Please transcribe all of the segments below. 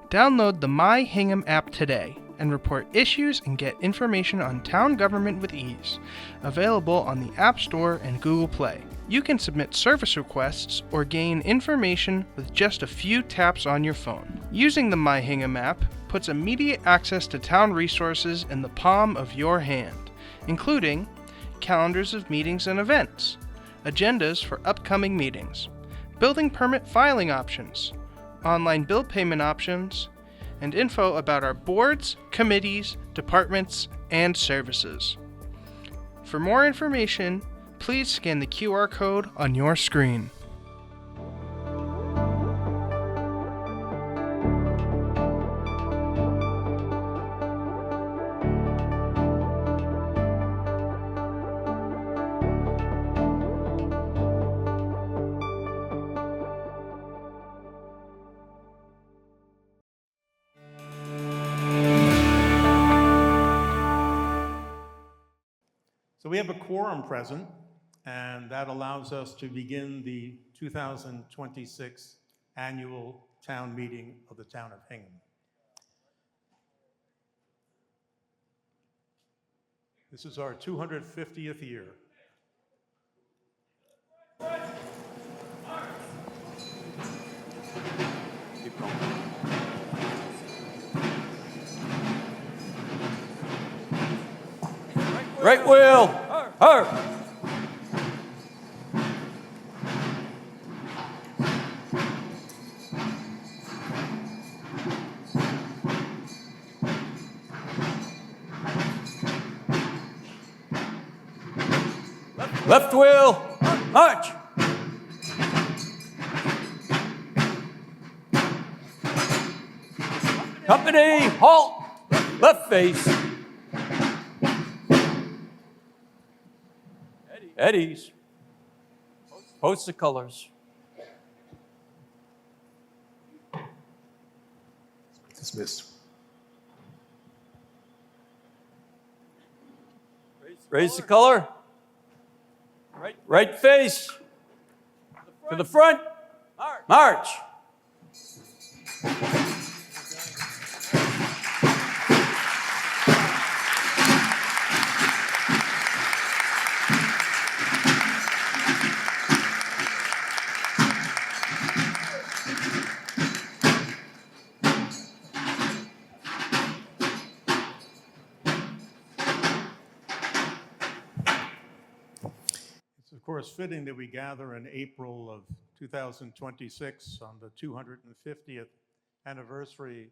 Download the My Hingham app today and report issues and get information on town government with ease. Available on the App Store and Google Play. You can submit service requests or gain information with just a few taps on your phone. Using the My Hingham app puts immediate access to town resources in the palm of your hand, including calendars of meetings and events, agendas for upcoming meetings, building permit filing options, online bill payment options, and info about our boards, committees, departments, and services. For more information, please scan the QR code on your screen. So we have a quorum present, and that allows us to begin the 2026 annual town meeting of the town of Hingham. This is our 250th year. Keep going. Right wheel, hard. Left wheel, march. Company, halt. Left face. Eddies. Post the colors. Dismissed. Raise the color. Right face. To the front. March. It's of course fitting that we gather in April of 2026 on the 250th anniversary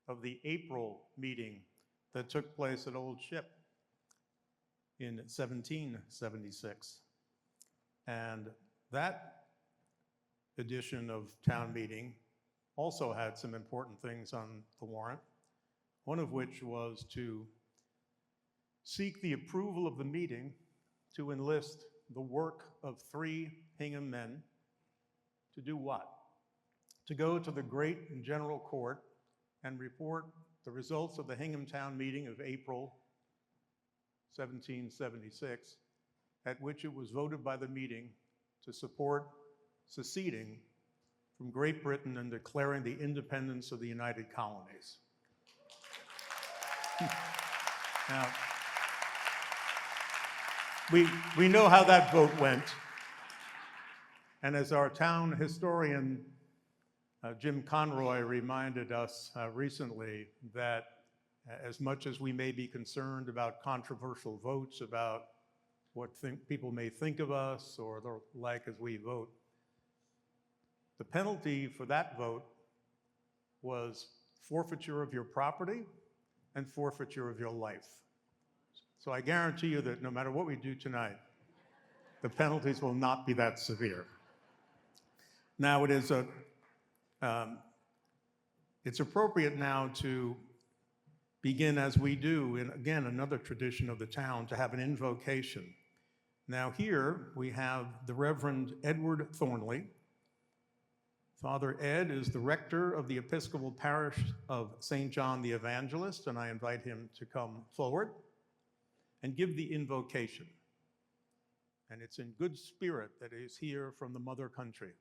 of the April meeting that took place at Old Ship in 1776. And that edition of town meeting also had some important things on the warrant, one of which was to seek the approval of the meeting to enlist the work of 3 Hingham men to do what? To go to the great and general court and report the results of the Hingham town meeting of April 1776, at which it was voted by the meeting to support seceding from Great Britain and declaring the independence of the United Colonies. Now, we know how that vote went. And as our town historian, Jim Conroy, reminded us recently, that as much as we may be concerned about controversial votes, about what people may think of us or the like as we vote, the penalty for that vote was forfeiture of your property and forfeiture of your life. So I guarantee you that no matter what we do tonight, the penalties will not be that severe. Now it is it's appropriate now to begin as we do, in again, another tradition of the town, to have an invocation. Now here we have the Reverend Edward Thornley. Father Ed is the rector of the Episcopal Parish of St. John the Evangelist, and I invite him to come forward and give the invocation. And it's in good spirit that he is here from the mother country.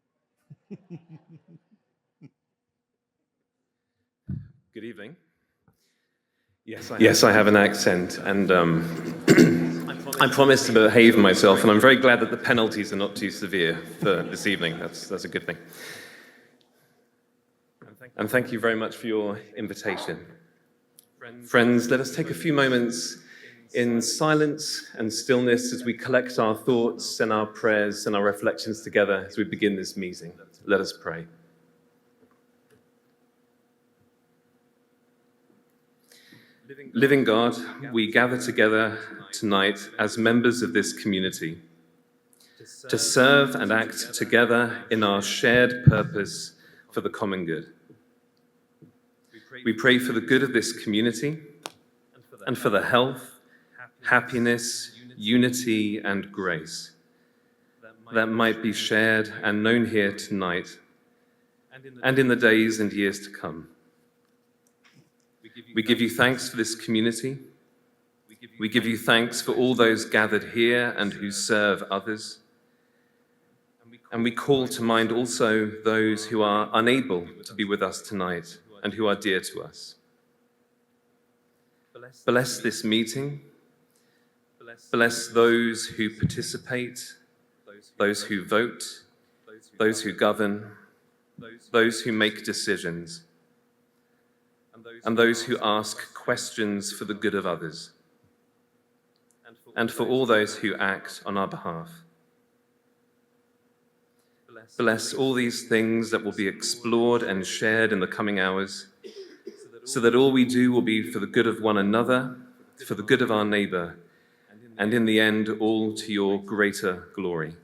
Good evening. Yes, I have an accent, and I promise to behave myself, and I'm very glad that the penalties are not too severe for this evening. That's a good thing. And thank you very much for your invitation. Friends, let us take a few moments in silence and stillness as we collect our thoughts and our prayers and our reflections together as we begin this meeting. Let us pray. Living God, we gather together tonight as members of this community to serve and act together in our shared purpose for the common good. We pray for the good of this community and for the health, happiness, unity, and grace that might be shared and known here tonight and in the days and years to come. We give you thanks for this community. We give you thanks for all those gathered here and who serve others. And we call to mind also those who are unable to be with us tonight and who are dear to us. Bless this meeting. Bless those who participate, those who vote, those who govern, those who make decisions, and those who ask questions for the good of others, and for all those who act on our behalf. Bless all these things that will be explored and shared in the coming hours, so that all we do will be for the good of one another, for the good of our neighbor, and in the end, all to your greater glory.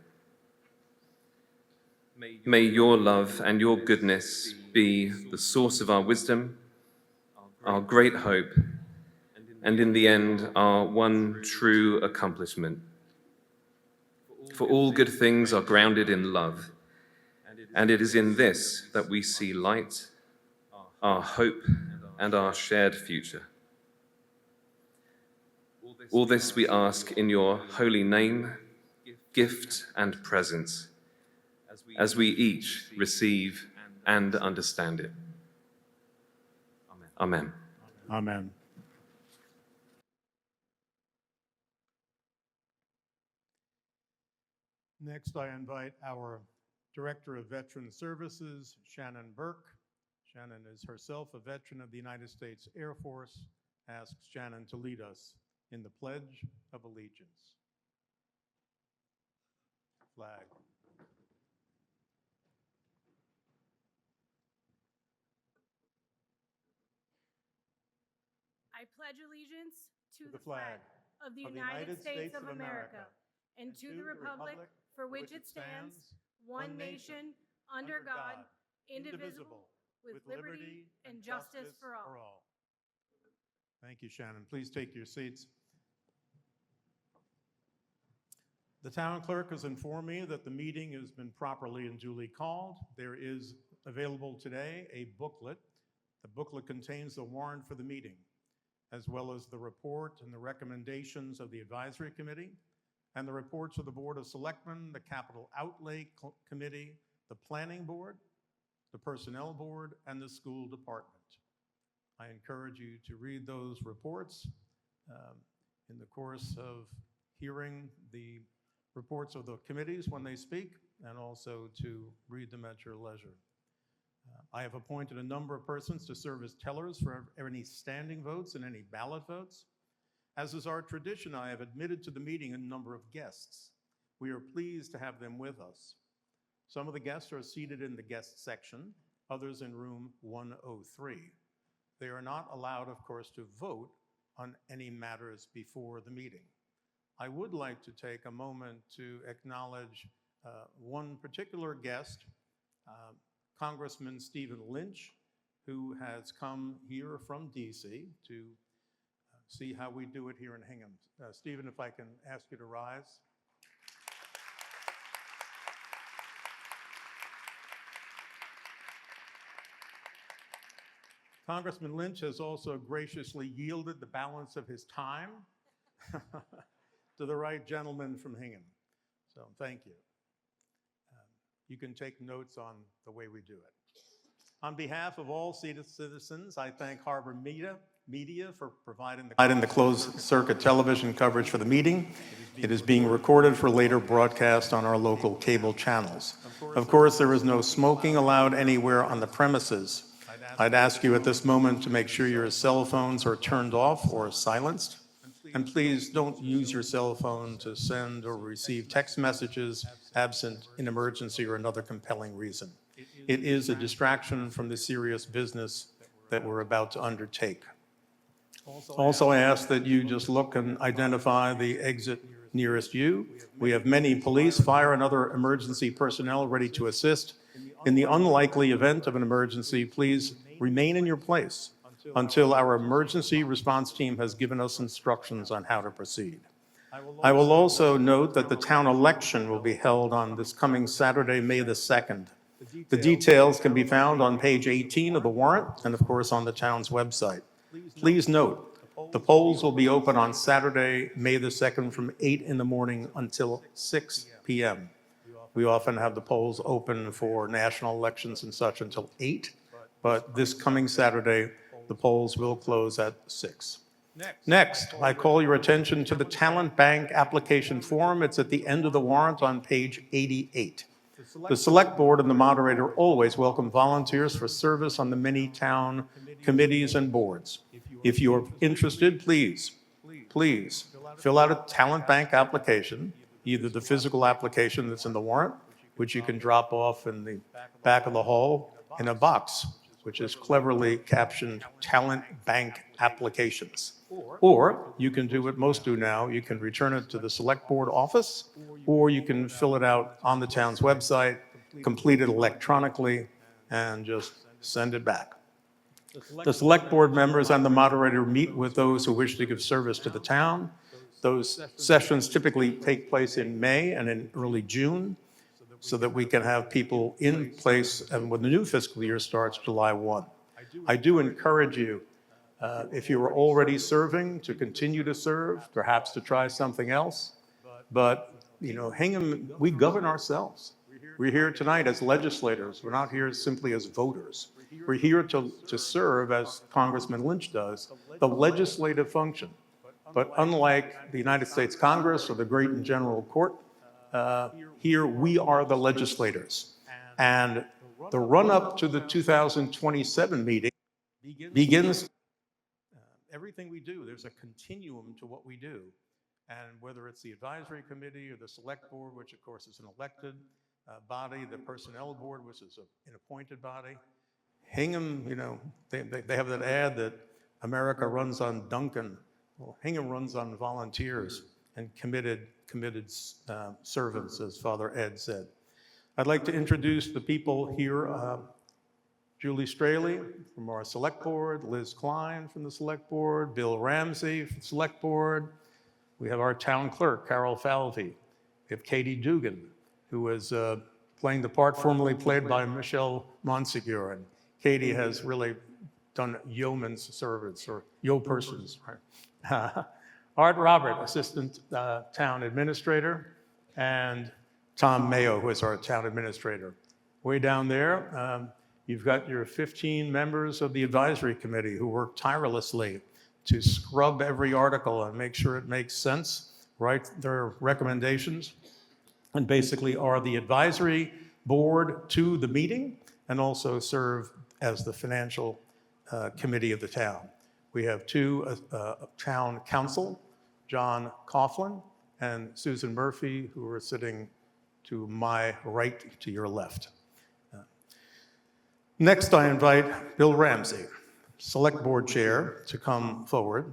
May your love and your goodness be the source of our wisdom, our great hope, and in the end, our one true accomplishment. For all good things are grounded in love, and it is in this that we see light, our hope, and our shared future. All this we ask in your holy name, gift, and presence, as we each receive and understand it. Amen. Amen. Next, I invite our Director of Veteran Services, Shannon Burke. Shannon is herself a veteran of the United States Air Force. Asks Shannon to lead us in the Pledge of Allegiance. Flag. I pledge allegiance to the flag of the United States of America and to the republic for which it stands, one nation, under God, indivisible, with liberty and justice for all. Thank you, Shannon. Please take your seats. The town clerk has informed me that the meeting has been properly and duly called. There is available today a booklet. The booklet contains the warrant for the meeting, as well as the report and the recommendations of the Advisory Committee, and the reports of the Board of Selectmen, the Capital Outlay Committee, the Planning Board, the Personnel Board, and the School Department. I encourage you to read those reports in the course of hearing the reports of the committees when they speak, and also to read them at your leisure. I have appointed a number of persons to serve as tellers for any standing votes and any ballot votes. As is our tradition, I have admitted to the meeting a number of guests. We are pleased to have them with us. Some of the guests are seated in the guest section, others in room 103. They are not allowed, of course, to vote on any matters before the meeting. I would like to take a moment to acknowledge one particular guest, Congressman Stephen Lynch, who has come here from DC to see how we do it here in Hingham. Stephen, if I can ask you to rise. Congressman Lynch has also graciously yielded the balance of his time to the right gentleman from Hingham. So thank you. You can take notes on the way we do it. On behalf of all citizens, I thank Harbor Media for providing the closed-circuit television coverage for the meeting. It is being recorded for later broadcast on our local cable channels. Of course, there is no smoking allowed anywhere on the premises. I'd ask you at this moment to make sure your cell phones are turned off or silenced. And please don't use your cell phone to send or receive text messages absent an emergency or another compelling reason. It is a distraction from the serious business that we're about to undertake. Also, I ask that you just look and identify the exit nearest you. We have many police, fire, and other emergency personnel ready to assist. In the unlikely event of an emergency, please remain in your place until our emergency response team has given us instructions on how to proceed. I will also note that the town election will be held on this coming Saturday, May the 2nd. The details can be found on page 18 of the warrant and, of course, on the town's website. Please note, the polls will be open on Saturday, May the 2nd from 8 in the morning until 6 p.m. We often have the polls open for national elections and such until 8, but this coming Saturday, the polls will close at 6. Next, I call your attention to the Talent Bank application form. It's at the end of the warrant on page 88. The Select Board and the moderator always welcome volunteers for service on the many town committees and boards. If you're interested, please fill out a Talent Bank application, either the physical application that's in the warrant, which you can drop off in the back of the hall, in a box, which is cleverly captioned Talent Bank Applications. Or you can do what most do now. You can return it to the Select Board office, or you can fill it out on the town's website, complete it electronically, and just send it back. The Select Board members and the moderator meet with those who wish to give service to the town. Those sessions typically take place in May and in early June, so that we can have people in place and when the new fiscal year starts July 1. I do encourage you, if you are already serving, to continue to serve, perhaps to try something else. But, you know, Hingham, we govern ourselves. We're here tonight as legislators. We're not here simply as voters. We're here to serve, as Congressman Lynch does, the legislative function. But unlike the United States Congress or the Great and General Court, here we are the legislators. And the run-up to the 2027 meeting begins. Everything we do, there's a continuum to what we do. And whether it's the advisory committee or the select board, which of course is an elected body, the personnel board, which is an appointed body. Hingham, you know, they have that ad that America runs on Duncan. Well, Hingham runs on volunteers and committed servants, as Father Ed said. I'd like to introduce the people here. Julie Straley from our Select Board, Liz Klein from the Select Board, Bill Ramsey from the Select Board. We have our town clerk, Carol Falvey. We have Katie Dugan, who is playing the part formerly played by Michelle Monsegur. And Katie has really done yeoman's service, or yo-persons. Art Robert, Assistant Town Administrator, and Tom Mayo, who is our Town Administrator. Way down there, you've got your 15 members of the Advisory Committee who work tirelessly to scrub every article and make sure it makes sense, write their recommendations, and basically are the advisory board to the meeting and also serve as the financial committee of the town. We have two town council, John Coughlin and Susan Murphy, who are sitting to my right, to your left. Next, I invite Bill Ramsey, Select Board Chair, to come forward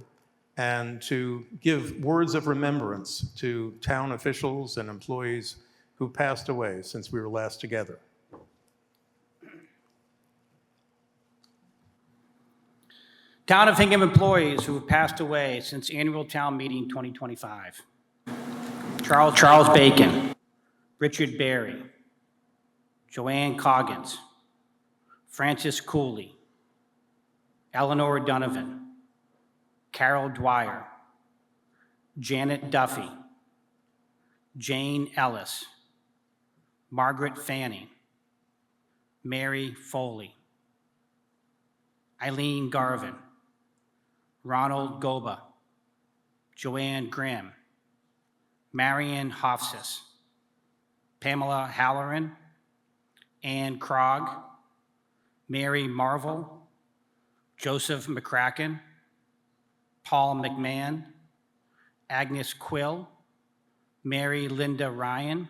and to give words of remembrance to town officials and employees who passed away since we were last together. Town of Hingham employees who have passed away since annual town meeting 2025. Charles Bacon, Richard Berry, Joanne Coggins, Francis Cooley, Eleanor Donovan, Carol Dwyer, Janet Duffy, Jane Ellis, Margaret Fanning, Mary Foley, Eileen Garvin, Ronald Goba, Joanne Grimm, Marion Hofsis, Pamela Halloran, Ann Krog, Mary Marvel, Joseph McCracken, Paul McMahon, Agnes Quill, Mary Linda Ryan,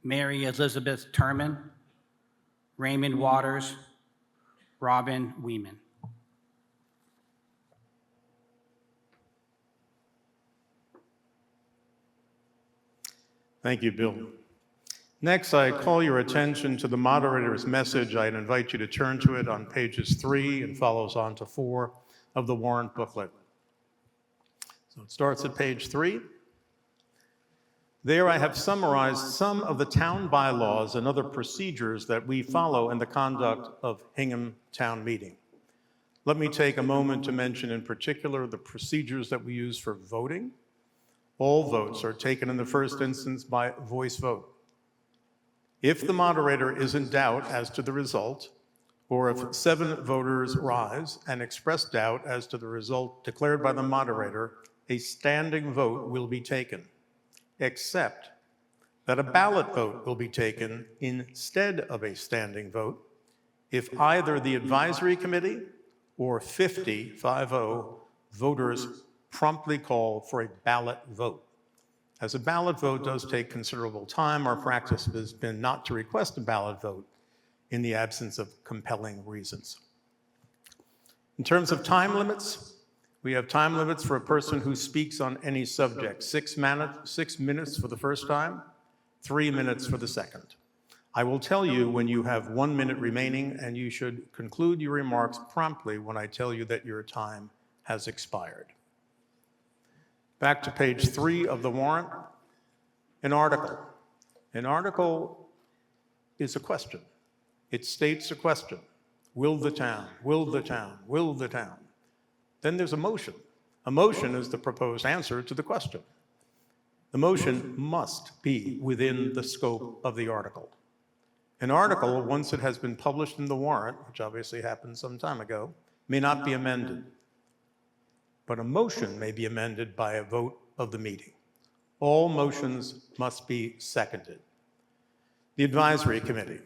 Mary Elizabeth Turman, Raymond Waters, Robin Weeman. Thank you, Bill. Next, I call your attention to the moderator's message. I'd invite you to turn to it on pages 3 and follows on to 4 of the warrant booklet. So it starts at page 3. There I have summarized some of the town bylaws and other procedures that we follow in the conduct of Hingham Town Meeting. Let me take a moment to mention in particular the procedures that we use for voting. All votes are taken in the first instance by voice vote. If the moderator is in doubt as to the result, or if 7 voters rise and express doubt as to the result declared by the moderator, a standing vote will be taken, except that a ballot vote will be taken instead of a standing vote if either the advisory committee or 50 voters promptly call for a ballot vote. As a ballot vote does take considerable time, our practice has been not to request a ballot vote in the absence of compelling reasons. In terms of time limits, we have time limits for a person who speaks on any subject. 6 minutes for the first time, 3 minutes for the second. I will tell you when you have 1 minute remaining, and you should conclude your remarks promptly when I tell you that your time has expired. Back to page 3 of the warrant. An article. An article is a question. It states a question. Will the town, will the town, will the town? Then there's a motion. A motion is the proposed answer to the question. The motion must be within the scope of the article. An article, once it has been published in the warrant, which obviously happened some time ago, may not be amended. But a motion may be amended by a vote of the meeting. All motions must be seconded. The advisory committee.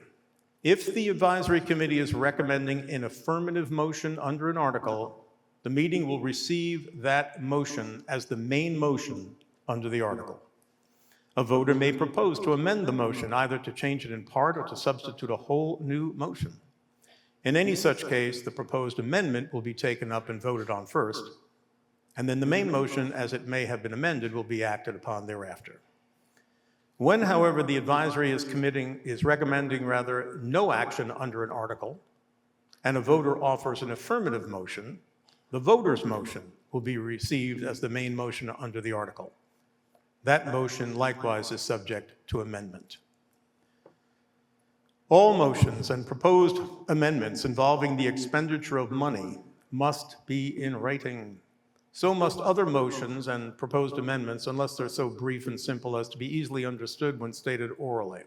If the advisory committee is recommending an affirmative motion under an article, the meeting will receive that motion as the main motion under the article. A voter may propose to amend the motion, either to change it in part or to substitute a whole new motion. In any such case, the proposed amendment will be taken up and voted on first, and then the main motion, as it may have been amended, will be acted upon thereafter. When, however, the advisory is recommending no action under an article, and a voter offers an affirmative motion, the voter's motion will be received as the main motion under the article. That motion likewise is subject to amendment. All motions and proposed amendments involving the expenditure of money must be in writing. So must other motions and proposed amendments, unless they're so brief and simple as to be easily understood when stated orally.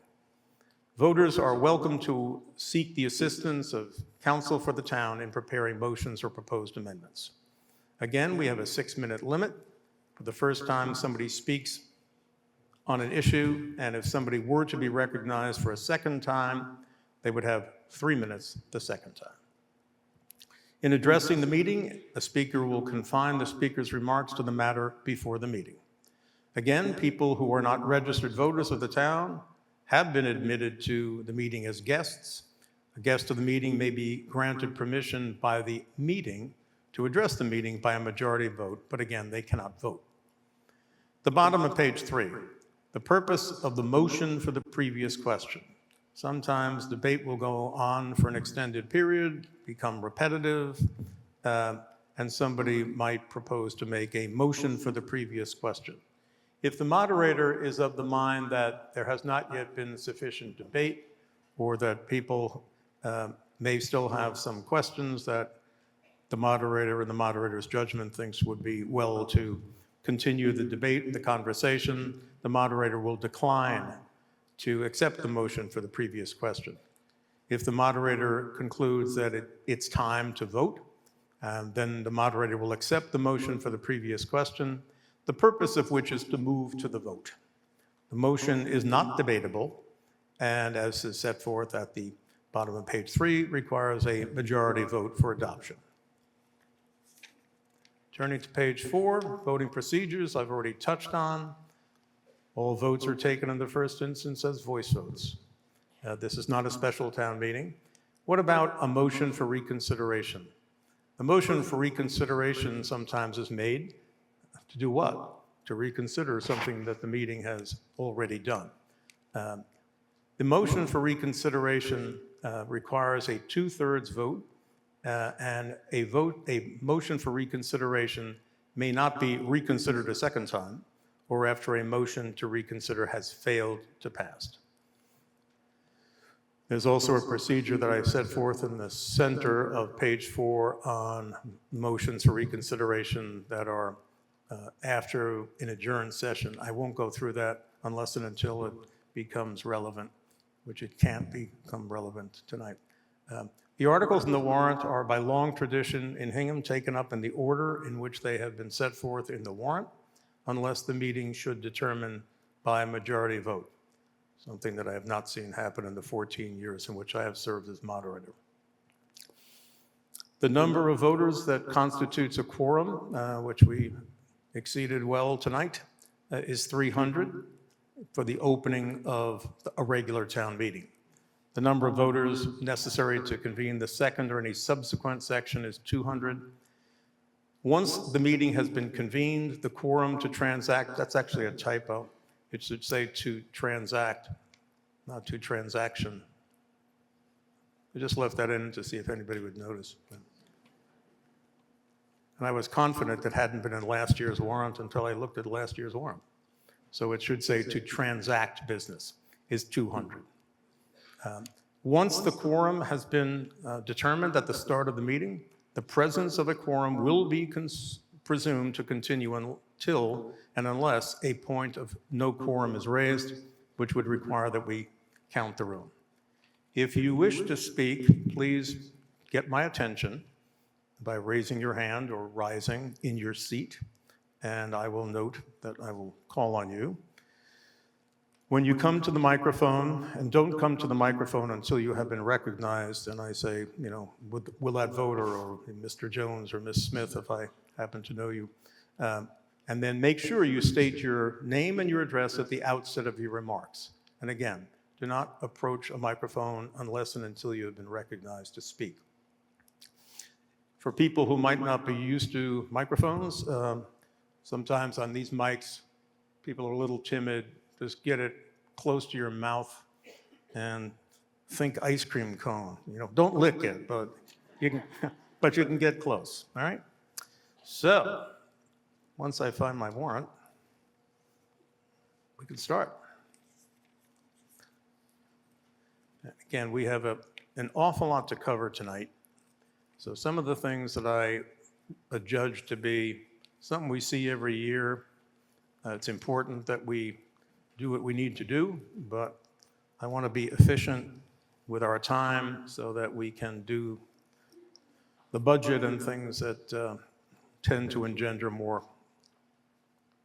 Voters are welcome to seek the assistance of counsel for the town in preparing motions or proposed amendments. Again, we have a 6-minute limit for the first time somebody speaks on an issue, and if somebody were to be recognized for a second time, they would have 3 minutes the second time. In addressing the meeting, a speaker will confine the speaker's remarks to the matter before the meeting. Again, people who are not registered voters of the town have been admitted to the meeting as guests. A guest of the meeting may be granted permission by the meeting to address the meeting by a majority vote, but again, they cannot vote. The bottom of page 3, the purpose of the motion for the previous question. Sometimes debate will go on for an extended period, become repetitive, and somebody might propose to make a motion for the previous question. If the moderator is of the mind that there has not yet been sufficient debate, or that people may still have some questions that the moderator and the moderator's judgment thinks would be well to continue the debate, the conversation, the moderator will decline to accept the motion for the previous question. If the moderator concludes that it's time to vote, then the moderator will accept the motion for the previous question, the purpose of which is to move to the vote. The motion is not debatable, and as is set forth at the bottom of page 3, requires a majority vote for adoption. Turning to page 4, voting procedures, I've already touched on. All votes are taken in the first instance as voice votes. This is not a special town meeting. What about a motion for reconsideration? The motion for reconsideration sometimes is made to do what? To reconsider something that the meeting has already done. The motion for reconsideration requires a 2/3 vote, and a motion for reconsideration may not be reconsidered a second time or after a motion to reconsider has failed to pass. There's also a procedure that I set forth in the center of page 4 on motions for reconsideration that are after an adjourned session. I won't go through that unless and until it becomes relevant, which it can't become relevant tonight. The articles in the warrant are by long tradition in Hingham taken up in the order in which they have been set forth in the warrant, unless the meeting should determine by a majority vote, something that I have not seen happen in the 14 years in which I have served as moderator. The number of voters that constitutes a quorum, which we exceeded well tonight, is 300 for the opening of a regular town meeting. The number of voters necessary to convene the second or any subsequent section is 200. Once the meeting has been convened, the quorum to transact, that's actually a typo. It should say to transact, not to transaction. I just left that in to see if anybody would notice. And I was confident that hadn't been in last year's warrant until I looked at last year's warrant. So it should say to transact business is 200. Once the quorum has been determined at the start of the meeting, the presence of a quorum will be presumed to continue until and unless a point of no quorum is raised, which would require that we count the room. If you wish to speak, please get my attention by raising your hand or rising in your seat, and I will note that I will call on you. When you come to the microphone, and don't come to the microphone until you have been recognized, and I say, you know, will that voter, or Mr. Jones, or Ms. Smith, if I happen to know you, and then make sure you state your name and your address at the outset of your remarks. And again, do not approach a microphone unless and until you have been recognized to speak. For people who might not be used to microphones, sometimes on these mics, people are a little timid. Just get it close to your mouth and think ice cream cone. You know, don't lick it, but you can get close, all right? So, once I find my warrant, we can start. Again, we have an awful lot to cover tonight. So some of the things that I judge to be something we see every year, it's important that we do what we need to do, but I want to be efficient with our time so that we can do the budget and things that tend to engender more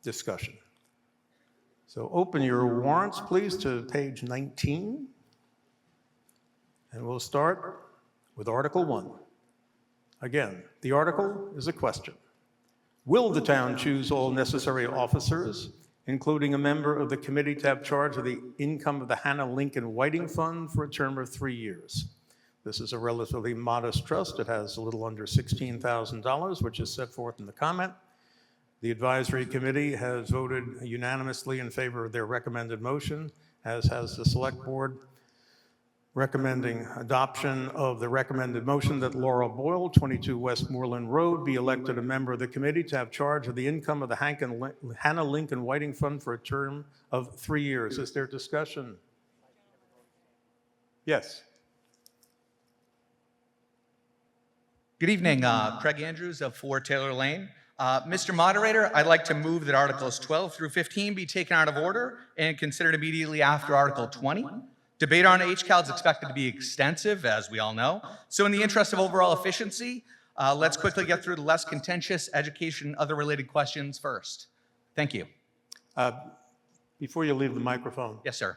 discussion. So open your warrants, please, to page 19. And we'll start with Article 1. Again, the article is a question. Will the town choose all necessary officers, including a member of the committee, to have charge of the income of the Hannah Lincoln Whiting Fund for a term of 3 years? This is a relatively modest trust. It has a little under $16,000, which is set forth in the comment. The advisory committee has voted unanimously in favor of their recommended motion, as has the select board, recommending adoption of the recommended motion that Laura Boyle, 22 Westmoreland Road, be elected a member of the committee to have charge of the income of the Hannah Lincoln Whiting Fund for a term of 3 years. Is there discussion? Yes. Good evening, Craig Andrews of 4 Taylor Lane. Mr. Moderator, I'd like to move that Articles 12 through 15 be taken out of order and considered immediately after Article 20. Debate on HCAL is expected to be extensive, as we all know. So in the interest of overall efficiency, let's quickly get through the less contentious education and other related questions first. Thank you. Before you leave the microphone, Yes, sir.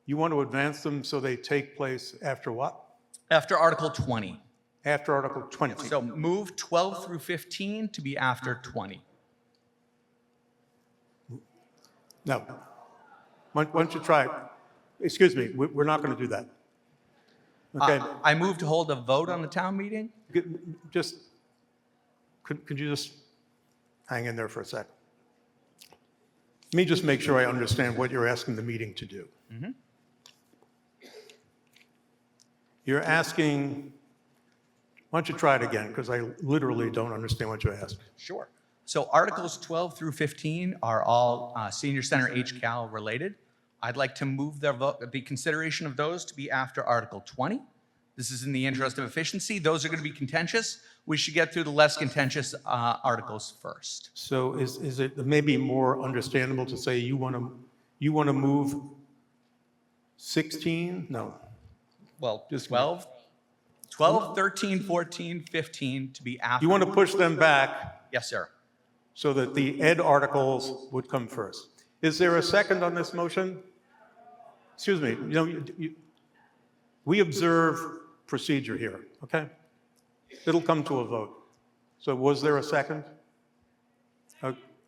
you want to advance them so they take place after what? After Article 20. After Article 20. So move 12 through 15 to be after 20. No. Why don't you try it? Excuse me, we're not going to do that. Okay, I move to hold a vote on the town meeting. just, could you just hang in there for a second? Let me just make sure I understand what you're asking the meeting to do. You're asking, why don't you try it again, because I literally don't understand what you asked. Sure. So Articles 12 through 15 are all Senior Center HCAL related. I'd like to move the consideration of those to be after Article 20. This is in the interest of efficiency. Those are going to be contentious. We should get through the less contentious articles first. So is it maybe more understandable to say you want to move 16? No. Well, Just 12, 13, 14, 15 to be after. You want to push them back Yes, sir. so that the ed articles would come first. Is there a second on this motion? Excuse me, we observe procedure here, okay? It'll come to a vote. So was there a second?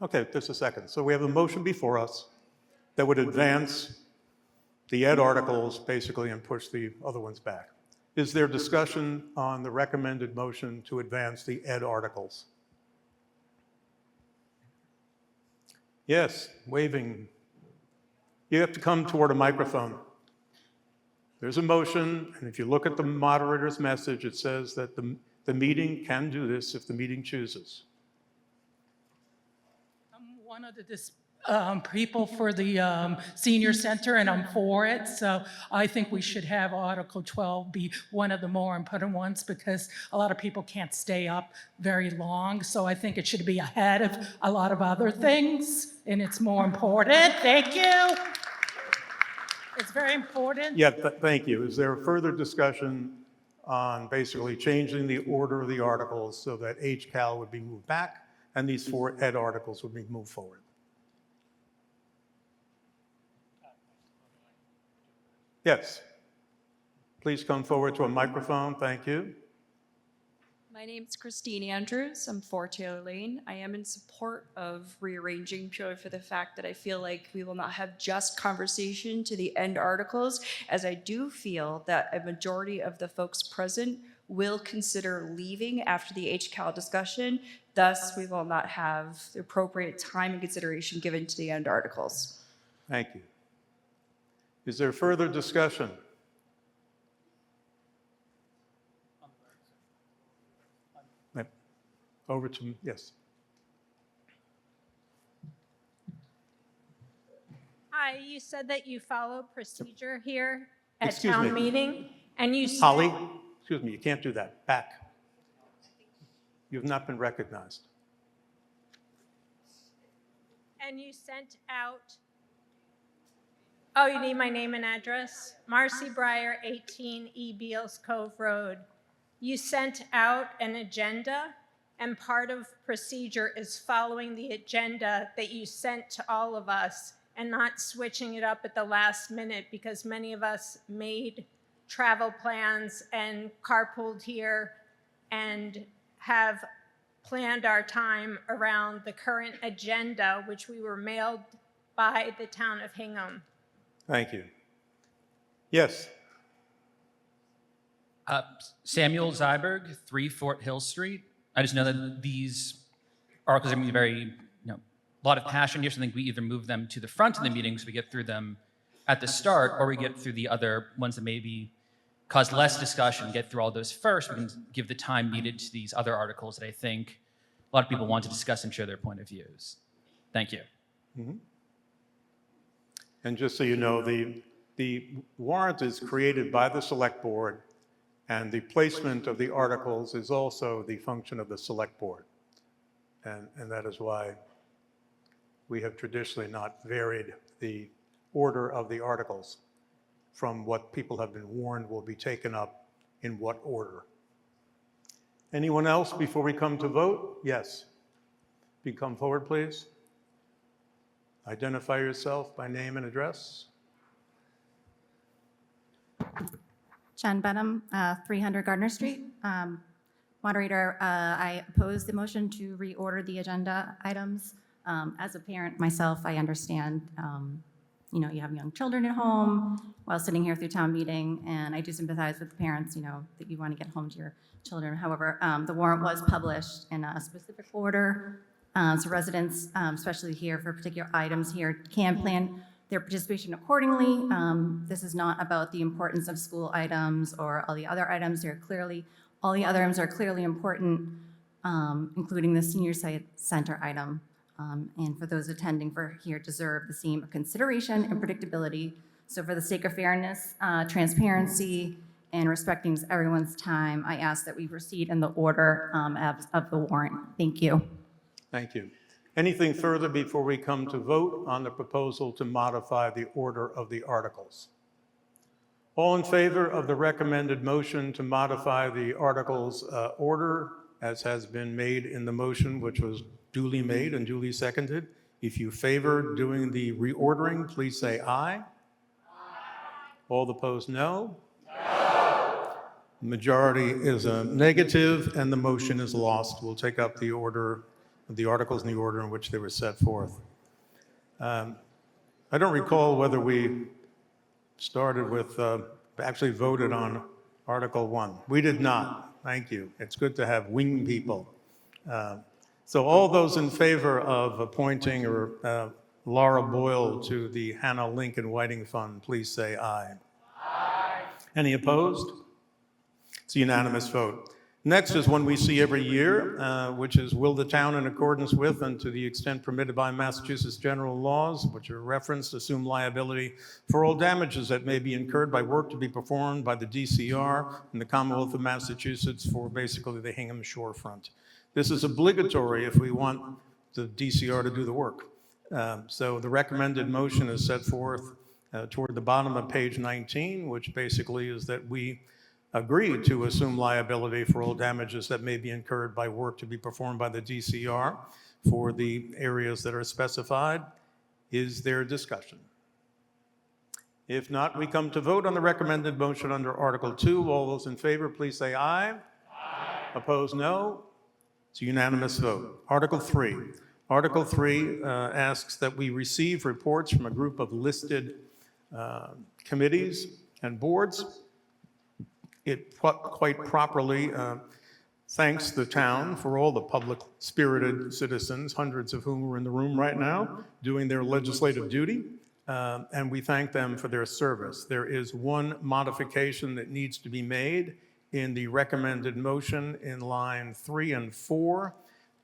Okay, there's a second. So we have a motion before us that would advance the ed articles basically and push the other ones back. Is there discussion on the recommended motion to advance the ed articles? Yes, waving. You have to come toward a microphone. There's a motion, and if you look at the moderator's message, it says that the meeting can do this if the meeting chooses. I'm one of the people for the senior center, and I'm for it. So I think we should have Article 12 be one of the more important ones because a lot of people can't stay up very long. So I think it should be ahead of a lot of other things, and it's more important. Thank you. It's very important. Yeah, thank you. Is there further discussion on basically changing the order of the articles so that HCAL would be moved back and these 4 ed articles would be moved forward? Yes. Please come forward to a microphone. Thank you. My name's Christine Andrews. I'm for Taylor Lane. I am in support of rearranging purely for the fact that I feel like we will not have just conversation to the end articles, as I do feel that a majority of the folks present will consider leaving after the HCAL discussion. Thus, we will not have the appropriate time and consideration given to the end articles. Thank you. Is there further discussion? Over to, yes. Hi, you said that you follow procedure here at Excuse town me. meeting, and you said... Holly, excuse me, you can't do that. Back. You've not been recognized. And you sent out... Oh, you need my name and address? Marcy Breyer, 18 E. Beals Cove Road. You sent out an agenda, and part of procedure is following the agenda that you sent to all of us and not switching it up at the last minute, because many of us made travel plans and carpooled here and have planned our time around the current agenda, which we were mailed by the town of Hingham. Thank you. Yes. Samuel Zyberg, 3 Fort Hill Street. I just know that these articles are going to be very, a lot of passion here, so I think we either move them to the front of the meeting so we get through them at the start, or we get through the other ones that maybe cause less discussion, get through all those first. We can give the time needed to these other articles that I think a lot of people want to discuss and share their point of views. Thank you. Mm-hmm. And just so you know, the warrant is created by the select board, and the placement of the articles is also the function of the select board. And that is why we have traditionally not varied the order of the articles from what people have been warned will be taken up in what order. Anyone else before we come to vote? Yes. If you come forward, please. Identify yourself by name and address. Jen Benham, 300 Gardner Street. Moderator, I oppose the motion to reorder the agenda items. As a parent myself, I understand, you have young children at home while sitting here through town meeting, and I do sympathize with the parents, that you want to get home to your children. However, the warrant was published in a specific order, so residents, especially here for particular items here, can plan their participation accordingly. This is not about the importance of school items or all the other items. All the other items are clearly important, including the senior center item. And for those attending for here deserve the same consideration and predictability. So for the sake of fairness, transparency, and respecting everyone's time, I ask that we proceed in the order of the warrant. Thank you. Thank you. Anything further before we come to vote on the proposal to modify the order of the articles? All in favor of the recommended motion to modify the articles order as has been made in the motion, which was duly made and duly seconded? If you favor doing the reordering, please say aye. Aye. All opposed, no. No. Majority is a negative, and the motion is lost. We'll take up the order of the articles in the order in which they were set forth. I don't recall whether we started with, actually voted on Article 1. We did not. Thank you. It's good to have wing people. So all those in favor of appointing Laura Boyle to the Hannah Lincoln Whiting Fund, please say aye. Aye. Any opposed? It's a unanimous vote. Next is one we see every year, which is will the town, in accordance with and to the extent permitted by Massachusetts general laws, which are referenced, assume liability for all damages that may be incurred by work to be performed by the DCR in the Commonwealth of Massachusetts for basically the Hingham shorefront. This is obligatory if we want the DCR to do the work. So the recommended motion is set forth toward the bottom of page 19, which basically is that we agree to assume liability for all damages that may be incurred by work to be performed by the DCR for the areas that are specified. Is there discussion? If not, we come to vote on the recommended motion under Article 2. All those in favor, please say aye. Aye. Opposed, no. It's a unanimous vote. Article 3. Article 3 asks that we receive reports from a group of listed committees and boards. It quite properly thanks the town for all the public-spirited citizens, hundreds of whom are in the room right now, doing their legislative duty, and we thank them for their service. There is one modification that needs to be made in the recommended motion in line 3 and 4.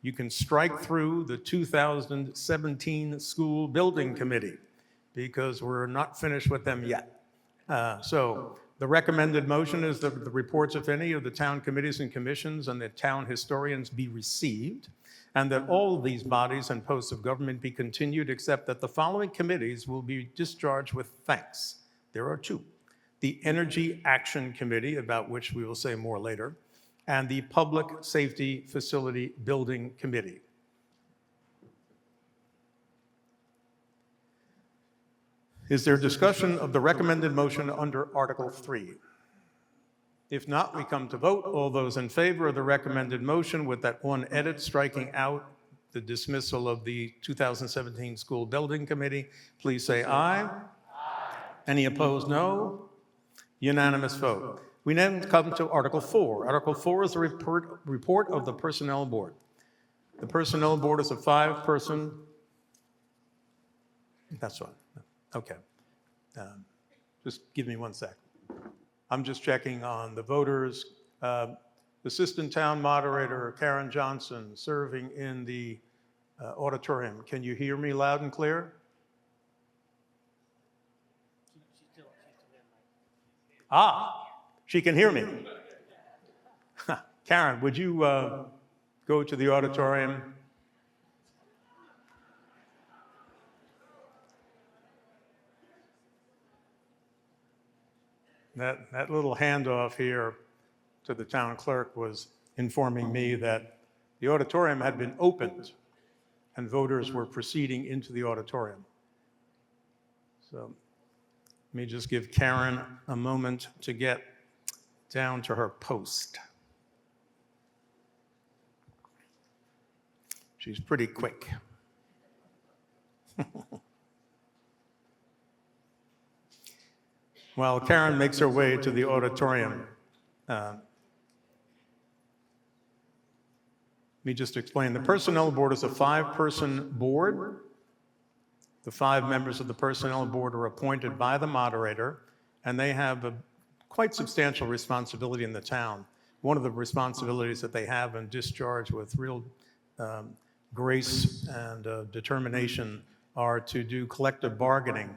You can strike through the 2017 School Building Committee because we're not finished with them yet. So the recommended motion is that the reports, if any, of the town committees and commissions and the town historians be received, and that all of these bodies and posts of government be continued, except that the following committees will be discharged with thanks. There are 2. The Energy Action Committee, about which we will say more later, and the Public Safety Facility Building Committee. Is there discussion of the recommended motion under Article 3? If not, we come to vote. All those in favor of the recommended motion with that one edit, striking out the dismissal of the 2017 School Building Committee, please say aye. Aye. Any opposed, no. Unanimous vote. We then come to Article 4. Article 4 is a report of the Personnel Board. The Personnel Board is a 5-person, that's fine. Okay. Just give me 1 sec. I'm just checking on the voters. Assistant Town Moderator Karen Johnson, serving in the auditorium. Can you hear me loud and clear? She can hear me. Karen, would you go to the auditorium? That little handoff here to the town clerk was informing me that the auditorium had been opened and voters were proceeding into the auditorium. So let me just give Karen a moment to get down to her post. She's pretty quick. While Karen makes her way to the auditorium, let me just explain. The Personnel Board is a 5-person board. The 5 members of the Personnel Board are appointed by the moderator, and they have a quite substantial responsibility in the town. One of the responsibilities that they have and discharge with real grace and determination are to do collective bargaining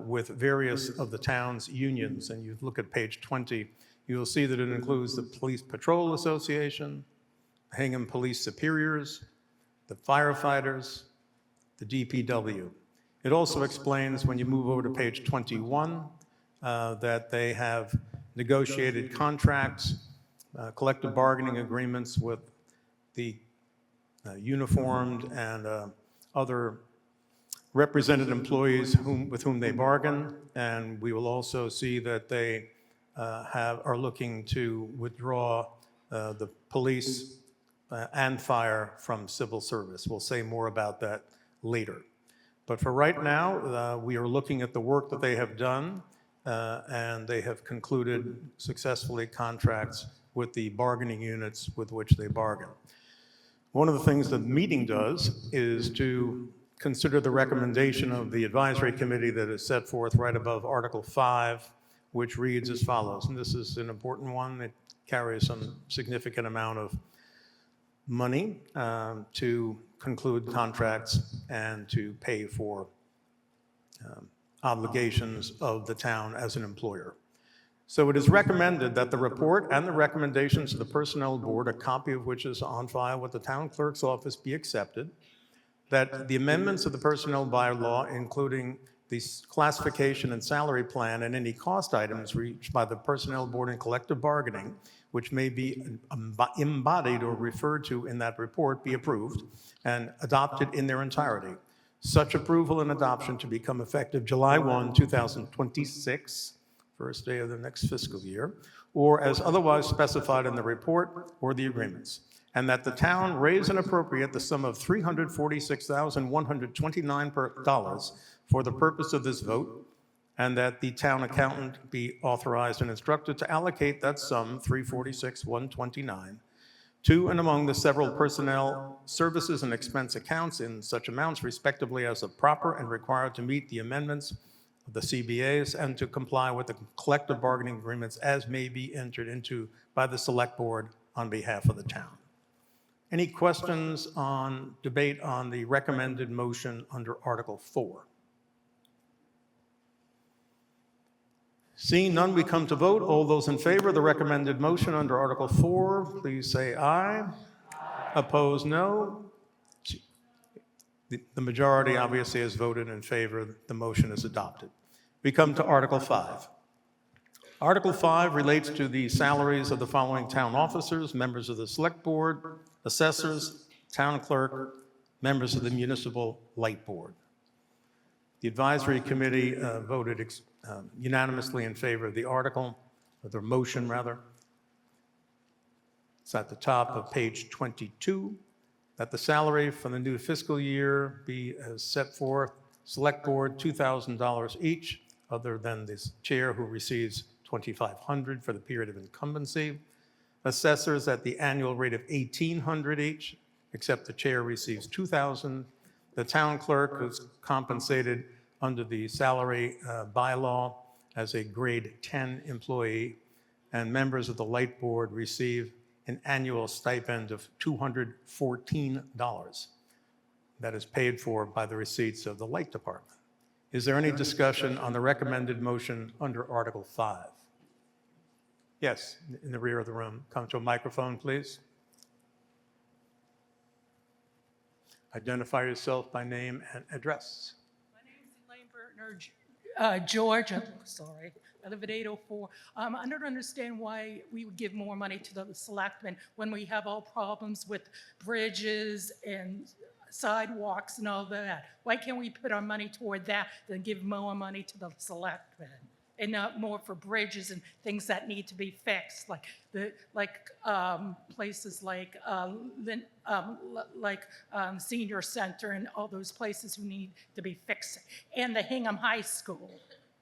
with various of the town's unions. And you look at page 20, you'll see that it includes the Police Patrol Association, Hingham Police Superiors, the firefighters, the DPW. It also explains, when you move over to page 21, that they have negotiated contracts, collective bargaining agreements with the uniformed and other represented employees with whom they bargain. And we will also see that they are looking to withdraw the police and fire from civil service. We'll say more about that later. But for right now, we are looking at the work that they have done, and they have concluded successfully contracts with the bargaining units with which they bargain. One of the things the meeting does is to consider the recommendation of the advisory committee that is set forth right above Article 5, which reads as follows, and this is an important one. It carries some significant amount of money to conclude contracts and to pay for obligations of the town as an employer. So it is recommended that the report and the recommendations of the Personnel Board, a copy of which is on file with the town clerk's office, be accepted, that the amendments of the personnel bylaw, including the classification and salary plan and any cost items reached by the Personnel Board in collective bargaining, which may be embodied or referred to in that report, be approved and adopted in their entirety. Such approval and adoption to become effective July 1, 2026, first day of the next fiscal year, or as otherwise specified in the report or the agreements, and that the town raise and appropriate the sum of $346,129 for the purpose of this vote, and that the town accountant be authorized and instructed to allocate that sum, $346,129, to and among the several personnel services and expense accounts in such amounts respectively as are proper and required to meet the amendments of the CBAs and to comply with the collective bargaining agreements as may be entered into by the Select Board on behalf of the town. Any questions on debate on the recommended motion under Article 4? Seeing none, we come to vote. All those in favor of the recommended motion under Article 4, please say aye. Aye. Opposed, no. The majority obviously has voted in favor. The motion is adopted. We come to Article 5. Article 5 relates to the salaries of the following town officers, members of the Select Board, assessors, town clerk, members of the Municipal Light Board. The advisory committee voted unanimously in favor of the article, or the motion rather. It's at the top of page 22, that the salary for the new fiscal year be as set forth, Select Board $2,000 each, other than this chair who receives $2,500 for the period of incumbency. Assessors at the annual rate of $1,800 each, except the chair receives $2,000. The town clerk, who's compensated under the salary bylaw as a grade 10 employee, and members of the Light Board receive an annual stipend of $214 that is paid for by the receipts of the Light Department. Is there any discussion on the recommended motion under Article 5? Yes, in the rear of the room. Come to a microphone, please. Identify yourself by name and address. My name is Elaine Bertner, George. live at 804. I don't understand why we would give more money to the selectmen when we have all problems with bridges and sidewalks and all that. Why can't we put our money toward that than give more money to the selectmen? And not more for bridges and things that need to be fixed, places like senior center and all those places who need to be fixed, and the Hingham High School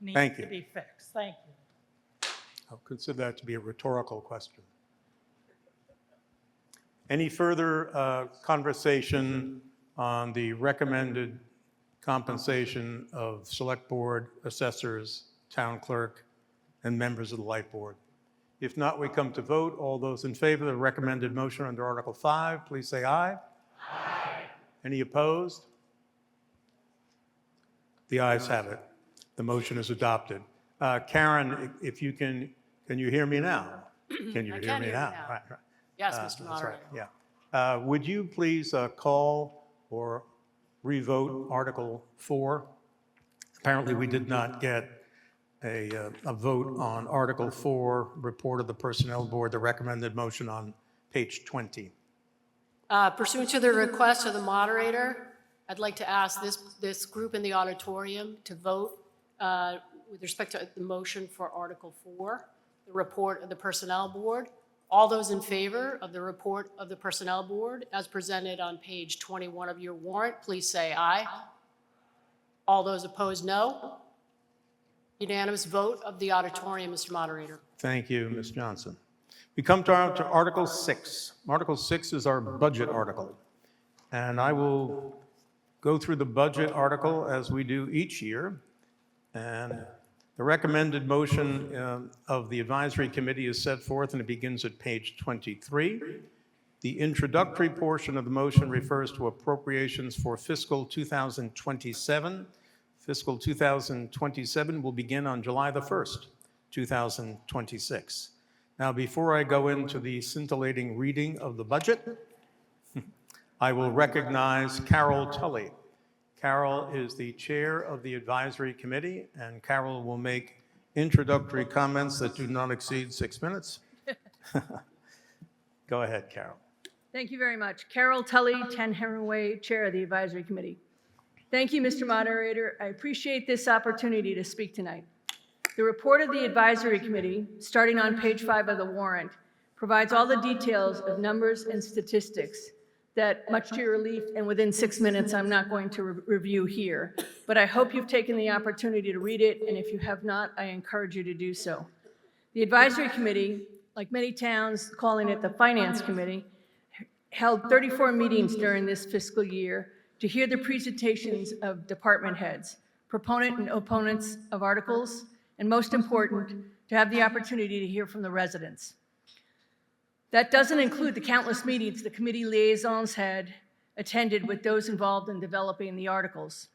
needs Thank to you. be fixed. Thank you. I'll consider that to be a rhetorical question. Any further conversation on the recommended compensation of Select Board, assessors, Town Clerk, and members of the Light Board? If not, we come to vote. All those in favor of the recommended motion under Article 5, please say aye. Aye. Any opposed? The ayes have it. The motion is adopted. Karen, if you can you hear me now? Can you hear me now? Right. Yes, Mr. That's Moderator. right, yeah. Would you please call or revote Article 4? Apparently, we did not get a vote on Article 4, report of the Personnel Board, the recommended motion on page 20. Pursuant to the request of the moderator, I'd like to ask this group in the auditorium to vote with respect to the motion for Article 4, the report of the Personnel Board. All those in favor of the report of the Personnel Board as presented on page 21 of your warrant, please say aye. All those opposed, no. Unanimous vote of the auditorium, Mr. Moderator. Thank you, Ms. Johnson. We come to Article 6. Article 6 is our budget article. And I will go through the budget article as we do each year. And the recommended motion of the advisory committee is set forth, and it begins at page 23. The introductory portion of the motion refers to appropriations for fiscal 2027. Fiscal 2027 will begin on July the 1st, 2026. Now, before I go into the scintillating reading of the budget, I will recognize Carol Tully. Carol is the chair of the advisory committee, and Carol will make introductory comments that do not exceed 6 minutes. Go ahead, Carol. Thank you very much. Carol Tully, 10 Henry Way, Chair of the Advisory Committee. Thank you, Mr. Moderator. I appreciate this opportunity to speak tonight. The report of the Advisory Committee, starting on page 5 of the warrant, provides all the details of numbers and statistics that, much to your relief, and within 6 minutes, I'm not going to review here. But I hope you've taken the opportunity to read it, and if you have not, I encourage you to do so. The Advisory Committee, like many towns calling it the Finance Committee, held 34 meetings during this fiscal year to hear the presentations of department heads, proponent and opponents of articles, and most important, to have the opportunity to hear from the residents. That doesn't include the countless meetings the committee liaisons had attended with those involved in developing the articles.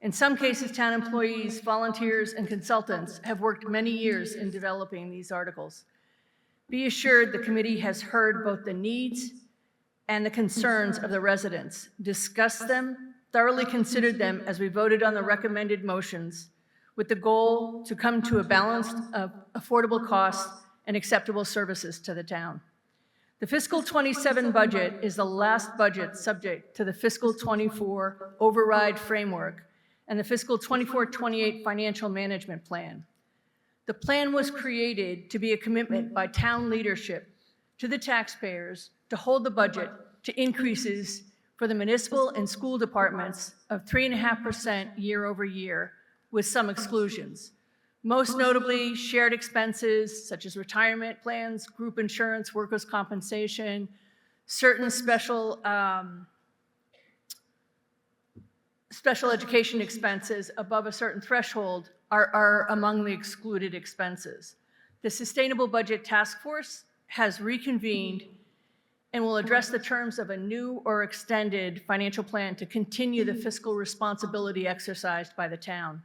In some cases, town employees, volunteers, and consultants have worked many years in developing these articles. Be assured the committee has heard both the needs and the concerns of the residents, discussed them, thoroughly considered them as we voted on the recommended motions, with the goal to come to a balanced, affordable cost and acceptable services to the town. The fiscal 27 budget is the last budget subject to the fiscal 24 override framework and the fiscal 24-28 financial management plan. The plan was created to be a commitment by town leadership to the taxpayers to hold the budget to increases for the municipal and school departments of 3.5% year over year, with some exclusions. Most notably, shared expenses such as retirement plans, group insurance, workers' compensation, certain special education expenses above a certain threshold are among the excluded expenses. The Sustainable Budget Task Force has reconvened and will address the terms of a new or extended financial plan to continue the fiscal responsibility exercised by the town.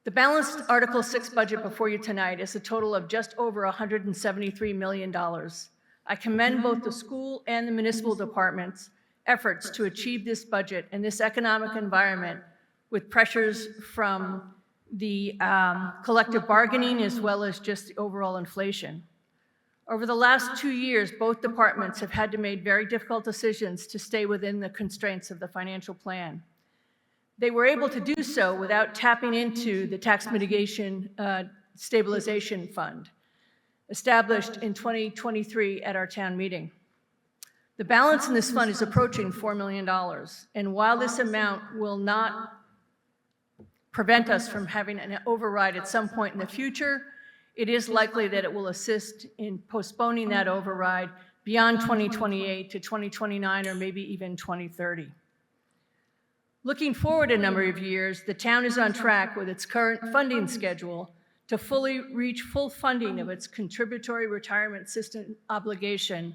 The balanced Article 6 budget before you tonight is a total of just over $173 million. I commend both the school and the municipal departments' efforts to achieve this budget in this economic environment with pressures from the collective bargaining as well as just the overall inflation. Over the last 2 years, both departments have had to make very difficult decisions to stay within the constraints of the financial plan. They were able to do so without tapping into the tax mitigation stabilization fund established in 2023 at our town meeting. The balance in this fund is approaching $4 million, and while this amount will not prevent us from having an override at some point in the future, it is likely that it will assist in postponing that override beyond 2028 to 2029 or maybe even 2030. Looking forward a number of years, the town is on track with its current funding schedule to fully reach full funding of its contributory retirement system obligation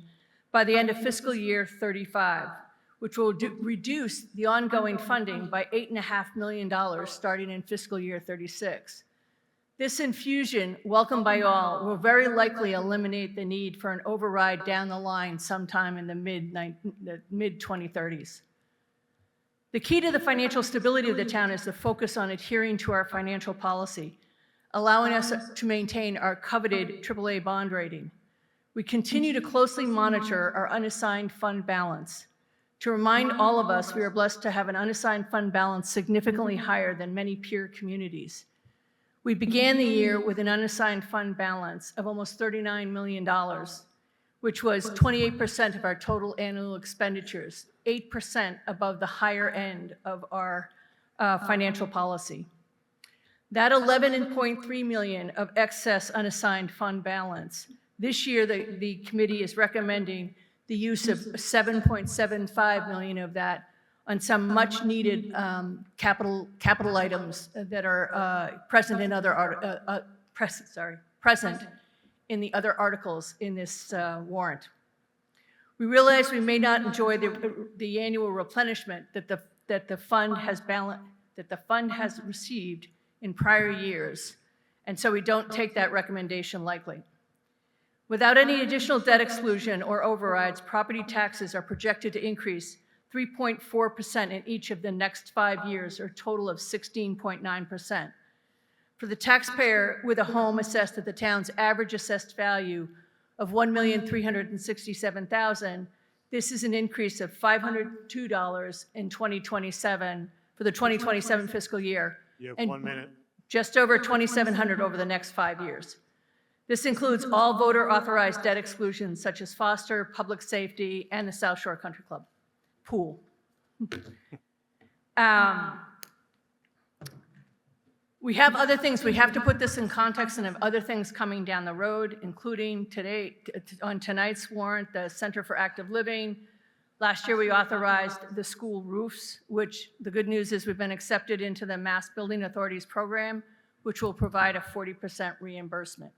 by the end of fiscal year 35, which will reduce the ongoing funding by $8.5 million starting in fiscal year 36. This infusion, welcomed by all, will very likely eliminate the need for an override down the line sometime in the mid-2030s. The key to the financial stability of the town is the focus on adhering to our financial policy, allowing us to maintain our coveted AAA bond rating. We continue to closely monitor our unassigned fund balance. To remind all of us, we are blessed to have an unassigned fund balance significantly higher than many peer communities. We began the year with an unassigned fund balance of almost $39 million, which was 28% of our total annual expenditures, 8% above the higher end of our financial policy. That $11.3 million of excess unassigned fund balance, this year the committee is recommending the use of $7.75 million of that on some much-needed capital items that are present in the other articles in this warrant. We realize we may not enjoy the annual replenishment that the fund has received in prior years, and so we don't take that recommendation lightly. Without any additional debt exclusion or overrides, property taxes are projected to increase 3.4% in each of the next 5 years, or a total of 16.9%. For the taxpayer with a home assessed at the town's average assessed value of $1,367,000, this is an increase of $502 in 2027 for the 2027 fiscal year. You have and 1 minute. Just over $2,700 over the next 5 years. This includes all voter-authorized debt exclusions such as Foster, Public Safety, and the South Shore Country Club pool. We have other things. We have to put this in context and have other things coming down the road, including on tonight's warrant, the Center for Active Living. Last year, we authorized the school roofs, which the good news is we've been accepted into the Mass Building Authorities program, which will provide a 40% reimbursement.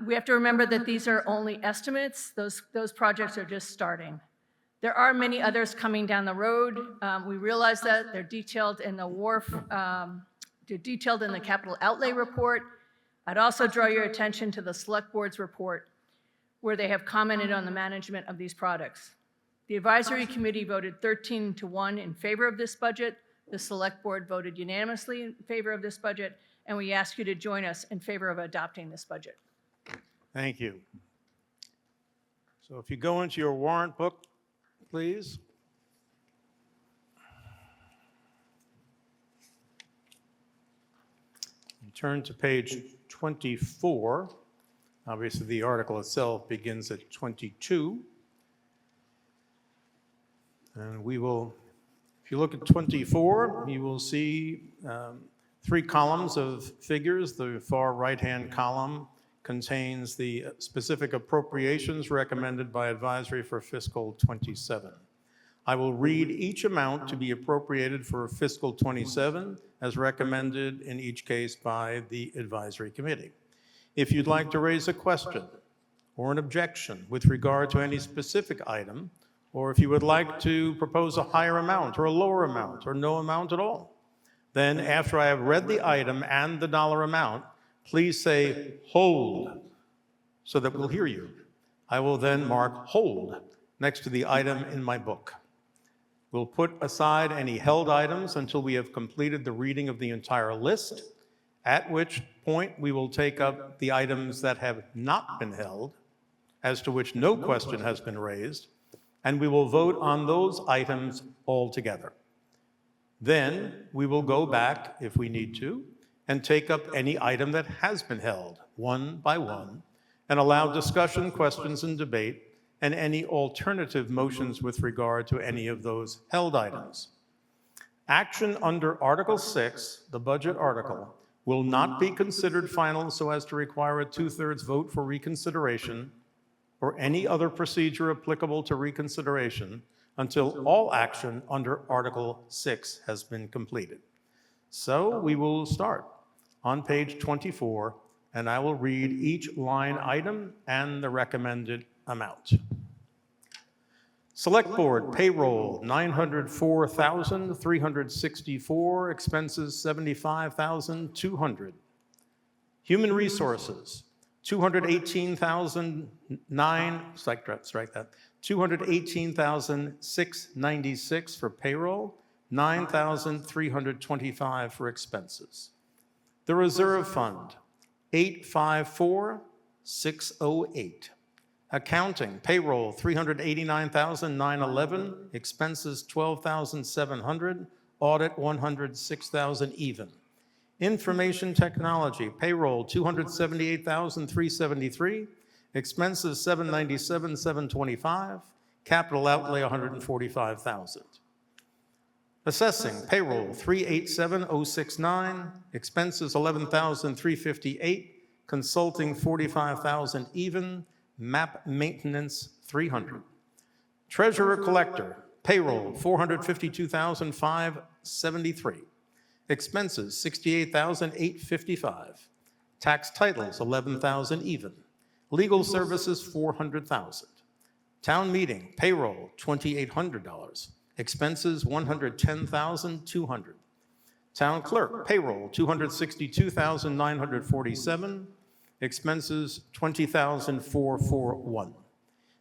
We have to remember that these are only estimates. Those projects are just starting. There are many others coming down the road. We realize that they're detailed in the they're detailed in the capital outlay report. I'd also draw your attention to the Select Board's report, where they have commented on the management of these products. The advisory committee voted 13-1 in favor of this budget. The Select Board voted unanimously in favor of this budget, and we ask you to join us in favor of adopting this budget. Thank you. So if you go into your warrant book, please. You turn to page 24. Obviously, the article itself begins at 22. And we will, if you look at 24, you will see 3 columns of figures. The far right-hand column contains the specific appropriations recommended by advisory for fiscal 27. I will read each amount to be appropriated for fiscal 27 as recommended in each case by the advisory committee. If you'd like to raise a question or an objection with regard to any specific item, or if you would like to propose a higher amount or a lower amount or no amount at all, then after I have read the item and the dollar amount, please say hold so that we'll hear you. I will then mark hold next to the item in my book. We'll put aside any held items until we have completed the reading of the entire list, at which point we will take up the items that have not been held, as to which no question has been raised, and we will vote on those items all together. Then we will go back, if we need to, and take up any item that has been held, one by one, and allow discussion, questions, and debate, and any alternative motions with regard to any of those held items. Action under Article 6, the budget article, will not be considered final so as to require a 2/3 vote for reconsideration or any other procedure applicable to reconsideration until all action under Article 6 has been completed. So we will start on page 24, and I will read each line item and the recommended amount. Select Board payroll, $904,364, expenses $75,200. Human Resources, $218,696 for payroll, $9,325 for expenses. The Reserve Fund, $854,608. Accounting, payroll, $389,911, expenses, $12,700, audit, $106,000 even. Information Technology, payroll, $278,373, expenses, $797,725, capital outlay, $145,000. Assessing, payroll, $387,069, expenses, $11,358, consulting, $45,000 even, map maintenance, $300. Treasurer Collector, payroll, $452,573, expenses, $68,855, tax titles, $11,000 even, legal services, $400,000. Town meeting, payroll, $2,800, expenses, $110,200. Town clerk, payroll, $262,947, expenses, $20,441.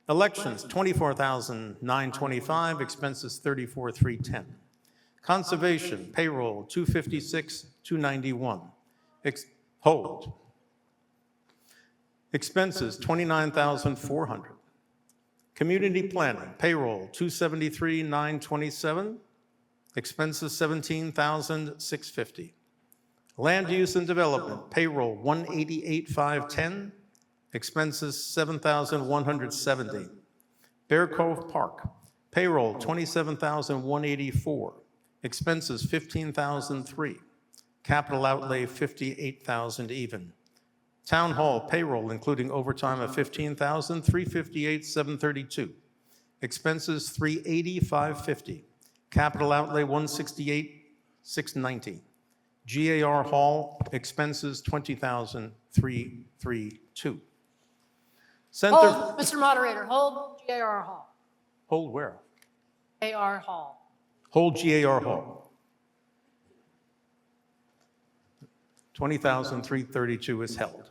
Elections, $24,925, expenses, $34,310. Conservation, payroll, $256,291. Hold. Expenses, $29,400. Community planning, payroll, $273,927. Expenses, $17,650. Land use and development, payroll, $188,510. Expenses, $7,170. Bear Cove Park, payroll, $27,184. Expenses, $15,003. Capital outlay, $58,000 even. Town hall payroll, including overtime of $15,358,732. Expenses, $380,550. Capital outlay, $168,690. GAR hall expenses, $20,332. Center. Hold, Mr. Moderator, hold GAR Hall. Hold where? GAR Hall. Hold GAR hall. 20,332 is held.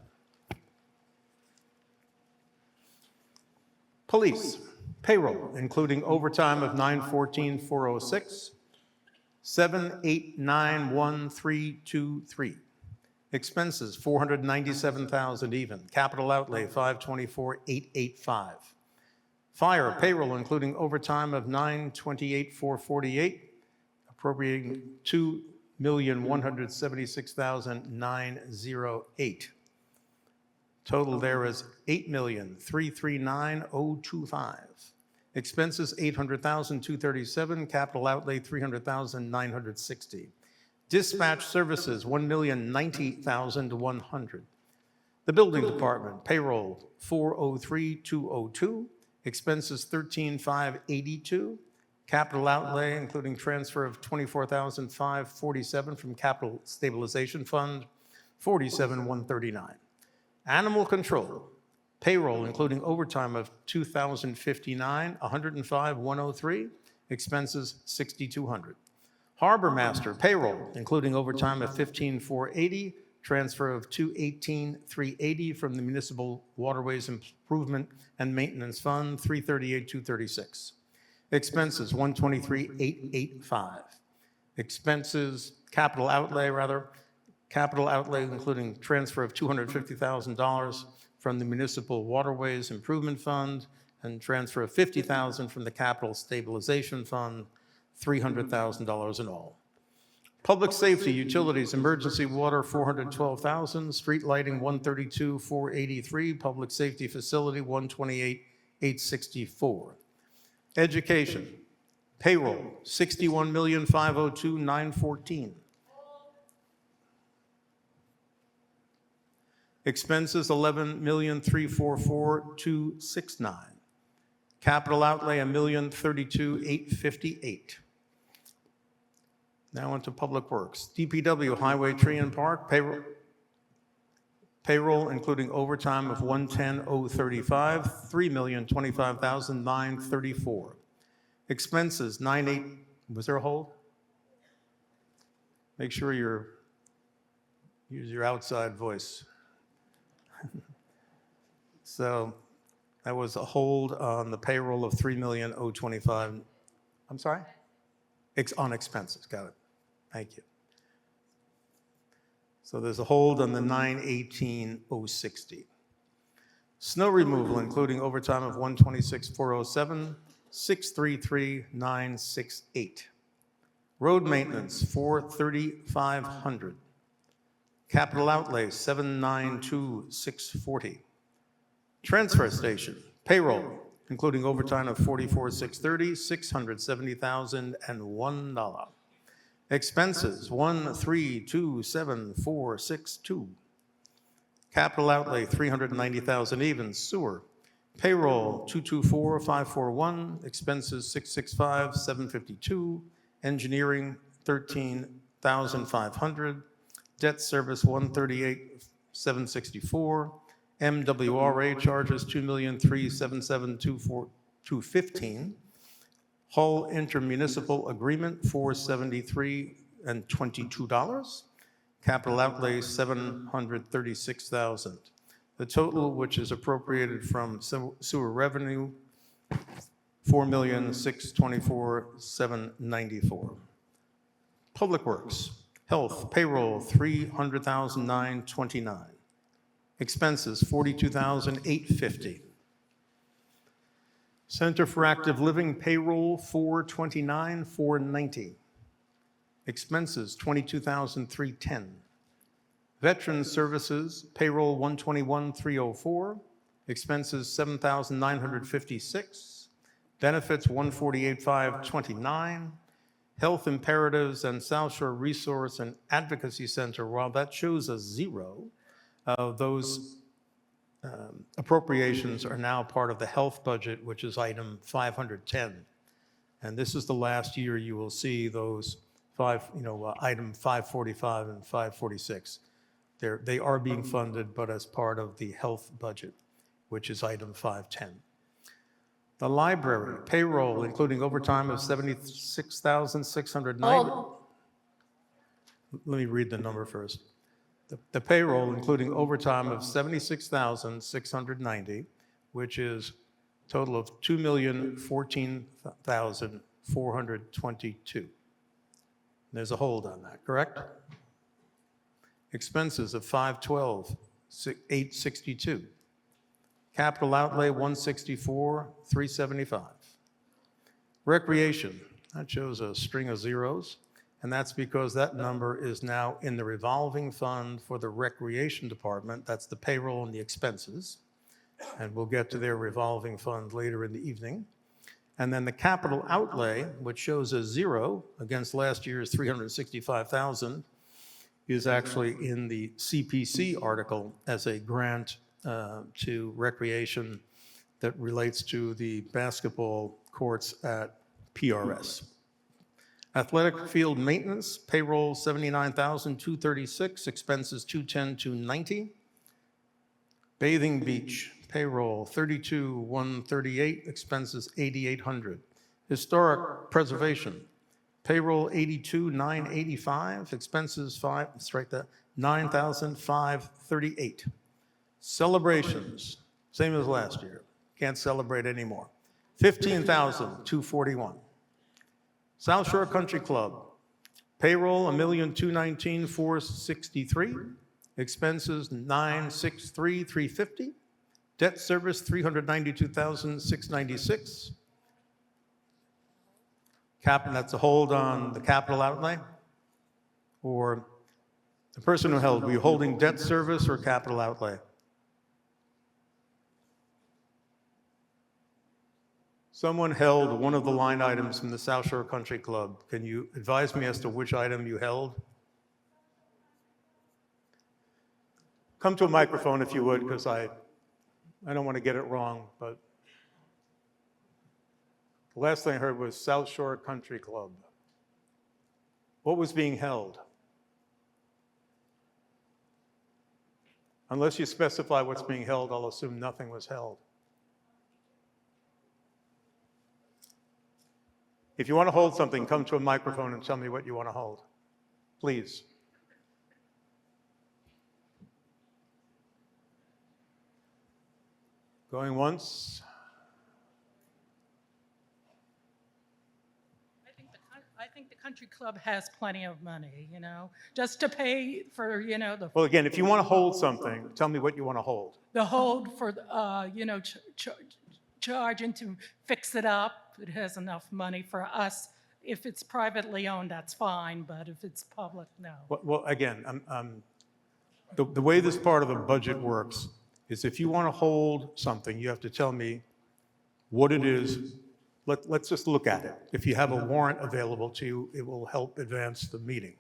Police, payroll, including overtime of $914,406, $789,133. Expenses, $497,000 even. Capital outlay, $524,885. Fire, payroll, including overtime of $928,448, appropriating $2,176,908. Total there is $8,339,025. Expenses, $800,237. Capital outlay, $300,960. Dispatch services, $1,090,100. The building department, payroll, $403,202. Expenses, $13,582. Capital outlay, including transfer of $24,547 from capital stabilization fund, $47,139. Animal control, payroll, including overtime of $2,059, $105,103. Expenses, $6,200. Harbor master, payroll, including overtime of $15,480, transfer of $218,380 from the Municipal Waterways Improvement and Maintenance Fund, $338,236. Expenses, 123,885. Expenses, capital outlay, including transfer of $250,000 from the Municipal Waterways Improvement Fund and transfer of $50,000 from the Capital Stabilization Fund, $300,000 in all. Public safety, utilities, emergency water, $412,000, street lighting, $132,483, public safety facility, $128,864. Education, payroll, $61,502,914. Expenses, $11,344,269. Capital outlay, $1,032,858. Now on to Public Works. DPW, Highway, Tree and Park, payroll including overtime of $110,035, $3,025,934. Expenses, was there a hold? Make sure use your outside voice. So that was a hold on the payroll of $3,025,025. I'm sorry? On expenses, got it. Thank you. So there's a hold on the $918,060. Snow removal, including overtime of $126,407, $633,968. Road maintenance, $435,500. Capital outlay, $792,640. Transfer station, payroll, including overtime of $44,630, $670,001. Expenses, $132,742. Capital outlay, $390,000 even. Sewer, payroll, $224,541. Expenses, $665,752. Engineering, $13,500. Debt service, $138,764. MWRA charges, $2,377,215. Hull intermunicipal agreement, $473,022. Capital outlay, $736,000. The total, which is appropriated from sewer revenue, $4,624,794. Public Works, health, payroll, $300,929. Expenses, $42,850. Center for Active Living, payroll, $429,490. Expenses, $22,310. Veteran Services, payroll, $121,304. Expenses, $7,956. Benefits, $148,529. Health Imperatives and South Shore Resource and Advocacy Center, while that shows a zero, those appropriations are now part of the health budget, which is item 510. And this is the last year you will see those item 545 and 546. They are being funded, but as part of the health budget, which is item 510. The library, payroll, including overtime of $76,690. Let me read the number first. The payroll, including overtime of $76,690, which is a total of $2,014,422. There's a hold on that, correct? Expenses of $512,862. Capital outlay, $164,375. Recreation, that shows a string of zeros. And that's because that number is now in the revolving fund for the Recreation Department. That's the payroll and the expenses. And we'll get to their revolving fund later in the evening. And then the capital outlay, which shows a zero against last year's $365,000, is actually in the CPC article as a grant to recreation that relates to the basketball courts at PRS. Athletic field maintenance, payroll $79,236, expenses $210,290. Bathing beach, payroll $32,138, expenses $8,800. Historic preservation, payroll $82,985, expenses $9,538. Celebrations, same as last year, can't celebrate anymore. $15,241. South Shore Country Club, payroll $1,219,463, expenses $963,350, debt service $392,696. And that's a hold on the capital outlay? Or the person who held, were you holding debt service or capital outlay? Someone held one of the line items from the South Shore Country Club. Can you advise me as to which item you held? Come to a microphone if you would, because I don't want to get it wrong, but the last thing I heard was South Shore Country Club. What was being held? Unless you specify what's being held, I'll assume nothing was held. If you want to hold something, come to a microphone and tell me what you want to hold, please. Going once. I think the country club has plenty of money, just to pay for, Well, again, if you want to hold something, tell me what you want to hold. the hold for, charging to fix it up. It has enough money for us. If it's privately owned, that's fine, but if it's public, no. Well, again, the way this part of the budget works is if you want to hold something, you have to tell me what it is. Let's just look at it. If you have a warrant available to you, it will help advance the meeting.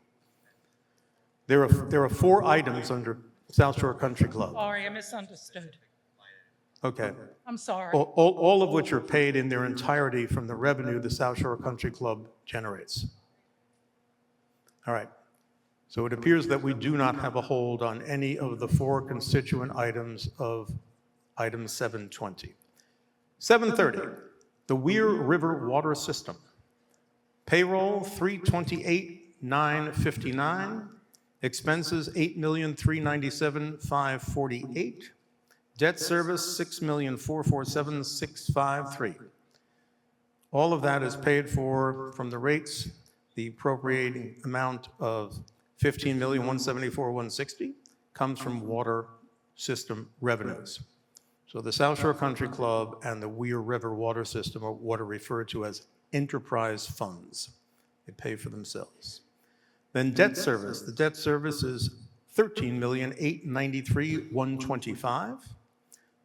There are 4 items under South Shore Country Club. Sorry, I misunderstood. Okay. I'm sorry. All of which are paid in their entirety from the revenue the South Shore Country Club generates. All right. So it appears that we do not have a hold on any of the 4 constituent items of item 720. 730, the Weir River Water System. Payroll $328,959, expenses $8,397,548. Debt service, $6,447,653. All of that is paid for from the rates. The appropriating amount of $15,174,160 comes from water system revenues. So the South Shore Country Club and the Weir River Water System are what are referred to as enterprise funds. They pay for themselves. Then debt service. The debt service is $13,893,125.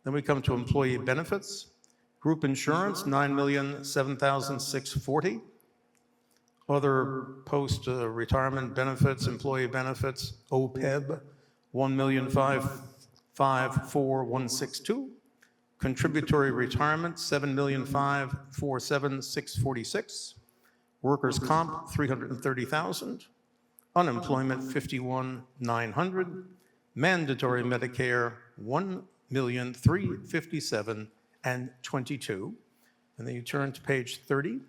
Then we come to employee benefits. Group insurance, $9,007,640. Other post-retirement benefits, employee benefits, OPEB, $1,554,162. Contributory retirement, $7,547,646. Workers' comp, $330,000. Unemployment, $51,900. Mandatory Medicare, $1,357,022. And then you turn to page 30.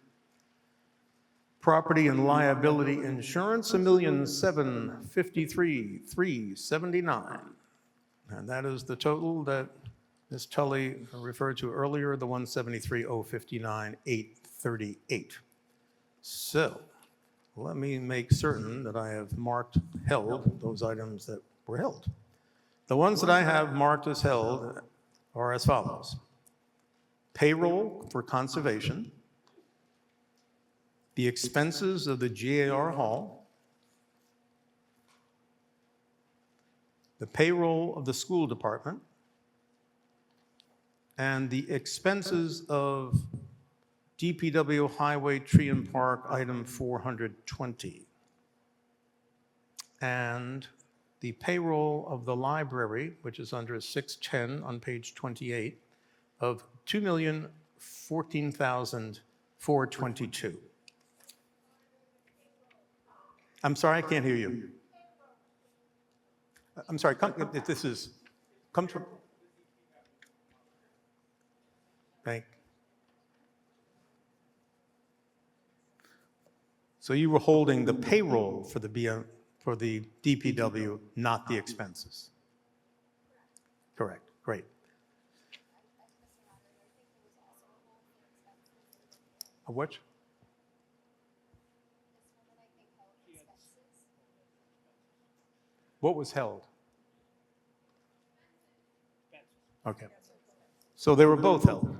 Property and liability insurance, $1,753,379. And that is the total that Ms. Tully referred to earlier, the $173,059,838. So let me make certain that I have held those items that were held. The ones that I have marked as held are as follows. Payroll for conservation, the expenses of the GAR Hall, the payroll of the school department, and the expenses of DPW Highway Tree and Park, item 420. And the payroll of the library, which is under 610 on page 28, of $2,014,422. I'm sorry, I can't hear you. I'm sorry, come to. Thank. So you were holding the payroll for the DPW, not the expenses. Correct, great. A which? What was held? Okay. So they were both held.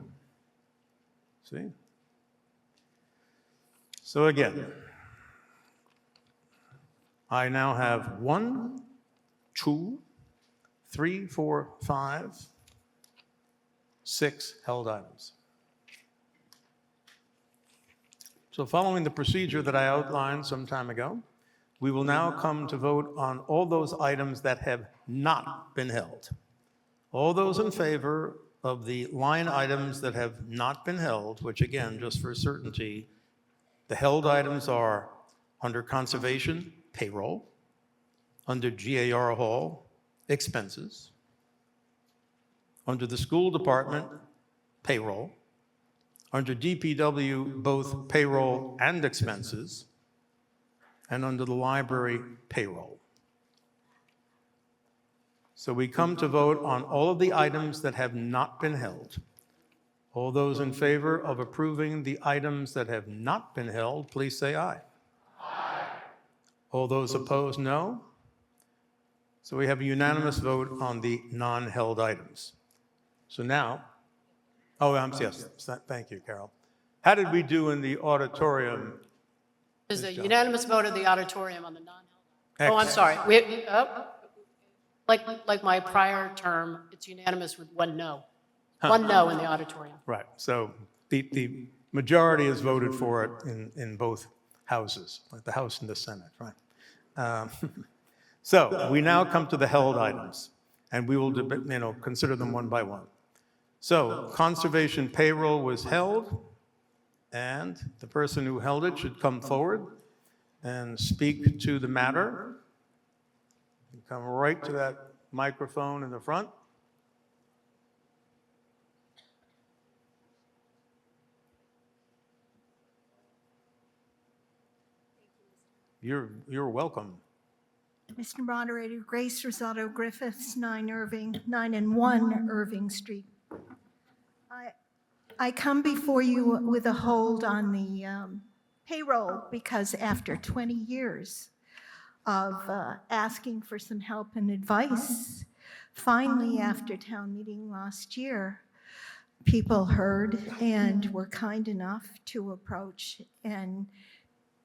See? So again, I now have 1, 2, 3, 4, 5, 6 held items. So following the procedure that I outlined some time ago, we will now come to vote on all those items that have not been held. All those in favor of the line items that have not been held, which again, just for certainty, the held items are under conservation, payroll, under GAR Hall, expenses, under the school department, payroll, under DPW, both payroll and expenses, and under the library, payroll. So we come to vote on all of the items that have not been held. All those in favor of approving the items that have not been held, please say aye. Aye. All those opposed, no. So we have a unanimous vote on the non-held items. So now, yes, thank you, Carol. How did we do in the auditorium? There's a unanimous vote of the auditorium on the non-held. Oh, I'm sorry. Like my prior term, it's unanimous with 1 no. 1 no in the auditorium. Right, so the majority has voted for it in both houses, like the House and the Senate, right? So we now come to the held items, and we will consider them one by one. So conservation payroll was held, and the person who held it should come forward and speak to the matter. You come right to that microphone in the front. You're welcome. Mr. Moderator, Grace Rosato Griffiths, 9 and 1 Irving Street. I come before you with a hold on the payroll because after 20 years of asking for some help and advice, finally after town meeting last year, people heard and were kind enough to approach and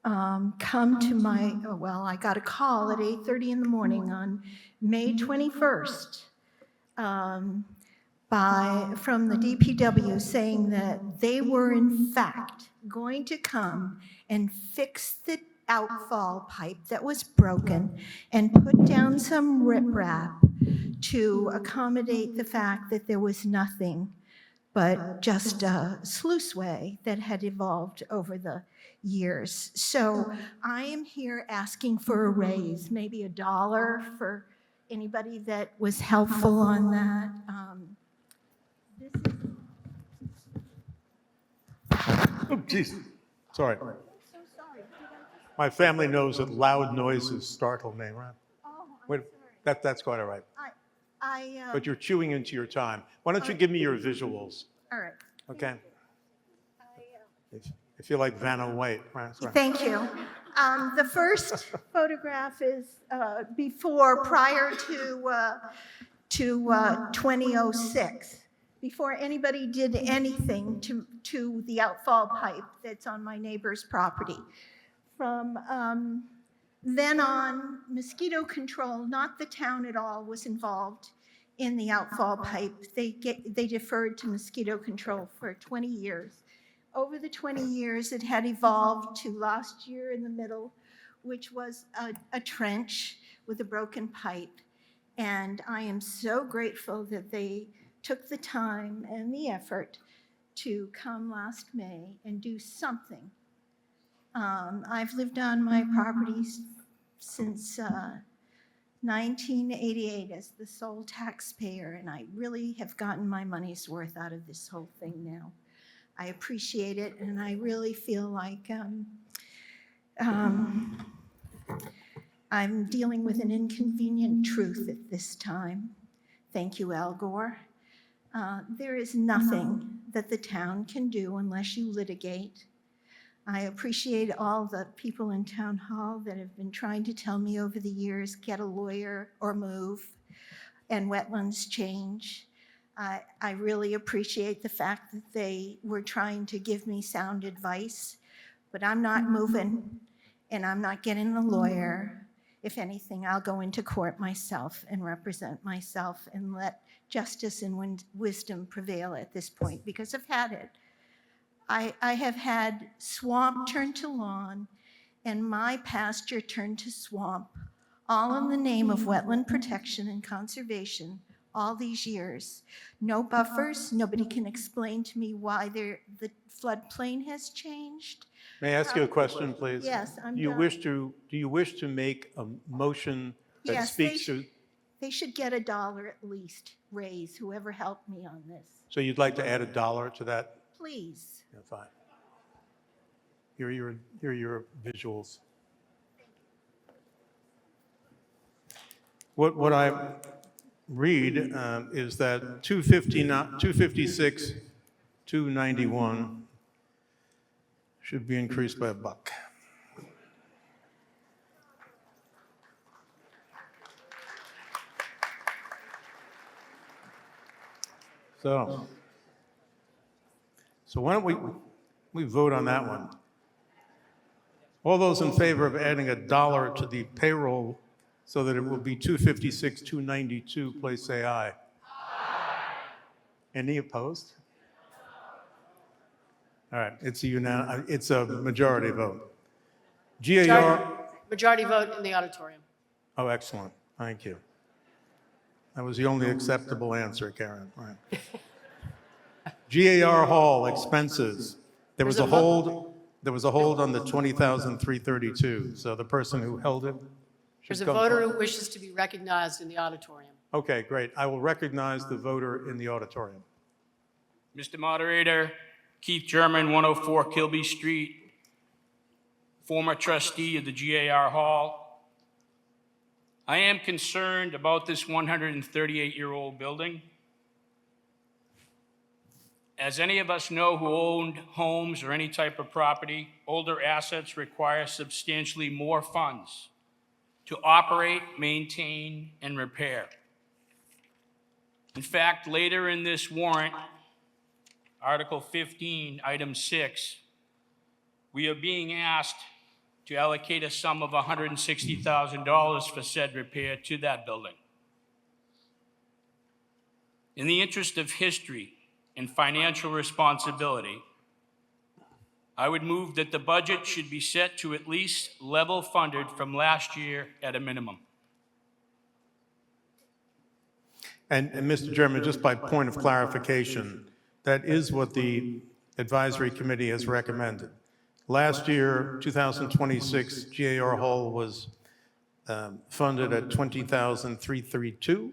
come to my, I got a call at 8:30 in the morning on May 21st from the DPW saying that they were in fact going to come and fix the outfall pipe that was broken and put down some riprap to accommodate the fact that there was nothing but just a sluiceway that had evolved over the years. So I am here asking for a raise, maybe $1 for anybody that was helpful on that. Oh, geez, sorry. So sorry. My family knows that loud noises startle me, right? Oh, Wait, that's quite all right. I But you're chewing into your time. Why don't you give me your visuals, all right. okay? If you like Vanna White, right? Sorry. Thank you. The first photograph is prior to 2006, before anybody did anything to the outfall pipe that's on my neighbor's property. From then on, mosquito control, not the town at all, was involved in the outfall pipe. They deferred to mosquito control for 20 years. Over the 20 years, it had evolved to last year in the middle, which was a trench with a broken pipe. And I am so grateful that they took the time and the effort to come last May and do something. I've lived on my properties since 1988 as the sole taxpayer, and I really have gotten my money's worth out of this whole thing now. I appreciate it, and I really feel like I'm dealing with an inconvenient truth at this time. Thank you, Al Gore. There is nothing that the town can do unless you litigate. I appreciate all the people in Town Hall that have been trying to tell me over the years, get a lawyer or move, and wetlands change. I really appreciate the fact that they were trying to give me sound advice, but I'm not moving and I'm not getting a lawyer. If anything, I'll go into court myself and represent myself and let justice and wisdom prevail at this point, because I've had it. I have had swamp turn to lawn and my pasture turned to swamp, all in the name of wetland protection and conservation all these years. No buffers, nobody can explain to me why the floodplain has changed. May I ask you a question, please? Yes, I'm Do you done. wish to make a motion that Yes, speaks to, they should get $1 at least raise, whoever helped me on this. so you'd like to add $1 to that? Please. Yeah, fine. Here are your visuals. What I read is that 256, 291 should be increased by $1. So why don't we vote on that one? All those in favor of adding $1 to the payroll so that it will be 256, 292, please say aye. Aye. Any opposed? All right, it's a majority vote. GAR, Majority vote in the auditorium. oh, excellent, thank you. That was the only acceptable answer, Karen. All right. GAR Hall expenses. There was a hold on the 20,332. So the person who held it There's should a come voter forward. who wishes to be recognized in the auditorium. Okay, great. I will recognize the voter in the auditorium. Mr. Moderator, Keith German, 104 Kilby Street, former trustee of the GAR Hall. I am concerned about this 138-year-old building. As any of us know who owned homes or any type of property, older assets require substantially more funds to operate, maintain, and repair. In fact, later in this warrant, Article 15, Item 6, we are being asked to allocate a sum of $160,000 for said repair to that building. In the interest of history and financial responsibility, I would move that the budget should be set to at least level funded from last year at a minimum. And Mr. Chairman, just by point of clarification, that is what the advisory committee has recommended. Last year, 2026, GAR Hall was funded at $20,332,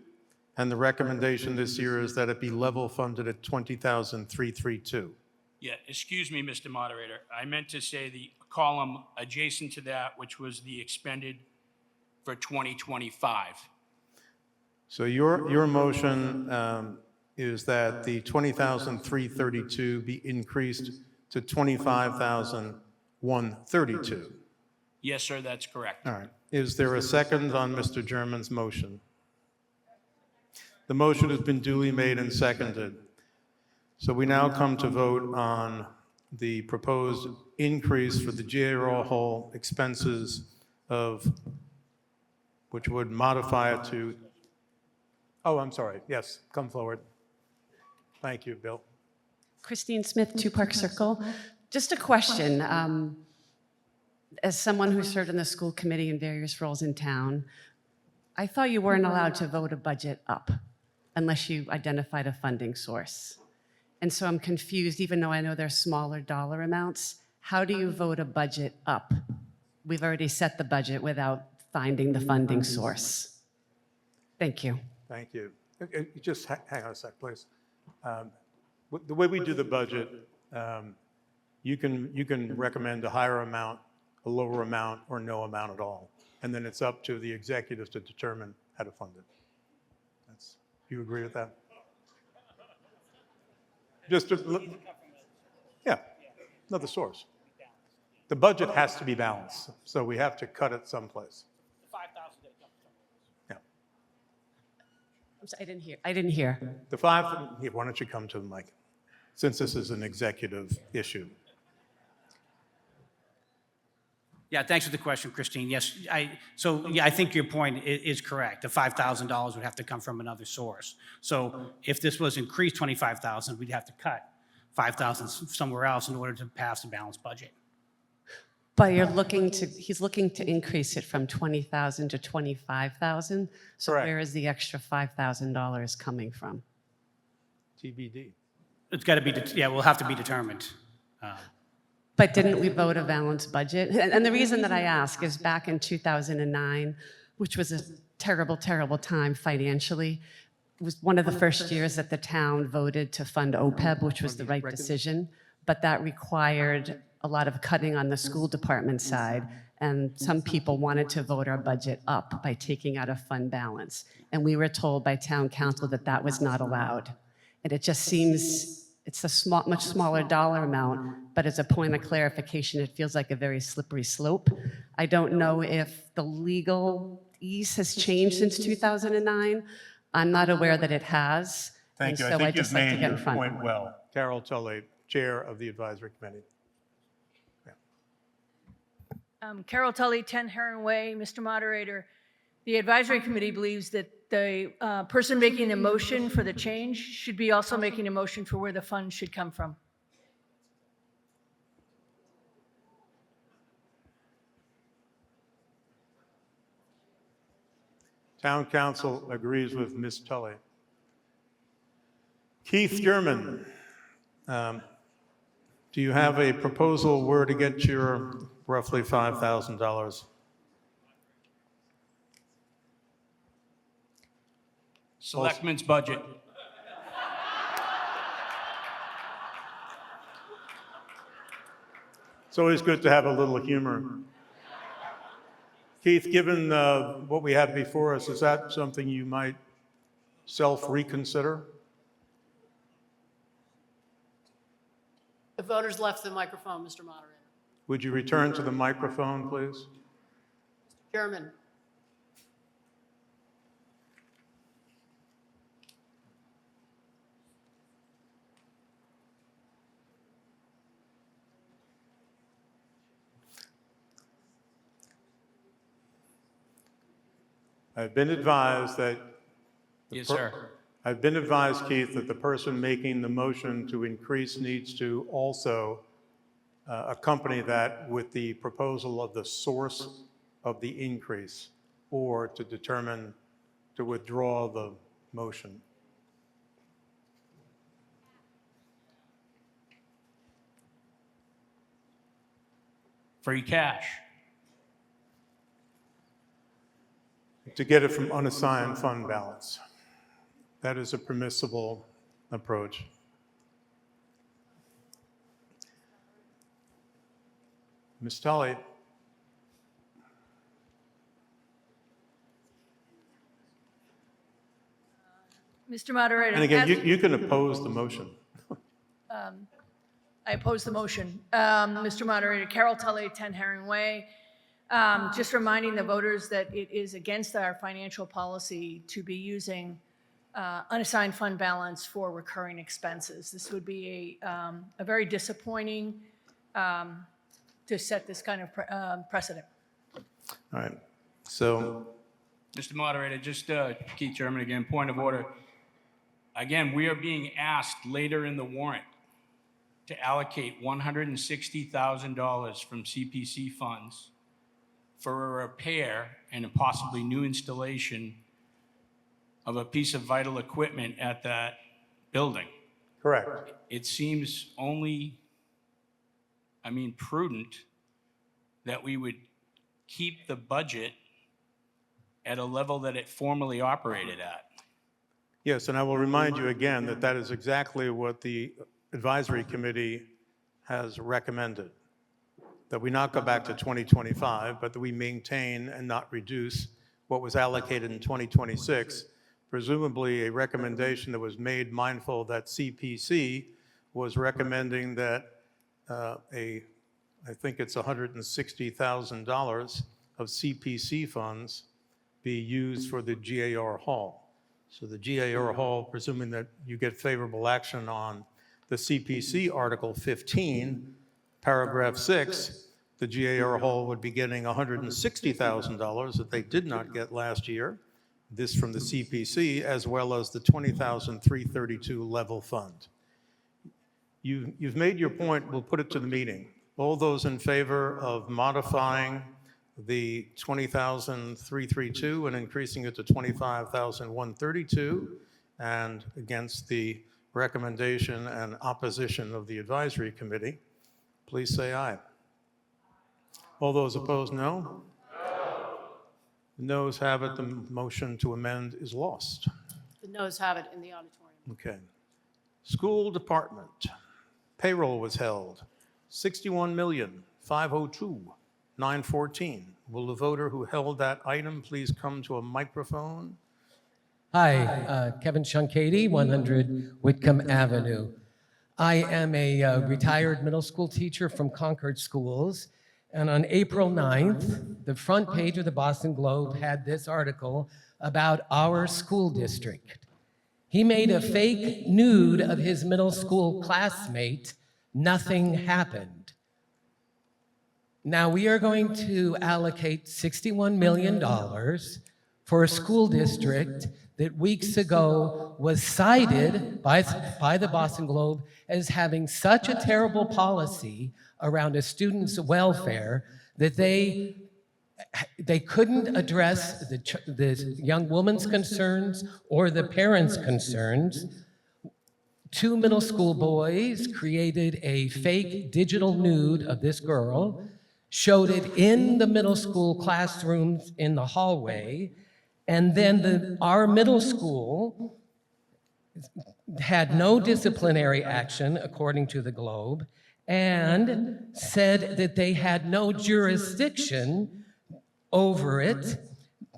and the recommendation this year is that it be level funded at $20,332. Yeah, excuse me, Mr. Moderator. I meant to say the column adjacent to that, which was the expended for 2025. So your motion is that the $20,332 be increased to $25,132. Yes, sir, that's correct. All right. Is there a second on Mr. German's motion? The motion has been duly made and seconded. So we now come to vote on the proposed increase for the GAR Hall expenses of, which would modify it to, oh, I'm sorry. Yes, come forward. Thank you, Bill. Christine Smith, 2 Park Circle. Just a question. As someone who served in the school committee in various roles in town, I thought you weren't allowed to vote a budget up unless you identified a funding source. And so I'm confused, even though I know there's smaller dollar amounts, how do you vote a budget up? We've already set the budget without finding the funding source. Thank you. Thank you. Just hang on a sec, please. The way we do the budget, you can recommend a higher amount, a lower amount, or no amount at all. And then it's up to the executives to determine how to fund it. Do you agree with that? Yeah, another source. The budget has to be balanced, so we have to cut it someplace. Yeah. I'm sorry, I didn't hear. The five, here, why don't you come to the mic, since this is an executive issue. Yeah, thanks for the question, Christine. Yes, I think your point is correct. The $5,000 would have to come from another source. So if this was increased 25,000, we'd have to cut 5,000 somewhere else in order to pass a balanced budget. But he's looking to increase it from 20,000 to 25,000. So Correct. where is the extra $5,000 coming from? TBD. It's got to be, will have to be determined. But didn't we vote a balanced budget? And the reason that I ask is back in 2009, which was a terrible, terrible time financially, it was one of the first years that the town voted to fund OPEB, which was the right decision, but that required a lot of cutting on the school department side, and some people wanted to vote our budget up by taking out a fund balance. And we were told by town council that that was not allowed. And it just seems, it's a much smaller dollar amount, but as a point of clarification, it feels like a very slippery slope. I don't know if the legal ease has changed since 2009. I'm not aware that it has. Thank you. And I so think you've just like to made get in your front. point well. Carol Tully, Chair of the Advisory Committee. Carol Tully, 10 Heron Way. Mr. Moderator, the advisory committee believes that the person making the motion for the change should be also making a motion for where the funds should come from. Town Council agrees with Ms. Tully. Keith German, do you have a proposal where to get your roughly $5,000? Selectmen's budget. It's always good to have a little humor. Keith, given what we have before us, is that something you might self-reconsider? The voters left the microphone, Mr. Moderator. Would you return to the microphone, please? Chairman. I've been advised that... Yes, sir. I've been advised, Keith, that the person making the motion to increase needs to also accompany that with the proposal of the source of the increase, or to determine to withdraw the motion. Free cash. To get it from unassigned fund balance. That is a permissible approach. Ms. Tully. Mr. Moderator. And again, as- you can oppose the motion. I oppose the motion. Mr. Moderator, Carol Tully, 10 Herring Way. Just reminding the voters that it is against our financial policy to be using unassigned fund balance for recurring expenses. This would be a very disappointing to set this kind of precedent. All right. So, Mr. Moderator, just Keith German again, point of order. Again, we are being asked later in the warrant to allocate $160,000 from CPC funds for a repair and a possibly new installation of a piece of vital equipment at that building. correct. It seems only, prudent that we would keep the budget at a level that it formerly operated at. Yes, and I will remind you again that that is exactly what the advisory committee has recommended, that we not go back to 2025, but that we maintain and not reduce what was allocated in 2026, presumably a recommendation that was made mindful that CPC was recommending that a I think it's $160,000 of CPC funds be used for the GAR Hall. So the GAR Hall, presuming that you get favorable action on the CPC Article 15, paragraph 6, the GAR Hall would be getting $160,000 that they did not get last year, this from the CPC, as well as the $20,332 level fund. You've made your point, we'll put it to the meeting. All those in favor of modifying the $20,332 and increasing it to $25,132, and against the recommendation and opposition of the advisory committee, please say aye. All those opposed, no? The noes have it, the motion to amend is lost. The noes have it in the auditorium. Okay. School department, payroll was held, $61,502,914. Will the voter who held that item please come to a microphone? Hi, Kevin Shunkady, 100 Whitcomb Avenue. I am a retired middle school teacher from Concord Schools, and on April 9th, the front page of the Boston Globe had this article about our school district. He made a fake nude of his middle school classmate. Nothing happened. Now we are going to allocate $61 million for a school district that weeks ago was cited by the Boston Globe as having such a terrible policy around a student's welfare that they couldn't address the young woman's concerns or the parents' concerns. Two middle school boys created a fake digital nude of this girl, showed it in the middle school classrooms in the hallway, and then our middle school had no disciplinary action, according to the Globe, and said that they had no jurisdiction over it.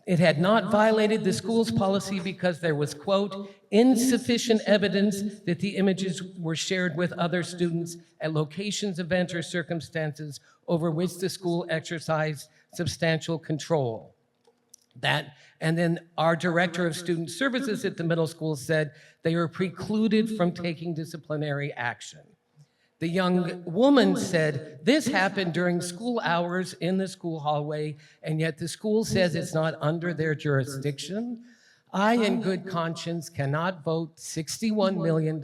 It had not violated the school's policy because there was, quote, insufficient evidence that the images were shared with other students at locations, events, or circumstances over which the school exercised substantial control. And then our director of student services at the middle school said they were precluded from taking disciplinary action. The young woman said, this happened during school hours in the school hallway, and yet the school says it's not under their jurisdiction. I, in good conscience, cannot vote $61 million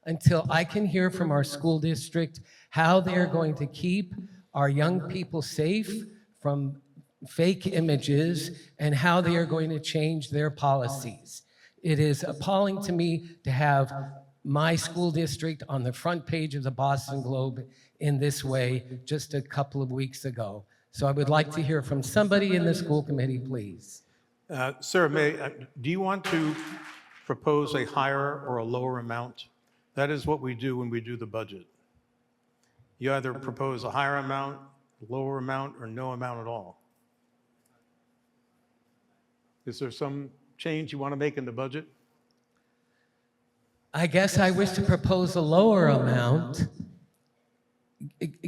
until I can hear from our school district how they're going to keep our young people safe from fake images and how they are going to change their policies. It is appalling to me to have my school district on the front page of the Boston Globe in this way just a couple of weeks ago. So I would like to hear from somebody in the school committee, please. Sir, do you want to propose a higher or a lower amount? That is what we do when we do the budget. You either propose a higher amount, lower amount, or no amount at all. Is there some change you want to make in the budget? I guess I wish to propose a lower amount,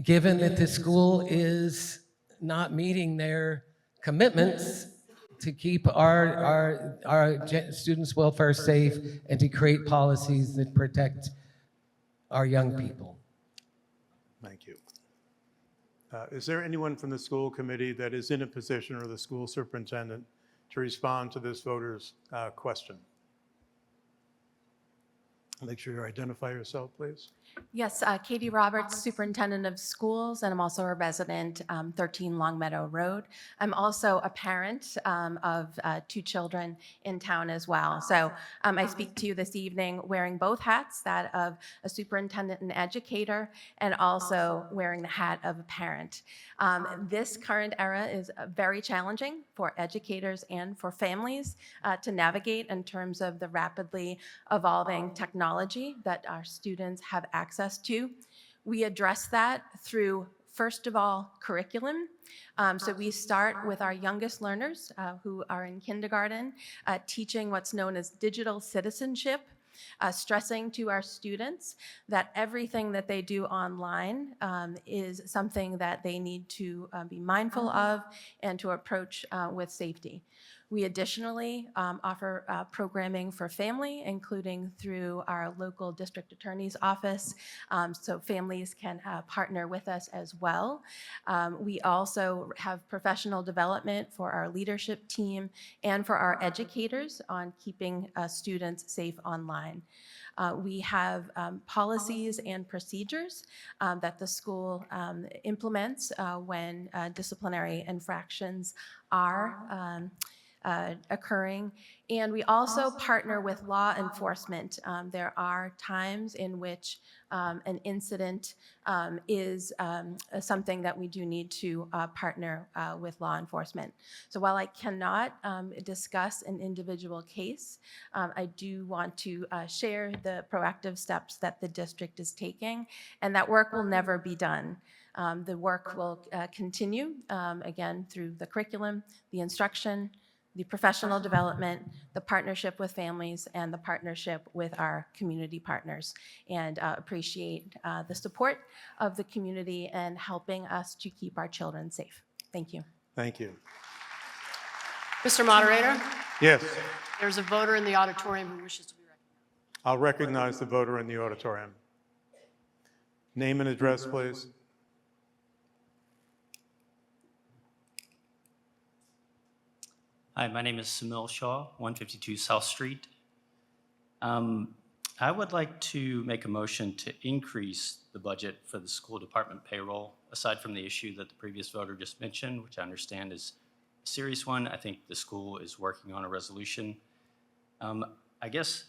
given that the school is not meeting their commitments to keep our students' welfare safe and to create policies that protect our young people. Thank you. Is there anyone from the school committee that is in a position, or the school superintendent, to respond to this voter's question? Make sure you identify yourself, please. Yes, Katie Roberts, Superintendent of Schools, and I'm also a resident, 13 Longmeadow Road. I'm also a parent of 2 children in town as well. So I speak to you this evening wearing both hats, that of a superintendent and educator, and also wearing the hat of a parent. This current era is very challenging for educators and for families to navigate in terms of the rapidly evolving technology that our students have access to. We address that through, first of all, curriculum. So we start with our youngest learners who are in kindergarten, teaching what's known as digital citizenship. stressing to our students that everything that they do online is something that they need to be mindful of and to approach with safety. We additionally offer programming for family, including through our local district attorney's office, so families can partner with us as well. We also have professional development for our leadership team and for our educators on keeping students safe online. We have policies and procedures that the school implements when disciplinary infractions are occurring. And we also partner with law enforcement. There are times in which an incident is something that we do need to partner with law enforcement. So while I cannot discuss an individual case, I do want to share the proactive steps that the district is taking, and that work will never be done. The work will continue, again, through the curriculum, the instruction, the professional development, the partnership with families, and the partnership with our community partners, and appreciate the support of the community and helping us to keep our children safe. Thank you. Thank you. Mr. Moderator, Yes, there's a voter in the auditorium who wishes to be recognized. I'll recognize the voter in the auditorium. Name and address, please. Hi, my name is Samil Shaw, 152 South Street. I would like to make a motion to increase the budget for the school department payroll, aside from the issue that the previous voter just mentioned, which I understand is a serious one. I think the school is working on a resolution. I guess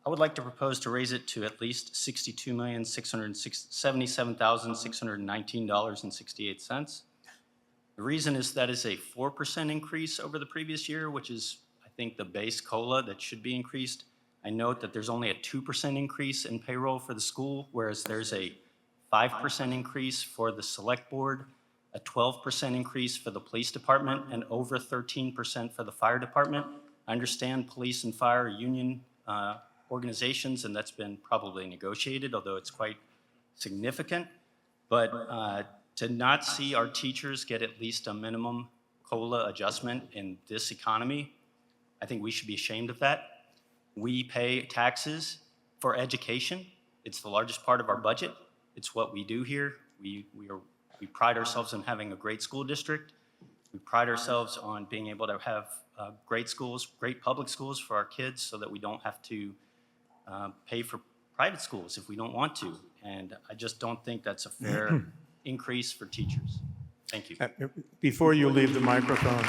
I would like to propose to raise it to at least $62,677,619.68. The reason is that is a 4% increase over the previous year, which is, I think, the base COLA that should be increased. I note that there's only a 2% increase in payroll for the school, whereas there's a 5% increase for the select board, a 12% increase for the police department, and over 13% for the fire department. I understand police and fire are union organizations, and that's been probably negotiated, although it's quite significant. But to not see our teachers get at least a minimum COLA adjustment in this economy, I think we should be ashamed of that. We pay taxes for education. It's the largest part of our budget. It's what we do here. We pride ourselves on having a great school district. We pride ourselves on being able to have great schools, great public schools for our kids, so that we don't have to pay for private schools if we don't want to. And I just don't think that's a fair increase for teachers. Thank you. Before you leave the microphone,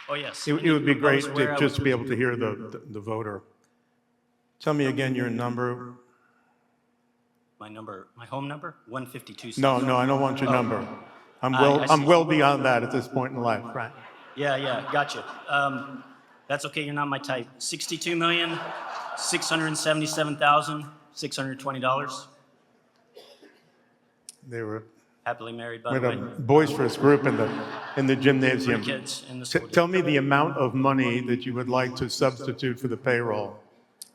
Oh, yes. it would be great to just be able to hear the voter. Tell me again your number. My home number, 152. No, I don't want your number. I'm I see. well beyond that at this point in life, right? Yeah, gotcha. That's okay, you're not my type. $62,677,620. They were Happily married, by with the a way. boisterous group in the gymnasium. 3 kids in the school Tell me the amount of money that you would like to substitute for the payroll.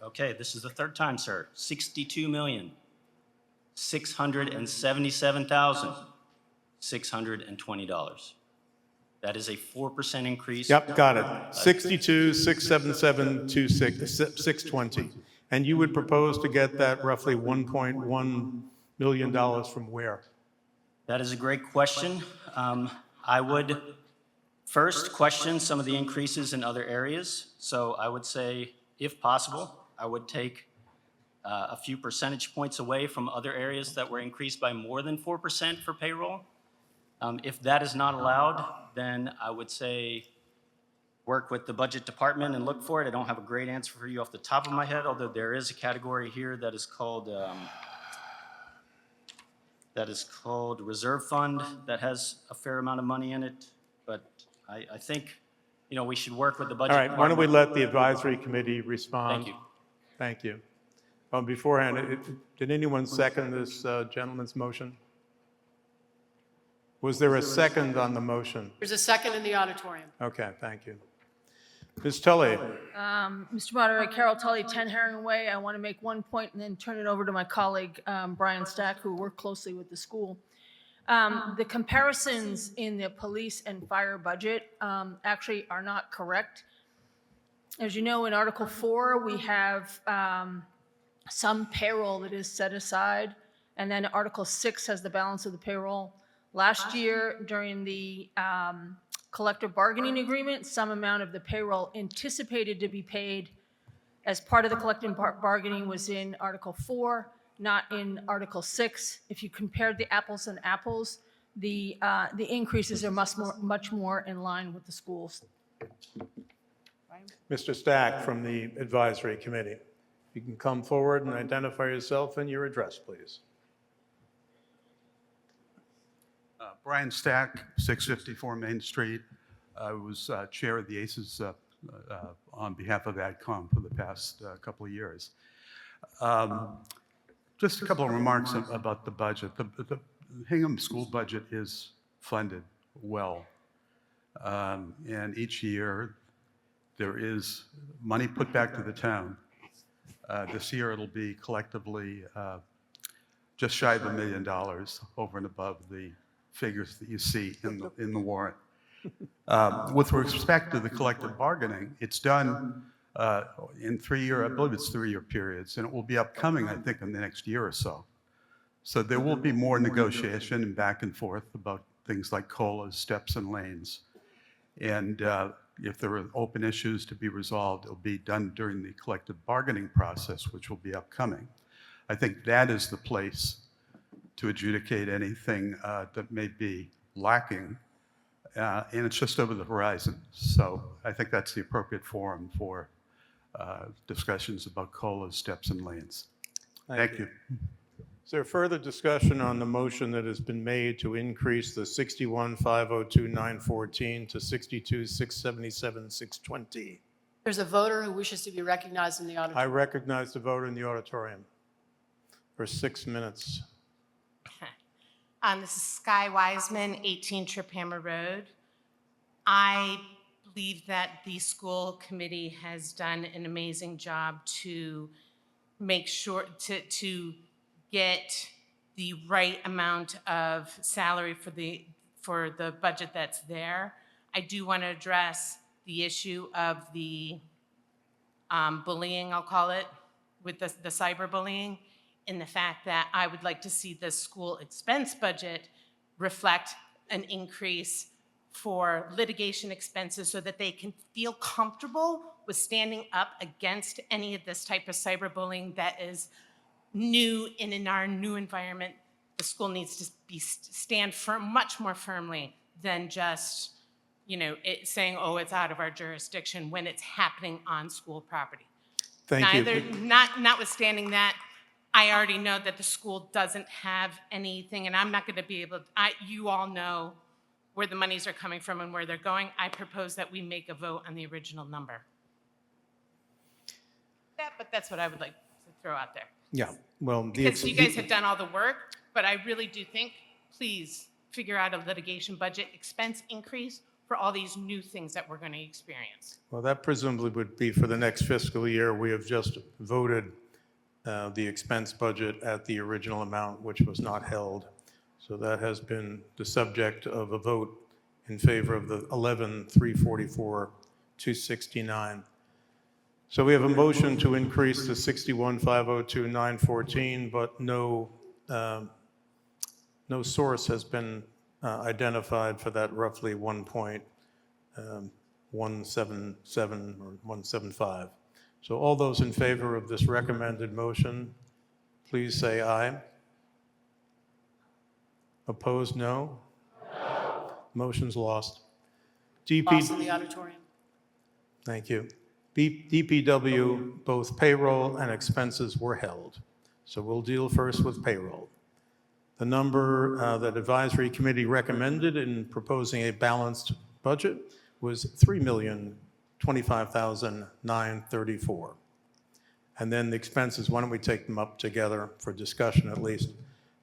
Okay, this is the third time, sir. $62,677,620. That is a 4% increase. Yep, got it. 620. And you would propose to get that roughly $1.1 million from where? That is a great question. I would first question some of the increases in other areas. So I would say, if possible, I would take a few percentage points away from other areas that were increased by more than 4% for payroll. If that is not allowed, then I would say work with the budget department and look for it. I don't have a great answer for you off the top of my head, although there is a category here that is called reserve fund that has a fair amount of money in it. But I think, we should work with the budget All right, why don't we department. let the advisory committee respond? Thank you. Thank you. Beforehand, did anyone second this gentleman's motion? Was there a second on the motion? There's a second in the auditorium. Okay, thank you. Ms. Tully. Mr. Moderator, Carol Tully, 10 Herring Way. I want to make one point and then turn it over to my colleague, Brian Stack, who worked closely with the school. The comparisons in the police and fire budget actually are not correct. As you know, in Article 4, we have some payroll that is set aside, and then Article 6 has the balance of the payroll. Last year, during the collective bargaining agreement, some amount of the payroll anticipated to be paid as part of the collective bargaining was in Article 4, not in Article 6. If you compared the apples and apples, the increases are much more in line with the schools. Mr. Stack from the Advisory Committee. You can come forward and identify yourself and your address, please. Brian Stack, 654 Main Street. I was chair of the ACES on behalf of AdCom for the past couple of years. Just a couple of remarks about the budget. The Hingham school budget is funded well. And each year there is money put back to the town. This year it'll be collectively just shy of $1 million over and above the figures that you see in the warrant. With respect to the collective bargaining, it's done in I believe it's 3-year periods, and it will be upcoming, I think, in the next year or so. So there will be more negotiation and back and forth about things like COLAs, steps, and lanes. And if there are open issues to be resolved, it'll be done during the collective bargaining process, which will be upcoming. I think that is the place to adjudicate anything that may be lacking, and it's just over the horizon. So I think that's the appropriate forum for discussions about COLAs, steps, and lanes. Thank you. Is there further discussion on the motion that has been made to increase the 61,502,914 to 62,677,620? There's a voter who wishes to be recognized in the I auditorium. recognize the voter in the auditorium for 6 minutes. This is Sky Wiseman, 18 Triphammer Road. I believe that the school committee has done an amazing job to make sure to get the right amount of salary for the budget that's there. I do want to address the issue of the bullying, I'll call it, with the cyberbullying, in the fact that I would like to see the school expense budget reflect an increase for litigation expenses so that they can feel comfortable with standing up against any of this type of cyberbullying that is new and in our new environment. The school needs to stand firm, much more firmly than just, saying, oh, it's out of our jurisdiction when it's happening on school property. Thank you. Notwithstanding that, I already know that the school doesn't have anything, and I'm not going to be able to, you all know where the monies are coming from and where they're going. I propose that we make a vote on the original number. But that's what I would like to throw out there. Yeah, well, Because you guys have done all the work, but I really do think, please figure out a litigation budget expense increase for all these new things that we're going to experience. Well, that presumably would be for the next fiscal year. We have just voted the expense budget at the original amount, which was not held. So that has been the subject of a vote in favor of the 11,344,269. So we have a motion to increase the 61,502,914, but no source has been identified for that roughly 1.177 or 175. So all those in favor of this recommended motion, please say aye. Opposed, no? No. Motion's lost. Lost in the auditorium. Thank you. DPW, both payroll and expenses were held. So we'll deal first with payroll. The number that Advisory Committee recommended in proposing a balanced budget was $3,025,934. And then the expenses, why don't we take them up together for discussion at least?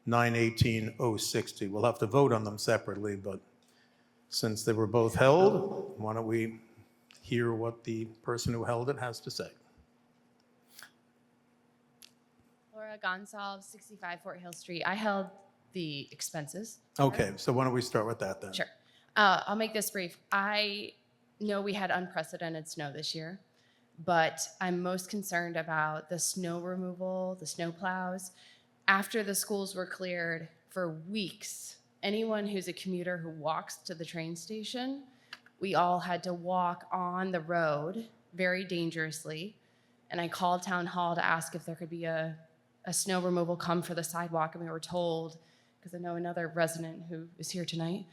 $918,060. We'll have to vote on them separately, but since they were both held, why don't we hear what the person who held it has to say. Laura Gonsalves, 65 Fort Hill Street. I held the expenses. Okay, so why don't we start with that then? Sure. I'll make this brief. I know we had unprecedented snow this year, but I'm most concerned about the snow removal, the snow plows. After the schools were cleared for weeks, anyone who's a commuter who walks to the train station, we all had to walk on the road very dangerously. And I called town hall to ask if there could be a snow removal come for the sidewalk, and we were told, because I know another resident who is here tonight,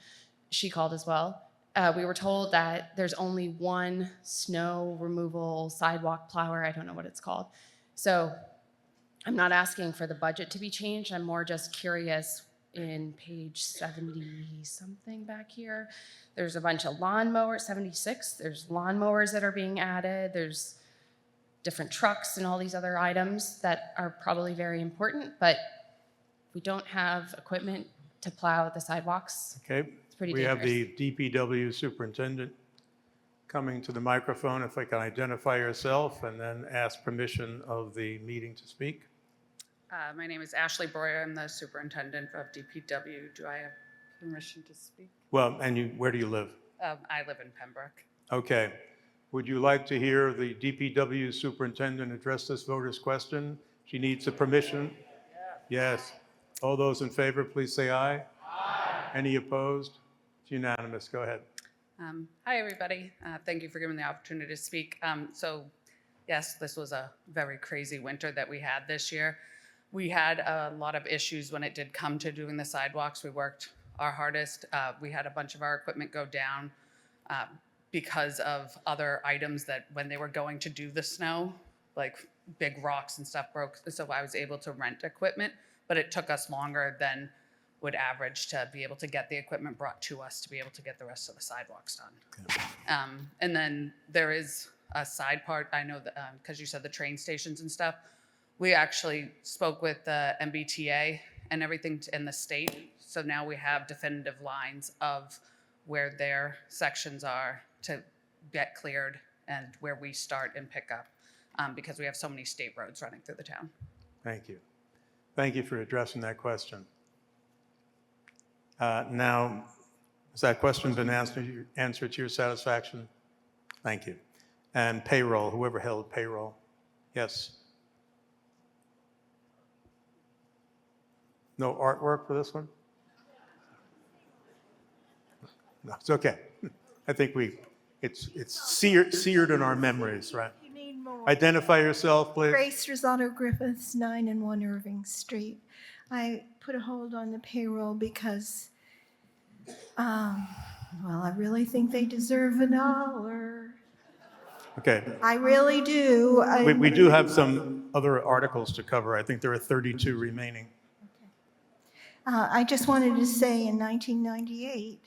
she called as well. We were told that there's only one snow removal sidewalk plower. I don't know what it's called. So I'm not asking for the budget to be changed. I'm more just curious. In page 70 something back here, there's a bunch of lawnmowers, 76. There's lawnmowers that are being added. There's different trucks and all these other items that are probably very important, but we don't have equipment to plow the sidewalks. Okay, It's pretty we have dangerous. the DPW superintendent coming to the microphone. If I can identify yourself and then ask permission of the meeting to speak. My name is Ashley Breuer. I'm the superintendent of DPW. Do I have permission to speak? Well, and where do you live? I live in Pembroke. Okay. Would you like to hear the DPW superintendent address this voter's question? She needs a permission? Yes. All those in favor, please say aye. Aye. Any opposed? It's unanimous. Go ahead. Hi, everybody. Thank you for giving me the opportunity to speak. So, yes, this was a very crazy winter that we had this year. We had a lot of issues when it did come to doing the sidewalks. We worked our hardest. We had a bunch of our equipment go down because of other items that when they were going to do the snow, like big rocks and stuff broke. So I was able to rent equipment, but it took us longer than would average to be able to get the equipment brought to us to be able to get the rest of the sidewalks done. And then there is a side part. I know that because you said the train stations and stuff, we actually spoke with the MBTA and everything in the state. So now we have definitive lines of where their sections are to get cleared and where we start and pick up because we have so many state roads running through the town. Thank you. Thank you for addressing that question. Now, has that question been answered to your satisfaction? Thank you. And payroll, whoever held payroll. Yes. No artwork for this one? No, it's okay. I think it's seared in our memories, right? You need more. Identify yourself, please. Grace Rosato Griffiths, 9 and 1 Irving Street. I put a hold on the payroll because, well, I really think they deserve $1. Okay. I really do. We do have some other articles to cover. I think there are 32 remaining. I just wanted to say in 1998,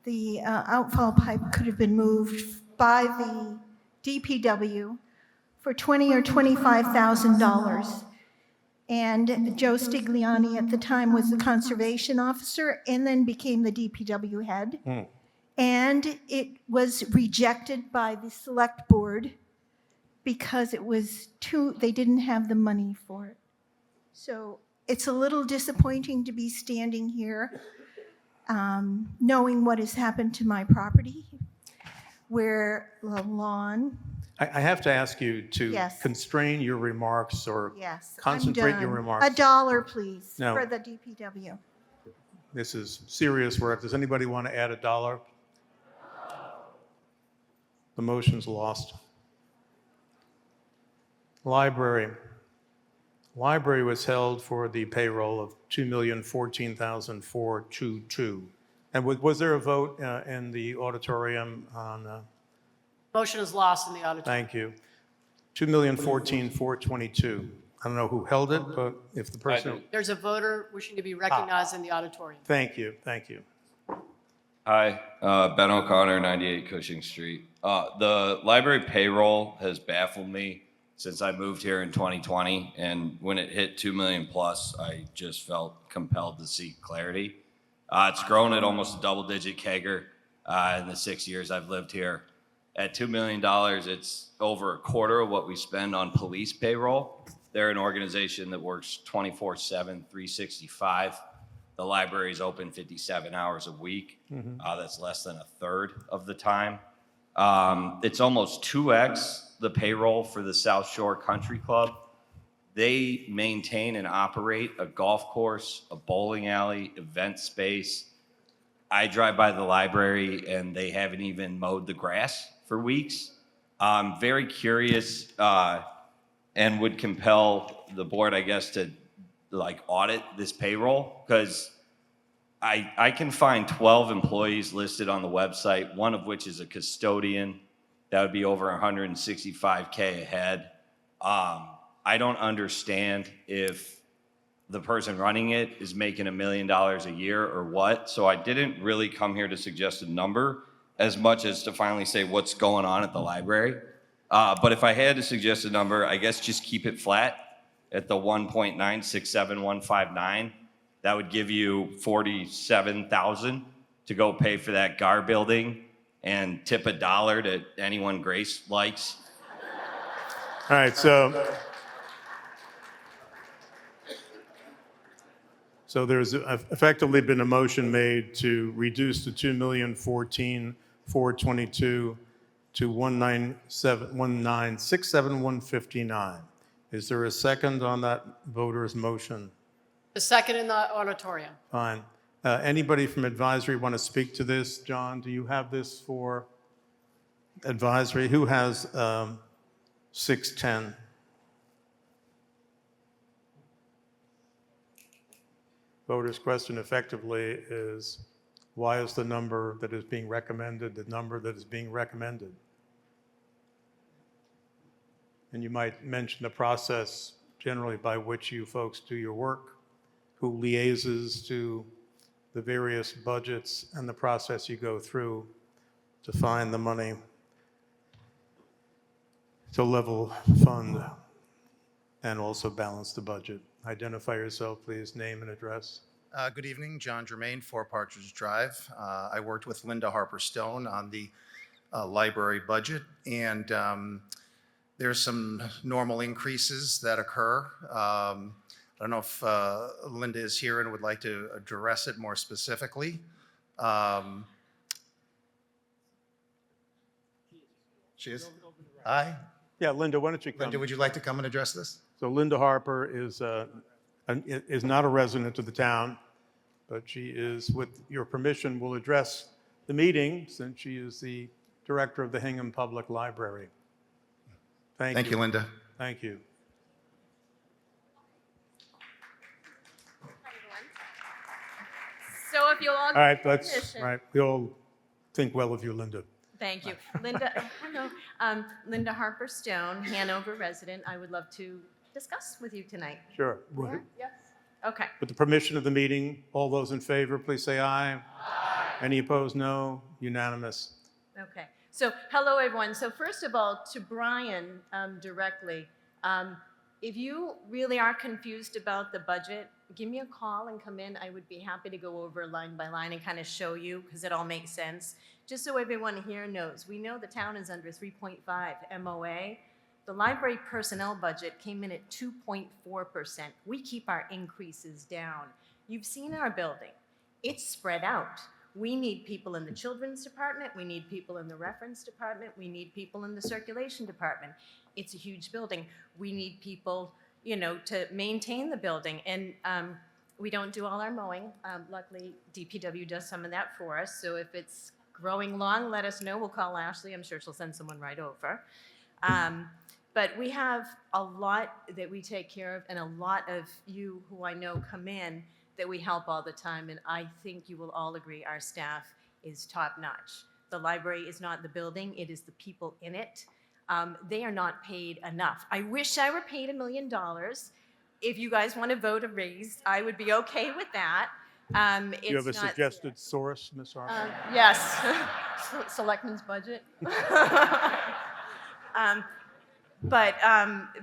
the outfall pipe could have been moved by the DPW for $20,000 or $25,000. And Joe Stigliani at the time was the conservation officer and then became the DPW head. And it was rejected by the select board because it was they didn't have the money for it. So it's a little disappointing to be standing here knowing what has happened to my property, where the lawn. I have to ask you to Yes. constrain your remarks or Yes, concentrate I'm your done. remarks. $1, please, No. for the DPW. This is serious work. Does anybody want to add $1? The motion's lost. Library. Library was held for the payroll of $2,014,422. And was there a vote in the auditorium on? Motion is lost in the auditorium. Thank you. $2,014,422. I don't know who held it, but if the person. There's a voter wishing to be recognized in the auditorium. Thank you. Thank you. Hi, Ben O'Connor, 98 Cushing Street. The library payroll has baffled me since I moved here in 2020, and when it hit 2 million plus, I just felt compelled to seek clarity. It's grown at almost a double-digit CAGR in the 6 years I've lived here. At $2 million, it's over a quarter of what we spend on police payroll. They're an organization that works 24/7, 365. The library is open 57 hours a week. That's less than a third of the time. It's almost 2x the payroll for the South Shore Country Club. They maintain and operate a golf course, a bowling alley, event space. I drive by the library and they haven't even mowed the grass for weeks. I'm very curious and would compel the board, I guess, to like audit this payroll, because I can find 12 employees listed on the website, one of which is a custodian. That would be over $165K a head. I don't understand if the person running it is making $1 million a year or what. So I didn't really come here to suggest a number as much as to finally say what's going on at the library. But if I had to suggest a number, I guess just keep it flat at the 1.967159. That would give you $47,000 to go pay for that GAR building and tip $1 to anyone Grace likes. All right, so there's effectively been a motion made to reduce the $2,014,422 to $1,967,159. Is there a second on that voter's motion? The second in the auditorium. Fine. Anybody from advisory want to speak to this? John, do you have this for advisory? Who has 610? Voter's question effectively is, why is the number that is being recommended the number that is being recommended? And you might mention the process generally by which you folks do your work, who liaises to the various budgets, and the process you go through to find the money to level fund and also balance the budget. Identify yourself, please, name and address. Good evening, John Germain, 4 Partridge Drive. I worked with Linda Harper Stone on the library budget, and there's some normal increases that occur. I don't know if Linda is here and would like to address it more specifically. She is? Hi. Yeah, Linda, why don't you come? Linda, would you like to come and address this? So Linda Harper is not a resident of the town, but she is, with your permission, will address the meeting since she is the director of the Hingham Public Library. Thank you, Linda. Thank you. So if you'll all All right, give me that's permission. right. We all think well of you, Linda. Thank you. Linda, hello. Linda Harper Stone, Hanover resident. I would love to discuss with you tonight. Sure. Yes. Okay. With the permission of the meeting, all those in favor, please say aye. Aye. Any opposed, no. Unanimous. Okay. So hello, everyone. So first of all, to Brian directly, if you really are confused about the budget, give me a call and come in. I would be happy to go over line by line and kind of show you, because it all makes sense. Just so everyone here knows, we know the town is under 3.5 MOA. The library personnel budget came in at 2.4%. We keep our increases down. You've seen our building. It's spread out. We need people in the children's department. We need people in the reference department. We need people in the circulation department. It's a huge building. We need people, you know, to maintain the building. And we don't do all our mowing. Luckily, DPW does some of that for us. So if it's growing long, let us know. We'll call Ashley. I'm sure she'll send someone right over. But we have a lot that we take care of, and a lot of you who I know come in that we help all the time, and I think you will all agree our staff is top-notch. The library is not the building, it is the people in it. They are not paid enough. I wish I were paid $1 million. If you guys want to vote a raise, I would be okay with that. Do you have a suggested source, Ms. Harper? Yes, Selectmen's budget. But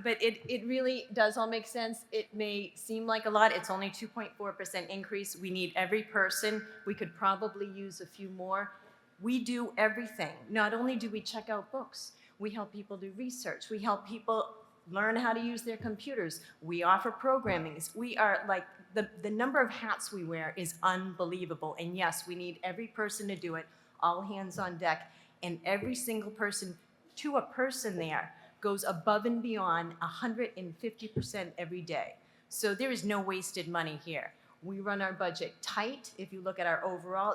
it really does all make sense. It may seem like a lot. It's only 2.4% increase. We need every person. We could probably use a few more. We do everything. Not only do we check out books, we help people do research. We help people learn how to use their computers. We offer programmings. We are like, the number of hats we wear is unbelievable. And yes, we need every person to do it, all hands on deck. And every single person, to a person there, goes above and beyond 150% every day. So there is no wasted money here. We run our budget tight. If you look at our overall,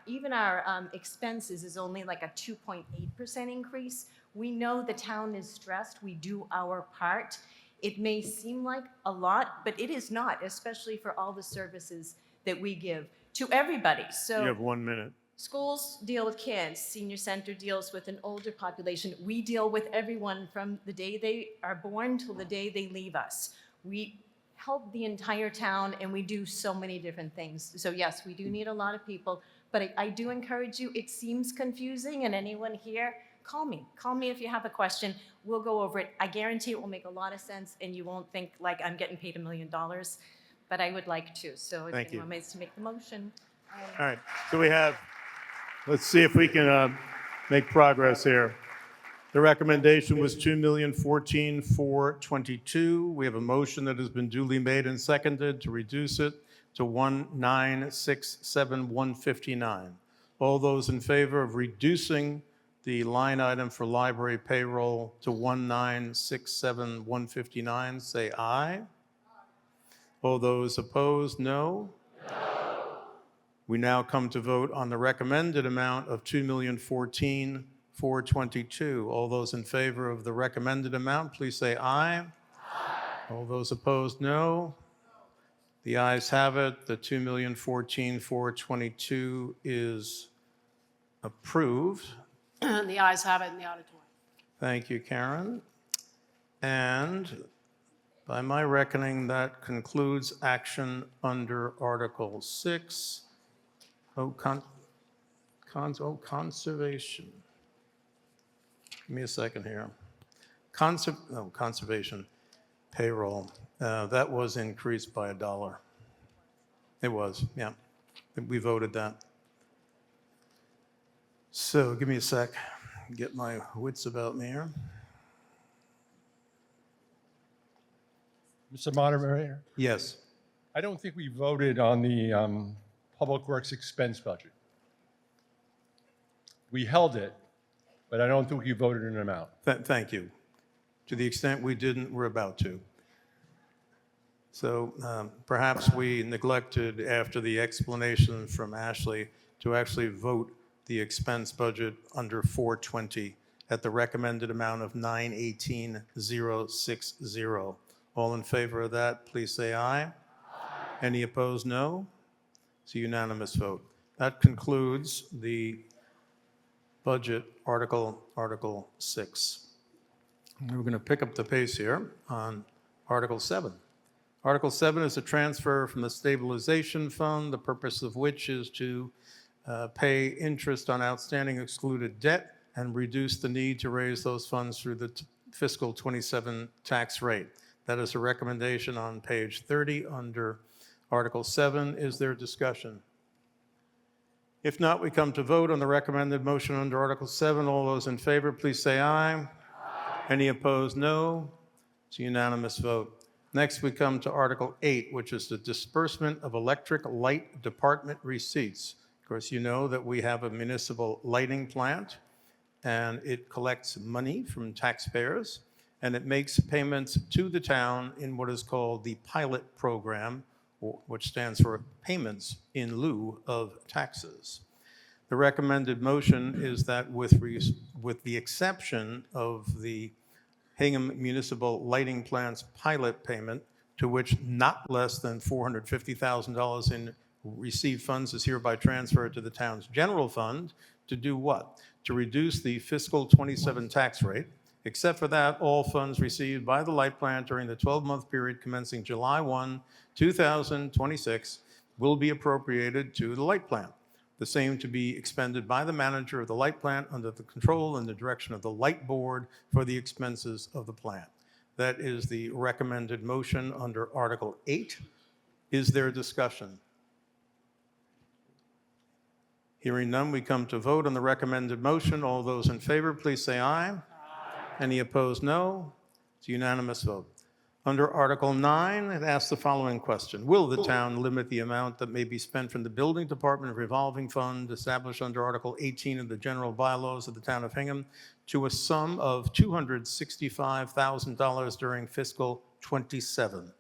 even our expenses is only like a 2.8% increase. We know the town is stressed. We do our part. It may seem like a lot, but it is not, especially for all the services that we give to everybody. So You have 1 minute. schools deal with kids, senior center deals with an older population. We deal with everyone from the day they are born till the day they leave us. We help the entire town, and we do so many different things. So yes, we do need a lot of people, but I do encourage you, it seems confusing, and anyone here, call me. Call me if you have a question. We'll go over it. I guarantee it will make a lot of sense, and you won't think like I'm getting paid $1 million, but I would like to. So if Thank you. anyone wants to make the motion. All right, so we have, let's see if we can make progress here. The recommendation was $2,014,422. We have a motion that has been duly made and seconded to reduce it to $1,967,159. All those in favor of reducing the line item for library payroll to $1,967,159, say aye. All those opposed, no. We now come to vote on the recommended amount of $2,014,422. All those in favor of the recommended amount, please say aye. All those opposed, no. The ayes have it. The $2,014,422 is approved. The ayes have it in the auditorium. Thank you, Karen. And by my reckoning, that concludes action under Article 6. Conservation. Give me a second here. Conservation payroll. That was increased by $1. It was, yeah. We voted that. So give me a sec. Get my wits about me here. Mr. Moderator, Yes. I don't think we voted on the Public Works expense budget. We held it, but I don't think we voted an amount. Thank you. To the extent we didn't, we're about to. So perhaps we neglected, after the explanation from Ashley, to actually vote the expense budget under 420 at the recommended amount of $918,060. All in favor of that, please say aye. Any opposed, no. It's a unanimous vote. That concludes the budget Article 6. We're going to pick up the pace here on Article 7. Article 7 is a transfer from the stabilization fund, the purpose of which is to pay interest on outstanding excluded debt and reduce the need to raise those funds through the fiscal 27 tax rate. That is a recommendation on page 30 under Article 7. Is there discussion? If not, we come to vote on the recommended motion under Article 7. All those in favor, please say aye. Any opposed, no. It's a unanimous vote. Next, we come to Article 8, which is the disbursement of electric light department receipts. Of course, you know that we have a municipal lighting plant, and it collects money from taxpayers, and it makes payments to the town in what is called the pilot program, which stands for payments in lieu of taxes. The recommended motion is that with the exception of the Hingham Municipal Lighting Plant's pilot payment, to which not less than $450,000 in received funds is hereby transferred to the town's general fund, to do what? To reduce the fiscal 27 tax rate. Except for that, all funds received by the light plant during the 12-month period commencing July 1, 2026 will be appropriated to the light plant. The same to be expended by the manager of the light plant under the control and the direction of the light board for the expenses of the plant. That is the recommended motion under Article 8. Is there discussion? Hearing none, we come to vote on the recommended motion. All those in favor, please say aye. Any opposed, no. It's a unanimous vote. Under Article 9, it asks the following question. Will the town limit the amount that may be spent from the Building Department revolving fund established under Article 18 of the general bylaws of the town of Hingham to a sum of $265,000 during fiscal '27?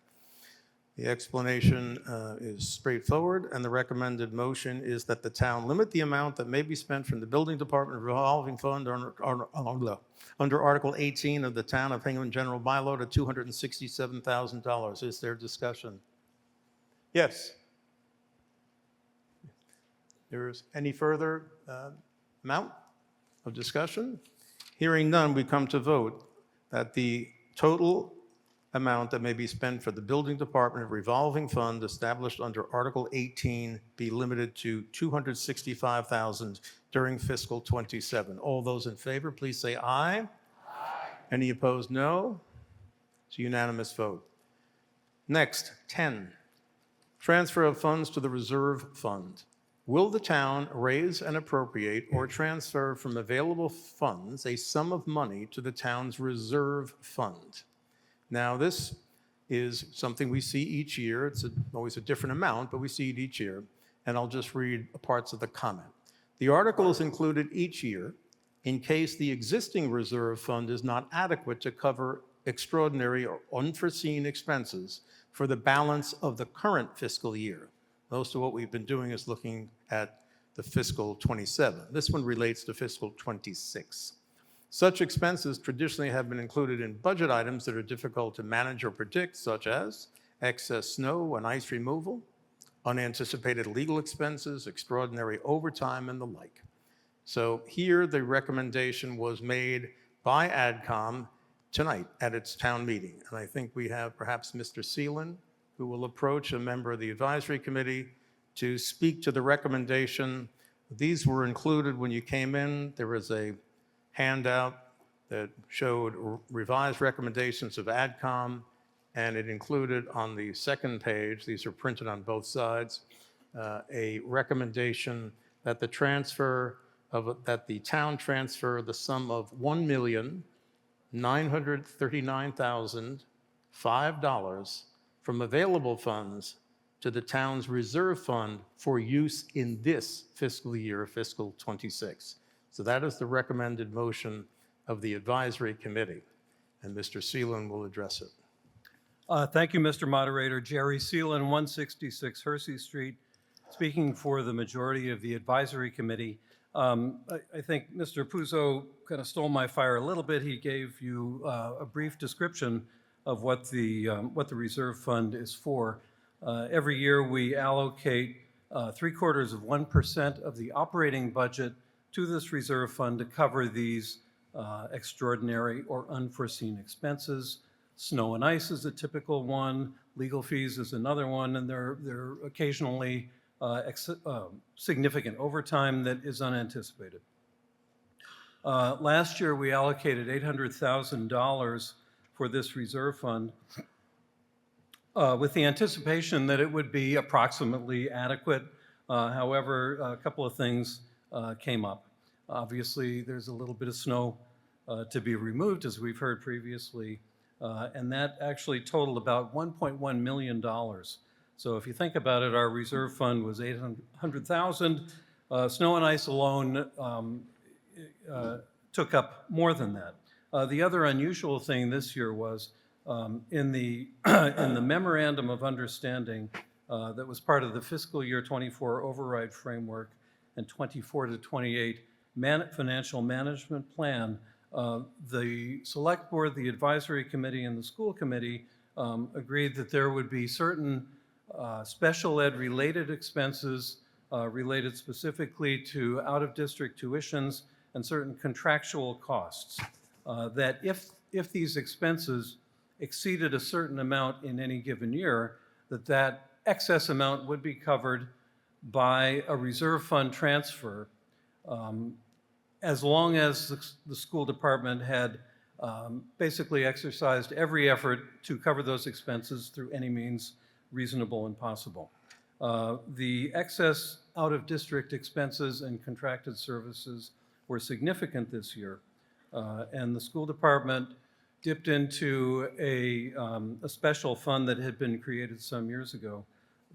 The explanation is straightforward, and the recommended motion is that the town limit the amount that may be spent from the Building Department revolving fund under Article 18 of the Town of Hingham General Bylaw to $267,000. Is there discussion? Yes. There's any further amount of discussion? Hearing none, we come to vote that the total amount that may be spent for the Building Department revolving fund established under Article 18 be limited to $265,000 during fiscal '27. All those in favor, please say aye. Aye. Any opposed, no. It's a unanimous vote. Next, 10, transfer of funds to the reserve fund. Will the town raise and appropriate or transfer from available funds a sum of money to the town's reserve fund? Now, this is something we see each year. It's always a different amount, but we see it each year. And I'll just read parts of the comment. The article is included each year in case the existing reserve fund is not adequate to cover extraordinary or unforeseen expenses for the balance of the current fiscal year. Most of what we've been doing is looking at the fiscal '27. This one relates to fiscal '26. Such expenses traditionally have been included in budget items that are difficult to manage or predict, such as excess snow and ice removal, unanticipated legal expenses, extraordinary overtime, and the like. So here the recommendation was made by AdCom tonight at its town meeting. And I think we have perhaps Mr. Seelan, who will approach a member of the advisory committee to speak to the recommendation. These were included when you came in. There was a handout that showed revised recommendations of AdCom, and it included on the second page, these are printed on both sides, a recommendation that the town transfer the sum of $1,939,005 from available funds to the town's reserve fund for use in this fiscal year, fiscal '26. So that is the recommended motion of the advisory committee, and Mr. Seelan will address it. Thank you, Mr. Moderator. Jerry Seelan, 166 Hersey Street, speaking for the majority of the advisory committee. I think Mr. Puzo kind of stole my fire a little bit. He gave you a brief description of what the reserve fund is for. Every year we allocate 0.75% of the operating budget to this reserve fund to cover these extraordinary or unforeseen expenses. Snow and ice is a typical one, legal fees is another one, and there are occasionally significant overtime that is unanticipated. Last year, we allocated $800,000 for this reserve fund with the anticipation that it would be approximately adequate. However, a couple of things came up. Obviously, there's a little bit of snow to be removed, as we've heard previously, and that actually totaled about $1.1 million. So if you think about it, our reserve fund was $800,000. Snow and ice alone took up more than that. The other unusual thing this year was in the memorandum of understanding that was part of the fiscal year '24 override framework and '24 to '28 financial management plan, the select board, the advisory committee, and the school committee agreed that there would be certain special ed related expenses related specifically to out-of-district tuitions and certain contractual costs, that if these expenses exceeded a certain amount in any given year, that excess amount would be covered by a reserve fund transfer, as long as the school department had basically exercised every effort to cover those expenses through any means reasonable and possible. The excess out-of-district expenses and contracted services were significant this year. And the school department dipped into a special fund that had been created some years ago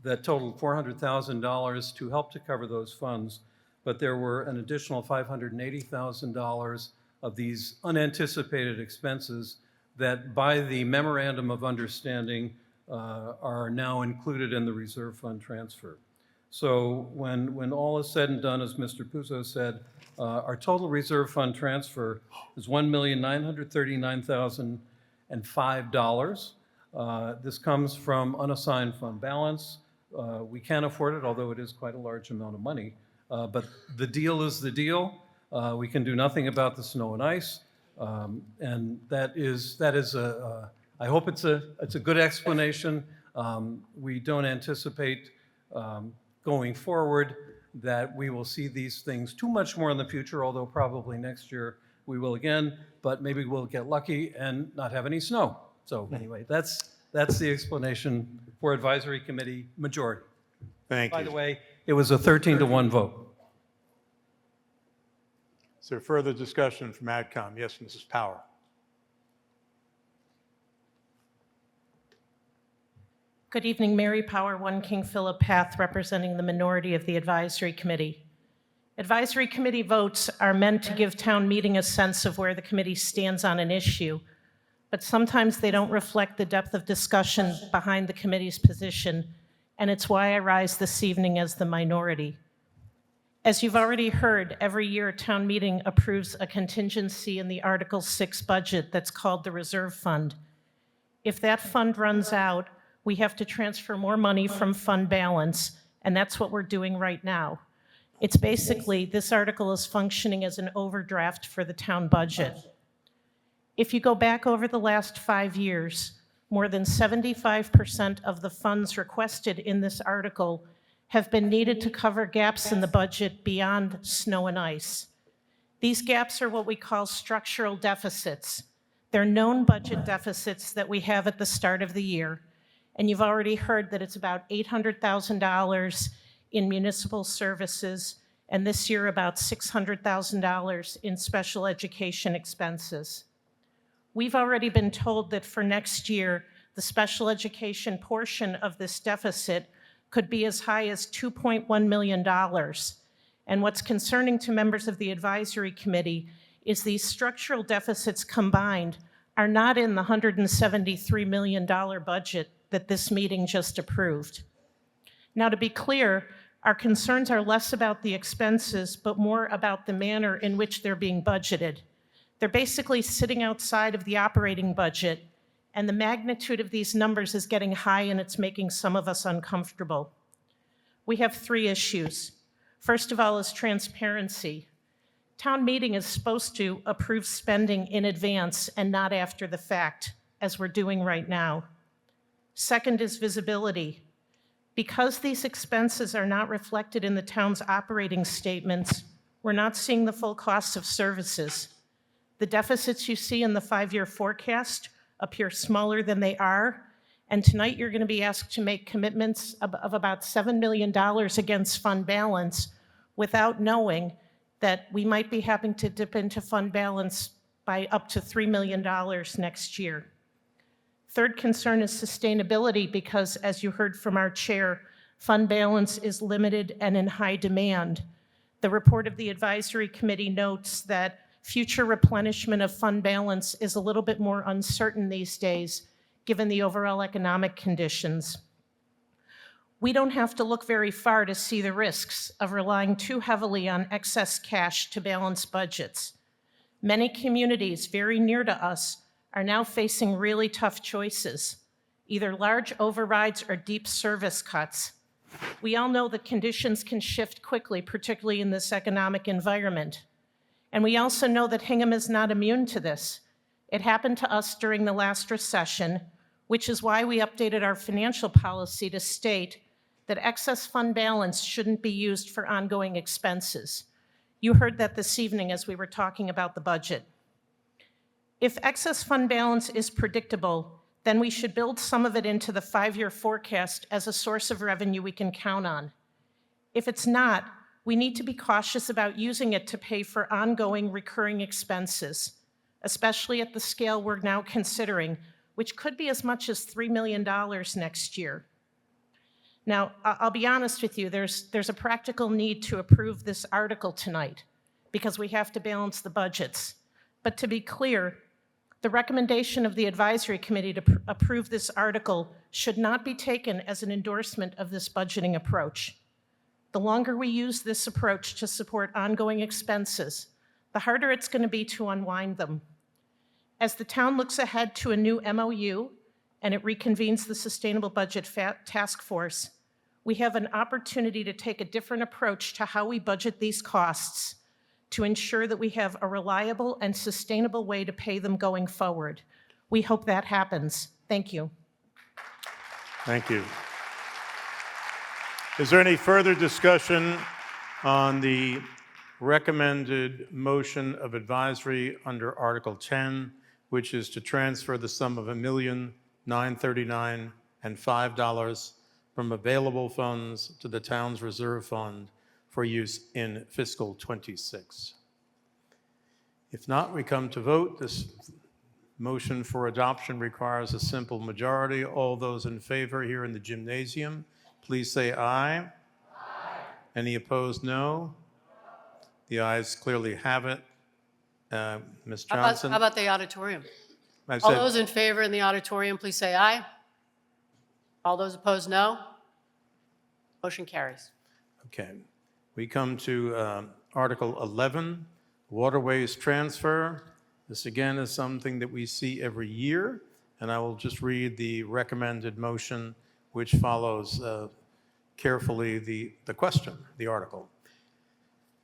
that totaled $400,000 to help to cover those funds. But there were an additional $580,000 of these unanticipated expenses that by the memorandum of understanding are now included in the reserve fund transfer. So when all is said and done, as Mr. Puzo said, our total reserve fund transfer is $1,939,005. This comes from unassigned fund balance. We can afford it, although it is quite a large amount of money. But the deal is the deal. We can do nothing about the snow and ice. And that is I hope it's a good explanation. We don't anticipate going forward that we will see these things too much more in the future, although probably next year we will again, but maybe we'll get lucky and not have any snow. So anyway, that's the explanation for advisory committee majority. Thank you. By the way, it was a 13-to-1 vote. Is there further discussion from AdCom? Yes, Mrs. Power. Good evening, Mary Power, 1 King Philip Path, representing the minority of the Advisory Committee. Advisory Committee votes are meant to give town meeting a sense of where the committee stands on an issue, but sometimes they don't reflect the depth of discussion behind the committee's position, and it's why I rise this evening as the minority. As you've already heard, every year town meeting approves a contingency in the Article 6 budget that's called the Reserve Fund. If that fund runs out, we have to transfer more money from fund balance, and that's what we're doing right now. It's basically, this article is functioning as an overdraft for the town budget. If you go back over the last 5 years, more than 75% of the funds requested in this article have been needed to cover gaps in the budget beyond snow and ice. These gaps are what we call structural deficits. They're known budget deficits that we have at the start of the year. And you've already heard that it's about $800,000 in municipal services, and this year about $600,000 in special education expenses. We've already been told that for next year, the special education portion of this deficit could be as high as $2.1 million. And what's concerning to members of the advisory committee is these structural deficits combined are not in the $173 million budget that this meeting just approved. Now, to be clear, our concerns are less about the expenses, but more about the manner in which they're being budgeted. They're basically sitting outside of the operating budget, and the magnitude of these numbers is getting high, and it's making some of us uncomfortable. We have 3 issues. First of all is transparency. Town meeting is supposed to approve spending in advance and not after the fact, as we're doing right now. Second is visibility. Because these expenses are not reflected in the town's operating statements, we're not seeing the full costs of services. The deficits you see in the 5-year forecast appear smaller than they are, and tonight you're going to be asked to make commitments of about $7 million against fund balance without knowing that we might be having to dip into fund balance by up to $3 million next year. Third concern is sustainability because, as you heard from our chair, fund balance is limited and in high demand. The report of the advisory committee notes that future replenishment of fund balance is a little bit more uncertain these days, given the overall economic conditions. We don't have to look very far to see the risks of relying too heavily on excess cash to balance budgets. Many communities very near to us are now facing really tough choices, either large overrides or deep service cuts. We all know that conditions can shift quickly, particularly in this economic environment. And we also know that Hingham is not immune to this. It happened to us during the last recession, which is why we updated our financial policy to state that excess fund balance shouldn't be used for ongoing expenses. You heard that this evening as we were talking about the budget. If excess fund balance is predictable, then we should build some of it into the 5-year forecast as a source of revenue we can count on. If it's not, we need to be cautious about using it to pay for ongoing recurring expenses, especially at the scale we're now considering, which could be as much as $3 million next year. Now, I'll be honest with you, there's a practical need to approve this article tonight because we have to balance the budgets. But to be clear, the recommendation of the advisory committee to approve this article should not be taken as an endorsement of this budgeting approach. The longer we use this approach to support ongoing expenses, the harder it's going to be to unwind them. As the town looks ahead to a new MOU and it reconvenes the Sustainable Budget Task Force, we have an opportunity to take a different approach to how we budget these costs to ensure that we have a reliable and sustainable way to pay them going forward. We hope that happens. Thank you. Thank you. Is there any further discussion on the recommended motion of advisory under Article 10, which is to transfer the sum of $1,939,005 from available funds to the town's reserve fund for use in fiscal '26? If not, we come to vote. This motion for adoption requires a simple majority. All those in favor here in the gymnasium, please say aye. Aye. Any opposed, no? The ayes clearly have it. Ms. Johnson? How about the auditorium? I All said- those in favor in the auditorium, please say aye. All those opposed, no. Motion carries. Okay. We come to Article 11, waterways transfer. This again is something that we see every year, and I will just read the recommended motion, which follows carefully the question, the article.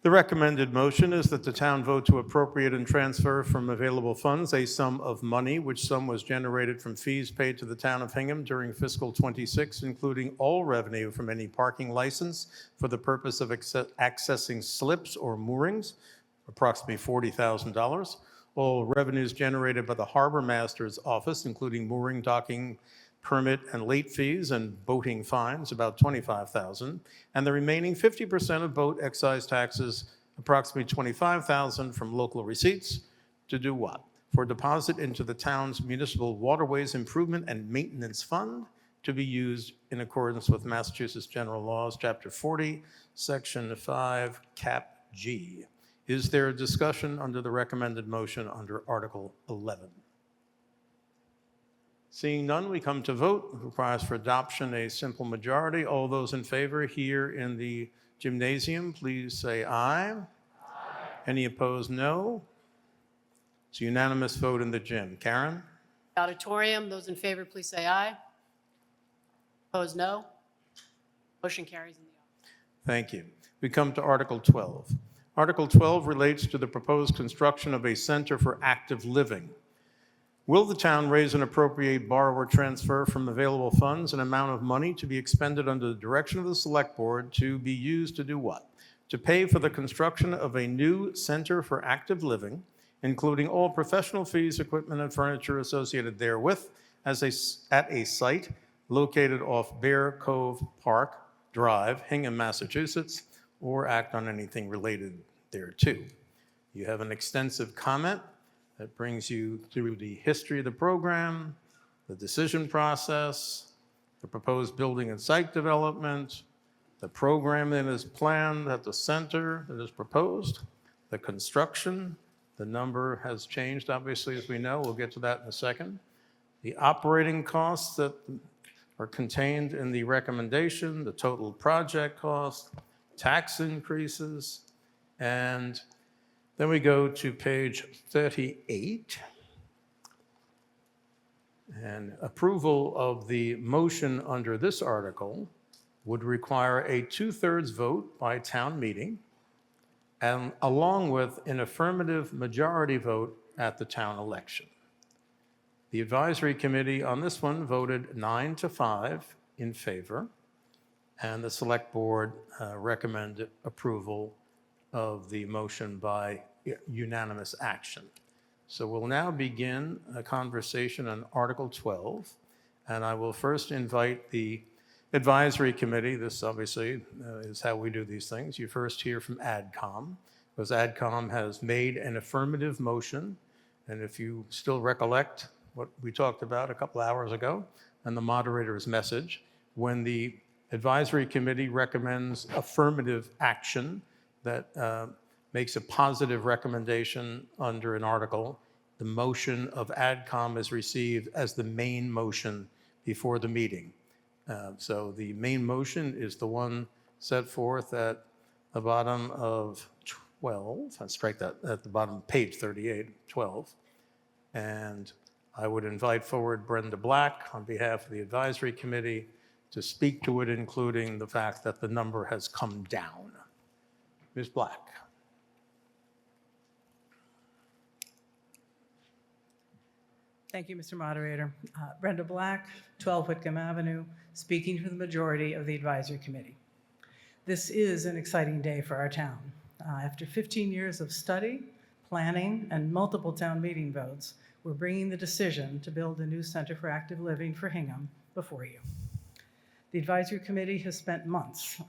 The recommended motion is that the town vote to appropriate and transfer from available funds a sum of money, which sum was generated from fees paid to the town of Hingham during fiscal '26, including all revenue from any parking license for the purpose of accessing slips or moorings, approximately $40,000. All revenues generated by the harbor master's office, including mooring, docking, permit and late fees and boating fines, about $25,000, and the remaining 50% of boat excise taxes, approximately $25,000 from local receipts, to do what? For deposit into the town's municipal waterways improvement and maintenance fund to be used in accordance with Massachusetts General Laws, Chapter 40, Section 5, Cap G. Is there a discussion under the recommended motion under Article 11? Seeing none, we come to vote. It requires for adoption a simple majority. All those in favor here in the gymnasium, please say aye. Aye. Any opposed, no. It's a unanimous vote in the gym. Karen? Auditorium, those in favor, please say aye. Opposed, no. Motion carries in the auditorium. Thank you. We come to Article 12. Article 12 relates to the proposed construction of a center for active living. Will the town raise and appropriate, borrow, or transfer from available funds an amount of money to be expended under the direction of the Select Board to be used to do what? To pay for the construction of a new center for active living, including all professional fees, equipment, and furniture associated therewith, at a site located off Bear Cove Park Drive, Hingham, Massachusetts, or act on anything related thereto. You have an extensive comment that brings you through the history of the program, the decision process, the proposed building and site development, the program that is planned at the center that is proposed, the construction. The number has changed, obviously, as we know. We'll get to that in a second. The operating costs that are contained in the recommendation, the total project cost, tax increases, and then we go to page 38. And approval of the motion under this article would require a 2/3 vote by town meeting, and along with an affirmative majority vote at the town election. The advisory committee on this one voted 9-5 in favor, and the select board recommended approval of the motion by unanimous action. So we'll now begin a conversation on Article 12, and I will first invite the Advisory Committee. This obviously is how we do these things. You first hear from AdCom, because AdCom has made an affirmative motion, and if you still recollect what we talked about a couple hours ago and the moderator's message, when the Advisory Committee recommends affirmative action that makes a positive recommendation under an article, the motion of AdCom is received as the main motion before the meeting. So the main motion is the one set forth at the bottom of 12. I'll strike that at the bottom of page 38, 12. And I would invite forward Brenda Black on behalf of the Advisory Committee to speak to it, including the fact that the number has come down. Ms. Black. Thank you, Mr. Moderator. Brenda Black, 12 Whitcomb Avenue, speaking for the majority of the Advisory Committee. This is an exciting day for our town. After 15 years of study, planning, and multiple town meeting votes, we're bringing the decision to build a new Center for Active Living for Hingham before you. The Advisory Committee has spent months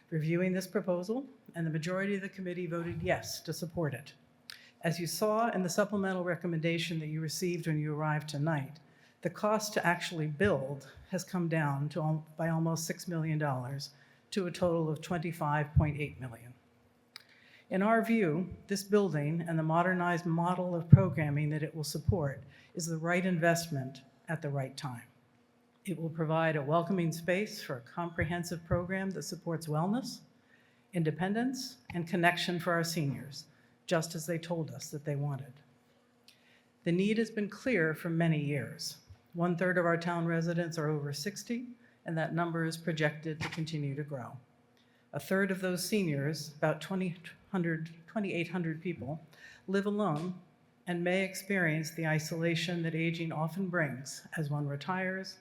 reviewing this proposal, and the majority of the committee voted yes to support it. As you saw in the supplemental recommendation that you received when you arrived tonight, the cost to actually build has come down by almost $6 million to a total of $25.8 million. In our view, this building and the modernized model of programming that it will support is the right investment at the right time. It will provide a welcoming space for a comprehensive program that supports wellness, independence, and connection for our seniors, just as they told us that they wanted. The need has been clear for many years. 1/3 of our town residents are over 60, and that number is projected to continue to grow. 1/3 of those seniors, about 2,800 people, live alone and may experience the isolation that aging often brings as one retires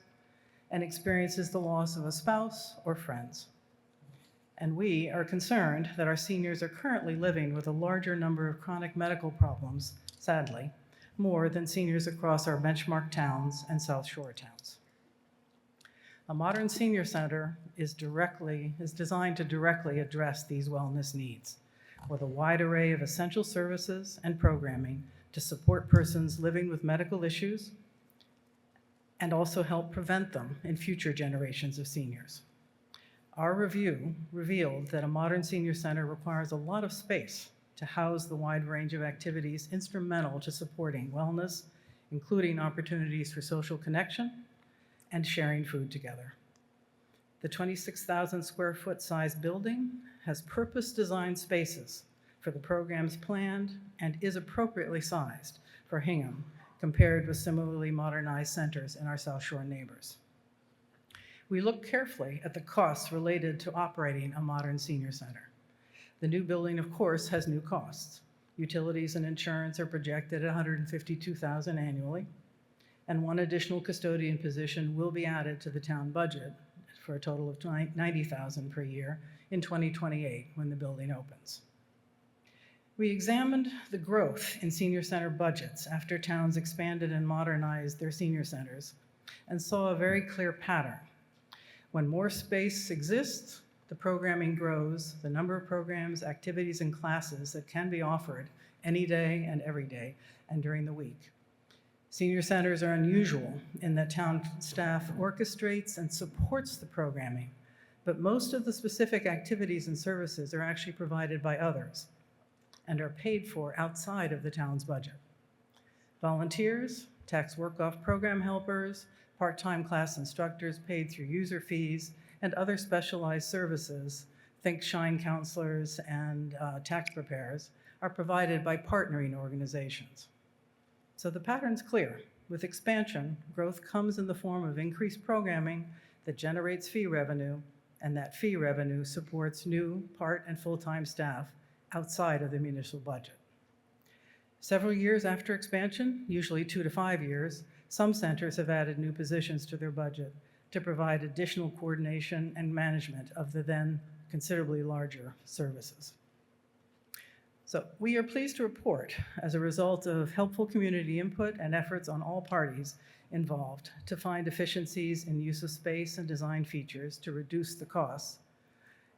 and experiences the loss of a spouse or friends. And we are concerned that our seniors are currently living with a larger number of chronic medical problems, sadly, more than seniors across our benchmark towns and South Shore towns. A modern senior center is designed to directly address these wellness needs with a wide array of essential services and programming to support persons living with medical issues and also help prevent them in future generations of seniors. Our review revealed that a modern senior center requires a lot of space to house the wide range of activities instrumental to supporting wellness, including opportunities for social connection and sharing food together. The 26,000 square foot size building has purpose-designed spaces for the programs planned and is appropriately sized for Hingham compared with similarly modernized centers in our South Shore neighbors. We look carefully at the costs related to operating a modern senior center. The new building, of course, has new costs. Utilities and insurance are projected at $152,000 annually, and one additional custodian position will be added to the town budget for a total of $90,000 per year in 2028 when the building opens. We examined the growth in senior center budgets after towns expanded and modernized their senior centers and saw a very clear pattern. When more space exists, the programming grows, the number of programs, activities, and classes that can be offered any day and every day and during the week. Senior centers are unusual in that town staff orchestrates and supports the programming, but most of the specific activities and services are actually provided by others and are paid for outside of the town's budget. Volunteers, tax work-off program helpers, part-time class instructors paid through user fees, and other specialized services, think shine counselors and tax preparers, are provided by partnering organizations. So the pattern's clear. With expansion, growth comes in the form of increased programming that generates fee revenue, and that fee revenue supports new part and full-time staff outside of the municipal budget. Several years after expansion, usually 2 to 5 years, some centers have added new positions to their budget to provide additional coordination and management of the then considerably larger services. So we are pleased to report, as a result of helpful community input and efforts on all parties involved to find efficiencies in use of space and design features to reduce the costs,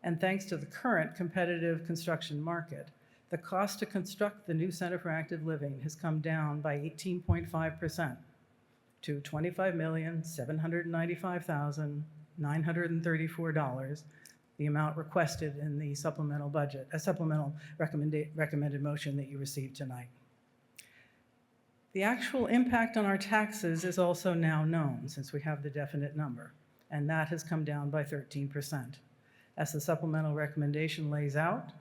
and thanks to the current competitive construction market, the cost to construct the new Center for Active Living has come down by 18.5% to $25,795,934, the amount requested in the supplemental budget, a supplemental recommended motion that you received tonight. The actual impact on our taxes is also now known, since we have the definite number, and that has come down by 13%. As the supplemental recommendation lays out,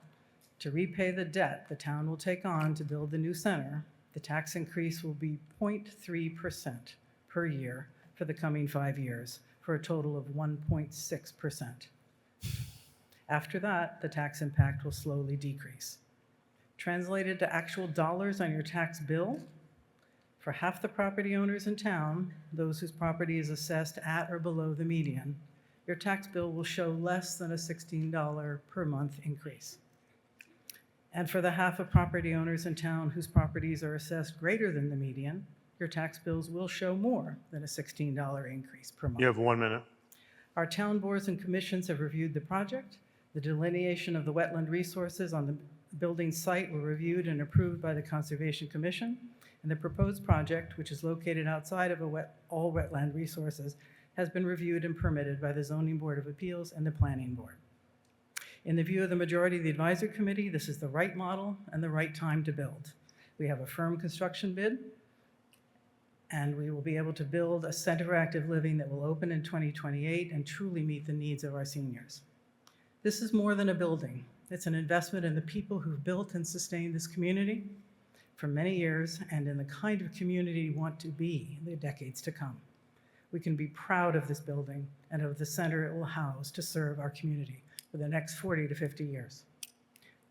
to repay the debt the town will take on to build the new center, the tax increase will be 0.3% per year for the coming 5 years, for a total of 1.6%. After that, the tax impact will slowly decrease. Translated to actual dollars on your tax bill, for half the property owners in town, those whose property is assessed at or below the median, your tax bill will show less than a $16 per month increase. And for the half of property owners in town whose properties are assessed greater than the median, your tax bills will show more than a $16 increase per month. You have 1 minute. Our town boards and commissions have reviewed the project. The delineation of the wetland resources on the building site were reviewed and approved by the Conservation Commission, and the proposed project, which is located outside of all wetland resources, has been reviewed and permitted by the Zoning Board of Appeals and the Planning Board. In the view of the majority of the advisory committee, this is the right model and the right time to build. We have a firm construction bid, and we will be able to build a Center for Active Living that will open in 2028 and truly meet the needs of our seniors. This is more than a building. It's an investment in the people who've built and sustained this community for many years, and in the kind of community we want to be in the decades to come. We can be proud of this building and of the center it will house to serve our community for the next 40 to 50 years.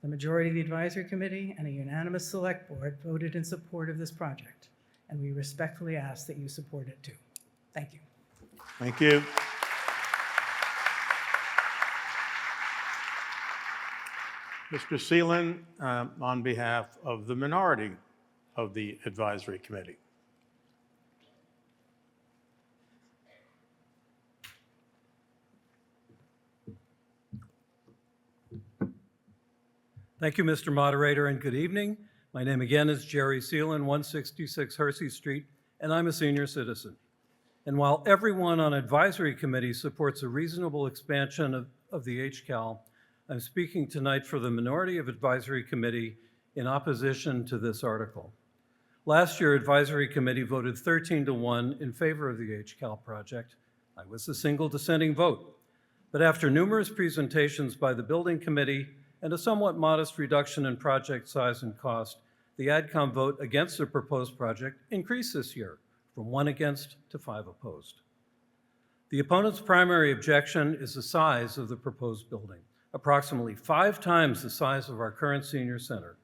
The majority of the advisory committee and a unanimous select board voted in support of this project, and we respectfully ask that you support it too. Thank you. Thank you. Mr. Seelan, on behalf of the minority of the advisory committee. Thank you, Mr. Moderator, and good evening. My name again is Jerry Seelan, 166 Hersey Street, and I'm a senior citizen. And while everyone on advisory committee supports a reasonable expansion of the HCAL, I'm speaking tonight for the minority of advisory committee in opposition to this article. Last year, advisory committee voted 13-1 in favor of the HCAL project. I was the single dissenting vote. But after numerous presentations by the building committee and a somewhat modest reduction in project size and cost, the AdCom vote against the proposed project increased this year from 1 against to 5 opposed. The opponent's primary objection is the size of the proposed building, approximately 5 times the size of our current senior center.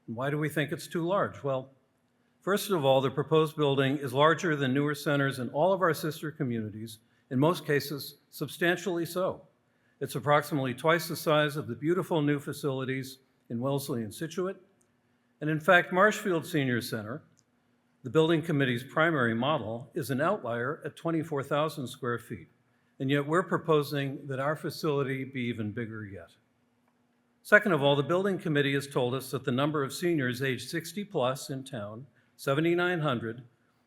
And why do we think it's too large? Well, first of all, the proposed building is larger than newer centers in all of our sister communities, in most cases, substantially so. It's approximately twice the size of the beautiful new facilities in Wellesley and Scituate. And in fact, Marshfield Senior Center, the building committee's primary model, is an outlier at 24,000 square feet. And yet we're proposing that our facility be even bigger yet. Second of all, the building committee has told us that the number of seniors aged 60 plus in town, 7,900,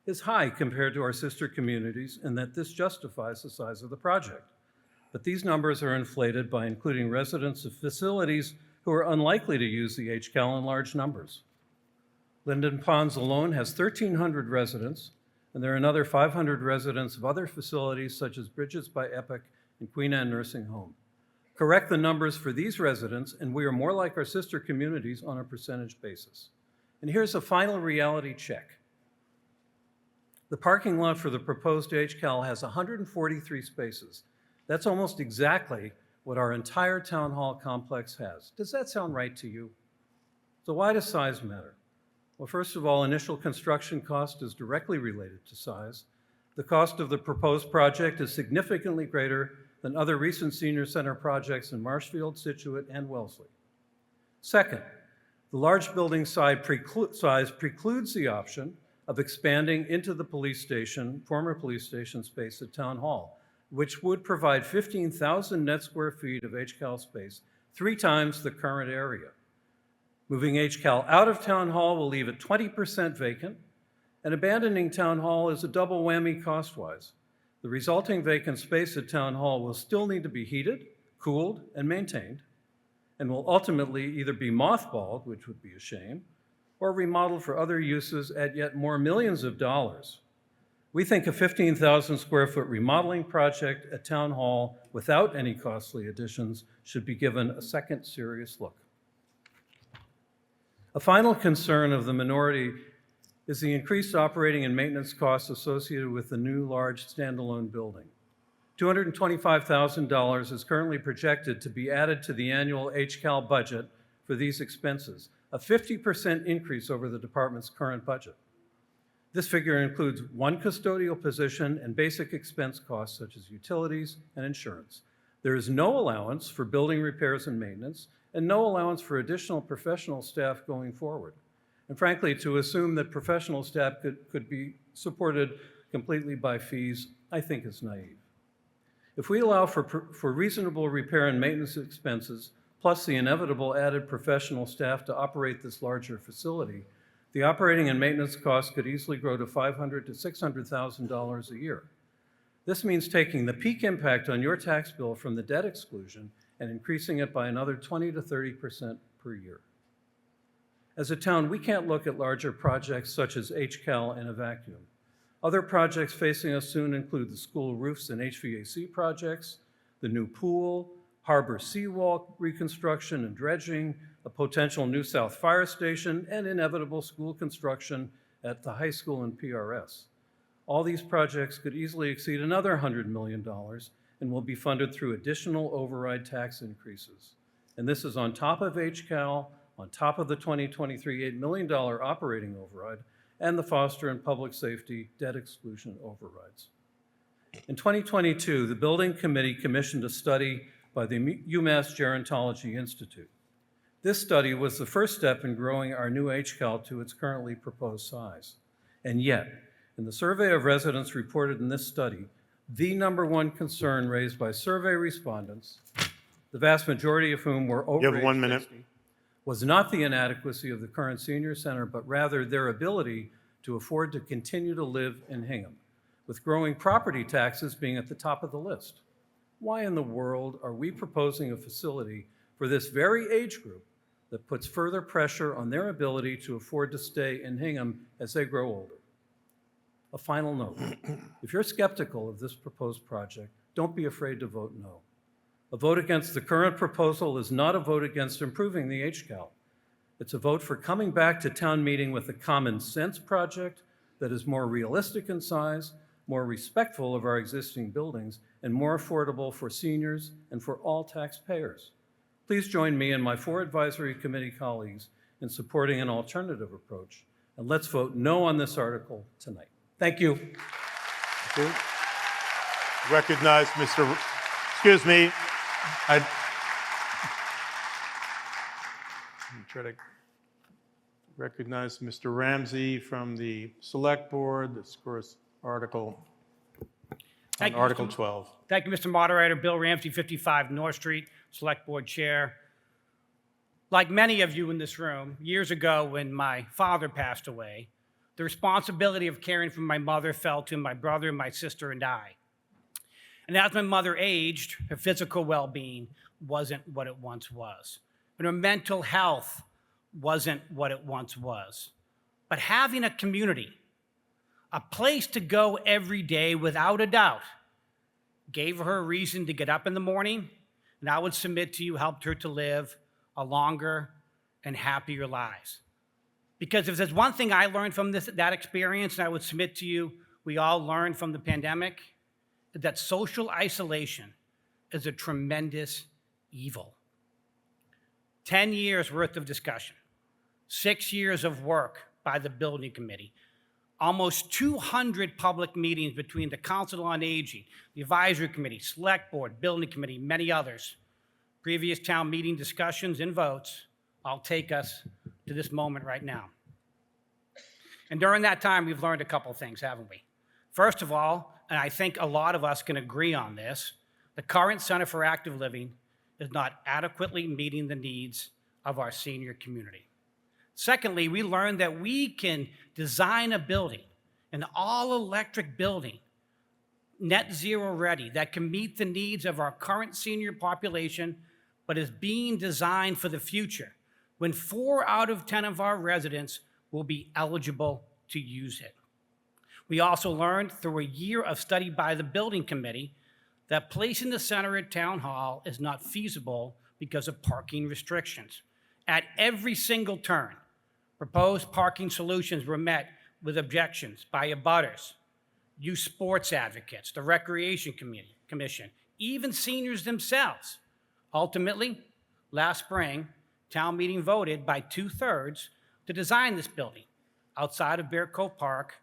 is high compared to our sister communities, and that this justifies the size of the project. But these numbers are inflated by including residents of facilities who are unlikely to use the HCAL in large numbers. Linden Ponds alone has 1,300 residents, and there are another 500 residents of other facilities such as Bridges by Epic and Queen Anne Nursing Home. Correct the numbers for these residents, and we are more like our sister communities on a percentage basis. And here's a final reality check. The parking lot for the proposed HCAL has 143 spaces. That's almost exactly what our entire town hall complex has. Does that sound right to you? So why does size matter? Well, first of all, initial construction cost is directly related to size. The cost of the proposed project is significantly greater than other recent senior center projects in Marshfield, Scituate, and Wellesley. Second, The large building size precludes the option of expanding into the police station, former police station space at Town Hall, which would provide 15,000 net square feet of HCAL space, 3 times the current area. Moving HCAL out of Town Hall will leave it 20% vacant, and abandoning Town Hall is a double whammy cost-wise. The resulting vacant space at Town Hall will still need to be heated, cooled, and maintained, and will ultimately either be mothballed, which would be a shame, or remodeled for other uses at yet more millions of dollars. We think a 15,000 square foot remodeling project at Town Hall without any costly additions should be given a second serious look. A final concern of the minority is the increased operating and maintenance costs associated with the new large standalone building. $225,000 is currently projected to be added to the annual HCAL budget for these expenses, a 50% increase over the department's current budget. This figure includes 1 custodial position and basic expense costs such as utilities and insurance. There is no allowance for building repairs and maintenance, and no allowance for additional professional staff going forward. And frankly, to assume that professional staff could be supported completely by fees, I think is naive. If we allow for reasonable repair and maintenance expenses, plus the inevitable added professional staff to operate this larger facility, the operating and maintenance costs could easily grow to $500,000 to $600,000 a year. This means taking the peak impact on your tax bill from the debt exclusion and increasing it by another 20 to 30% per year. As a town, we can't look at larger projects such as HCAL in a vacuum. Other projects facing us soon include the school roofs and HVAC projects, the new pool, harbor seawall reconstruction and dredging, a potential new South Fire Station, and inevitable school construction at the high school and PRS. All these projects could easily exceed another $100 million and will be funded through additional override tax increases. And this is on top of HCAL, on top of the 2023 $8 million operating override, and the foster and public safety debt exclusion overrides. In 2022, the Building Committee commissioned a study by the UMass Gerontology Institute. This study was the first step in growing our new HCAL to its currently proposed size. And yet, in the survey of residents reported in this study, the #1 concern raised by survey respondents, the vast majority of whom were over age 60, was not the inadequacy of the current senior center, but rather their ability to afford to continue to live in Hingham, with growing property taxes being at the top of the list. Why in the world are we proposing a facility for this very age group that puts further pressure on their ability to afford to stay in Hingham as they grow older? A final note, if you're skeptical of this proposed project, don't be afraid to vote no. A vote against the current proposal is not a vote against improving the HCAL. It's a vote for coming back to town meeting with a common sense project that is more realistic in size, more respectful of our existing buildings, and more affordable for seniors and for all taxpayers. Please join me and my 4 advisory committee colleagues in supporting an alternative approach, and let's vote no on this article tonight. Thank you. Thank you. Recognize Mr. Excuse me. I'm try to recognize Mr. Ramsey from the Select Board. This, of course, Article 12. Thank you, Mr. Moderator. Bill Ramsey, 55 North Street, Select Board Chair. Like many of you in this room, years ago when my father passed away, the responsibility of caring for my mother fell to my brother, my sister, and I. And as my mother aged, her physical well-being wasn't what it once was. And her mental health wasn't what it once was. But having a community, a place to go every day without a doubt, gave her a reason to get up in the morning, and I would submit to you, helped her to live a longer and happier lives. Because if there's one thing I learned from that experience, and I would submit to you, we all learned from the pandemic, that social isolation is a tremendous evil. 10 years worth of discussion, 6 years of work by the building committee, almost 200 public meetings between the Council on Aging, the Advisory Committee, Select Board, Building Committee, many others, previous town meeting discussions and votes, all take us to this moment right now. And during that time, we've learned a couple things, haven't we? First of all, and I think a lot of us can agree on this, the current Center for Active Living is not adequately meeting the needs of our senior community. Secondly, we learned that we can design a building, an all-electric building, net zero ready, that can meet the needs of our current senior population, but is being designed for the future, when 4 out of 10 of our residents will be eligible to use it. We also learned through a year of study by the building committee that placing the center at Town Hall is not feasible because of parking restrictions. At every single turn, proposed parking solutions were met with objections by abutters, youth sports advocates, the Recreation Commission, even seniors themselves. Ultimately, last spring, town meeting voted by 2/3 to design this building outside of Bear Cove Park,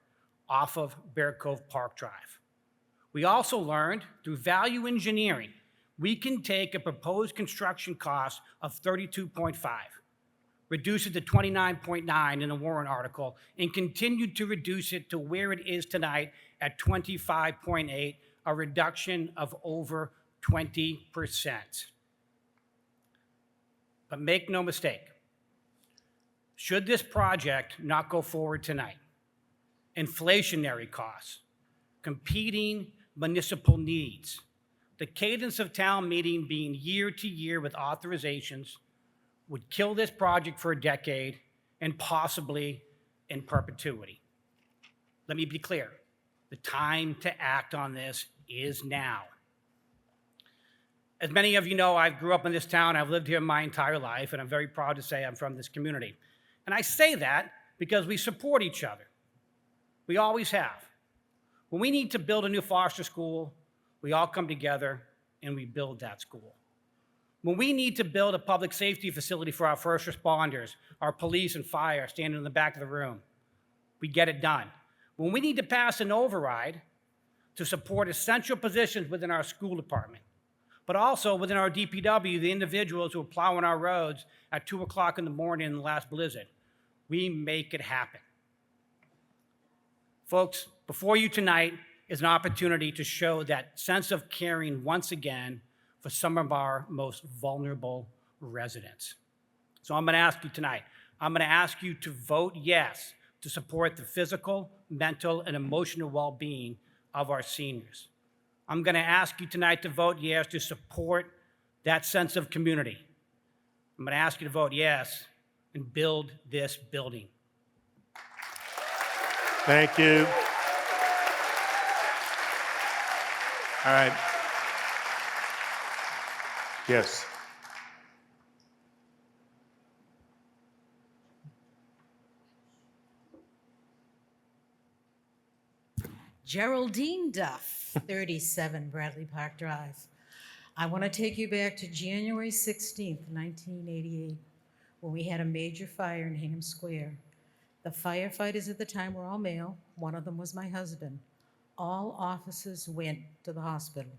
off of Bear Cove Park Drive. We also learned through value engineering, we can take a proposed construction cost of 32.5, reduce it to 29.9 in the Warren article, and continue to reduce it to where it is tonight at 25.8, a reduction of over 20%. But make no mistake, should this project not go forward tonight, inflationary costs, competing municipal needs, the cadence of town meeting being year to year with authorizations would kill this project for a decade and possibly in perpetuity. Let me be clear, the time to act on this is now. As many of you know, I grew up in this town, I've lived here my entire life, and I'm very proud to say I'm from this community. And I say that because we support each other. We always have. When we need to build a new foster school, we all come together and we build that school. When we need to build a public safety facility for our first responders, our police and fire standing in the back of the room, we get it done. When we need to pass an override to support essential positions within our school department, but also within our DPW, the individuals who are plowing our roads at 2 o'clock in the morning in the last blizzard, we make it happen. Folks, before you tonight is an opportunity to show that sense of caring once again for some of our most vulnerable residents. So I'm going to ask you tonight, I'm going to ask you to vote yes to support the physical, mental, and emotional well-being of our seniors. I'm going to ask you tonight to vote yes to support that sense of community. I'm going to ask you to vote yes and build this building. Thank you. All right. Yes. Geraldine Duff, 37 Bradley Park Drive. I want to take you back to January 16th, 1988, when we had a major fire in Hingham Square. The firefighters at the time were all male. One of them was my husband. All officers went to the hospital.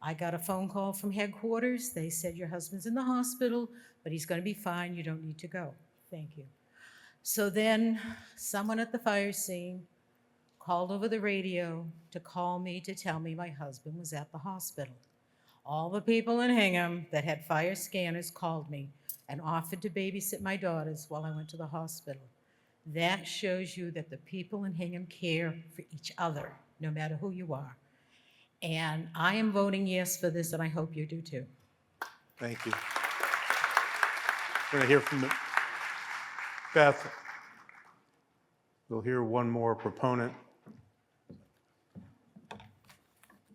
I got a phone call from headquarters. They said, your husband's in the hospital, but he's going to be fine. You don't need to go. Thank you. So then someone at the fire scene called over the radio to call me to tell me my husband was at the hospital. All the people in Hingham that had fire scanners called me and offered to babysit my daughters while I went to the hospital. That shows you that the people in Hingham care for each other, no matter who you are. And I am voting yes for this, and I hope you do too. Thank you. We're going to hear from Beth. We'll hear one more proponent.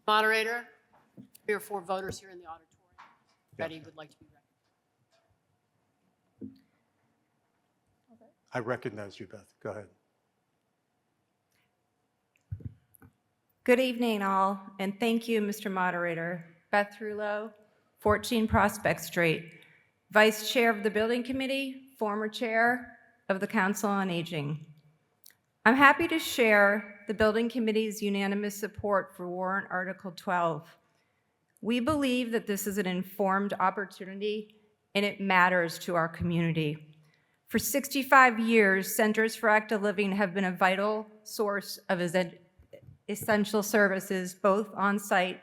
Moderator, 3 or 4 voters here in the auditorium. Betty would like to be recognized. I recognize you, Beth. Go ahead. Good evening, all, and thank you, Mr. Moderator. Beth Rulo, 14 Prospect Street, Vice Chair of the Building Committee, former Chair of the Council on Aging. I'm happy to share the Building Committee's unanimous support for Warrant Article 12. We believe that this is an informed opportunity and it matters to our community. For 65 years, Centers for Active Living have been a vital source of essential services, both on-site,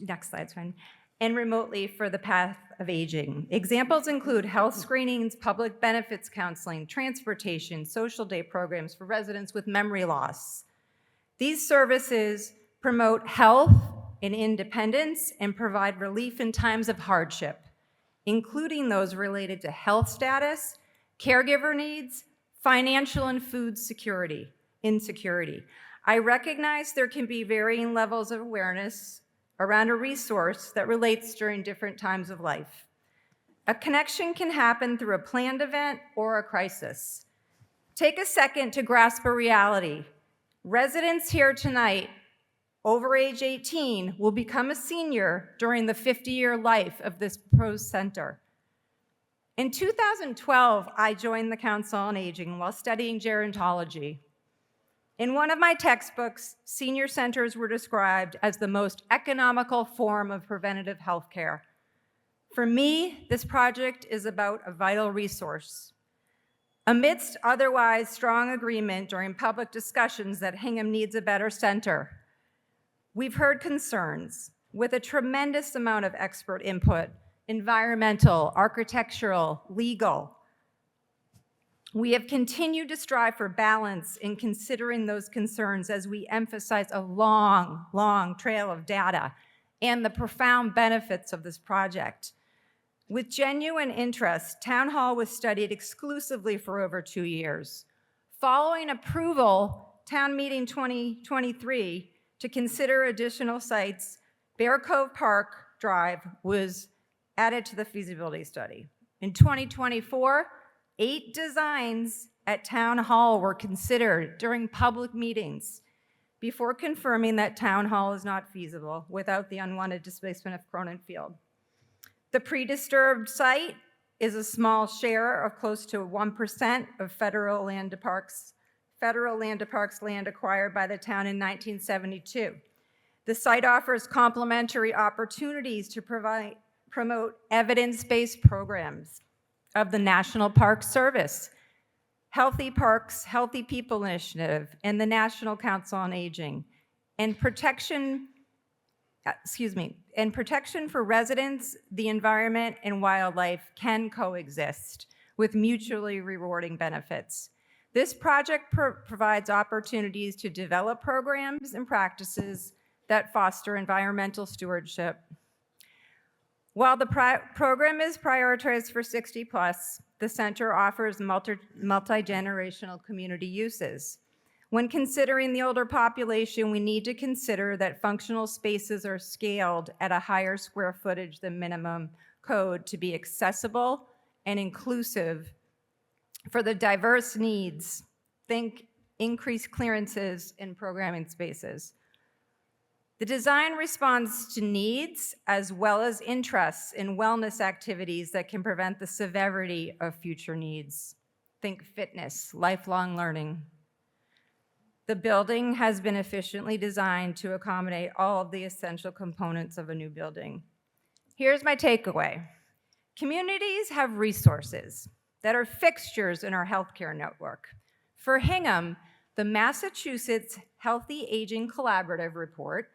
next slide's fine, and remotely for the path of aging. Examples include health screenings, public benefits counseling, transportation, social day programs for residents with memory loss. These services promote health and independence and provide relief in times of hardship, including those related to health status, caregiver needs, financial and food insecurity. I recognize there can be varying levels of awareness around a resource that relates during different times of life. A connection can happen through a planned event or a crisis. Take a second to grasp a reality. Residents here tonight over age 18 will become a senior during the 50-year life of this PROS Center. In 2012, I joined the Council on Aging while studying gerontology. In one of my textbooks, senior centers were described as the most economical form of preventative health care. For me, this project is about a vital resource. Amidst otherwise strong agreement during public discussions that Hingham needs a better center, we've heard concerns with a tremendous amount of expert input, environmental, architectural, legal. We have continued to strive for balance in considering those concerns as we emphasize a long, long trail of data and the profound benefits of this project. With genuine interest, Town Hall was studied exclusively for over 2 years. Following approval, Town Meeting 2023, to consider additional sites, Bear Cove Park Drive was added to the feasibility study. In 2024, 8 designs at Town Hall were considered during public meetings before confirming that Town Hall is not feasible without the unwanted displacement of Cronin Field. The pre-disturbed site is a small share of close to 1% of federal land to parks land acquired by the town in 1972. The site offers complementary opportunities to promote evidence-based programs of the National Park Service, Healthy Parks, Healthy People Initiative, and the National Council on Aging, and protection for residents, the environment, and wildlife can coexist with mutually rewarding benefits. This project provides opportunities to develop programs and practices that foster environmental stewardship. While the program is prioritized for 60 plus, the center offers multi-generational community uses. When considering the older population, we need to consider that functional spaces are scaled at a higher square footage than minimum code to be accessible and inclusive for the diverse needs. Think increased clearances in programming spaces. The design responds to needs as well as interests in wellness activities that can prevent the severity of future needs. Think fitness, lifelong learning. The building has been efficiently designed to accommodate all of the essential components of a new building. Here's my takeaway. Communities have resources that are fixtures in our healthcare network. For Hingham, the Massachusetts Healthy Aging Collaborative Report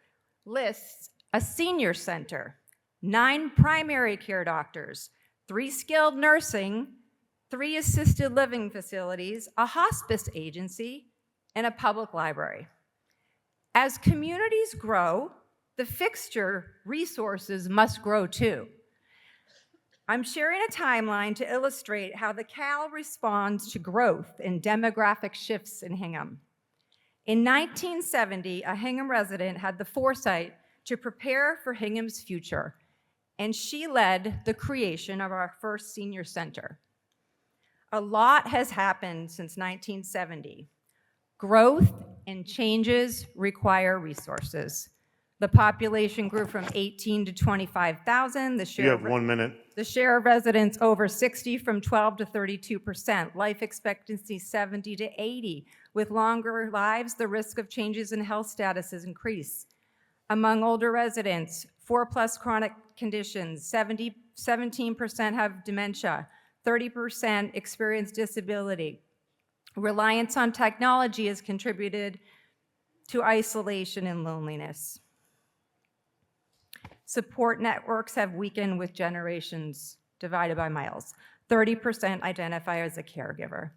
lists a senior center, 9 primary care doctors, 3 skilled nursing, 3 assisted living facilities, a hospice agency, and a public library. As communities grow, the fixture resources must grow too. I'm sharing a timeline to illustrate how the CAL responds to growth and demographic shifts in Hingham. In 1970, a Hingham resident had the foresight to prepare for Hingham's future, and she led the creation of our first senior center. A lot has happened since 1970. Growth and changes require resources. The population grew from 18 to 25,000. You have 1 minute. The share of residents over 60 from 12 to 32%. Life expectancy 70 to 80. With longer lives, the risk of changes in health status has increased. Among older residents, 4+ chronic conditions, 17% have dementia, 30% experience disability. Reliance on technology has contributed to isolation and loneliness. Support networks have weakened with generations divided by miles. 30% identify as a caregiver.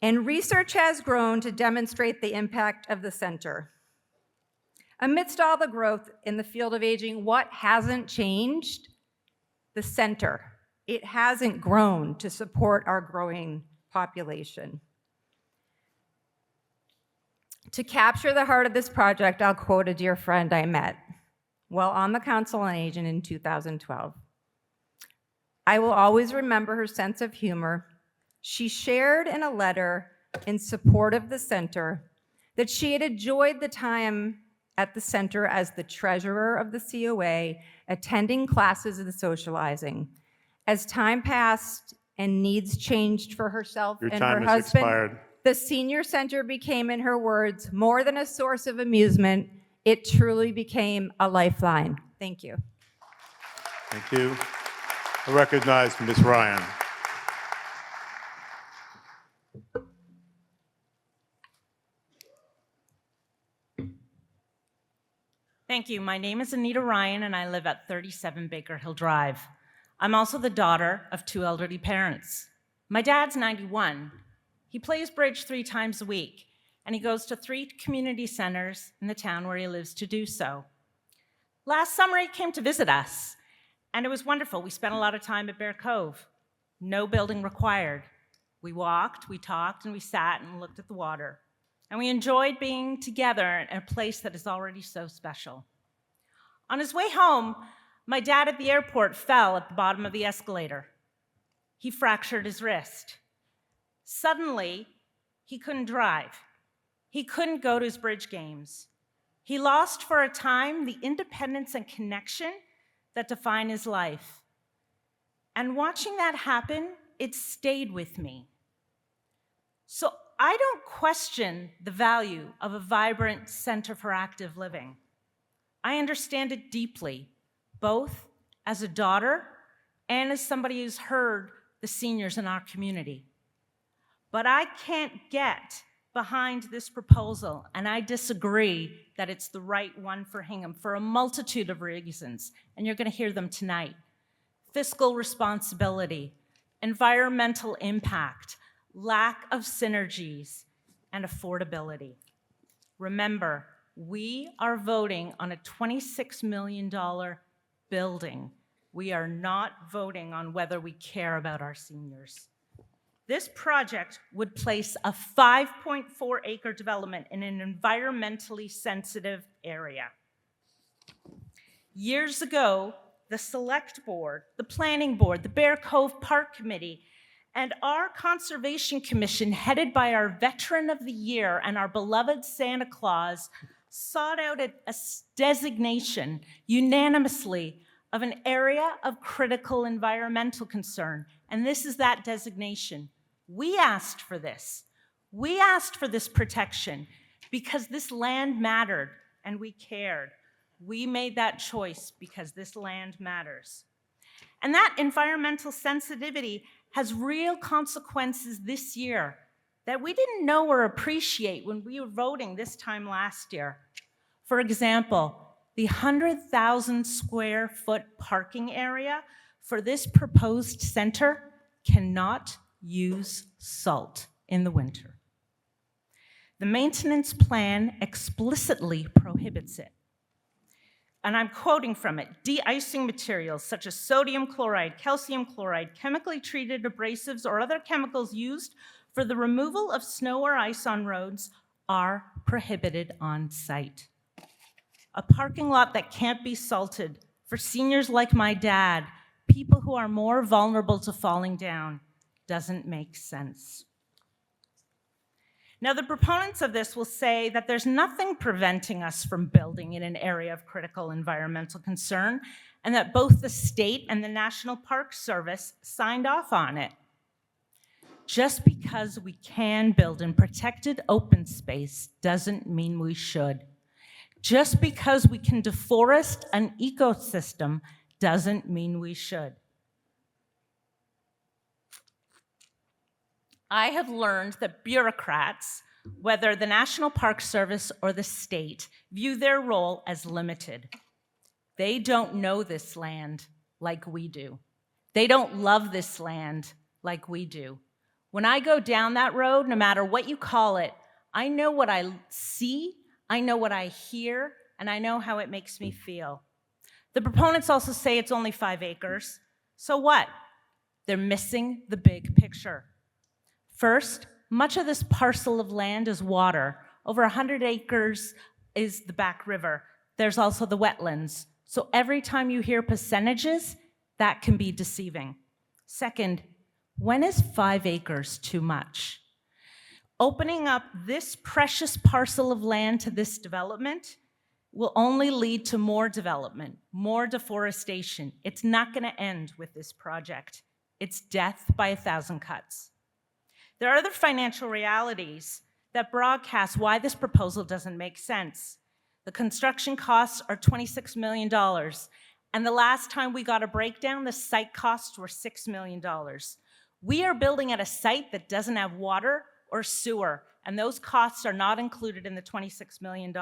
And research has grown to demonstrate the impact of the center. Amidst all the growth in the field of aging, what hasn't changed? The center. It hasn't grown to support our growing population. To capture the heart of this project, I'll quote a dear friend I met while on the Council on Aging in 2012. I will always remember her sense of humor. She shared in a letter in support of the center that she had enjoyed the time at the center as the treasurer of the COA, attending classes and socializing. As time passed and needs changed for herself and her husband, Expired. the senior center became, in her words, more than a source of amusement. It truly became a lifeline. Thank you. Thank you. I recognize Ms. Ryan. Thank you. My name is Anita Ryan, and I live at 37 Baker Hill Drive. I'm also the daughter of 2 elderly parents. My dad's 91. He plays bridge 3 times a week, and he goes to 3 community centers in the town where he lives to do so. Last summer, he came to visit us, and it was wonderful. We spent a lot of time at Bear Cove. No building required. We walked, we talked, and we sat and looked at the water. And we enjoyed being together in a place that is already so special. On his way home, my dad at the airport fell at the bottom of the escalator. He fractured his wrist. Suddenly, he couldn't drive. He couldn't go to his bridge games. He lost for a time the independence and connection that define his life. And watching that happen, it stayed with me. So I don't question the value of a vibrant center for active living. I understand it deeply, both as a daughter and as somebody who's heard the seniors in our community. But I can't get behind this proposal, and I disagree that it's the right one for Hingham for a multitude of reasons, and you're going to hear them tonight. Fiscal responsibility, environmental impact, lack of synergies, and affordability. Remember, we are voting on a $26 million building. We are not voting on whether we care about our seniors. This project would place a 5.4-acre development in an environmentally sensitive area. Years ago, the Select Board, the Planning Board, the Bear Cove Park Committee, and our Conservation Commission, headed by our Veteran of the Year and our beloved Santa Claus, sought out a designation unanimously of an area of critical environmental concern, and this is that designation. We asked for this. We asked for this protection because this land mattered and we cared. We made that choice because this land matters. And that environmental sensitivity has real consequences this year that we didn't know or appreciate when we were voting this time last year. For example, the 100,000 square foot parking area for this proposed center cannot use salt in the winter. The maintenance plan explicitly prohibits it. And I'm quoting from it, de-icing materials such as sodium chloride, calcium chloride, chemically treated abrasives, or other chemicals used for the removal of snow or ice on roads are prohibited on site. A parking lot that can't be salted for seniors like my dad, people who are more vulnerable to falling down, doesn't make sense. Now, the proponents of this will say that there's nothing preventing us from building in an area of critical environmental concern, and that both the state and the National Park Service signed off on it. Just because we can build in protected open space doesn't mean we should. Just because we can deforest an ecosystem doesn't mean we should. I have learned that bureaucrats, whether the National Park Service or the state, view their role as limited. They don't know this land like we do. They don't love this land like we do. When I go down that road, no matter what you call it, I know what I see, I know what I hear, and I know how it makes me feel. The proponents also say it's only 5 acres. So what? They're missing the big picture. First, much of this parcel of land is water. Over 100 acres is the back river. There's also the wetlands. So every time you hear percentages, that can be deceiving. Second, when is 5 acres too much? Opening up this precious parcel of land to this development will only lead to more development, more deforestation. It's not going to end with this project. It's death by 1,000 cuts. There are other financial realities that broadcast why this proposal doesn't make sense. The construction costs are $26 million, and the last time we got a breakdown, the site costs were $6 million. We are building at a site that doesn't have water or sewer, and those costs are not included in the $26 million.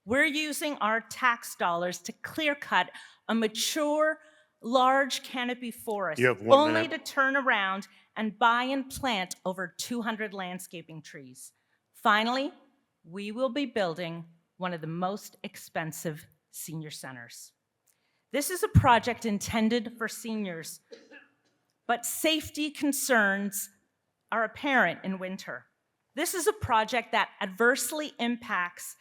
We're using our tax dollars to clear cut a mature, large canopy forest, You have 1 only minute. to turn around and buy and plant over 200 landscaping trees. Finally, we will be building one of the most expensive senior centers. This is a project intended for seniors, but safety concerns are apparent in winter. This is a project that adversely impacts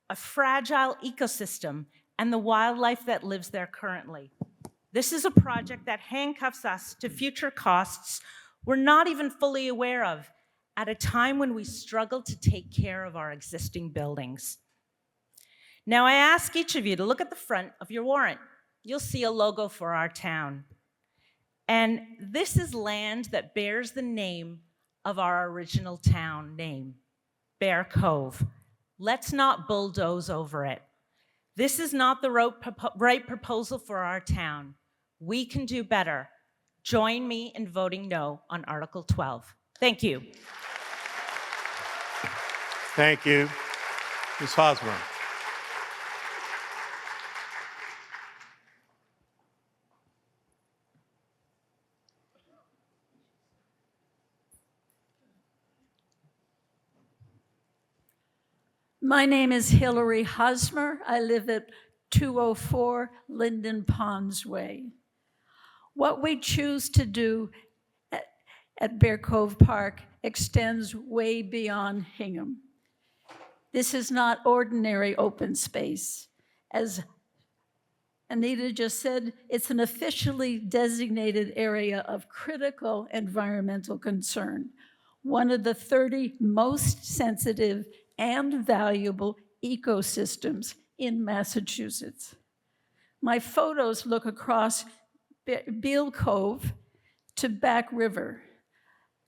a fragile ecosystem and the wildlife that lives there currently. This is a project that handcuffs us to future costs we're not even fully aware of at a time when we struggle to take care of our existing buildings. Now, I ask each of you to look at the front of your warrant. You'll see a logo for our town. And this is land that bears the name of our original town name, Bear Cove. Let's not bulldoze over it. This is not the right proposal for our town. We can do better. Join me in voting no on Article 12. Thank you. Thank you. Ms. Hosmer. My name is Hillary Hosmer. I live at 204 Linden Ponds Way. What we choose to do at Bear Cove Park extends way beyond Hingham. This is not ordinary open space. As Anita just said, it's an officially designated area of critical environmental concern, one of the 30 most sensitive and valuable ecosystems in Massachusetts. My photos look across Beal Cove to Back River.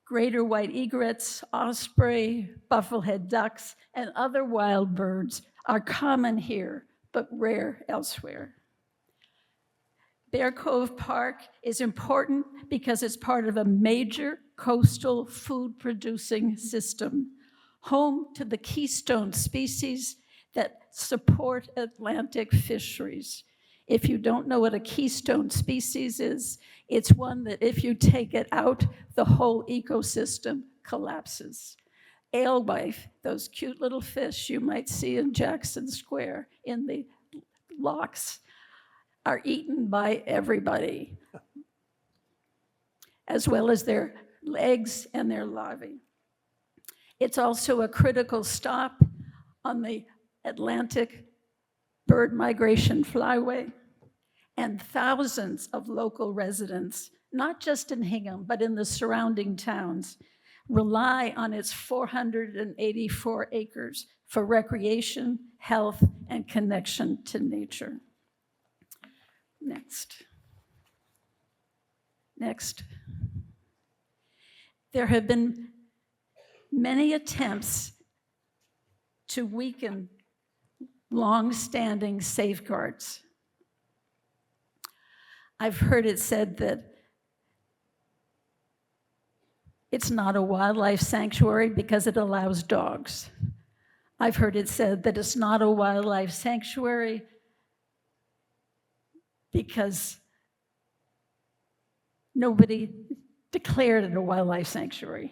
Greater white egrets, osprey, bufflehead ducks, and other wild birds are common here, but rare elsewhere. Bear Cove Park is important because it's part of a major coastal food-producing system, home to the keystone species that support Atlantic fisheries. If you don't know what a keystone species is, it's one that if you take it out, the whole ecosystem collapses. Alewife, those cute little fish you might see in Jackson Square in the locks, are eaten by everybody, as well as their eggs and their larvae. It's also a critical stop on the Atlantic bird migration flyway, and thousands of local residents, not just in Hingham, but in the surrounding towns, rely on its 484 acres for recreation, health, and connection to nature. Next. There have been many attempts to weaken long-standing safeguards. I've heard it said that it's not a wildlife sanctuary because it allows dogs. I've heard it said that it's not a wildlife sanctuary because nobody declared it a wildlife sanctuary.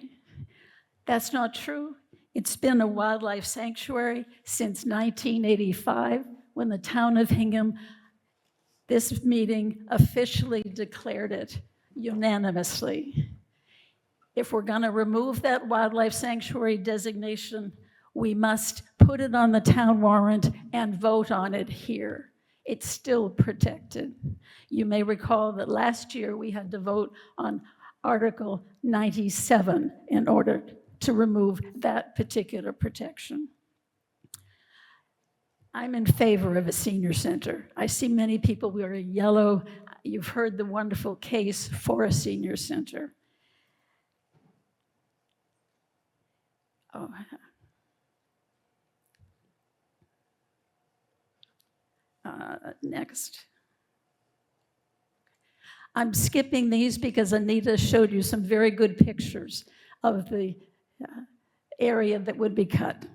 That's not true. It's been a wildlife sanctuary since 1985, when the town of Hingham, this meeting officially declared it unanimously. If we're going to remove that wildlife sanctuary designation, we must put it on the town warrant and vote on it here. It's still protected. You may recall that last year we had to vote on Article 97 in order to remove that particular protection. I'm in favor of a senior center. I see many people wearing yellow. You've heard the wonderful case for a senior center. Oh. Next. I'm skipping these because Anita showed you some very good pictures of the area that would be cut.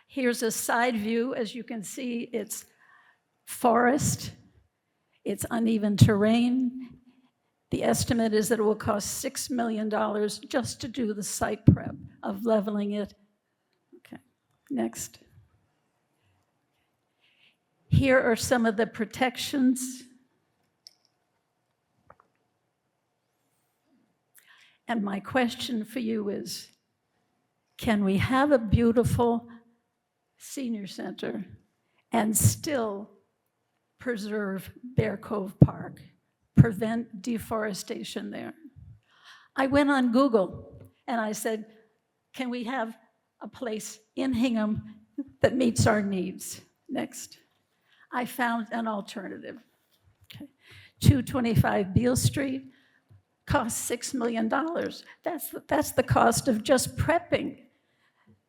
Here's a side view. As you can see, it's forest, it's uneven terrain. The estimate is that it will cost $6 million just to do the site prep of leveling it. Okay, next. Here are some of the protections. And my question for you is, can we have a beautiful senior center and still preserve Bear Cove Park, prevent deforestation there? I went on Google and I said, can we have a place in Hingham that meets our needs? Next. I found an alternative. Okay. 225 Beale Street costs $6 million. That's the cost of just prepping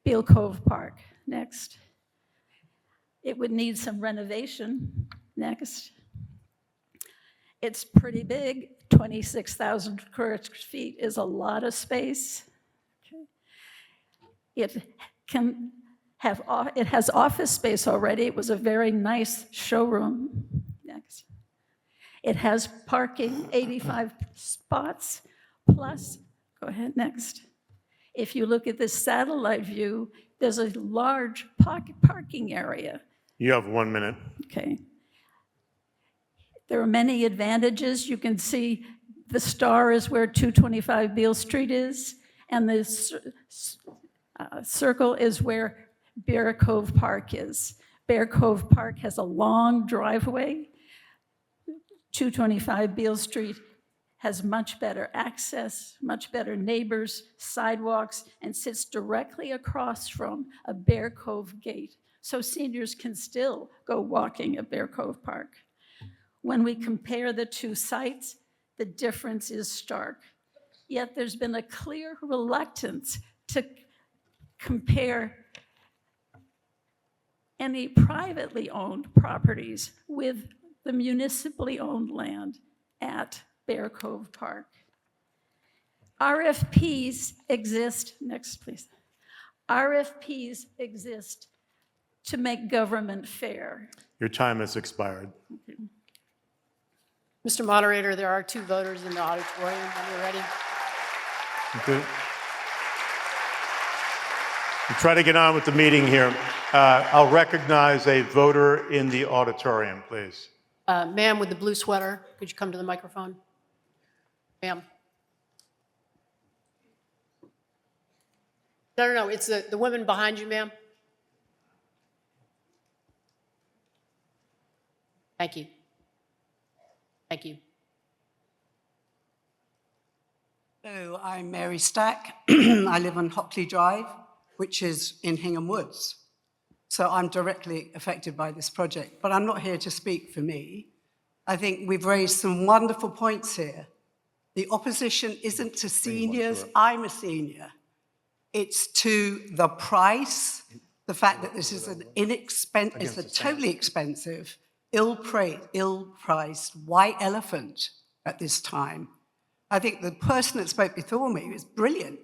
Beale Cove Park. Next. It would need some renovation. Next. It's pretty big. 26,000 square feet is a lot of space. Okay. It has office space already. It was a very nice showroom. Next. It has parking, 85 spots, plus, go ahead, next. If you look at this satellite view, there's a large parking area. You have 1 minute. Okay. There are many advantages. You can see the star is where 225 Beale Street is, and the circle is where Bear Cove Park is. Bear Cove Park has a long driveway. 225 Beale Street has much better access, much better neighbors, sidewalks, and sits directly across from a Bear Cove gate. So seniors can still go walking at Bear Cove Park. When we compare the two sites, the difference is stark. Yet there's been a clear reluctance to compare any privately owned properties with the municipally owned land at Bear Cove Park. RFPs exist, next please. RFPs exist to make government fair. Your time has expired. Okay. Mr. Moderator, there are 2 voters in the auditorium when you're ready. Okay. We try to get on with the meeting here. I'll recognize a voter in the auditorium, please. Ma'am with the blue sweater, could you come to the microphone? Ma'am. No, it's the woman behind you, ma'am. Thank you. Thank you. Hello, I'm Mary Stack. I live on Hockley Drive, which is in Hingham Woods. So I'm directly affected by this project, but I'm not here to speak for me. I think we've raised some wonderful points here. The opposition isn't to seniors. I'm a senior. It's to the price, the fact that this is an inexpensive, it's a totally expensive, ill-priced white elephant at this time. I think the person that spoke before me was brilliant.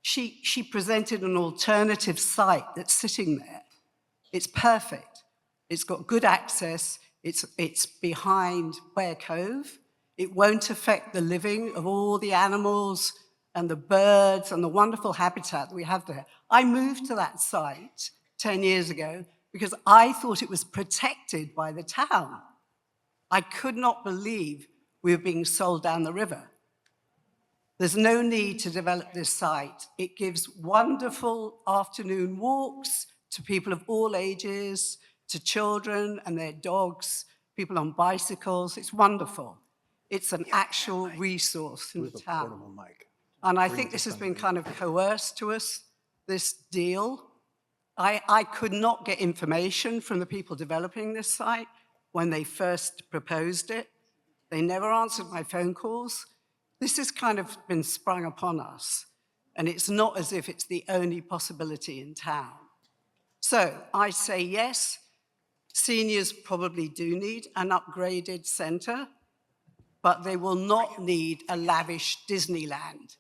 She presented an alternative site that's sitting there. It's perfect. It's got good access. It's behind Ware Cove. It won't affect the living of all the animals and the birds and the wonderful habitat that we have there. I moved to that site 10 years ago because I thought it was protected by the town. I could not believe we were being sold down the river. There's no need to develop this site. It gives wonderful afternoon walks to people of all ages, to children and their dogs, people on bicycles. It's wonderful. It's an actual resource in the town. And I think this has been kind of coerced to us, this deal. I could not get information from the people developing this site when they first proposed it. They never answered my phone calls. This has kind of been sprung upon us, and it's not as if it's the only possibility in town. So I say yes, seniors probably do need an upgraded center, but they will not need a lavish Disneyland.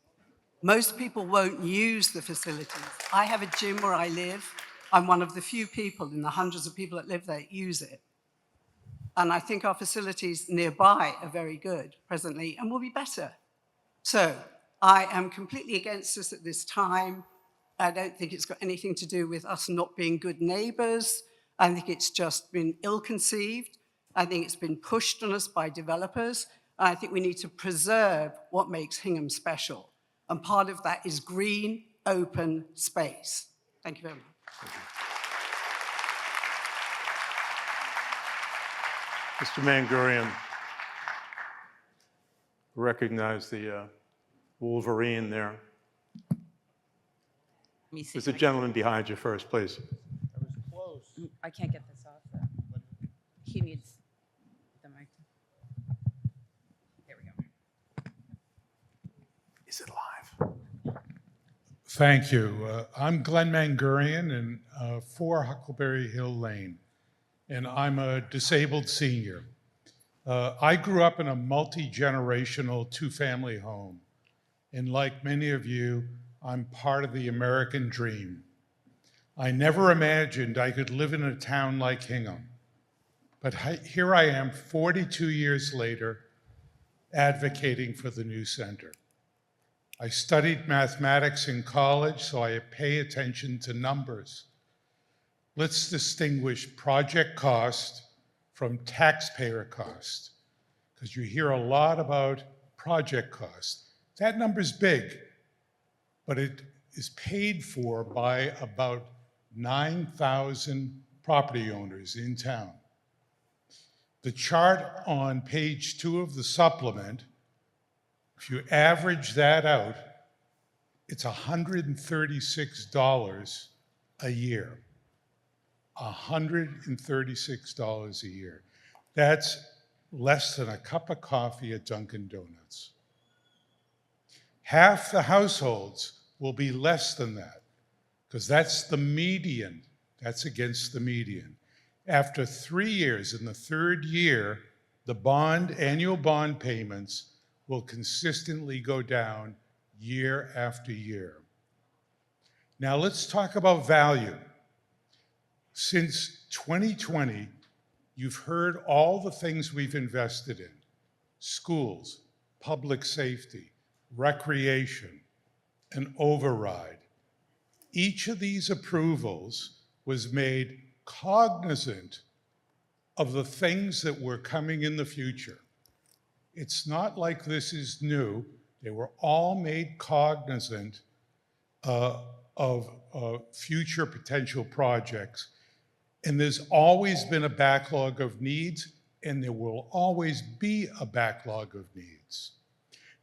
Most people won't use the facilities. I have a gym where I live. I'm one of the few people in the hundreds of people that live there that use it. And I think our facilities nearby are very good presently and will be better. So I am completely against this at this time. I don't think it's got anything to do with us not being good neighbors. I think it's just been ill-conceived. I think it's been pushed on us by developers. And I think we need to preserve what makes Hingham special. And part of that is green, open space. Thank you very much. Mr. Mangurian, recognize the Wolverine there. There's a gentleman behind you first, please. I can't get this off, though. He needs the mic. There we go. Is it live? Thank you. I'm Glenn Mangurian and 4 Huckleberry Hill Lane, and I'm a disabled senior. I grew up in a multi-generational 2-family home, and like many of you, I'm part of the American dream. I never imagined I could live in a town like Hingham, but here I am 42 years later advocating for the new center. I studied mathematics in college, so I pay attention to numbers. Let's distinguish project cost from taxpayer cost, because you hear a lot about project cost. That number's big, but it is paid for by about 9,000 property owners in town. The chart on page 2 of the supplement, if you average that out, it's $136 a year. $136 a year. That's less than a cup of coffee at Dunkin' Donuts. Half the households will be less than that, because that's the median. That's against the median. After 3 years, in the 3rd year, the annual bond payments will consistently go down year after year. Now let's talk about value. Since 2020, you've heard all the things we've invested in: schools, public safety, recreation, an override. Each of these approvals was made cognizant of the things that were coming in the future. It's not like this is new. They were all made cognizant of future potential projects. And there's always been a backlog of needs, and there will always be a backlog of needs.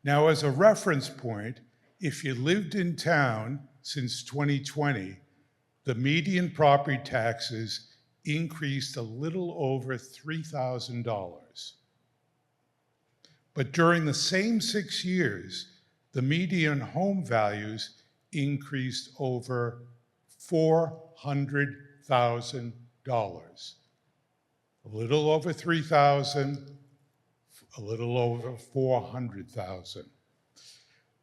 Now, as a reference point, if you lived in town since 2020, the median property taxes increased a little over $3,000. But during the same 6 years, the median home values increased over $400,000. A little over $3,000, a little over $400,000.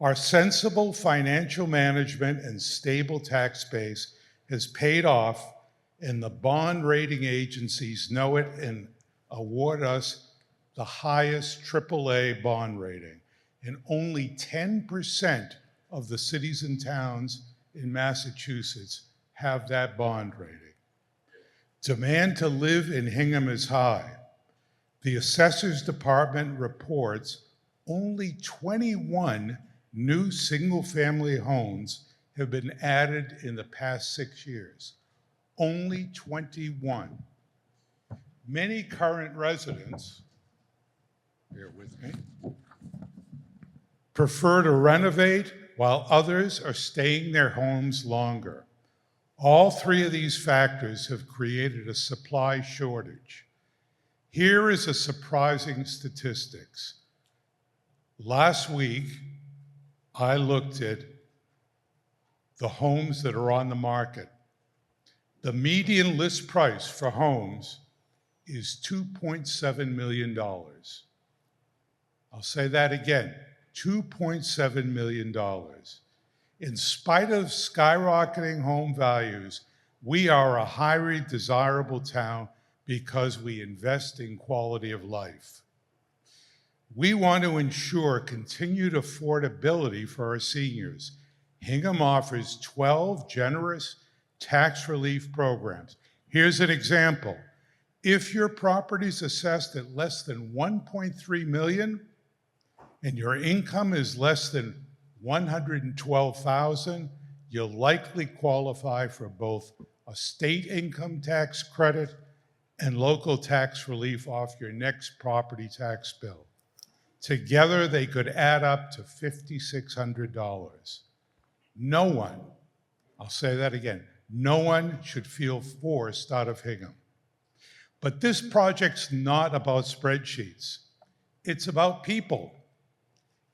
Our sensible financial management and stable tax base has paid off, and the bond rating agencies know it and award us the highest AAA bond rating. And only 10% of the cities and towns in Massachusetts have that bond rating. Demand to live in Hingham is high. The Assessor's Department reports only 21 new single-family homes have been added in the past 6 years. Only 21. Many current residents, bear with me, prefer to renovate while others are staying in their homes longer. All three of these factors have created a supply shortage. Here is a surprising statistics. Last week, I looked at the homes that are on the market. The median list price for homes is $2.7 million. I'll say that again, $2.7 million. In spite of skyrocketing home values, we are a highly desirable town because we invest in quality of life. We want to ensure continued affordability for our seniors. Hingham offers 12 generous tax relief programs. Here's an example. If your property is assessed at less than 1.3 million and your income is less than 112,000, you'll likely qualify for both a state income tax credit and local tax relief off your next property tax bill. Together, they could add up to $5,600. No one, I'll say that again, no one should feel forced out of Hingham. But this project's not about spreadsheets. It's about people.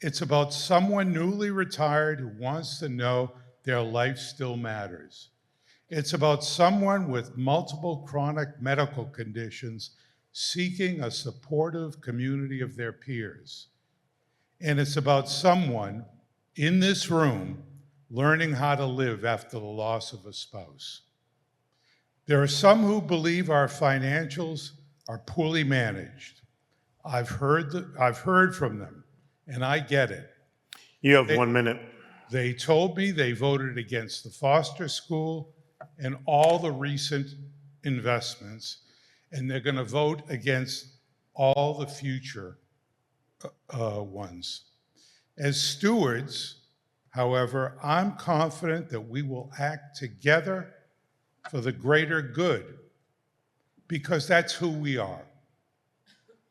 It's about someone newly retired who wants to know their life still matters. It's about someone with multiple chronic medical conditions seeking a supportive community of their peers. And it's about someone in this room learning how to live after the loss of a spouse. There are some who believe our financials are poorly managed. I've heard from them, and I get it. You have 1 minute. They told me they voted against the Foster School and all the recent investments, and they're going to vote against all the future ones. As stewards, however, I'm confident that we will act together for the greater good, because that's who we are.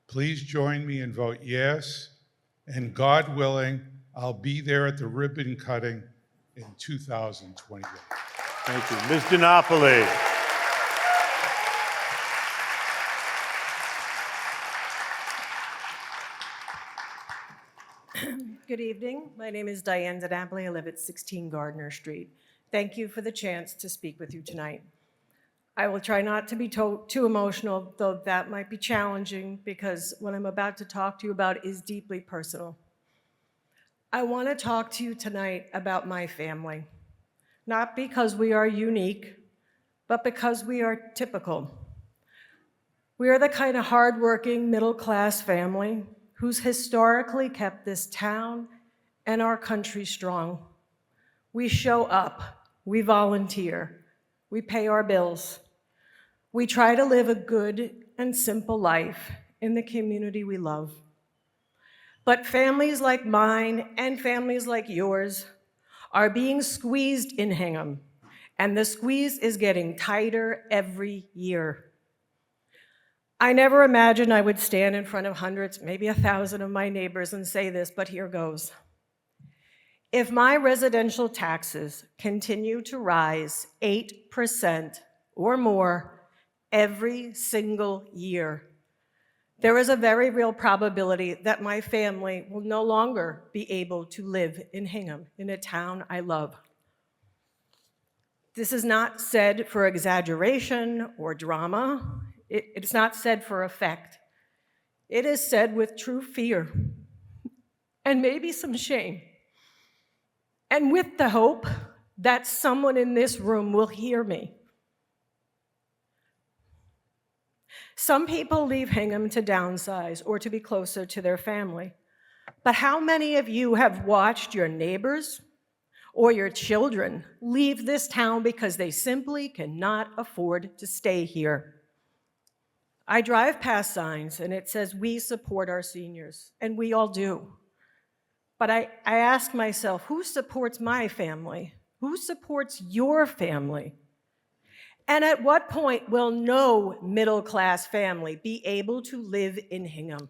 Please join me and vote yes, and God willing, I'll be there at the ribbon cutting in 2028. Thank you. Ms. DiNapoli. Good evening. My name is Diane DiNapoli. I live at 16 Gardner Street. Thank you for the chance to speak with you tonight. I will try not to be too emotional, though that might be challenging because what I'm about to talk to you about is deeply personal. I want to talk to you tonight about my family, not because we are unique, but because we are typical. We are the kind of hardworking middle-class family who's historically kept this town and our country strong. We show up, we volunteer, we pay our bills. We try to live a good and simple life in the community we love. But families like mine and families like yours are being squeezed in Hingham, and the squeeze is getting tighter every year. I never imagined I would stand in front of hundreds, maybe 1,000 of my neighbors and say this, but here goes. If my residential taxes continue to rise 8% or more every single year, there is a very real probability that my family will no longer be able to live in Hingham, in a town I love. This is not said for exaggeration or drama. It's not said for effect. It is said with true fear and maybe some shame. and with the hope that someone in this room will hear me. Some people leave Hingham to downsize or to be closer to their family. But how many of you have watched your neighbors or your children leave this town because they simply cannot afford to stay here? I drive past signs and it says, "We support our seniors," and we all do. But I ask myself, who supports my family? Who supports your family? And at what point will no middle-class family be able to live in Hingham?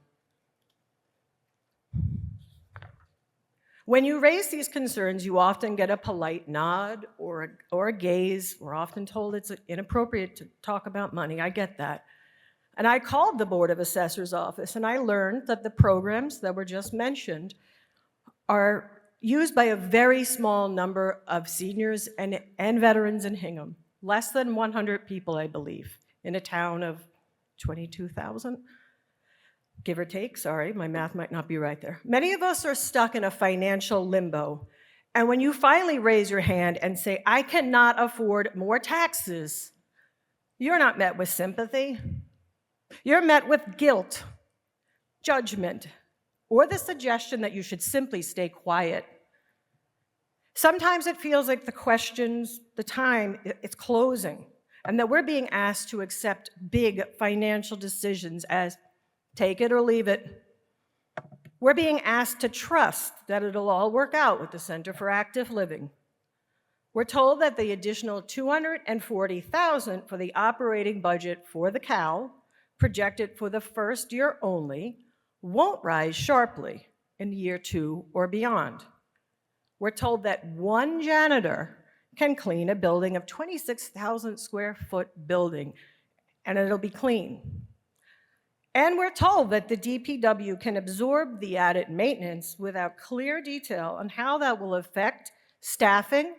When you raise these concerns, you often get a polite nod or a gaze. We're often told it's inappropriate to talk about money. I get that. And I called the Board of Assessors office and I learned that the programs that were just mentioned are used by a very small number of seniors and veterans in Hingham. Less than 100 people, I believe, in a town of 22,000, give or take. Sorry, my math might not be right there. Many of us are stuck in a financial limbo. And when you finally raise your hand and say, "I cannot afford more taxes," you're not met with sympathy. You're met with guilt, judgment, or the suggestion that you should simply stay quiet. Sometimes it feels like the time, it's closing, and that we're being asked to accept big financial decisions as take it or leave it. We're being asked to trust that it'll all work out with the Center for Active Living. We're told that the additional $240,000 for the operating budget for the CAL, projected for the first year only, won't rise sharply in year 2 or beyond. We're told that one janitor can clean a building of 26,000 square foot building, and it'll be clean. And we're told that the DPW can absorb the added maintenance without clear detail on how that will affect staffing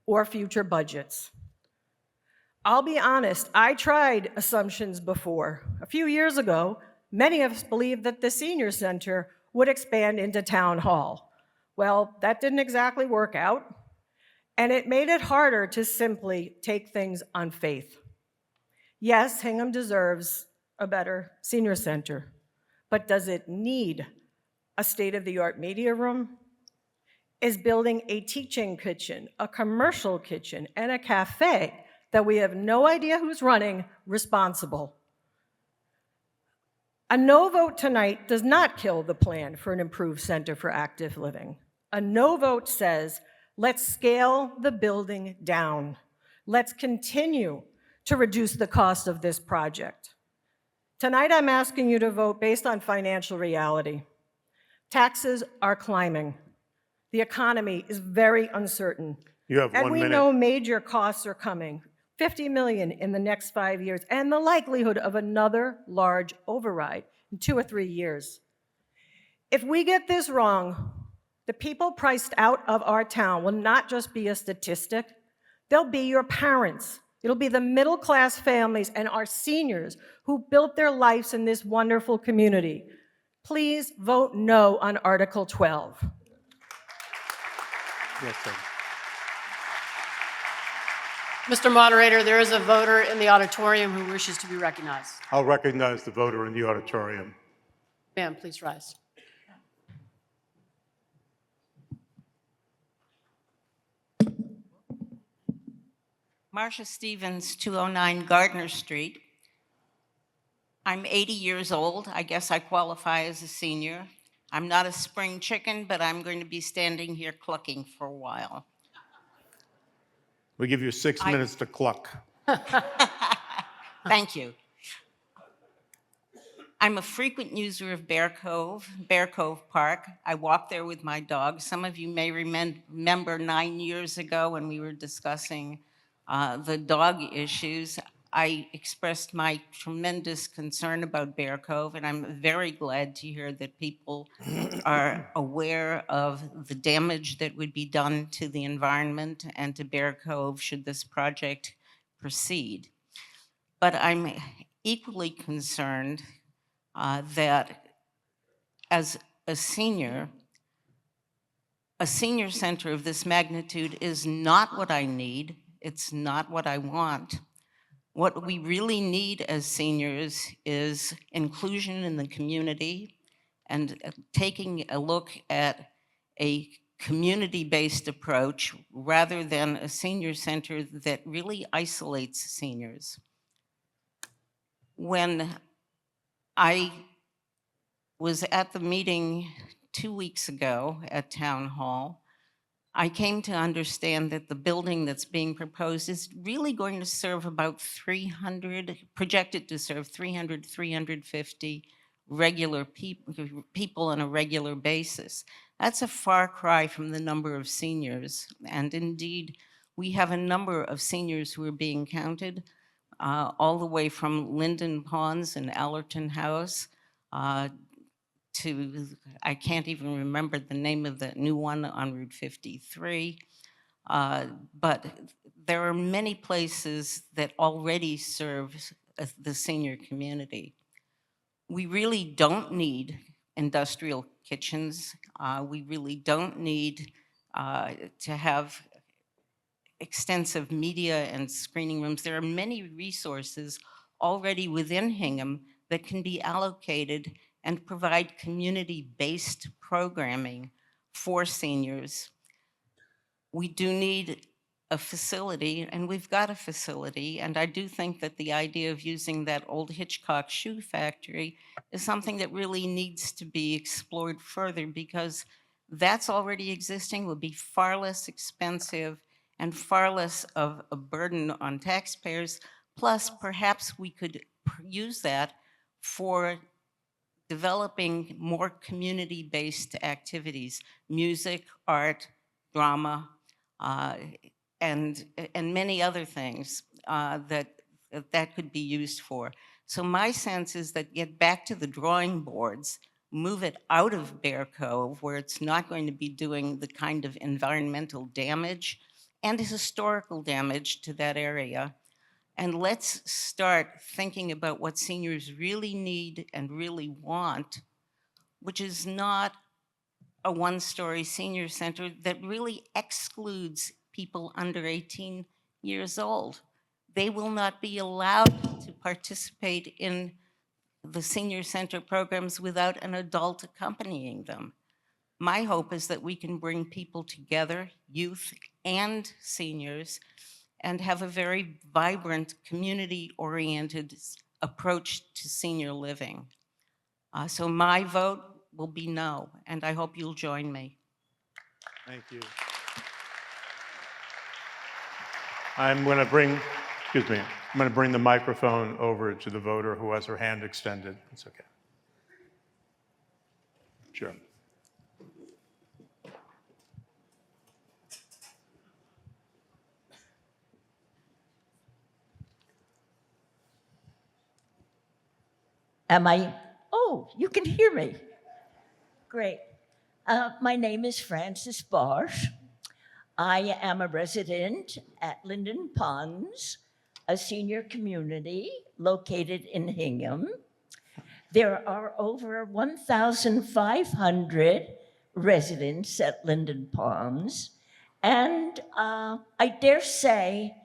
or future budgets. I'll be honest, I tried assumptions before. A few years ago, many of us believed that the senior center would expand into town hall. Well, that didn't exactly work out, and it made it harder to simply take things on faith. Yes, Hingham deserves a better senior center, but does it need a state-of-the-art media room? Is building a teaching kitchen, a commercial kitchen, and a cafe that we have no idea who's running responsible? A no vote tonight does not kill the plan for an improved Center for Active Living. A no vote says, let's scale the building down. Let's continue to reduce the cost of this project. Tonight, I'm asking you to vote based on financial reality. Taxes are climbing. The economy is very uncertain. You have 1 And we minute. know major costs are coming, $50 million in the next 5 years, and the likelihood of another large override in 2 or 3 years. If we get this wrong, the people priced out of our town will not just be a statistic, they'll be your parents. It'll be the middle-class families and our seniors who built their lives in this wonderful community. Please vote no on Article 12. Yes, sir. Mr. Moderator, there is a voter in the auditorium who wishes to be recognized. I'll recognize the voter in the auditorium. Ma'am, please rise. Marcia Stevens, 209 Gardner Street. I'm 80 years old. I guess I qualify as a senior. I'm not a spring chicken, but I'm going to be standing here clucking for a while. We give you 6 minutes to cluck. Thank you. I'm a frequent user of Bear Cove Park. I walk there with my dog. Some of you may remember 9 years ago when we were discussing the dog issues. I expressed my tremendous concern about Bear Cove, and I'm very glad to hear that people are aware of the damage that would be done to the environment and to Bear Cove should this project proceed. But I'm equally concerned that as a senior, a senior center of this magnitude is not what I need. It's not what I want. What we really need as seniors is inclusion in the community and taking a look at a community-based approach rather than a senior center that really isolates seniors. When I was at the meeting 2 weeks ago at Town Hall, I came to understand that the building that's being proposed is really going to serve about 300, projected to serve 300, 350 regular people on a regular basis. That's a far cry from the number of seniors. And indeed, we have a number of seniors who are being counted, all the way from Linden Ponds and Allerton House to, I can't even remember the name of the new one on Route 53. But there are many places that already serve the senior community. We really don't need industrial kitchens. We really don't need to have extensive media and screening rooms. There are many resources already within Hingham that can be allocated and provide community-based programming for seniors. We do need a facility, and we've got a facility, and I do think that the idea of using that old Hitchcock shoe factory is something that really needs to be explored further, because that's already existing, will be far less expensive and far less of a burden on taxpayers. Plus, perhaps we could use that for developing more community-based activities, music, art, drama, and many other things that could be used for. So my sense is that get back to the drawing boards, move it out of Bear Cove, where it's not going to be doing the kind of environmental damage and historical damage to that area. And let's start thinking about what seniors really need and really want, which is not a one-story senior center that really excludes people under 18 years old. They will not be allowed to participate in the senior center programs without an adult accompanying them. My hope is that we can bring people together, youth and seniors, and have a very vibrant, community-oriented approach to senior living. So my vote will be no, and I hope you'll join me. Thank you. I'm going to bring, excuse me, I'm going to bring the microphone over to the voter who has her hand extended. It's okay. Sure. Am I? Oh, you can hear me. Great. My name is Frances Barsh. I am a resident at Linden Ponds, a senior community located in Hingham. There are over 1,500 residents at Linden Ponds, and I dare say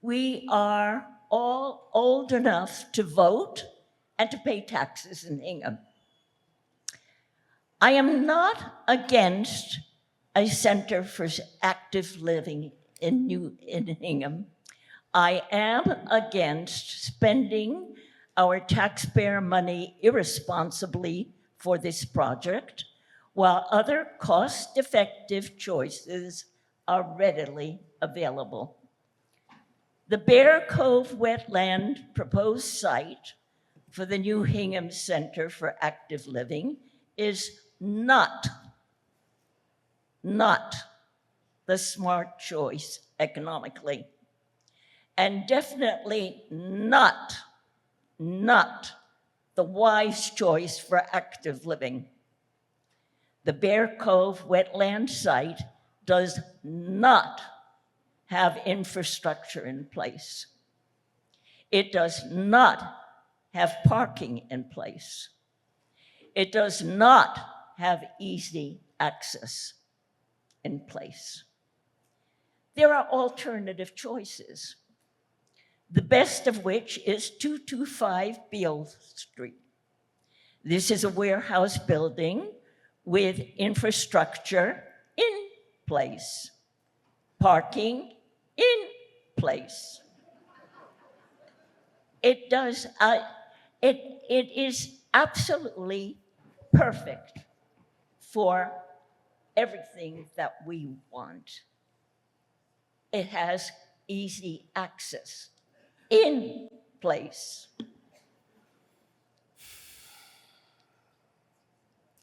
we are all old enough to vote and to pay taxes in Hingham. I am not against a center for active living in Hingham. I am against spending our taxpayer money irresponsibly for this project, while other cost-effective choices are readily available. The Bear Cove wetland proposed site for the new Hingham Center for Active Living is not the smart choice economically, and definitely not the wise choice for active living. The Bear Cove wetland site does not have infrastructure in place. It does not have parking in place. It does not have easy access. in place. There are alternative choices, the best of which is 225 Beale Street. This is a warehouse building with infrastructure in place, parking in place. It is absolutely perfect for everything that we want. It has easy access in place.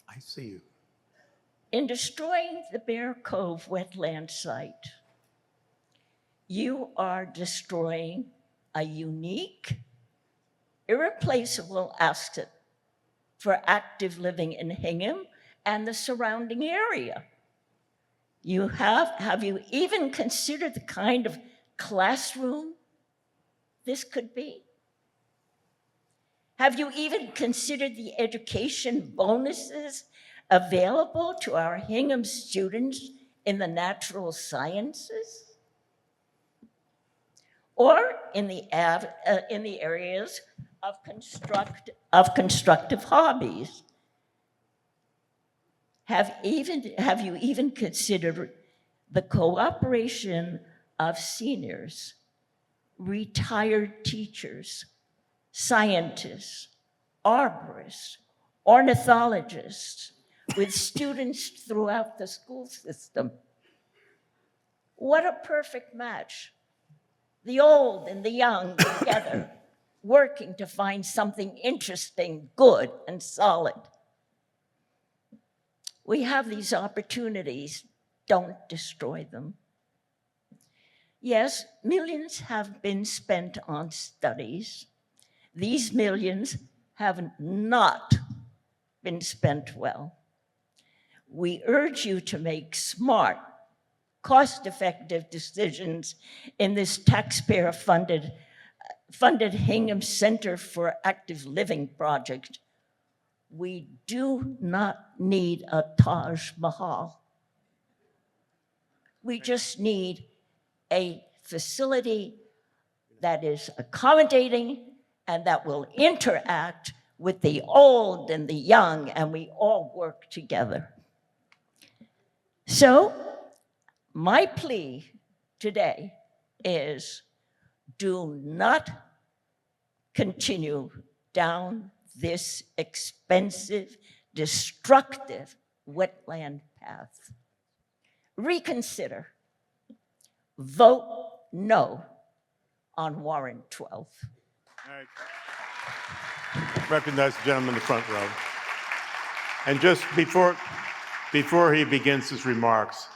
I see you. In destroying the Bear Cove wetland site, you are destroying a unique, irreplaceable asset for active living in Hingham and the surrounding area. Have you even considered the kind of classroom this could be? Have you even considered the education bonuses available to our Hingham students in the natural sciences? Or in the areas of constructive hobbies? Have you even considered the cooperation of seniors, retired teachers, scientists, arborists, ornithologists, with students throughout the school system? What a perfect match. The old and the young together, working to find something interesting, good, and solid. We have these opportunities. Don't destroy them. Yes, millions have been spent on studies. These millions have not been spent well. We urge you to make smart, cost-effective decisions in this taxpayer-funded Hingham Center for Active Living project. We do not need a Taj Mahal. We just need a facility that is accommodating and that will interact with the old and the young, and we all work together. So, my plea today is do not continue down this expensive, destructive wetland path. Reconsider. Vote no on warrant 12. All right. Recognize the gentleman in the front row. And just before he begins his remarks,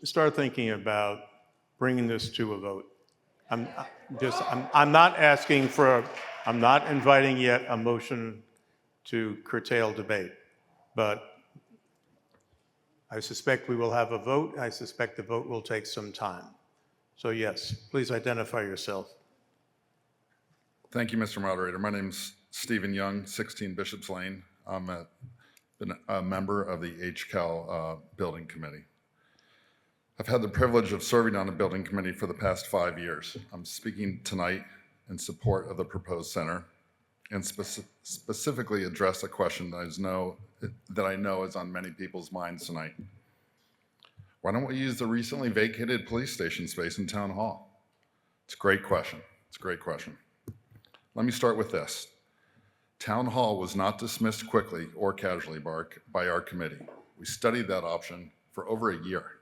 start thinking about bringing this to a vote. I'm not inviting yet a motion to curtail debate, but I suspect we will have a vote. I suspect the vote will take some time. So yes, please identify yourself. Thank you, Mr. Moderator. My name's Stephen Young, 16 Bishops Lane. I'm been a member of the HCAL Building Committee. I've had the privilege of serving on the Building Committee for the past 5 years. I'm speaking tonight in support of the proposed center and specifically address a question that I know is on many people's minds tonight. Why don't we use the recently vacated police station space in Town Hall? It's a great question. It's a great question. Let me start with this. Town Hall was not dismissed quickly or casually by our committee. We studied that option for over a year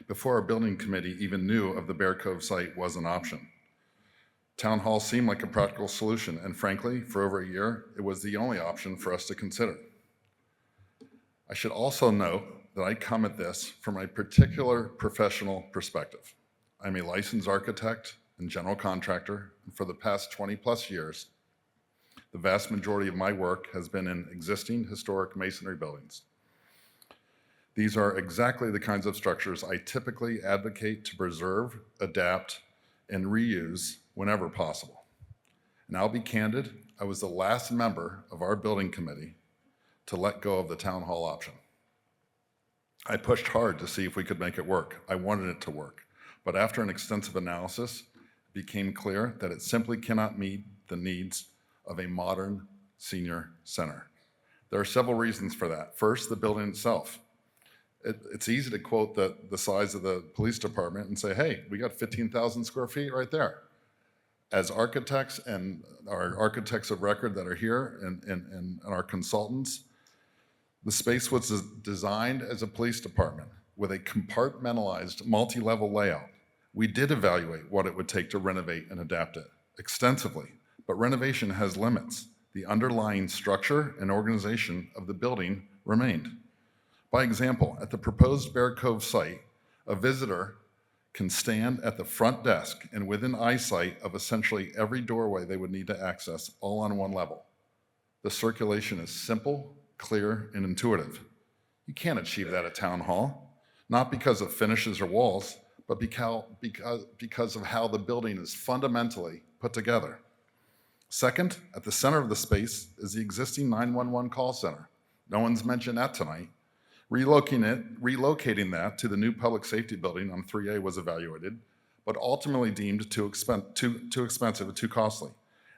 before our building committee even knew of the Bear Cove site was an option. Town Hall seemed like a practical solution, and frankly, for over a year, it was the only option for us to consider. I should also note that I come at this from a particular professional perspective. I'm a licensed architect and general contractor, and for the past 20+ years, the vast majority of my work has been in existing historic masonry buildings. These are exactly the kinds of structures I typically advocate to preserve, adapt, and reuse whenever possible. And I'll be candid, I was the last member of our building committee to let go of the Town Hall option. I pushed hard to see if we could make it work. I wanted it to work. But after an extensive analysis, it became clear that it simply cannot meet the needs of a modern senior center. There are several reasons for that. First, the building itself. It's easy to quote the size of the police department and say, hey, we got 15,000 square feet right there. As architects and our architects of record that are here and our consultants, the space was designed as a police department with a compartmentalized multi-level layout. We did evaluate what it would take to renovate and adapt it extensively, but renovation has limits. The underlying structure and organization of the building remained. By example, at the proposed Bear Cove site, a visitor can stand at the front desk and within eyesight of essentially every doorway they would need to access, all on one level. The circulation is simple, clear, and intuitive. You can't achieve that at Town Hall, not because of finishes or walls, but because of how the building is fundamentally put together. Second, at the center of the space is the existing 911 call center. No one's mentioned that tonight. Relocating that to the new public safety building on 3A was evaluated, but ultimately deemed too expensive and too costly.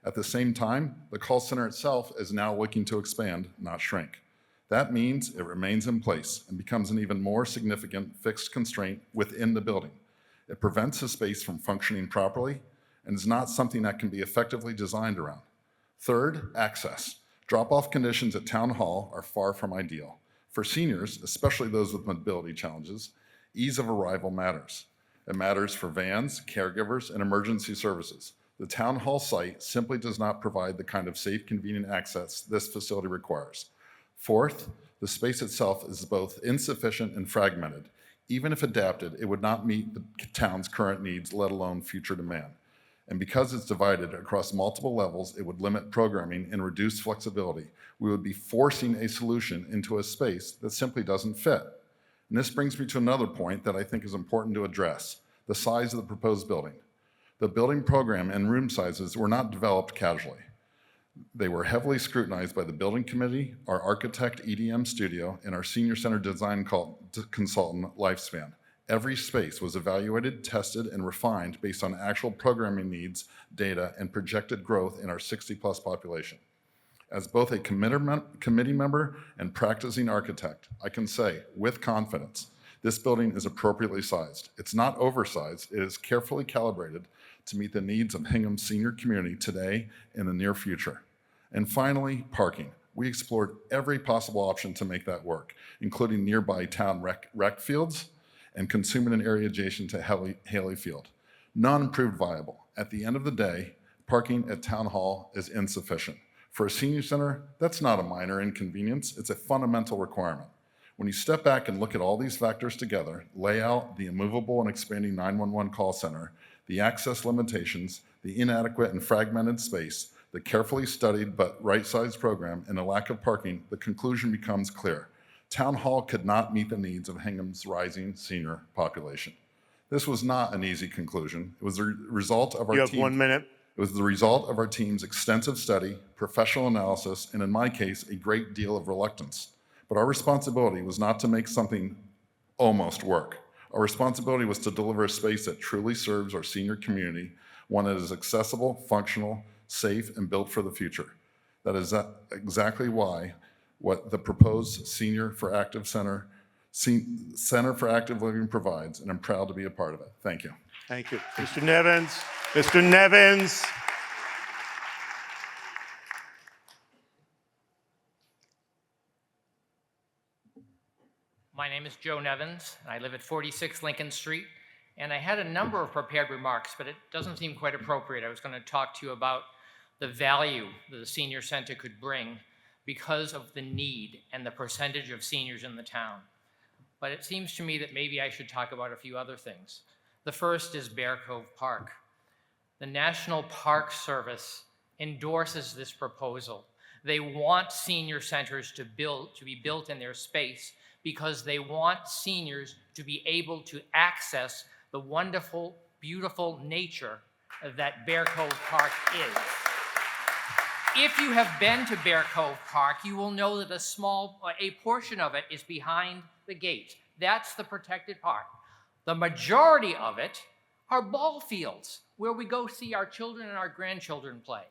At the same time, the call center itself is now looking to expand, not shrink. That means it remains in place and becomes an even more significant fixed constraint within the building. It prevents the space from functioning properly and is not something that can be effectively designed around. Third, access. Drop-off conditions at Town Hall are far from ideal. For seniors, especially those with mobility challenges, ease of arrival matters. It matters for vans, caregivers, and emergency services. The Town Hall site simply does not provide the kind of safe, convenient access this facility requires. Fourth, the space itself is both insufficient and fragmented. Even if adapted, it would not meet the town's current needs, let alone future demand. And because it's divided across multiple levels, it would limit programming and reduce flexibility. We would be forcing a solution into a space that simply doesn't fit. And this brings me to another point that I think is important to address: the size of the proposed building. The building program and room sizes were not developed casually. They were heavily scrutinized by the building committee, our architect EDM studio, and our senior center design consultant Lifespan. Every space was evaluated, tested, and refined based on actual programming needs, data, and projected growth in our 60-plus population. As both a committee member and practicing architect, I can say with confidence, this building is appropriately sized. It's not oversized. It is carefully calibrated to meet the needs of Hingham's senior community today and the near future. And finally, parking. We explored every possible option to make that work, including nearby town rec fields and consuming an area adjacent to Haley Field. None proved viable. At the end of the day, parking at Town Hall is insufficient. For a senior center, that's not a minor inconvenience, it's a fundamental requirement. When you step back and look at all these factors together, layout, the immovable and expanding 911 call center, the access limitations, the inadequate and fragmented space, the carefully studied but right-sized program, and the lack of parking, the conclusion becomes clear. Town Hall could not meet the needs of Hingham's rising senior population. This was not an easy conclusion. It was the result of our You have 1 minute. It was the result of our team's extensive study, professional analysis, and in my case, a great deal of reluctance. But our responsibility was not to make something almost work. Our responsibility was to deliver a space that truly serves our senior community, one that is accessible, functional, safe, and built for the future. That is exactly why what the proposed Center for Active Living provides, and I'm proud to be a part of it. Thank you. Thank you. Mr. Nevins. Mr. Nevins. My name is Joe Nevins, and I live at 46 Lincoln Street. And I had a number of prepared remarks, but it doesn't seem quite appropriate. I was going to talk to you about the value that the senior center could bring because of the need and the percentage of seniors in the town. But it seems to me that maybe I should talk about a few other things. The first is Bear Cove Park. The National Park Service endorses this proposal. They want senior centers to be built in their space because they want seniors to be able to access the wonderful, beautiful nature that Bear Cove Park is. If you have been to Bear Cove Park, you will know that a portion of it is behind the gate. That's the protected part. The majority of it are ball fields where we go see our children and our grandchildren play.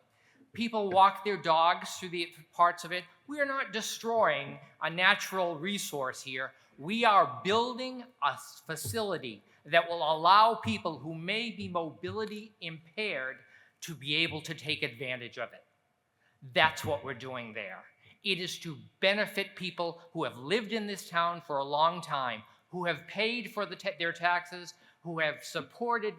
People walk their dogs through the parts of it. We are not destroying a natural resource here. We are building a facility that will allow people who may be mobility impaired to be able to take advantage of it. That's what we're doing there. It is to benefit people who have lived in this town for a long time, who have paid for their taxes, who have supported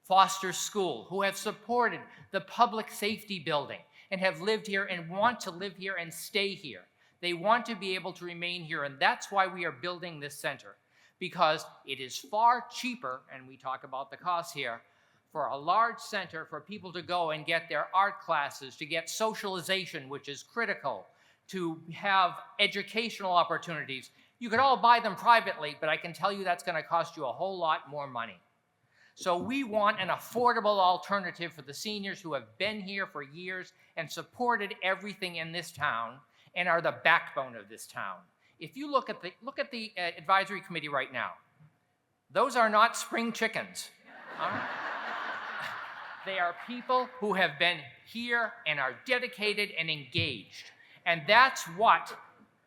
Foster School, who have supported the public safety building and have lived here and want to live here and stay here. They want to be able to remain here, and that's why we are building this center, because it is far cheaper, and we talk about the costs here, for a large center for people to go and get their art classes, to get socialization, which is critical, to have educational opportunities. You could all buy them privately, but I can tell you that's going to cost you a whole lot more money. So we want an affordable alternative for the seniors who have been here for years and supported everything in this town and are the backbone of this town. If you look at the advisory committee right now, those are not spring chickens. All right? They are people who have been here and are dedicated and engaged. And that's what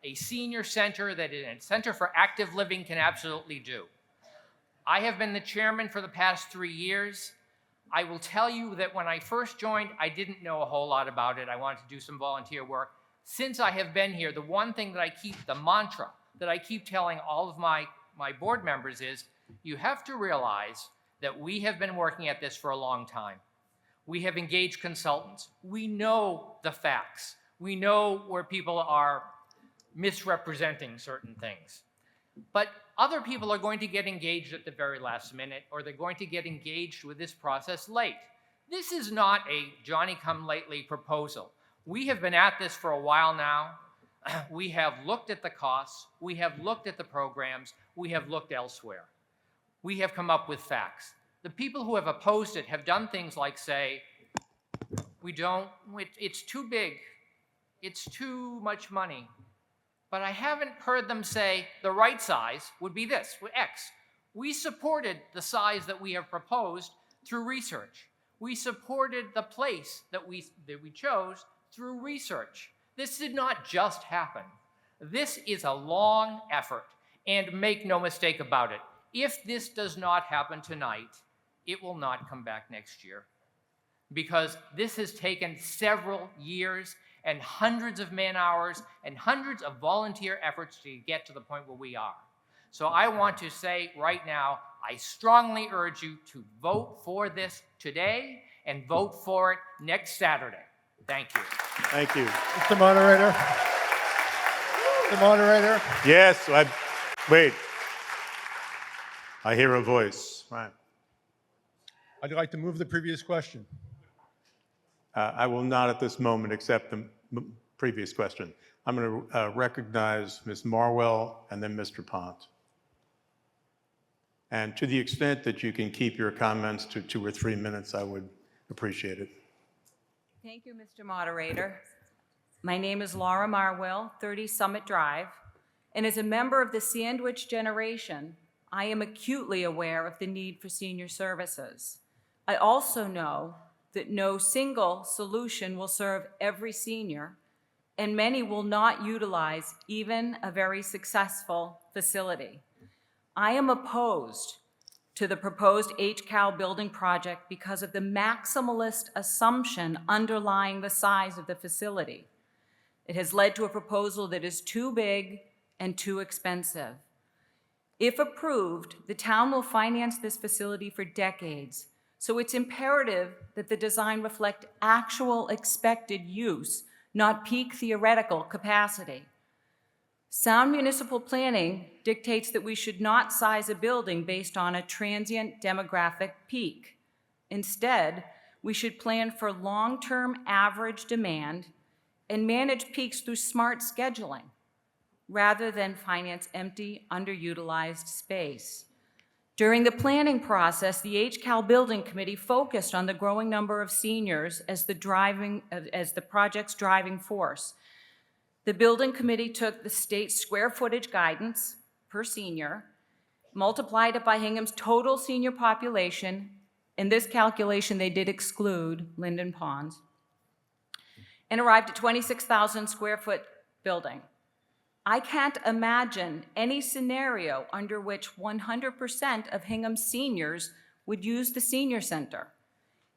a senior center that is a center for active living can absolutely do. I have been the chairman for the past 3 years. I will tell you that when I first joined, I didn't know a whole lot about it. I wanted to do some volunteer work. Since I have been here, the one thing that the mantra that I keep telling all of my board members is, you have to realize that we have been working at this for a long time. We have engaged consultants. We know the facts. We know where people are misrepresenting certain things. But other people are going to get engaged at the very last minute, or they're going to get engaged with this process late. This is not a Johnny-come-lately proposal. We have been at this for a while now. We have looked at the costs. We have looked at the programs. We have looked elsewhere. We have come up with facts. The people who have opposed it have done things like say, it's too big. It's too much money. But I haven't heard them say the right size would be this, X. We supported the size that we have proposed through research. We supported the place that we chose through research. This did not just happen. This is a long effort, and make no mistake about it. If this does not happen tonight, it will not come back next year, because this has taken several years and hundreds of man-hours and hundreds of volunteer efforts to get to the point where we are. So I want to say right now, I strongly urge you to vote for this today and vote for it next Saturday. Thank you. Thank you. Mr. Moderator. Mr. Moderator. Yes, wait. I hear a voice. Right. I'd like to move the previous question. I will not at this moment accept the previous question. I'm going to recognize Ms. Marwell and then Mr. Pont. And to the extent that you can keep your comments to 2 or 3 minutes, I would appreciate it. Thank you, Mr. Moderator. My name is Laura Marwell, 30 Summit Drive, and as a member of the sandwich generation, I am acutely aware of the need for senior services. I also know that no single solution will serve every senior, and many will not utilize even a very successful facility. I am opposed to the proposed HCAL building project because of the maximalist assumption underlying the size of the facility. It has led to a proposal that is too big and too expensive. If approved, the town will finance this facility for decades, so it's imperative that the design reflect actual expected use, not peak theoretical capacity. Sound municipal planning dictates that we should not size a building based on a transient demographic peak. Instead, we should plan for long-term average demand and manage peaks through smart scheduling, rather than finance empty, underutilized space. During the planning process, the HCAL Building Committee focused on the growing number of seniors as the project's driving force. The Building Committee took the state's square footage guidance, per senior, multiplied it by Hingham's total senior population. In this calculation, they did exclude Linden Ponds, and arrived at 26,000 square foot building. I can't imagine any scenario under which 100% of Hingham's seniors would use the senior center.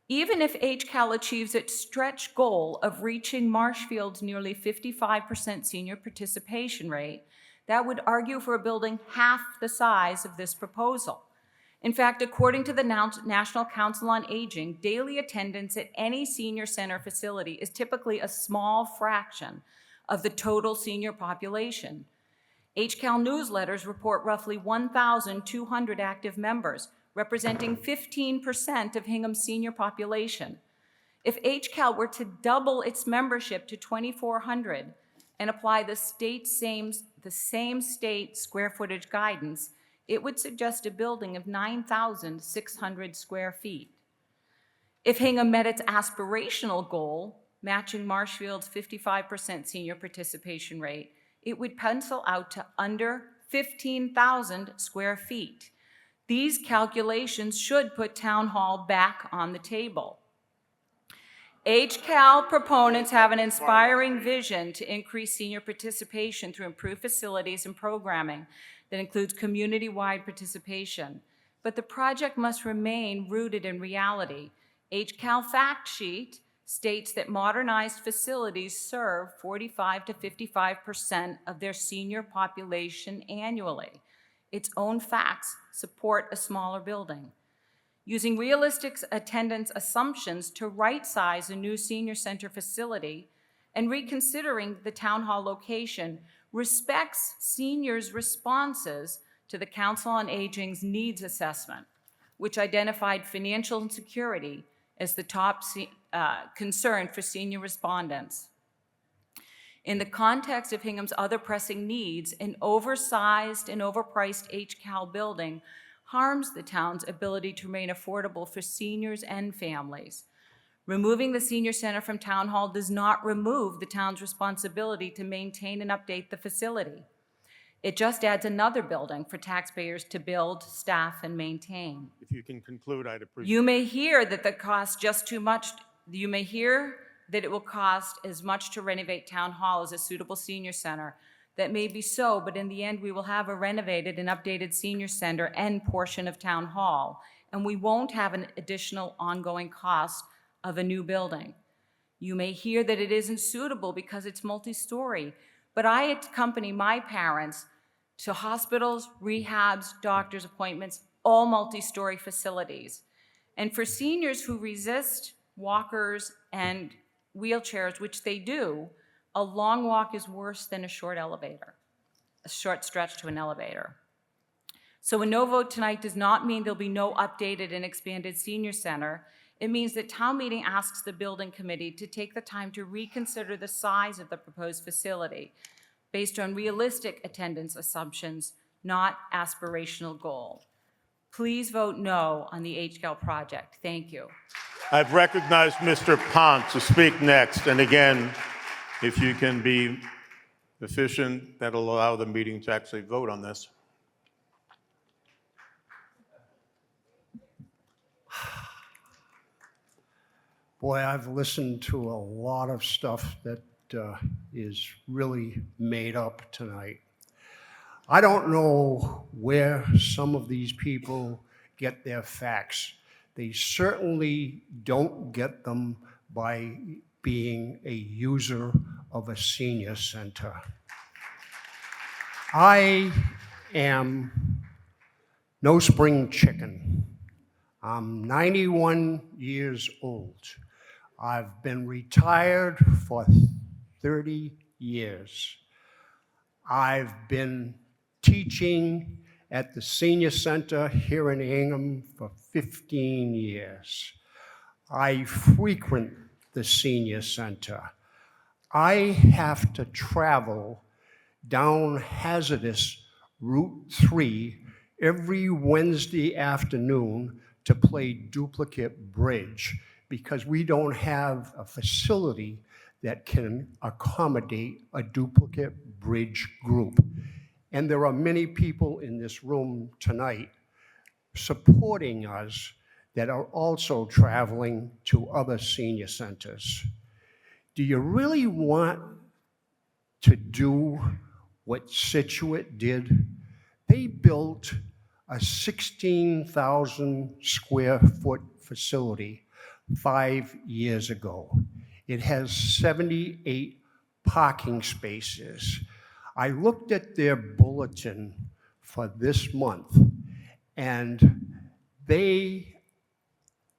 Even if HCAL achieves its stretch goal of reaching Marshfield's nearly 55% senior participation rate, that would argue for a building half the size of this proposal. In fact, according to the National Council on Aging, daily attendance at any senior center facility is typically a small fraction of the total senior population. HCAL newsletters report roughly 1,200 active members, representing 15% of Hingham's senior population. If HCAL were to double its membership to 2,400 and apply the same state square footage guidance, it would suggest a building of 9,600 square feet. If Hingham met its aspirational goal, matching Marshfield's 55% senior participation rate, it would pencil out to under 15,000 square feet. These calculations should put Town Hall back on the table. HCAL proponents have an inspiring vision to increase senior participation through improved facilities and programming that includes community-wide participation. But the project must remain rooted in reality. HCAL fact sheet states that modernized facilities serve 45 to 55% of their senior population annually. Its own facts support a smaller building. Using realistic attendance assumptions to right-size a new senior center facility and reconsidering the town hall location respects seniors' responses to the Council on Aging's needs assessment, which identified financial insecurity as the top concern for senior respondents. In the context of Hingham's other pressing needs, an oversized and overpriced HCAL building harms the town's ability to remain affordable for seniors and families. Removing the senior center from Town Hall does not remove the town's responsibility to maintain and update the facility. It just adds another building for taxpayers to build, staff, and maintain. If you can conclude, I'd appreciate it. You may hear that the cost just too much. You may hear that it will cost as much to renovate Town Hall as a suitable senior center. That may be so, but in the end, we will have a renovated and updated senior center and portion of Town Hall, and we won't have an additional ongoing cost of a new building. You may hear that it isn't suitable because it's multi-story, but I accompany my parents to hospitals, rehabs, doctor's appointments, all multi-story facilities. And for seniors who resist walkers and wheelchairs, which they do, a long walk is worse than a short stretch to an elevator. So a no vote tonight does not mean there'll be no updated and expanded senior center. It means that town meeting asks the building committee to take the time to reconsider the size of the proposed facility based on realistic attendance assumptions, not aspirational goal. Please vote no on the HCAL project. Thank you. I've recognized Mr. Pont to speak next, and again, if you can be efficient, that'll allow the meeting to actually vote on this. Boy, I've listened to a lot of stuff that is really made up tonight. I don't know where some of these people get their facts. They certainly don't get them by being a user of a senior center. I am no spring chicken. I'm 91 years old. I've been retired for 30 years. I've been teaching at the senior center here in Hingham for 15 years. I frequent the senior center. I have to travel down hazardous Route 3 every Wednesday afternoon to play duplicate bridge because we don't have a facility that can accommodate a duplicate bridge group. and there are many people in this room tonight supporting us that are also traveling to other senior centers. Do you really want to do what Situate did? They built a 16,000 square foot facility 5 years ago. It has 78 parking spaces. I looked at their bulletin for this month, and they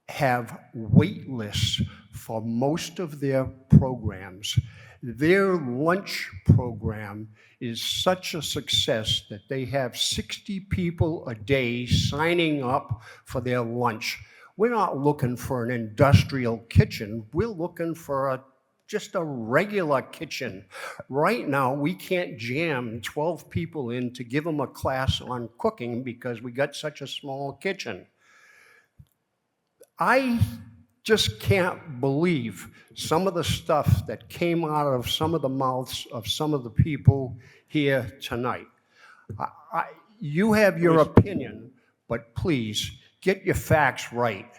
have wait lists for most of their programs. Their lunch program is such a success that they have 60 people a day signing up for their lunch. We're not looking for an industrial kitchen. We're looking for just a regular kitchen. Right now, we can't jam 12 people in to give them a class on cooking because we got such a small kitchen. I just can't believe some of the stuff that came out of some of the mouths of some of the people here tonight. You have your opinion, but please get your facts right.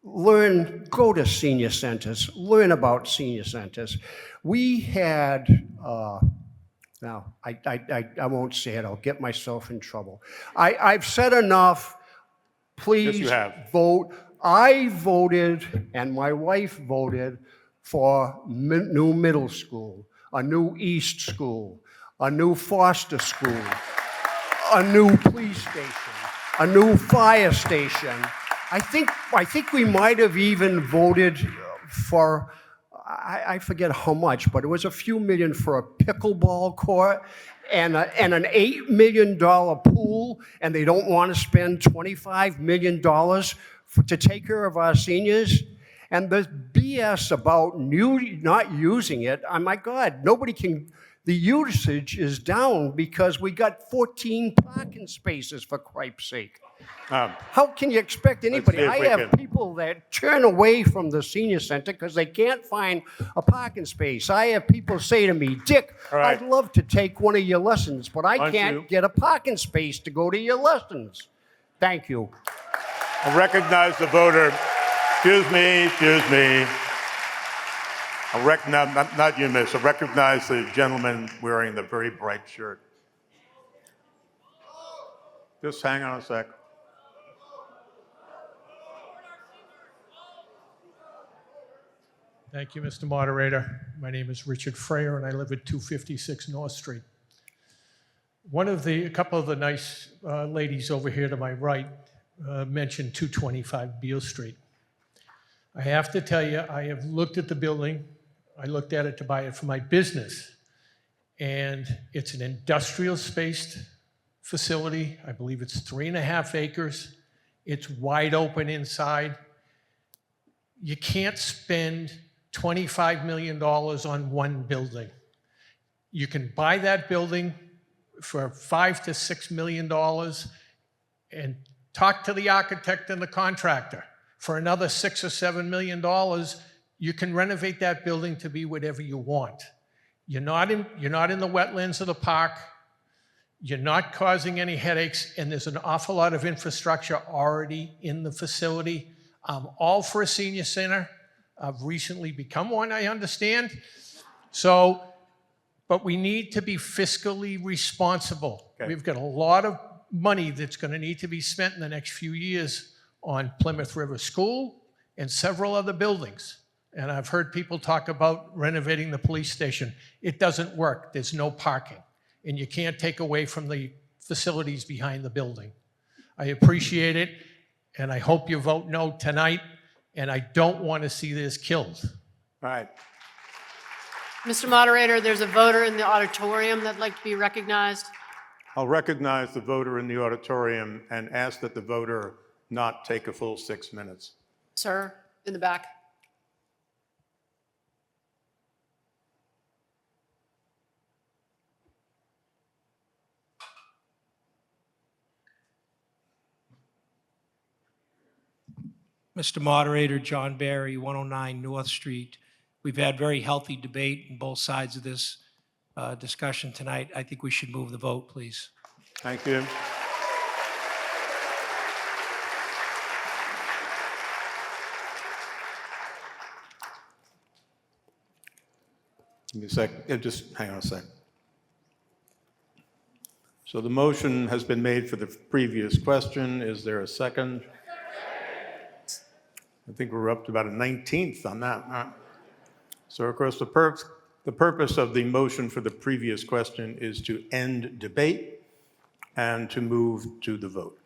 Go to senior centers, learn about senior centers. We had, now I won't say it, I'll get myself in trouble. I've said enough, please Yes, you have. vote. I voted, and my wife voted, for new middle school, a new East School, a new Foster School, a new police station, a new fire station. I think we might have even voted for, I forget how much, but it was a few million for a pickleball court and an $8 million pool, and they don't want to spend $25 million to take care of our seniors. And the BS about not using it, oh my God, the usage is down because we got 14 parking spaces, for Christ's sake. How can you expect anybody? I have people that turn away from the senior center because they can't find a parking space. I have people say to me, Dick, I'd love to take one of your lessons, but I can't get a parking space to go to your lessons. Thank you. I recognize the voter. Excuse me. I recognize, not you, miss. I recognize the gentleman wearing the very bright shirt. Just hang on a sec. Thank you, Mr. Moderator. My name is Richard Freyer, and I live at 256 North Street. A couple of the nice ladies over here to my right mentioned 225 Beale Street. I have to tell you, I have looked at the building. I looked at it to buy it for my business, and it's an industrial-spaced facility. I believe it's 3.5 acres. It's wide open inside. You can't spend $25 million on one building. You can buy that building for $5 to $6 million and talk to the architect and the contractor. For another $6 or $7 million, you can renovate that building to be whatever you want. You're not in the wetlands of the park. You're not causing any headaches, and there's an awful lot of infrastructure already in the facility. I'm all for a senior center. I've recently become one, I understand. But we need to be fiscally responsible. Okay. We've got a lot of money that's going to need to be spent in the next few years on Plymouth River School and several other buildings. And I've heard people talk about renovating the police station. It doesn't work. There's no parking. And you can't take away from the facilities behind the building. I appreciate it, and I hope you vote no tonight, and I don't want to see this killed. All right. Mr. Moderator, there's a voter in the auditorium that'd like to be recognized. I'll recognize the voter in the auditorium and ask that the voter not take a full 6 minutes. Sir, in the back. Mr. Moderator, John Barry, 109 North Street. We've had very healthy debate on both sides of this. discussion tonight, I think we should move the vote, please. Thank you. Give me a sec. Just hang on a sec. So the motion has been made for the previous question. Is there a second? I think we're up to about a 19th on that. So of course, the purpose of the motion for the previous question is to end debate and to move to the vote.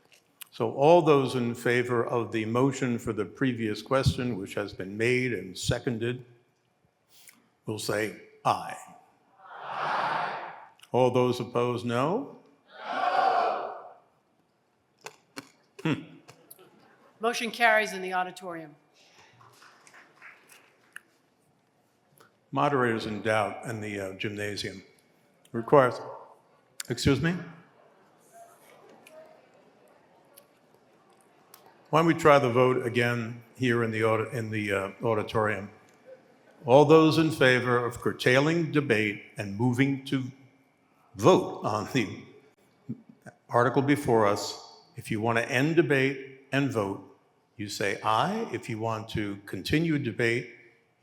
So all those in favor of the motion for the previous question, which has been made and seconded, will say aye. Aye. All those opposed, no? Motion carries in the auditorium. Moderators in doubt in the gymnasium. Requires, excuse me? Why don't we try the vote again here in the auditorium? All those in favor of curtailing debate and moving to vote on the article before us, if you want to end debate and vote, you say aye. If you want to continue debate,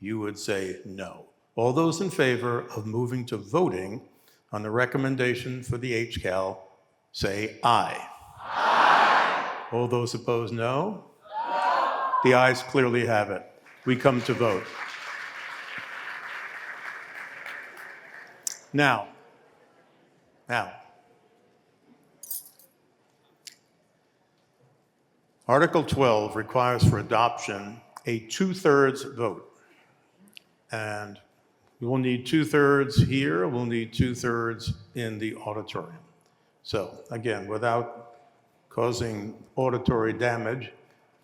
you would say no. All those in favor of moving to voting on the recommendation for the HCAL, say aye. Aye. All those opposed, no? No. The ayes clearly have it. We come to vote. Now, Article 12 requires for adoption a 2/3 vote. And we will need 2/3 here, we'll need 2/3 in the auditorium. So again, without causing auditory damage,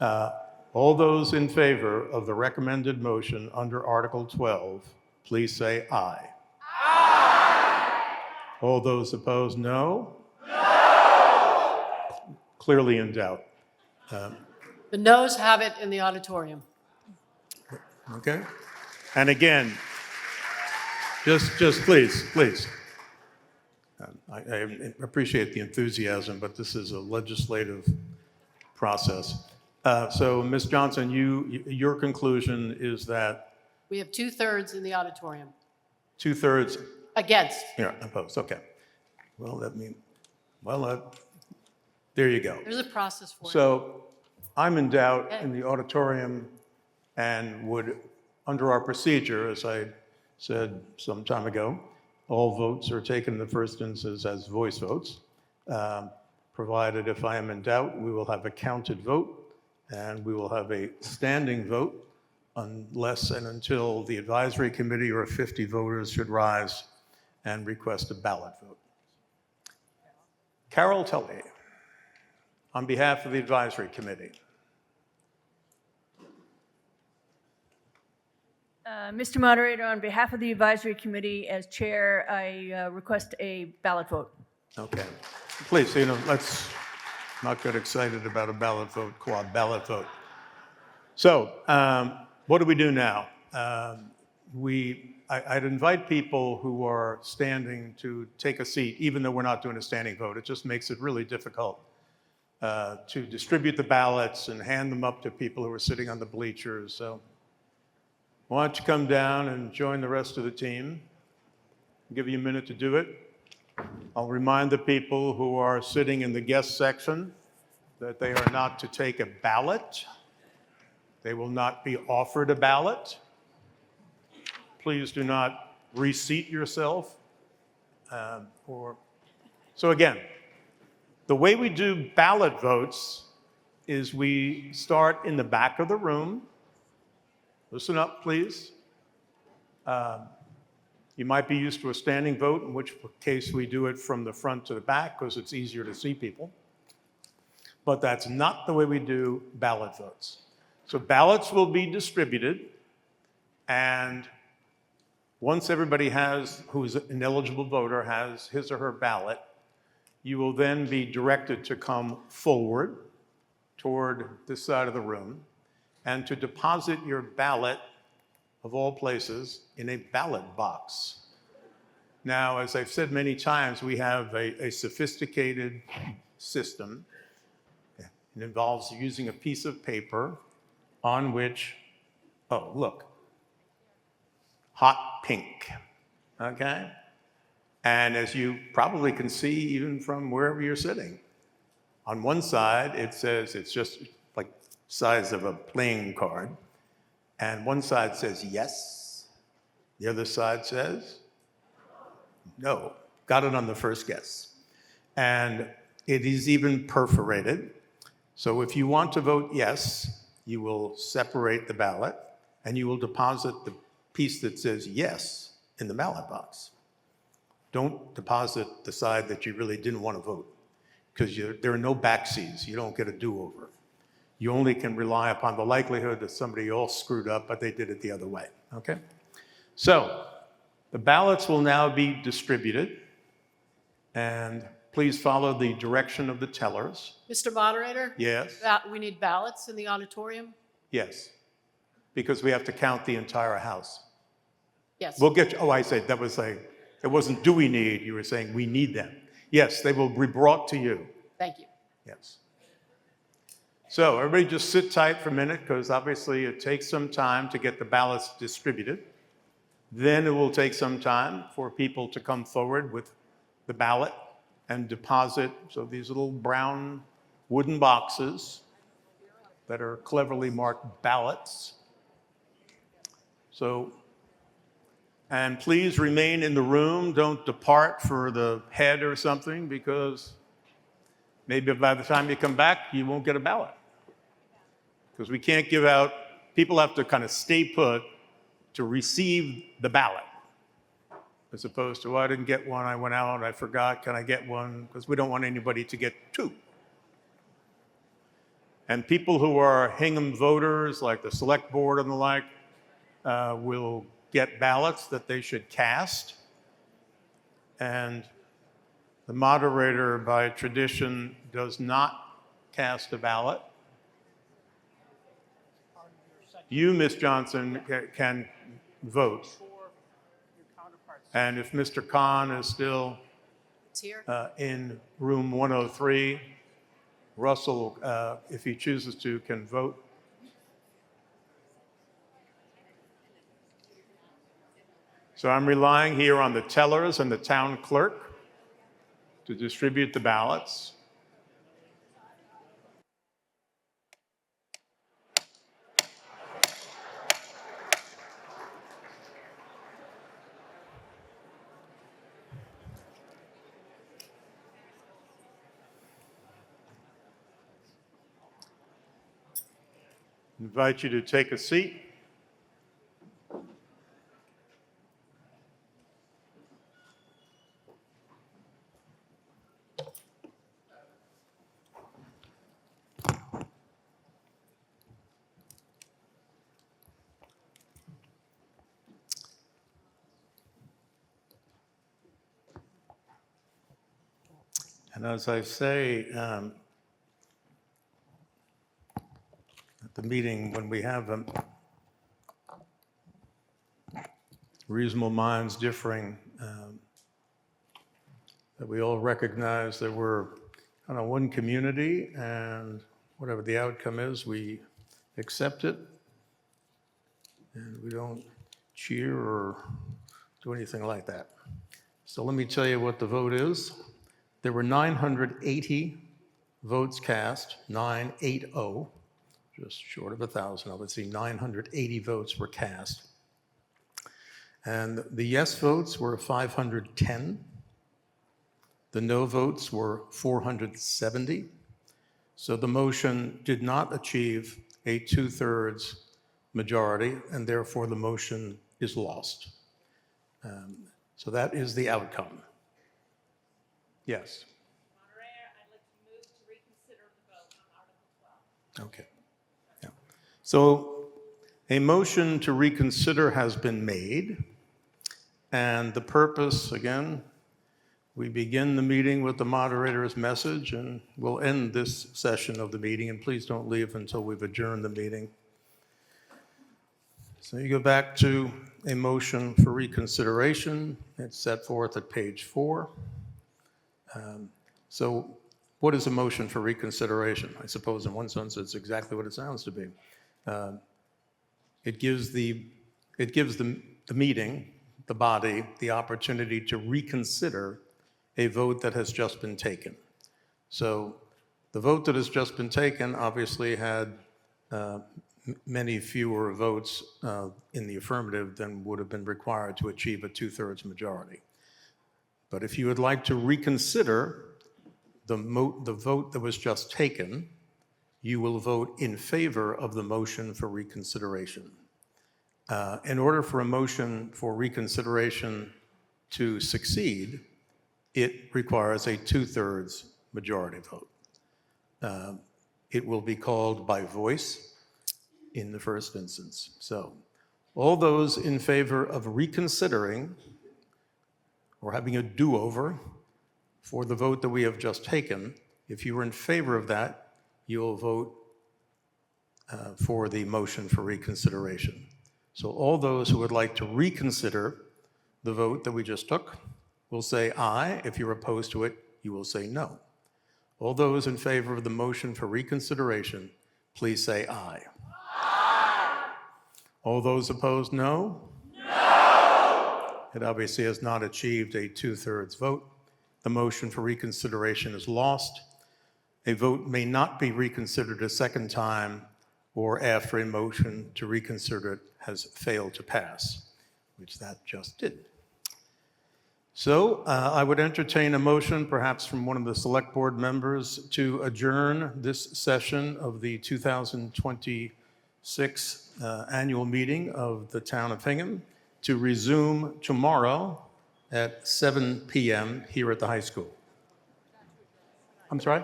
all those in favor of the recommended motion under Article 12, please say aye. Aye. All those opposed, no? No. Clearly in doubt. The noes have it in the auditorium. Okay? And again, just please. I appreciate the enthusiasm, but this is a legislative process. So, Ms. Johnson, your conclusion is that We have 2/3 in the auditorium. 2/3 Against. yeah, opposed. Okay. Well, there you go. There's a process for it. So I'm in doubt in the auditorium and would, under our procedure, as I said some time ago, all votes are taken in the first instance as voice votes. Provided if I am in doubt, we will have a counted vote and we will have a standing vote unless and until the advisory committee or 50 voters should rise and request a ballot vote. Carol Tully, on behalf of the advisory committee. Mr. Moderator, on behalf of the advisory committee, as chair, I request a ballot vote. Okay. Please, let's not get excited about a ballot vote, quad ballot vote. So what do we do now? I'd invite people who are standing to take a seat, even though we're not doing a standing vote. It just makes it really difficult to distribute the ballots and hand them up to people who are sitting on the bleachers. So why don't you come down and join the rest of the team? I'll give you a minute to do it. I'll remind the people who are sitting in the guest section that they are not to take a ballot. They will not be offered a ballot. Please do not reseat yourself. So again, the way we do ballot votes is we start in the back of the room. Listen up, please. You might be used to a standing vote, in which case we do it from the front to the back because it's easier to see people. But that's not the way we do ballot votes. So ballots will be distributed, and once everybody who is an eligible voter has his or her ballot, you will then be directed to come forward toward this side of the room and to deposit your ballot, of all places, in a ballot box. Now, as I've said many times, we have a sophisticated system. It involves using a piece of paper on which, oh, look, hot pink, okay? And as you probably can see even from wherever you're sitting, on one side it says it's just like size of a playing card, and one side says yes, the other side says no. Got it on the first guess. And it is even perforated. So if you want to vote yes, you will separate the ballot and you will deposit the piece that says yes in the ballot box. Don't deposit the side that you really didn't want to vote, because there are no backseas. You don't get a do-over. You only can rely upon the likelihood that somebody else screwed up, but they did it the other way, okay? So the ballots will now be distributed, and please follow the direction of the tellers. Mr. Moderator? Yes? We need ballots in the auditorium? Yes, because we have to count the entire house. Yes. We'll get you, oh, I said, that was like, it wasn't do we need, you were saying we need them. Yes, they will be brought to you. Thank you. Yes. So everybody just sit tight for a minute, because obviously it takes some time to get the ballots distributed. Then it will take some time for people to come forward with the ballot and deposit. So these little brown wooden boxes that are cleverly marked ballots. So, and please remain in the room. Don't depart for the head or something, because maybe by the time you come back, you won't get a ballot. Because we can't give out, people have to kind of stay put to receive the ballot. As opposed to, oh, I didn't get one, I went out, I forgot, can I get one? Because we don't want anybody to get two. And people who are Hingham voters, like the select board and the like, will get ballots that they should cast. And the moderator, by tradition, does not cast a ballot. You, Ms. Johnson, can vote. And if Mr. Khan is still in room 103, Russell, if he chooses to, can vote. So I'm relying here on the tellers and the town clerk to distribute the ballots. I invite you to take a seat. And as I say, at the meeting, when we have reasonable minds differing, that we all recognize that we're kind of one community, and whatever the outcome is, we accept it, and we don't cheer or do anything like that. So let me tell you what the vote is. There were 980 votes cast, 980, just short of 1,000. Obviously, 980 votes were cast. And the yes votes were 510. The no votes were 470. So the motion did not achieve a 2/3 majority, and therefore the motion is lost. So that is the outcome. Yes. Moderator, I'd like to move to reconsider the vote on Article 12. Okay. Yeah. So a motion to reconsider has been made, and the purpose, again, we begin the meeting with the moderator's message, and we'll end this session of the meeting, and please don't leave until we've adjourned the meeting. So you go back to a motion for reconsideration. It's set forth at page 4. So what is a motion for reconsideration? I suppose in one sense it's exactly what it sounds to be. It gives the meeting, the body, the opportunity to reconsider a vote that has just been taken. So the vote that has just been taken obviously had many fewer votes in the affirmative than would have been required to achieve a 2/3 majority. But if you would like to reconsider the vote that was just taken, you will vote in favor of the motion for reconsideration. In order for a motion for reconsideration to succeed, it requires a 2/3 majority vote. It will be called by voice in the first instance. So all those in favor of reconsidering or having a do-over for the vote that we have just taken, if you are in favor of that, you will vote for the motion for reconsideration. So all those who would like to reconsider the vote that we just took will say aye. If you're opposed to it, you will say no. All those in favor of the motion for reconsideration, please say aye. Aye. All those opposed, no? No! It obviously has not achieved a 2/3 vote. The motion for reconsideration is lost. A vote may not be reconsidered a second time or after a motion to reconsider it has failed to pass, which that just did. So I would entertain a motion, perhaps from one of the select board members, to adjourn this session of the 2026 annual meeting of the town of Hingham to resume tomorrow at 7 p.m. here at the high school. I'm sorry?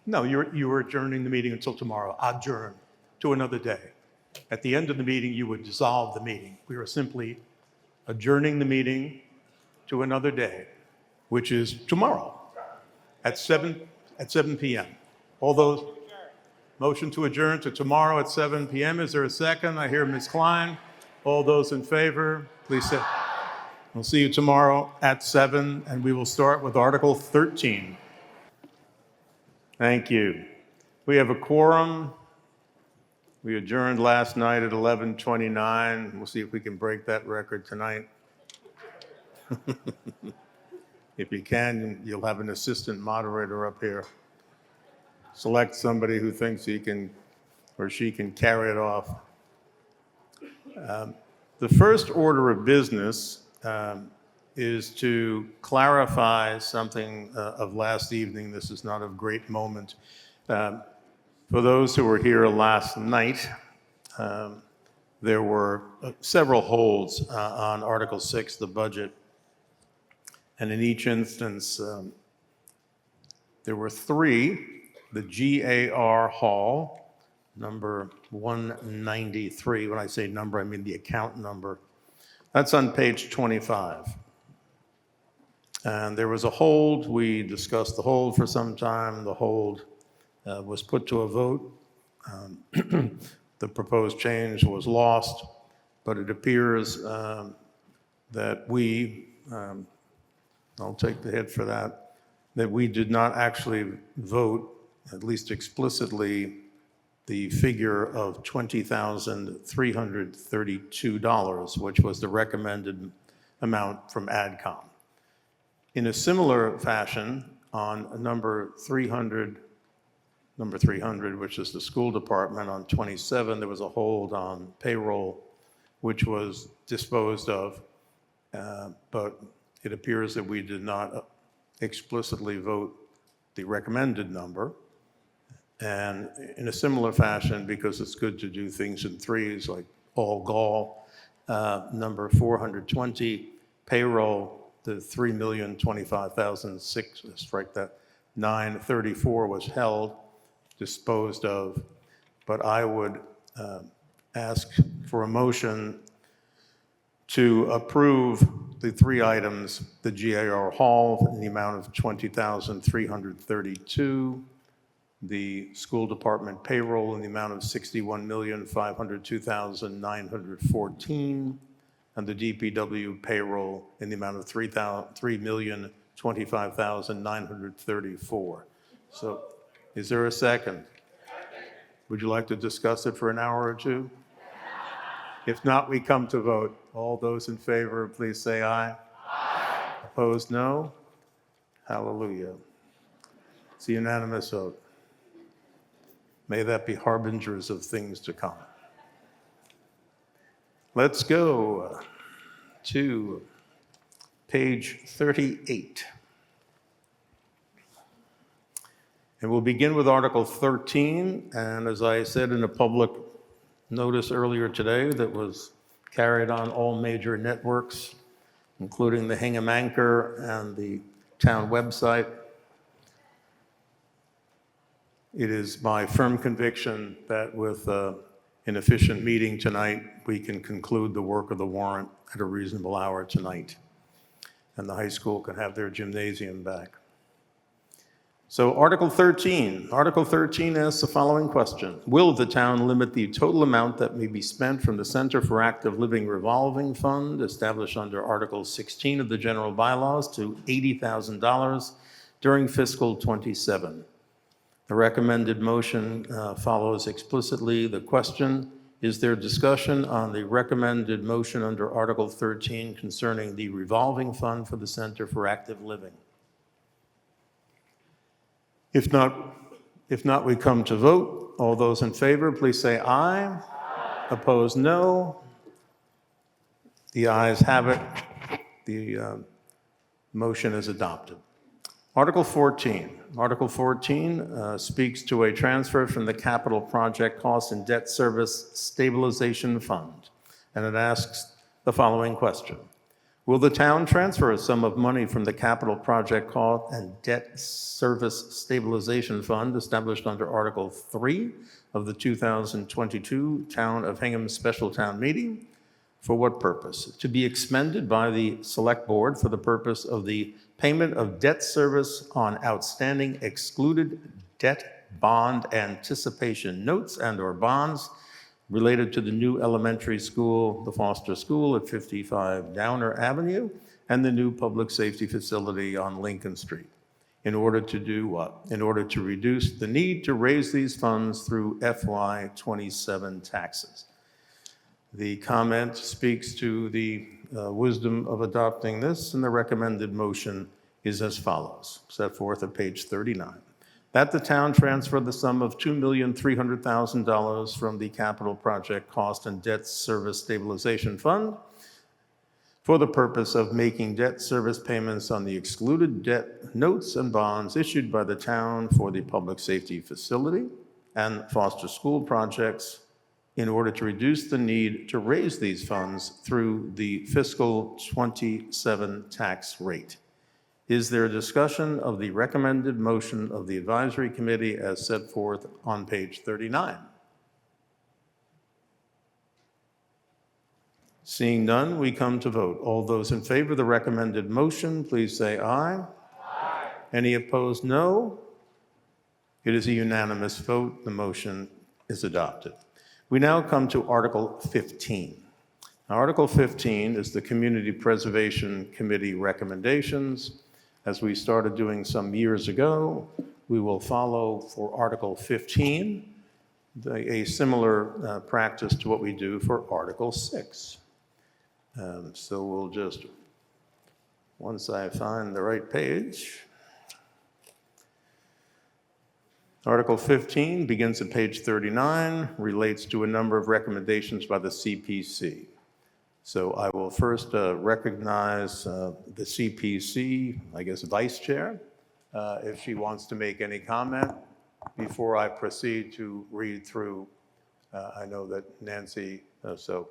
No, you were adjourning the meeting until tomorrow. Adjourn to another day. At the end of the meeting, you would dissolve the meeting. We are simply adjourning the meeting to another day, which is tomorrow at 7 p.m. All those, motion to adjourn to tomorrow at 7 p.m. Is there a second? I hear Ms. Klein. All those in favor, please say. We'll see you tomorrow at 7, and we will start with Article 13. Thank you. We have a quorum. We adjourned last night at 11:29. We'll see if we can break that record tonight. If you can, you'll have an assistant moderator up here. Select somebody who thinks he can or she can carry it off. The first order of business is to clarify something of last evening. This is not a great moment. For those who were here last night, there were several holds on Article 6, the budget. And in each instance, there were 3. The GAR Hall, number 193. When I say number, I mean the account number. That's on page 25. And there was a hold. We discussed the hold for some time. The hold was put to a vote. The proposed change was lost, but it appears that we, I'll take the hit for that we did not actually vote, at least explicitly, the figure of $20,332, which was the recommended amount from AdCom. In a similar fashion, on number 300, which is the school department, on 27, there was a hold on payroll, which was disposed of, but it appears that we did not explicitly vote the recommended number. And in a similar fashion, because it's good to do things in threes, like all gall, number 420, payroll, the $3,025,006, strike that, 934 was held, disposed of, but I would ask for a motion to approve the 3 items, the GAR Hall in the amount of $20,332, the school department payroll in the amount of $61,502,914, and the DPW payroll in the amount of $3,025,934. So is there a second? Would you like to discuss it for an hour or two? If not, we come to vote. All those in favor, please say aye. Aye. Opposed, no? Hallelujah. It's a unanimous vote. May that be harbingers of things to come. Let's go to page 38. And we'll begin with Article 13. And as I said in a public notice earlier today that was carried on all major networks, including the Hingham Anchor and the town website, it is my firm conviction that with an efficient meeting tonight, we can conclude the work of the warrant at a reasonable hour tonight, and the high school can have their gymnasium back. So Article 13. Article 13 asks the following question. Will the town limit the total amount that may be spent from the Center for Active Living Revolving Fund established under Article 16 of the general bylaws to $80,000 during fiscal '27? The recommended motion follows explicitly the question. Is there discussion on the recommended motion under Article 13 concerning the revolving fund for the Center for Active Living? If not, we come to vote. All those in favor, please say aye. Aye. Opposed, no. The ayes have it. The motion is adopted. Article 14. Article 14 speaks to a transfer from the Capital Project Cost and Debt Service Stabilization Fund, and it asks the following question. Will the town transfer a sum of money from the Capital Project Cost and Debt Service Stabilization Fund established under Article 3 of the 2022 Town of Hingham Special Town Meeting? For what purpose? To be expended by the Select Board for the purpose of the payment of debt service on outstanding excluded debt bond anticipation notes and/or bonds related to the new elementary school, the Foster School at 55 Downer Avenue, and the new public safety facility on Lincoln Street. In order to do what? In order to reduce the need to raise these funds through FY27 taxes. The comment speaks to the wisdom of adopting this, and the recommended motion is as follows, set forth at page 39. That the town transfer the sum of $2,300,000 from the Capital Project Cost and Debt Service Stabilization Fund for the purpose of making debt service payments on the excluded debt notes and bonds issued by the town for the public safety facility and Foster School projects in order to reduce the need to raise these funds through the fiscal '27 tax rate. Is there a discussion of the recommended motion of the advisory committee as set forth on page 39? Seeing none, we come to vote. All those in favor of the recommended motion, please say aye. Aye. Any opposed, no. It is a unanimous vote. The motion is adopted. We now come to Article 15. Now, Article 15 is the Community Preservation Committee recommendations. As we started doing some years ago, we will follow for Article 15 a similar practice to what we do for Article 6. So we'll just, once I find the right page, Article 15 begins at page 39, relates to a number of recommendations by the CPC. So I will first recognize the CPC, I guess, Vice Chair, if she wants to make any comment before I proceed to read through. I know that Nancy, so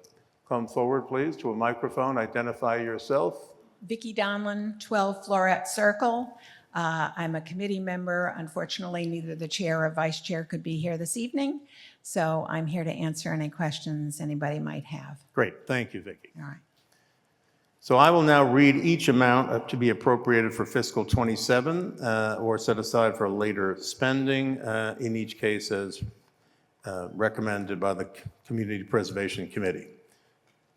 come forward, please, to a microphone, identify yourself. Vicki Donlin, 12 Floret Circle. I'm a committee member. Unfortunately, neither the chair or vice chair could be here this evening, so I'm here to answer any questions anybody might have. Great, thank you, Vicki. All right. So I will now read each amount to be appropriated for fiscal '27 or set aside for later spending, in each case as recommended by the Community Preservation Committee.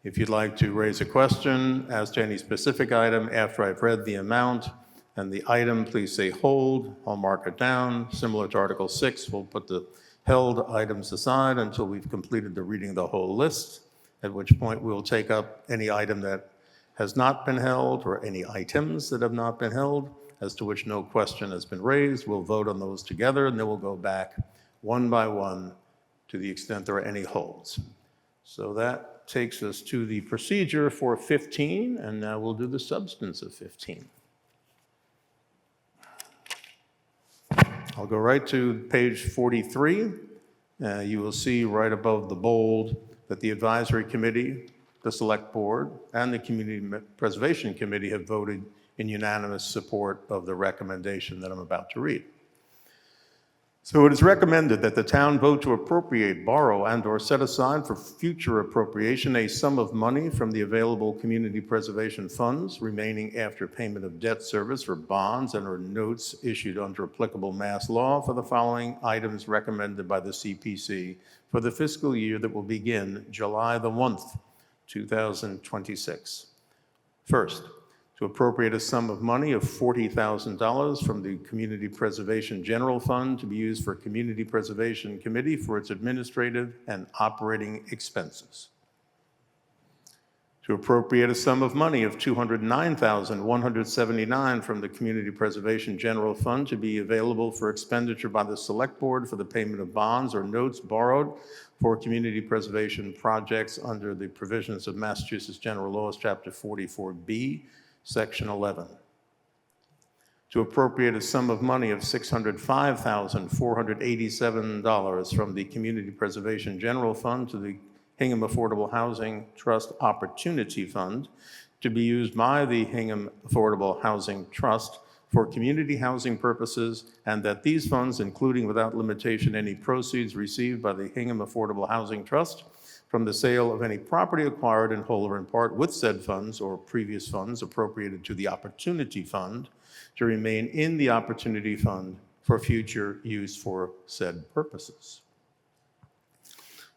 If you'd like to raise a question as to any specific item after I've read the amount and the item, please say hold. I'll mark it down. Similar to Article 6, we'll put the held items aside until we've completed the reading of the whole list, at which point we'll take up any item that has not been held or any items that have not been held, as to which no question has been raised. We'll vote on those together, and then we'll go back one by one to the extent there are any holds. So that takes us to the procedure for 15, and now we'll do the substance of 15. I'll go right to page 43. You will see right above the bold that the Advisory Committee, the Select Board, and the Community Preservation Committee have voted in unanimous support of the recommendation that I'm about to read. So it is recommended that the town vote to appropriate, borrow, and/or set aside for future appropriation a sum of money from the available community preservation funds remaining after payment of debt service for bonds and/or notes issued under applicable mass law for the following items recommended by the CPC for the fiscal year that will begin July the 1st, 2026. First, to appropriate a sum of money of $40,000 from the Community Preservation General Fund to be used for Community Preservation Committee for its administrative and operating expenses. To appropriate a sum of money of $209,179 from the Community Preservation General Fund to be available for expenditure by the Select Board for the payment of bonds or notes borrowed for community preservation projects under the provisions of Massachusetts General Laws, Chapter 44B, Section 11. To appropriate a sum of money of $605,487 from the Community Preservation General Fund to the Hingham Affordable Housing Trust Opportunity Fund to be used by the Hingham Affordable Housing Trust for community housing purposes, and that these funds, including without limitation any proceeds received by the Hingham Affordable Housing Trust from the sale of any property acquired in whole or in part with said funds or previous funds appropriated to the Opportunity Fund, to remain in the Opportunity Fund for future use for said purposes.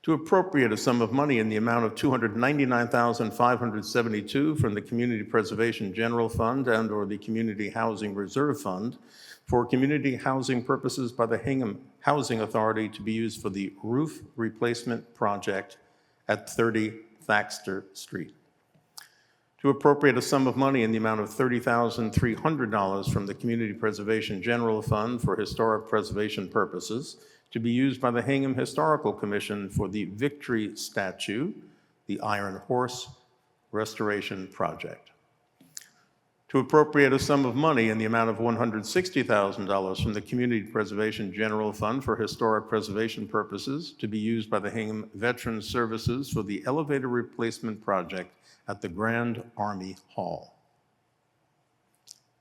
To appropriate a sum of money in the amount of $299,572 from the Community Preservation General Fund and/or the Community Housing Reserve Fund for community housing purposes by the Hingham Housing Authority to be used for the roof replacement project at 30 Thaxter Street. To appropriate a sum of money in the amount of $30,300 from the Community Preservation General Fund for historic preservation purposes to be used by the Hingham Historical Commission for the Victory Statue, the Iron Horse Restoration Project. To appropriate a sum of money in the amount of $160,000 from the Community Preservation General Fund for historic preservation purposes to be used by the Hingham Veterans Services for the elevator replacement project at the Grand Army Hall.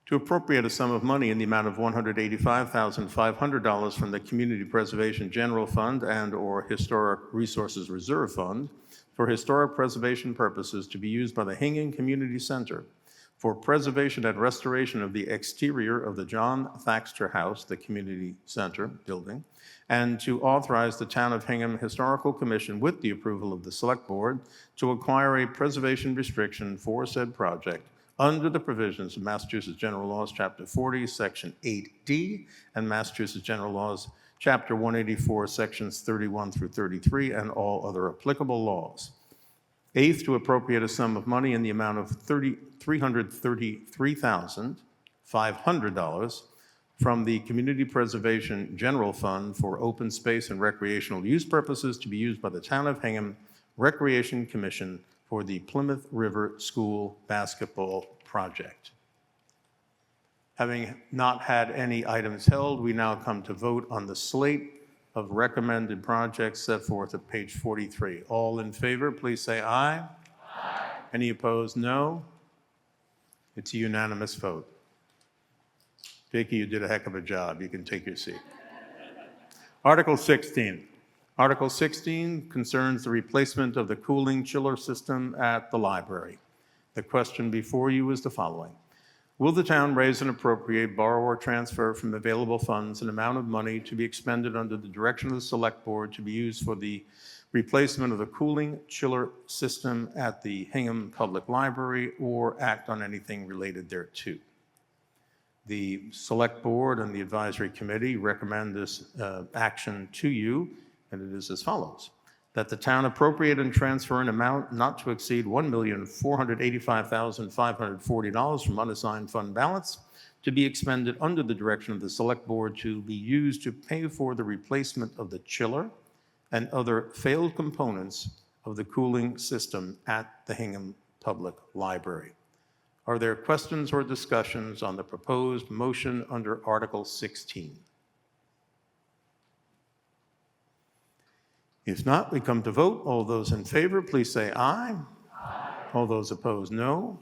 To appropriate a sum of money in the amount of $185,500 from the Community Preservation General Fund and/or Historic Resources Reserve Fund for historic preservation purposes to be used by the Hingham Community Center for preservation and restoration of the exterior of the John Thaxter House, the Community Center building, and to authorize the Town of Hingham Historical Commission, with the approval of the Select Board, to acquire a preservation restriction for said project under the provisions of Massachusetts General Laws, Chapter 40, Section 8D, and Massachusetts General Laws, Chapter 184, Sections 31 through 33, and all other applicable laws. Eighth, to appropriate a sum of money in the amount of $333,500 from the Community Preservation General Fund for open space and recreational use purposes to be used by the Town of Hingham Recreation Commission for the Plymouth River School basketball project. Having not had any items held, we now come to vote on the slate of recommended projects set forth at page 43. All in favor, please say aye. Aye. Any opposed, no. It's a unanimous vote. Vicky, you did a heck of a job. You can take your seat. Article 16. Article 16 concerns the replacement of the cooling chiller system at the library. The question before you is the following. Will the town raise and appropriate, borrow, or transfer from available funds an amount of money to be expended under the direction of the Select Board to be used for the replacement of the cooling chiller system at the Hingham Public Library or act on anything related thereto? The Select Board and the Advisory Committee recommend this action to you, and it is as follows. That the town appropriate and transfer an amount not to exceed $1,485,540 from unassigned fund balance to be expended under the direction of the Select Board to be used to pay for the replacement of the chiller and other failed components of the cooling system at the Hingham Public Library. Are there questions or discussions on the proposed motion under Article 16? If not, we come to vote. All those in favor, please say aye. Aye. All those opposed, no.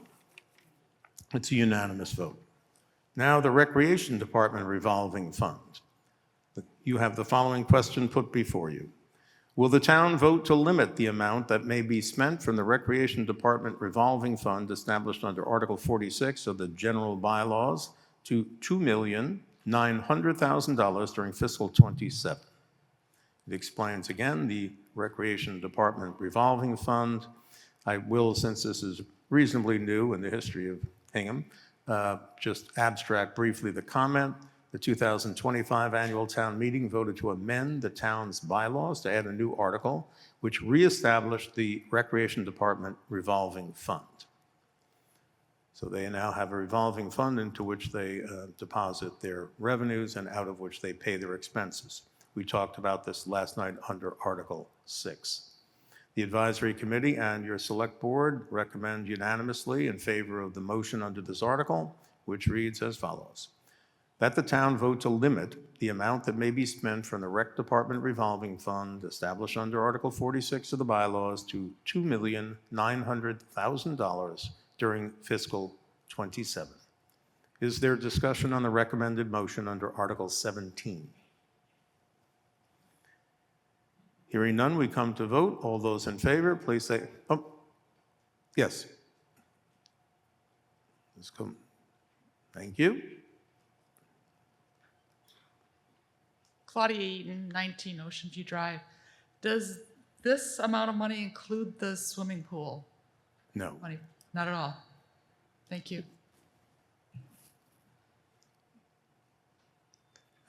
It's a unanimous vote. Now, the Recreation Department revolving fund. You have the following question put before you. Will the town vote to limit the amount that may be spent from the Recreation Department revolving fund established under Article 46 of the general bylaws to $2,900,000 during fiscal 27? It explains again the Recreation Department revolving fund. I will, since this is reasonably new in the history of Hingham, just abstract briefly the comment. The 2025 annual town meeting voted to amend the town's bylaws to add a new article which reestablished the Recreation Department revolving fund. So they now have a revolving fund into which they deposit their revenues and out of which they pay their expenses. We talked about this last night under Article 6. The Advisory Committee and your Select Board recommend unanimously in favor of the motion under this article, which reads as follows. That the town vote to limit the amount that may be spent from the Rec Department revolving fund established under Article 46 of the bylaws to $2,900,000 during fiscal 27. Is there discussion on the recommended motion under Article 17? Hearing none, we come to vote. All those in favor, please say, oh, yes. Let's come. Thank you. Claudia Eaton, 19 Ocean View Drive. Does this amount of money include the swimming pool? No. Money? Not at all. Thank you.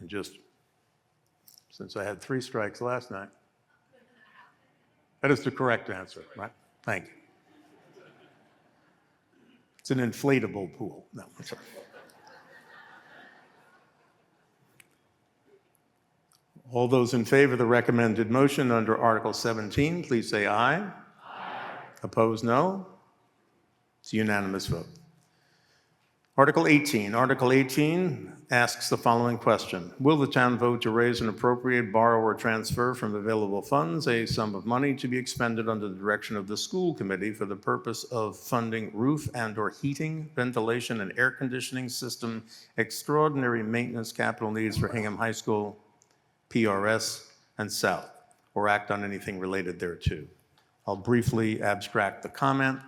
And just, since I had 3 strikes last night, that is the correct answer, right? Thank you. It's an inflatable pool. No, I'm sorry. All those in favor of the recommended motion under Article 17, please say aye. Aye. Opposed, no. It's a unanimous vote. Article 18. Article 18 asks the following question. Will the town vote to raise and appropriate, borrow, or transfer from available funds a sum of money to be expended under the direction of the school committee for the purpose of funding roof and/or heating, ventilation, and air conditioning system extraordinary maintenance capital needs for Hingham High School, PRS, and South, or act on anything related thereto? I'll briefly abstract the comment.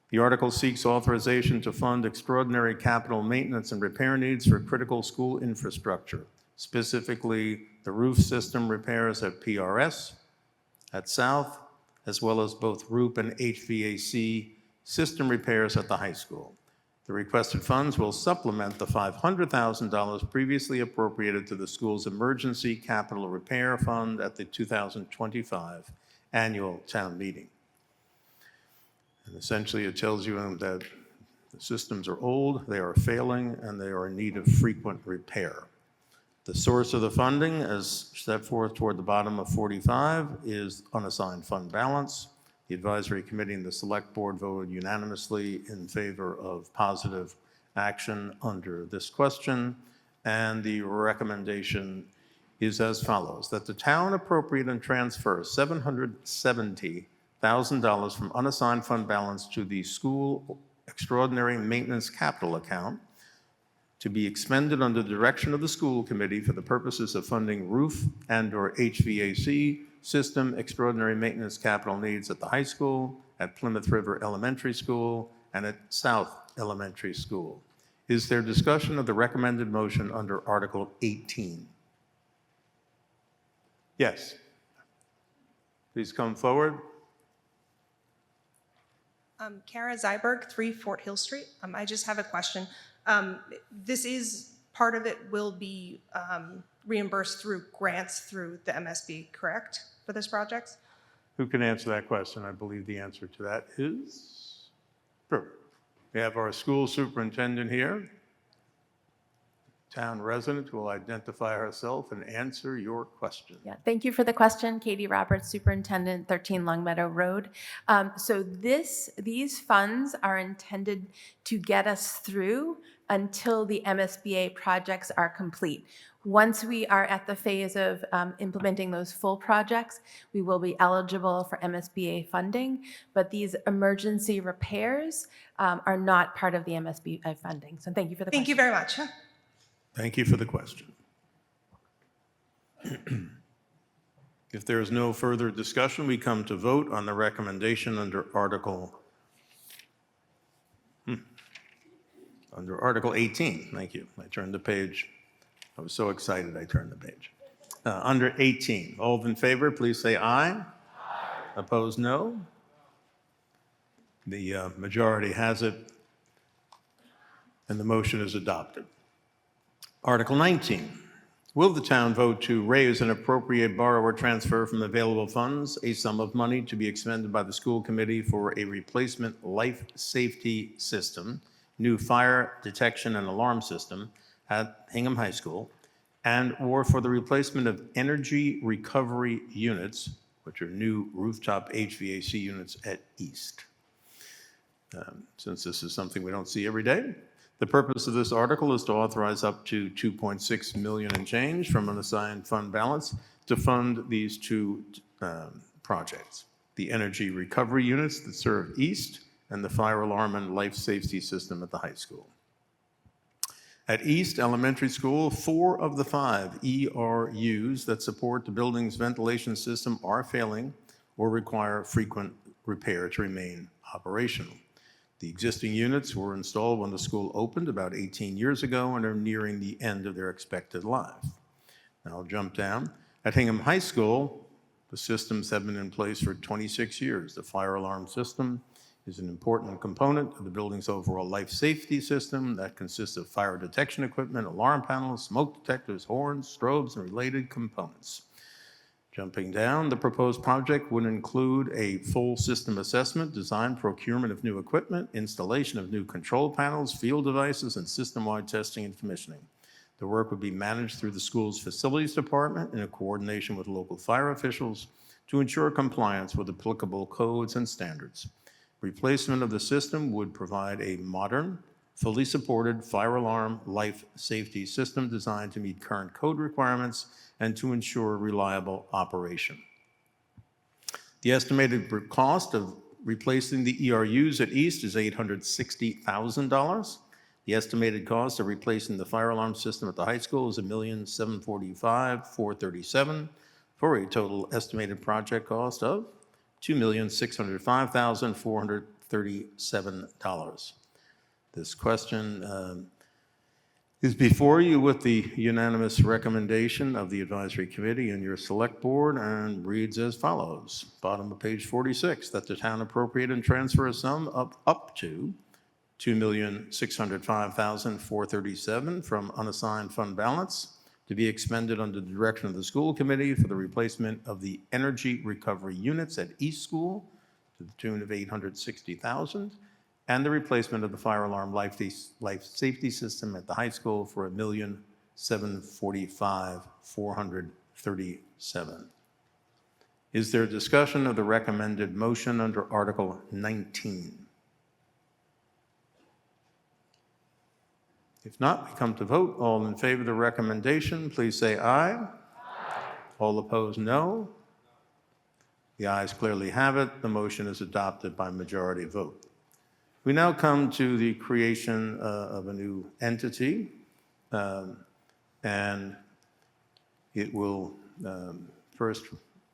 The article seeks authorization to fund extraordinary capital maintenance and repair needs for critical school infrastructure, specifically the roof system repairs at PRS, at South, as well as both roof and HVAC system repairs at the high school. The requested funds will supplement the $500,000 previously appropriated to the school's emergency capital repair fund at the 2025 annual town meeting. And essentially, it tells you that the systems are old, they are failing, and they are in need of frequent repair. The source of the funding, as set forth toward the bottom of 45, is unassigned fund balance. The Advisory Committee and the Select Board voted unanimously in favor of positive action under this question, and the recommendation is as follows, that the town appropriate and transfer $770,000 from unassigned fund balance to the school extraordinary maintenance capital account to be expended under the direction of the school committee for the purposes of funding roof and/or HVAC system extraordinary maintenance capital needs at the high school, at Plymouth River Elementary School, and at South Elementary School. Is there discussion of the recommended motion under Article 18? Yes. Please come forward. Kara Zyberg, 3 Fort Hill Street. I just have a question. This is, part of it will be reimbursed through grants through the MSB, correct, for this project? Who can answer that question? I believe the answer to that is, sure. We have our school superintendent here, town resident who will identify herself and answer your question. Yeah, thank you for the question, Katie Roberts, Superintendent, 13 Longmeadow Road. So these funds are intended to get us through until the MSBA projects are complete. Once we are at the phase of implementing those full projects, we will be eligible for MSBA funding, but these emergency repairs are not part of the MSBA funding. So thank you for the question. Thank you very much. Thank you for the question. If there is no further discussion, we come to vote on the recommendation under Article 18. Thank you. I turned the page. I was so excited I turned the page. Under 18, all in favor, please say aye. Aye. Opposed, no. The majority has it, and the motion is adopted. Article 19, will the town vote to raise and appropriate, borrow, or transfer from available funds a sum of money to be expended by the school committee for a replacement life safety system, new fire detection and alarm system at Hingham High School, and or for the replacement of energy recovery units, which are new rooftop HVAC units at East? Since this is something we don't see every day, the purpose of this article is to authorize up to $2.6 million and change from an assigned fund balance to fund these two projects: the energy recovery units that serve East and the fire alarm and life safety system at the high school. At East Elementary School, 4 of the 5 ERUs that support the building's ventilation system are failing or require frequent repair to remain operational. The existing units were installed when the school opened about 18 years ago and are nearing the end of their expected life. Now I'll jump down. At Hingham High School, the systems have been in place for 26 years. The fire alarm system is an important component of the building's overall life safety system that consists of fire detection equipment, alarm panels, smoke detectors, horns, strobes, and related components. Jumping down, the proposed project would include a full system assessment, design, procurement of new equipment, installation of new control panels, field devices, and system-wide testing and commissioning. The work would be managed through the school's facilities department in coordination with local fire officials to ensure compliance with applicable codes and standards. Replacement of the system would provide a modern, fully supported fire alarm life safety system designed to meet current code requirements and to ensure reliable operation. The estimated cost of replacing the ERUs at East is $860,000. The estimated cost of replacing the fire alarm system at the high school is $1,745,437 for a total estimated project cost of $2,605,437. This question is before you with the unanimous recommendation of the advisory committee and your select board and reads as follows. Bottom of page 46, that the town appropriate and transfer a sum of up to $2,605,437 from unassigned fund balance to be expended under the direction of the school committee for the replacement of the energy recovery units at East School to the tune of $860,000, and the replacement of the fire alarm life safety system at the high school for $1,745,437. Is there discussion of the recommended motion under Article 19? If not, we come to vote. All in favor of the recommendation, please say aye. Aye. All opposed, no. The ayes clearly have it. The motion is adopted by majority vote. We now come to the creation of a new entity, and it will first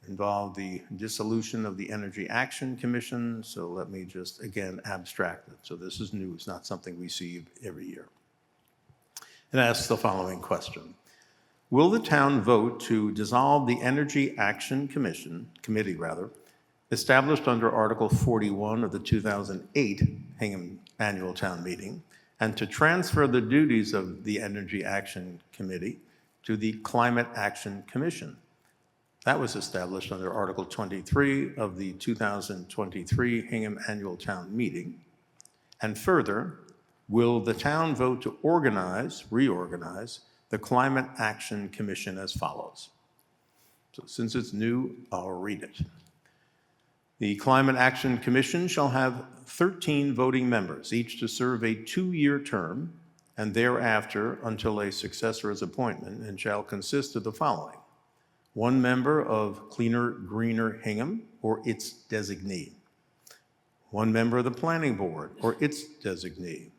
involved the dissolution of the Energy Action Commission, so let me just, again, abstract it. So this is new, it's not something we see every year. It asks the following question. Will the town vote to dissolve the Energy Action Committee, established under Article 41 of the 2008 Hingham Annual Town Meeting, and to transfer the duties of the Energy Action Committee to the Climate Action Commission? That was established under Article 23 of the 2023 Hingham Annual Town Meeting. And further, will the town vote to reorganize the Climate Action Commission as follows? So since it's new, I'll read it. The Climate Action Commission shall have 13 voting members, each to serve a 2-year term, and thereafter until a successor is appointed, and shall consist of the following: 1 member of Cleaner, Greener Hingham, or its designee; 1 member of the Planning Board, or its designee;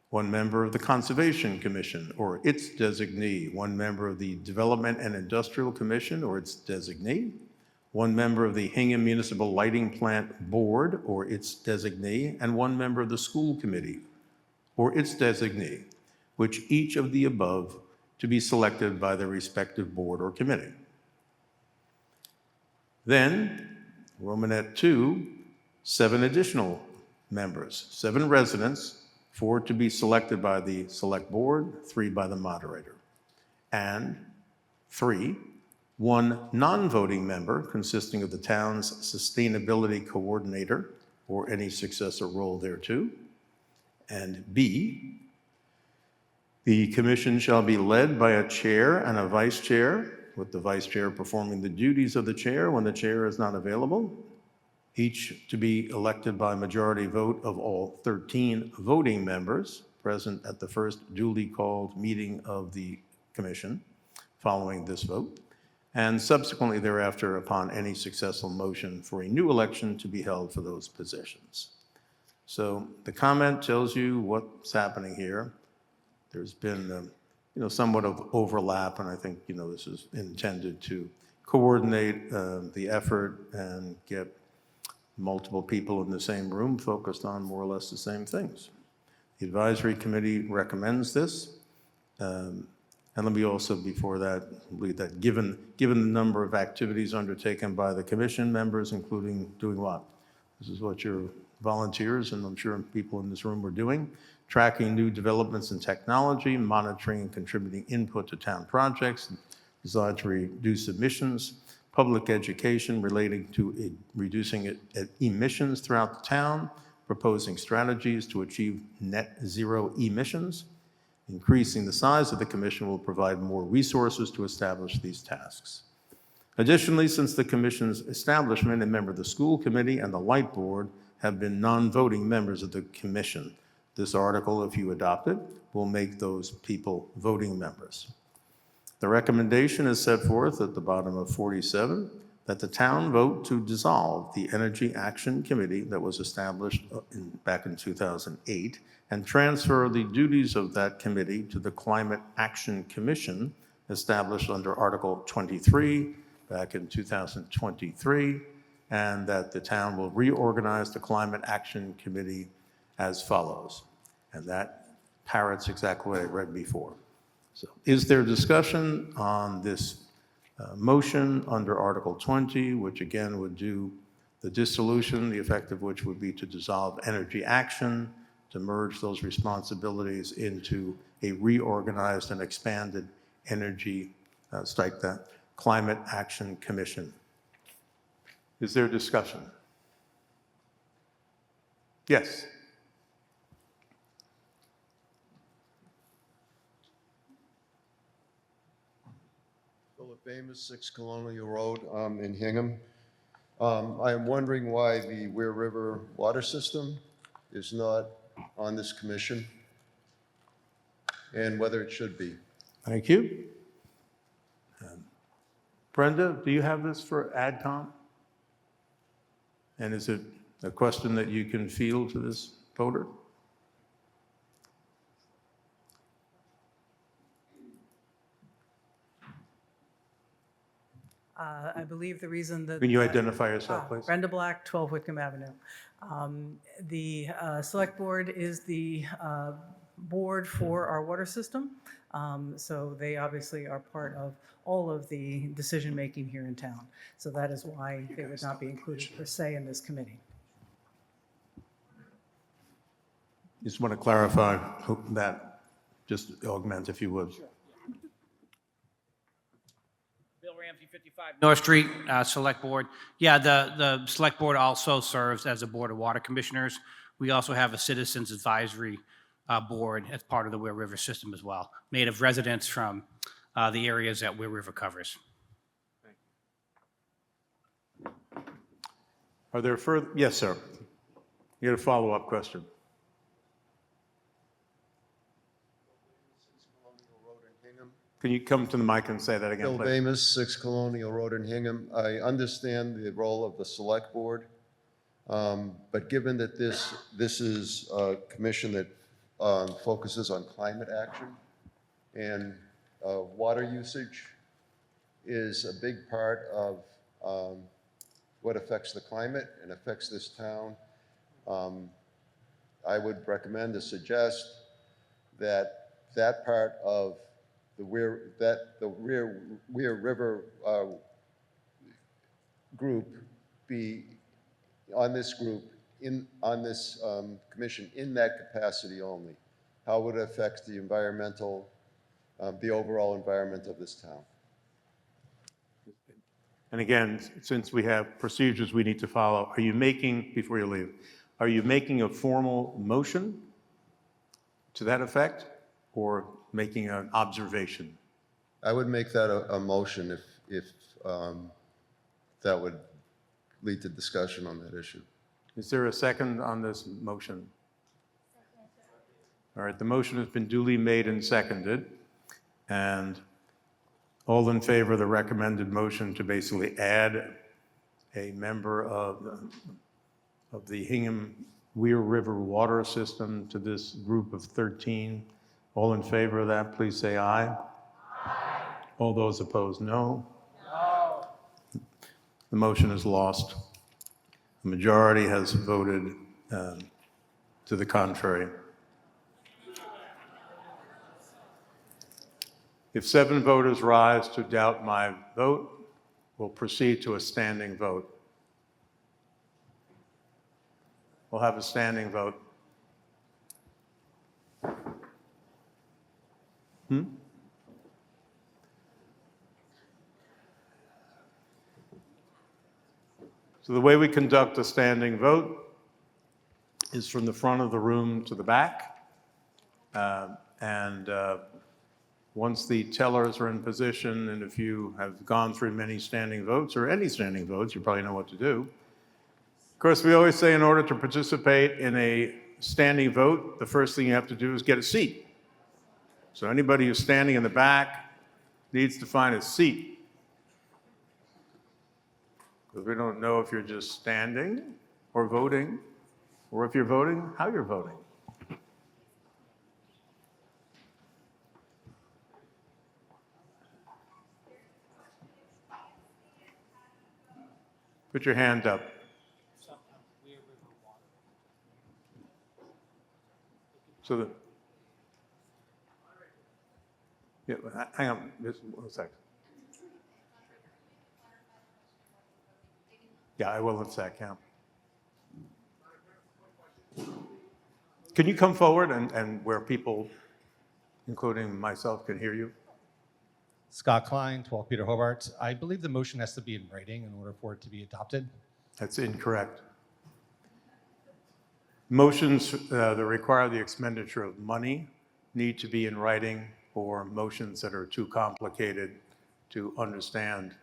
1 member of the Conservation Commission, or its designee; 1 member of the Development and Industrial Commission, or its designee; 1 member of the Hingham Municipal Lighting Plant Board, or its designee; and 1 member of the School Committee, or its designee, which each of the above to be selected by their respective board or committee. Then, Romanet 2, 7 additional members, 7 residents, 4 to be selected by the select board, 3 by the moderator. And 3, 1 non-voting member consisting of the town's sustainability coordinator or any successor role thereto. And B, the commission shall be led by a chair and a vice chair, with the vice chair performing the duties of the chair when the chair is not available, each to be elected by majority vote of all 13 voting members present at the first duly called meeting of the commission following this vote, and subsequently thereafter upon any successful motion for a new election to be held for those positions. So the comment tells you what's happening here. There's been somewhat of overlap, and I think this is intended to coordinate the effort and get multiple people in the same room focused on more or less the same things. The advisory committee recommends this. And let me also, before that, believe that given the number of activities undertaken by the commission members, including doing what? This is what your volunteers, and I'm sure people in this room are doing: tracking new developments in technology, monitoring and contributing input to town projects designed to reduce emissions, public education relating to reducing emissions throughout the town, proposing strategies to achieve net zero emissions. Increasing the size of the commission will provide more resources to establish these tasks. Additionally, since the commission's establishment, a member of the school committee and the light board have been non-voting members of the commission. This article, if you adopt it, will make those people voting members. The recommendation is set forth at the bottom of 47, that the town vote to dissolve the Energy Action Committee that was established back in 2008 and transfer the duties of that committee to the Climate Action Commission established under Article 23 back in 2023, and that the town will reorganize the Climate Action Committee as follows. And that parrots exactly what I read before. So is there discussion on this motion under Article 20, which again would do the dissolution, the effect of which would be to dissolve Energy Action, to merge those responsibilities into a reorganized and expanded Climate Action Commission? Is there discussion? Yes. Philip Amos, 6 Colonial Road in Hingham. I am wondering why the Ware River water system is not on this commission and whether it should be. Thank you. Brenda, do you have this for AdCom? And is it a question that you can field to this voter? I believe the reason that... Can you identify yourself, please? Brenda Black, 12 Whitcomb Avenue. The Select Board is the board for our water system, so they obviously are part of all of the decision-making here in town. So that is why they would not be included per se in this committee. Just want to clarify that, just augment if you would. Bill Ramsey, 55 North Street, Select Board. Yeah, the Select Board also serves as a Board of Water Commissioners. We also have a Citizens Advisory Board as part of the Weir River system as well, made of residents from the areas that Weir River covers. Are there further? Yes, sir. You had a follow-up question. Can you come to the mic and say that again, Bill please? Bamus, 6 Colonial Road in Hingham. I understand the role of the Select Board, but given that this is a commission that focuses on climate action, and water usage is a big part of what affects the climate and affects this town, I would recommend to suggest that that part of the Weir River group be on this commission in that capacity only. How would it affect the environmental, the overall environment of this town? And again, since we have procedures we need to follow, are you making, before you leave, are you making a formal motion to that effect or making an observation? I would make that a motion if that would lead to discussion on that issue. Is there a second on this motion? All right, the motion has been duly made and seconded. And all in favor of the recommended motion to basically add a member of the Hingham Weir River water system to this group of 13. All in favor of that, please say aye. Aye. All those opposed, no. No. The motion is lost. The majority has voted to the contrary. If 7 voters rise to doubt my vote, we'll proceed to a standing vote. We'll have a standing vote. So the way we conduct a standing vote is from the front of the room to the back. Once the tellers are in position, and if you have gone through many standing votes or any standing votes, you probably know what to do. Of course, we always say in order to participate in a standing vote, the first thing you have to do is get a seat. So anybody who's standing in the back needs to find a seat. Because we don't know if you're just standing or voting, or if you're voting, how you're voting. Put your hand up. So the, yeah, hang on, just 1 second. Yeah, I will in a sec, yeah. Can you come forward and where people, including myself, can hear you? Scott Klein, 12 Peter Hobart. I believe the motion has to be in writing in order for it to be adopted. That's incorrect. Motions that require the expenditure of money need to be in writing, or motions that are too complicated to understand.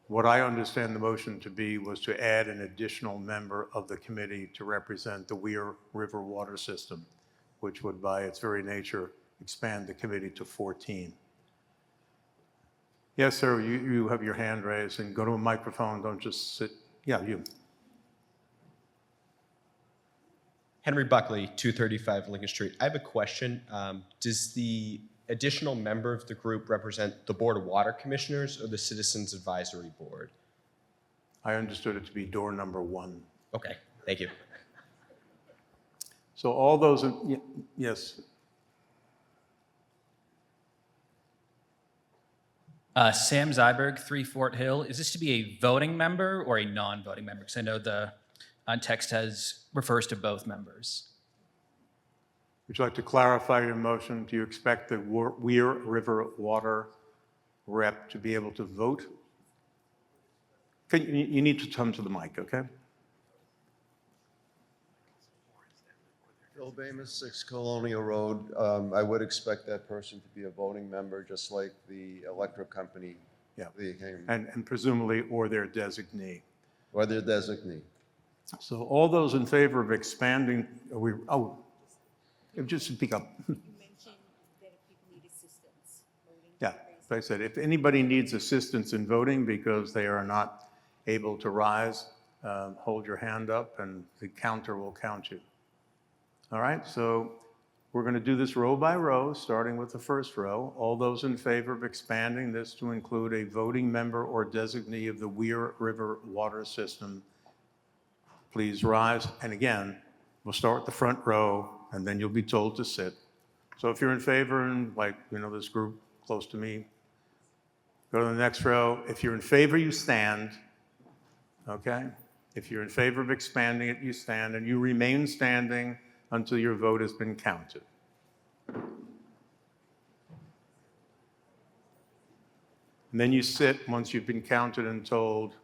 What I understand the motion to be was to add an additional member of the committee to represent the Weir River water system, which would by its very nature expand the committee to 14. Yes, sir, you have your hand raised, and go to a microphone, don't just sit. Yeah, you. Henry Buckley, 235 Lincoln Street. I have a question. Does the additional member of the group represent the Board of Water Commissioners or the Citizens Advisory Board? I understood it to be door number 1. Okay, thank you. So all those, yes, Sam Zyberg, 3 Fort Hill. Is this to be a voting member or a non-voting member? Because I know the text refers to both members. would you like to clarify your motion? Do you expect the Weir River Water rep to be able to vote? You need to come to the mic, okay? Bill Bamus, 6 Colonial Road. I would expect that person to be a voting member, just like the electric company. Yeah. The Hingham. And presumably, or their designee. Or their designee. So all those in favor of expanding, just speak up. You mentioned that if people need assistance voting. Yeah, like I said, if anybody needs assistance in voting because they are not able to rise, hold your hand up and the counter will count you. All right, so we're going to do this row by row, starting with the first row. All those in favor of expanding this to include a voting member or designee of the Weir River Water System, please rise. And again, we'll start with the front row, and then you'll be told to sit. So if you're in favor, and like, this group close to me, go to the next row. If you're in favor, you stand, okay? If you're in favor of expanding it, you stand, and you remain standing until your vote has been counted. And then you sit once you've been counted and told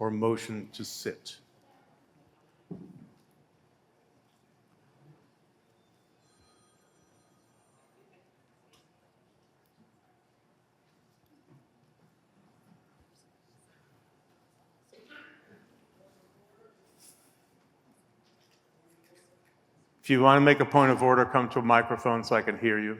or motioned to sit. If you want to make a point of order, come to a microphone so I can hear you.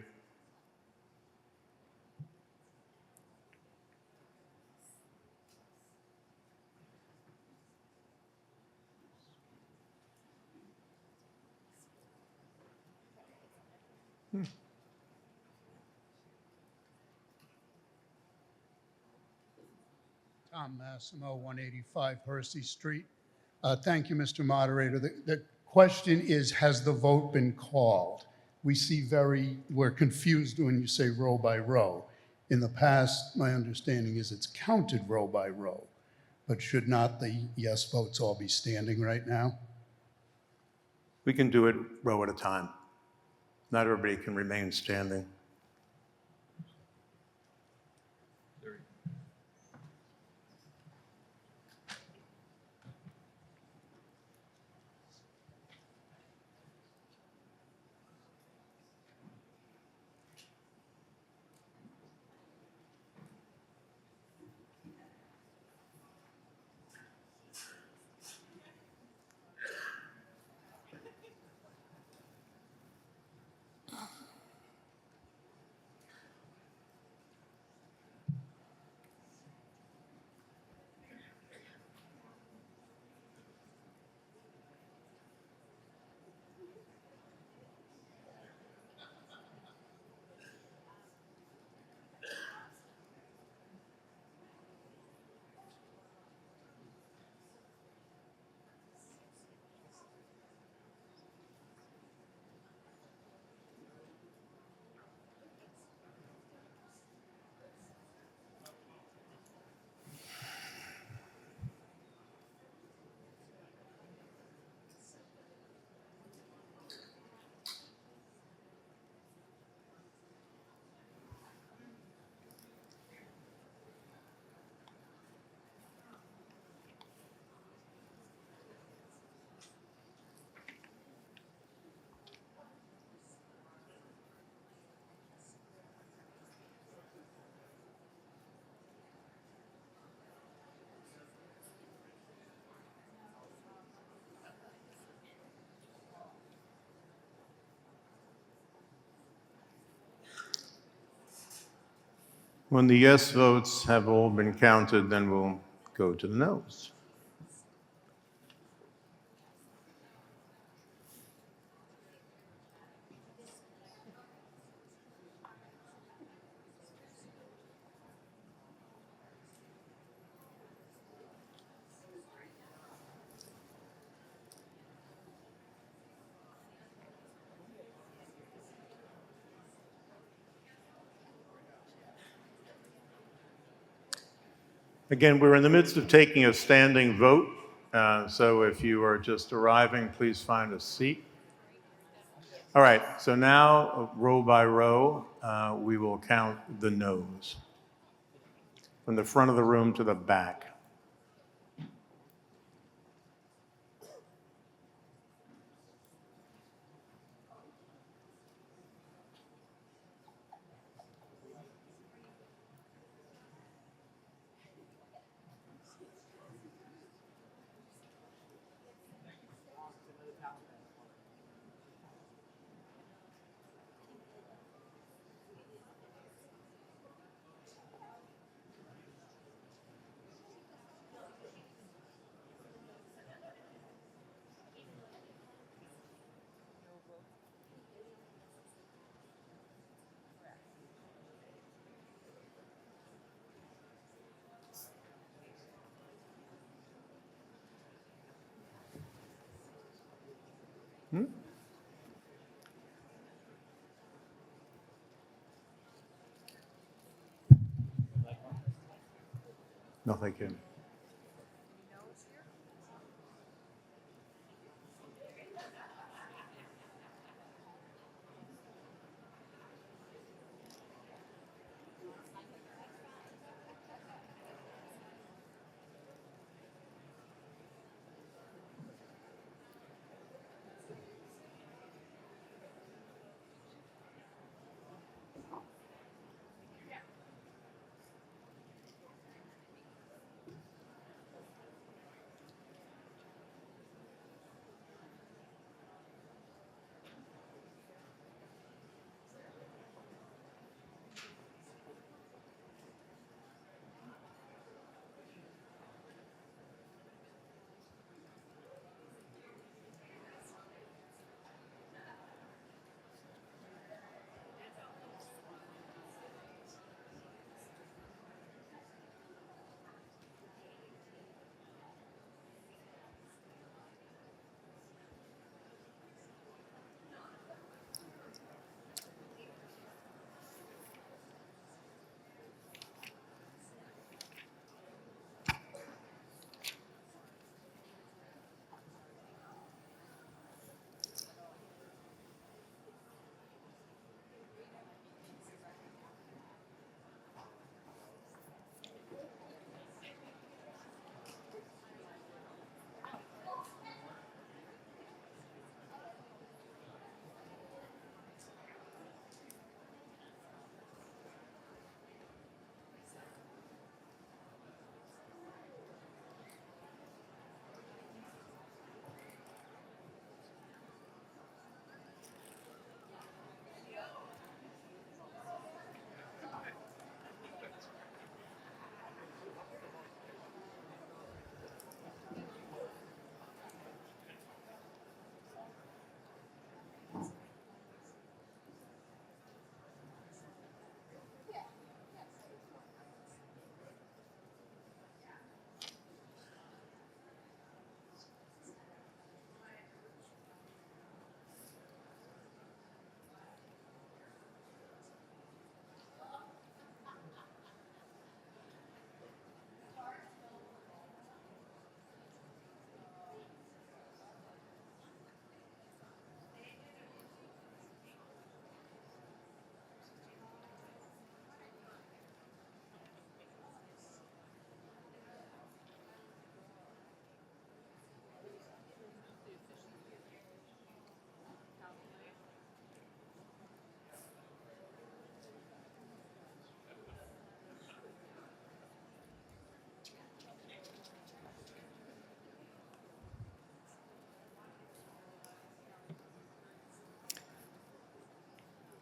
Tom Massimo, 185 Hersey Street. Thank you, Mr. Moderator. The question is, has the vote been called? We're confused when you say row by row. In the past, my understanding is it's counted row by row, but should not the yes votes all be standing right now? We can do it row at a time. Not everybody can remain standing. When the yes votes have all been counted, then we'll go to the noes. Again, we're in the midst of taking a standing vote, so if you are just arriving, please find a seat. All right, so now, row by row, we will count the noes, from the front of the room to the back. No, thank you.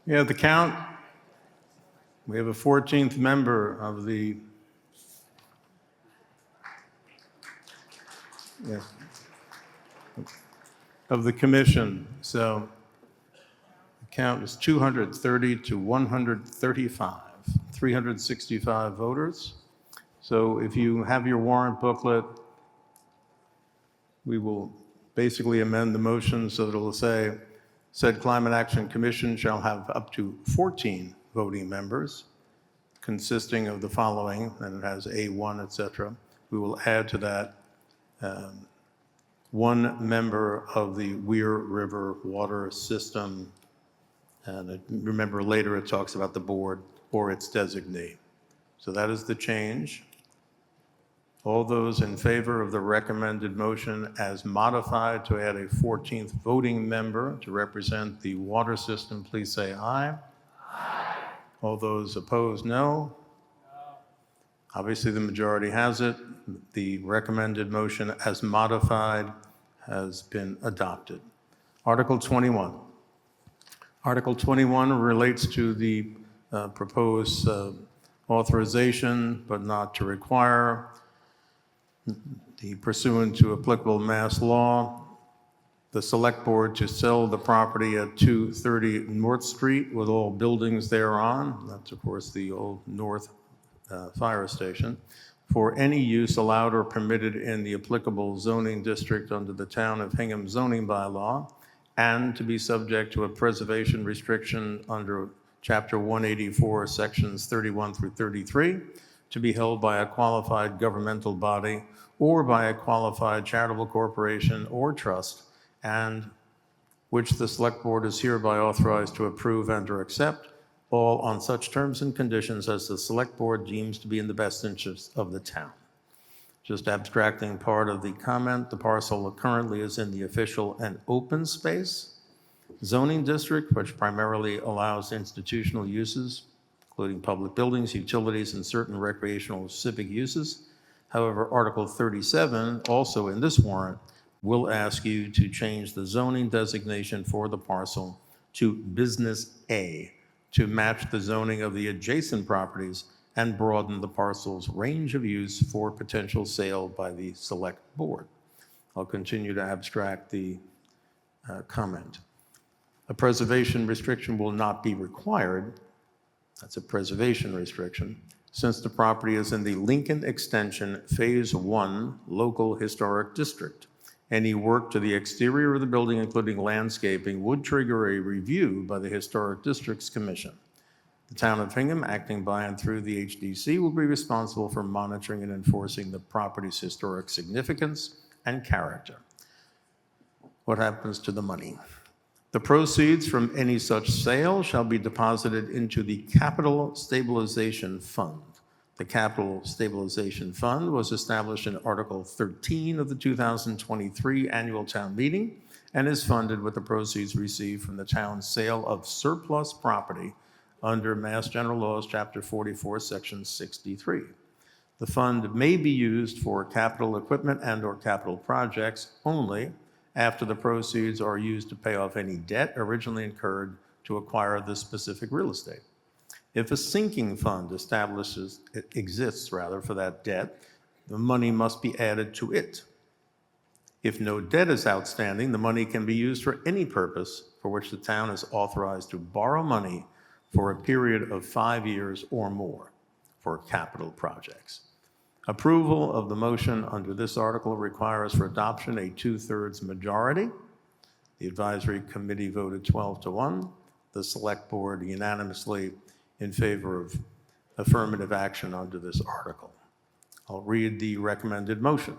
Yeah, the count. We have a 14th member of the yes, of the commission. So the count is 230 to 135, 365 voters. So if you have your warrant booklet, we will basically amend the motion so that it'll say, said Climate Action Commission shall have up to 14 voting members, consisting of the following, and it has A1, et cetera. We will add to that one member of the Weir River Water System, and remember later it talks about the board or its designee. So that is the change. All those in favor of the recommended motion as modified to add a 14th voting member to represent the water system, please say aye. Aye. All those opposed, no. Obviously, the majority has it. The recommended motion as modified has been adopted. Article 21. Article 21 relates to the proposed authorization, but not to require, the pursuant to applicable mass law, the select board to sell the property at 230 North Street with all buildings thereon. That's, of course, the old North Fire Station, for any use allowed or permitted in the applicable zoning district under the Town of Hingham zoning bylaw, and to be subject to a preservation restriction under Chapter 184, Sections 31 through 33, to be held by a qualified governmental body or by a qualified charitable corporation or trust, and which the Select Board is hereby authorized to approve and or accept, all on such terms and conditions as the Select Board deems to be in the best interest of the town. Just abstracting part of the comment, the parcel currently is in the official and open space zoning district, which primarily allows institutional uses, including public buildings, utilities, and certain recreational civic uses. However, Article 37, also in this warrant, will ask you to change the zoning designation for the parcel to Business A to match the zoning of the adjacent properties and broaden the parcel's range of use for potential sale by the Select Board. I'll continue to abstract the comment. A preservation restriction will not be required. That's a preservation restriction, since the property is in the Lincoln Extension Phase 1 Local Historic District. Any work to the exterior of the building, including landscaping, would trigger a review by the Historic Districts Commission. The Town of Hingham, acting by and through the HDC, will be responsible for monitoring and enforcing the property's historic significance and character. What happens to the money? The proceeds from any such sale shall be deposited into the Capital Stabilization Fund. The Capital Stabilization Fund was established in Article 13 of the 2023 Annual Town Meeting and is funded with the proceeds received from the town's sale of surplus property under Mass General Laws, Chapter 44, Section 63. The fund may be used for capital equipment and or capital projects only after the proceeds are used to pay off any debt originally incurred to acquire the specific real estate. If a sinking fund exists for that debt, the money must be added to it. If no debt is outstanding, the money can be used for any purpose for which the town is authorized to borrow money for a period of 5 years or more for capital projects. Approval of the motion under this article requires for adoption a 2/3 majority. The advisory committee voted 12-1. The Select Board unanimously in favor of affirmative action under this article. I'll read the recommended motion.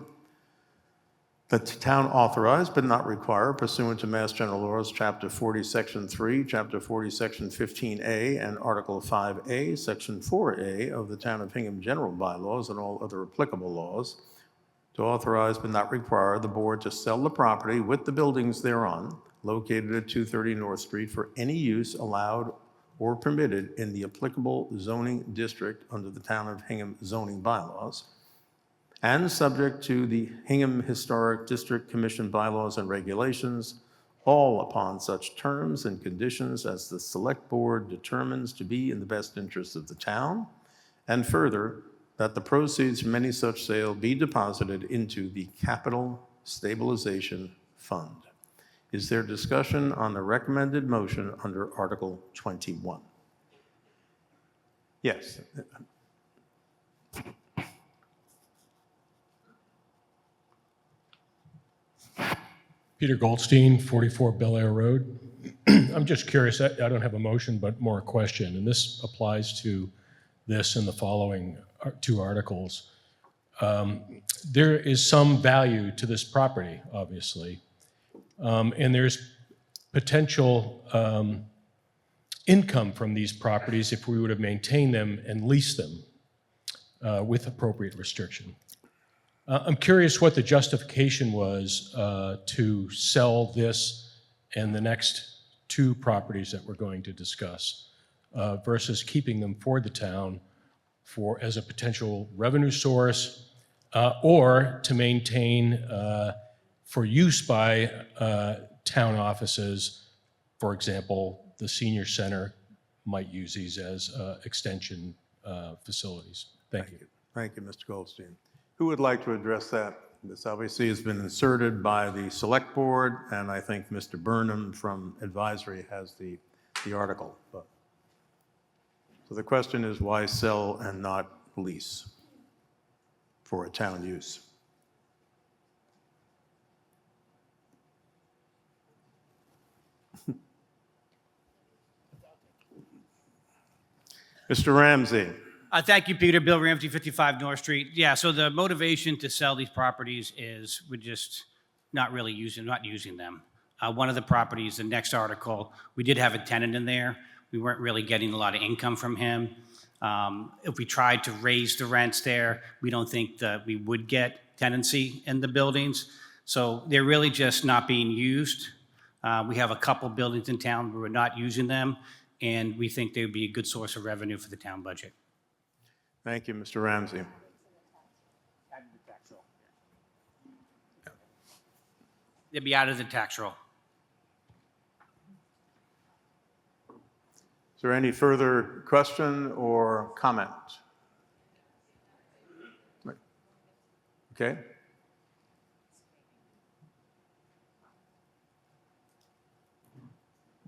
The town authorize but not require, pursuant to Mass General Laws, Chapter 40, Section 3, Chapter 40, Section 15A, and Article 5A, Section 4A of the Town of Hingham General Bylaws and all other applicable laws, to authorize but not require the board to sell the property with the buildings thereon, located at 230 North Street, for any use allowed or permitted in the applicable zoning district under the Town of Hingham zoning bylaws, and subject to the Hingham Historic District Commission bylaws and regulations, all upon such terms and conditions as the Select Board determines to be in the best interest of the town, and further, that the proceeds from any such sale be deposited into the Capital Stabilization Fund. Is there discussion on the recommended motion under Article 21? Yes. Peter Goldstein, 44 Bel Air Road. I'm just curious, I don't have a motion, but more a question, and this applies to this and the following two articles. There is some value to this property, obviously, and there's potential income from these properties if we were to maintain them and lease them with appropriate restriction. I'm curious what the justification was to sell this and the next two properties that we're going to discuss versus keeping them for the town as a potential revenue source or to maintain for use by town offices. For example, the senior center might use these as extension facilities. Thank you. Thank you, Mr. Goldstein. Who would like to address that? This obviously has been inserted by the Select Board, and I think Mr. Burnham from Advisory has the article. So the question is, why sell and not lease for a town use? Mr. Ramsey. Thank you, Peter. Bill Ramsey, 55 North Street. Yeah, so the motivation to sell these properties is we're just not using them. One of the properties, the next article, we did have a tenant in there. We weren't really getting a lot of income from him. If we tried to raise the rents there, we don't think that we would get tenancy in the buildings. So they're really just not being used. We have a couple buildings in town where we're not using them, and we think they would be a good source of revenue for the town budget. Thank you, Mr. Ramsey. They'd be out of the tax roll. Is there any further question or comment? Okay.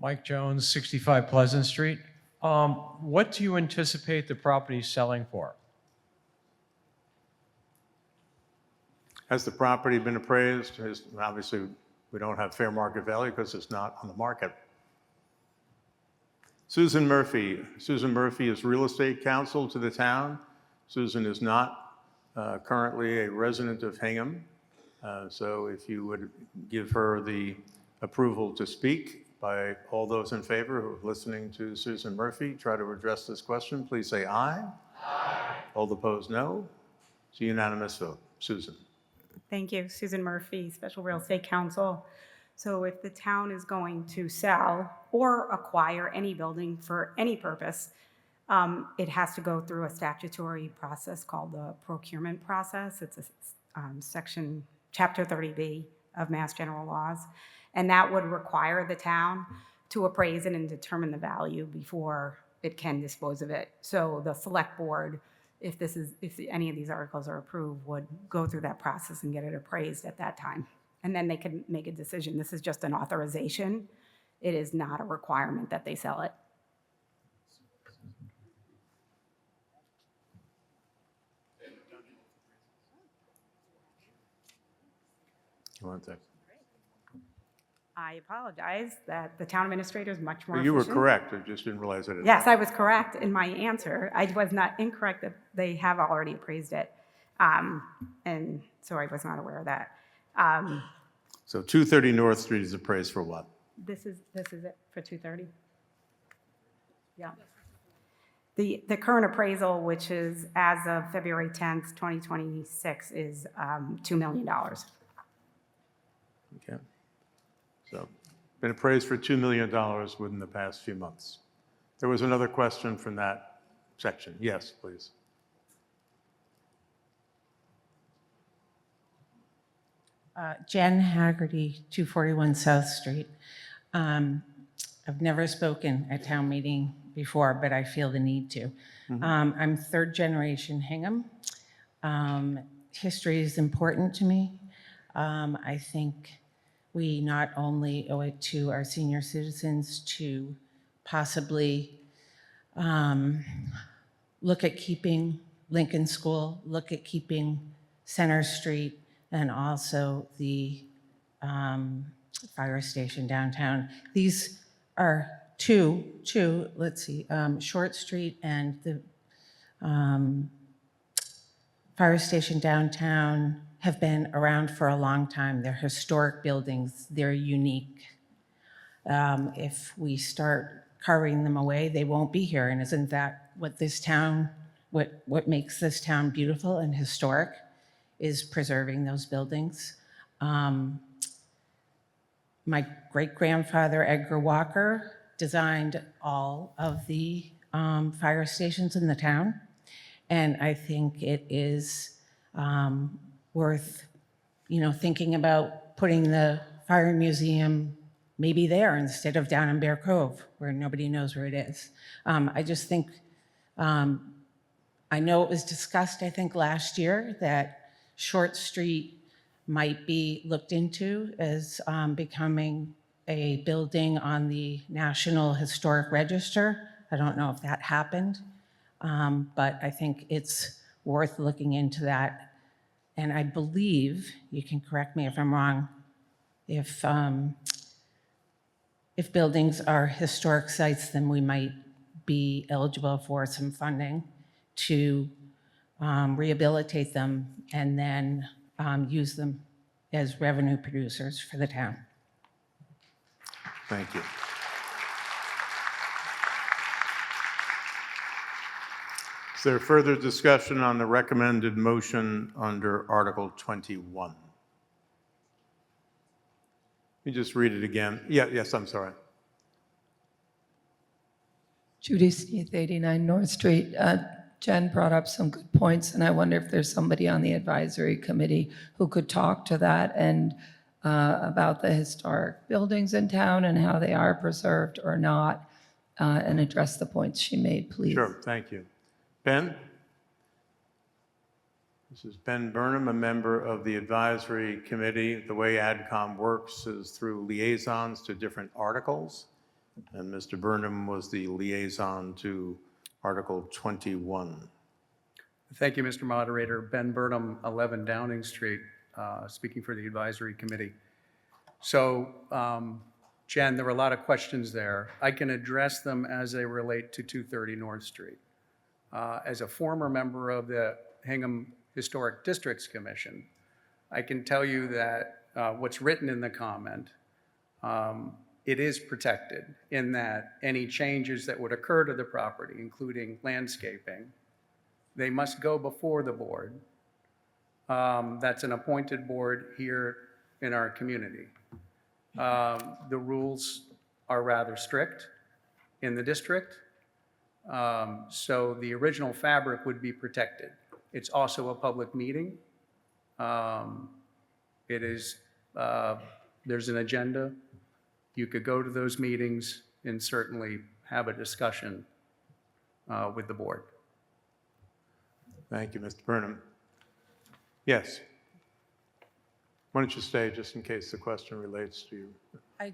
Mike Jones, 65 Pleasant Street. What do you anticipate the property selling for? Has the property been appraised? Obviously, we don't have fair market value because it's not on the market. Susan Murphy. Susan Murphy is real estate counsel to the town. Susan is not currently a resident of Hingham. So if you would give her the approval to speak, by all those in favor who are listening to Susan Murphy try to address this question, please say aye. Aye. All opposed, no. It's a unanimous vote. Susan. Thank you. Susan Murphy, Special Real Estate Counsel. So if the town is going to sell or acquire any building for any purpose, it has to go through a statutory process called the procurement process. It's a Chapter 30B of Mass General Laws. And that would require the town to appraise it and determine the value before it can dispose of it. So the Select Board, if any of these articles are approved, would go through that process and get it appraised at that time. And then they can make a decision. This is just an authorization. It is not a requirement that they sell it. One second. I apologize that the town administrator is much more You were efficient. correct. I just didn't realize it. Yes, I was correct in my answer. I was not incorrect that they have already appraised it. And so I was not aware of that. So 230 North Street is appraised for what? This is it for 230? Yeah. The current appraisal, which is as of February 10th, 2026, is $2 million. Okay. So, been appraised for $2 million within the past few months. There was another question from that section. Yes, please. Jen Haggerty, 241 South Street. I've never spoken at town meeting before, but I feel the need to. I'm third generation Hingham. History is important to me. I think we not only owe it to our senior citizens to possibly look at keeping Lincoln School, look at keeping Center Street, and also the fire station downtown. These are two, let's see, Short Street and the Fire station downtown have been around for a long time. They're historic buildings. They're unique. If we start carving them away, they won't be here. And isn't that what this town, what makes this town beautiful and historic, is preserving those buildings? My great-grandfather, Edgar Walker, designed all of the fire stations in the town. And I think it is worth, thinking about putting the fire museum maybe there instead of down in Bear Cove, where nobody knows where it is. I just think, I know it was discussed, I think, last year that Short Street might be looked into as becoming a building on the National Historic Register. I don't know if that happened, but I think it's worth looking into that. And I believe, you can correct me if I'm wrong, if buildings are historic sites, then we might be eligible for some funding to rehabilitate them and then use them as revenue producers for the town. Thank you. Is there further discussion on the recommended motion under Article 21? Let me just read it again. Yes, I'm sorry. Judy Sneath, 89 North Street. Jen brought up some good points, and I wonder if there's somebody on the advisory committee who could talk to that and about the historic buildings in town and how they are preserved or not, and address the points she made, please. Sure, thank you. Ben? This is Ben Burnham, a member of the advisory committee. The way AdCom works is through liaisons to different articles, and Mr. Burnham was the liaison to Article 21. Thank you, Mr. Moderator. Ben Burnham, 11 Downing Street, speaking for the advisory committee. So, Jen, there were a lot of questions there. I can address them as they relate to 230 North Street. As a former member of the Hingham Historic Districts Commission, I can tell you that what's written in the comment, it is protected in that any changes that would occur to the property, including landscaping, they must go before the board. That's an appointed board here in our community. The rules are rather strict in the district, so the original fabric would be protected. It's also a public meeting. It is, there's an agenda. You could go to those meetings and certainly have a discussion with the board. Thank you, Mr. Burnham. Yes. Why don't you stay just in case the question relates to you? I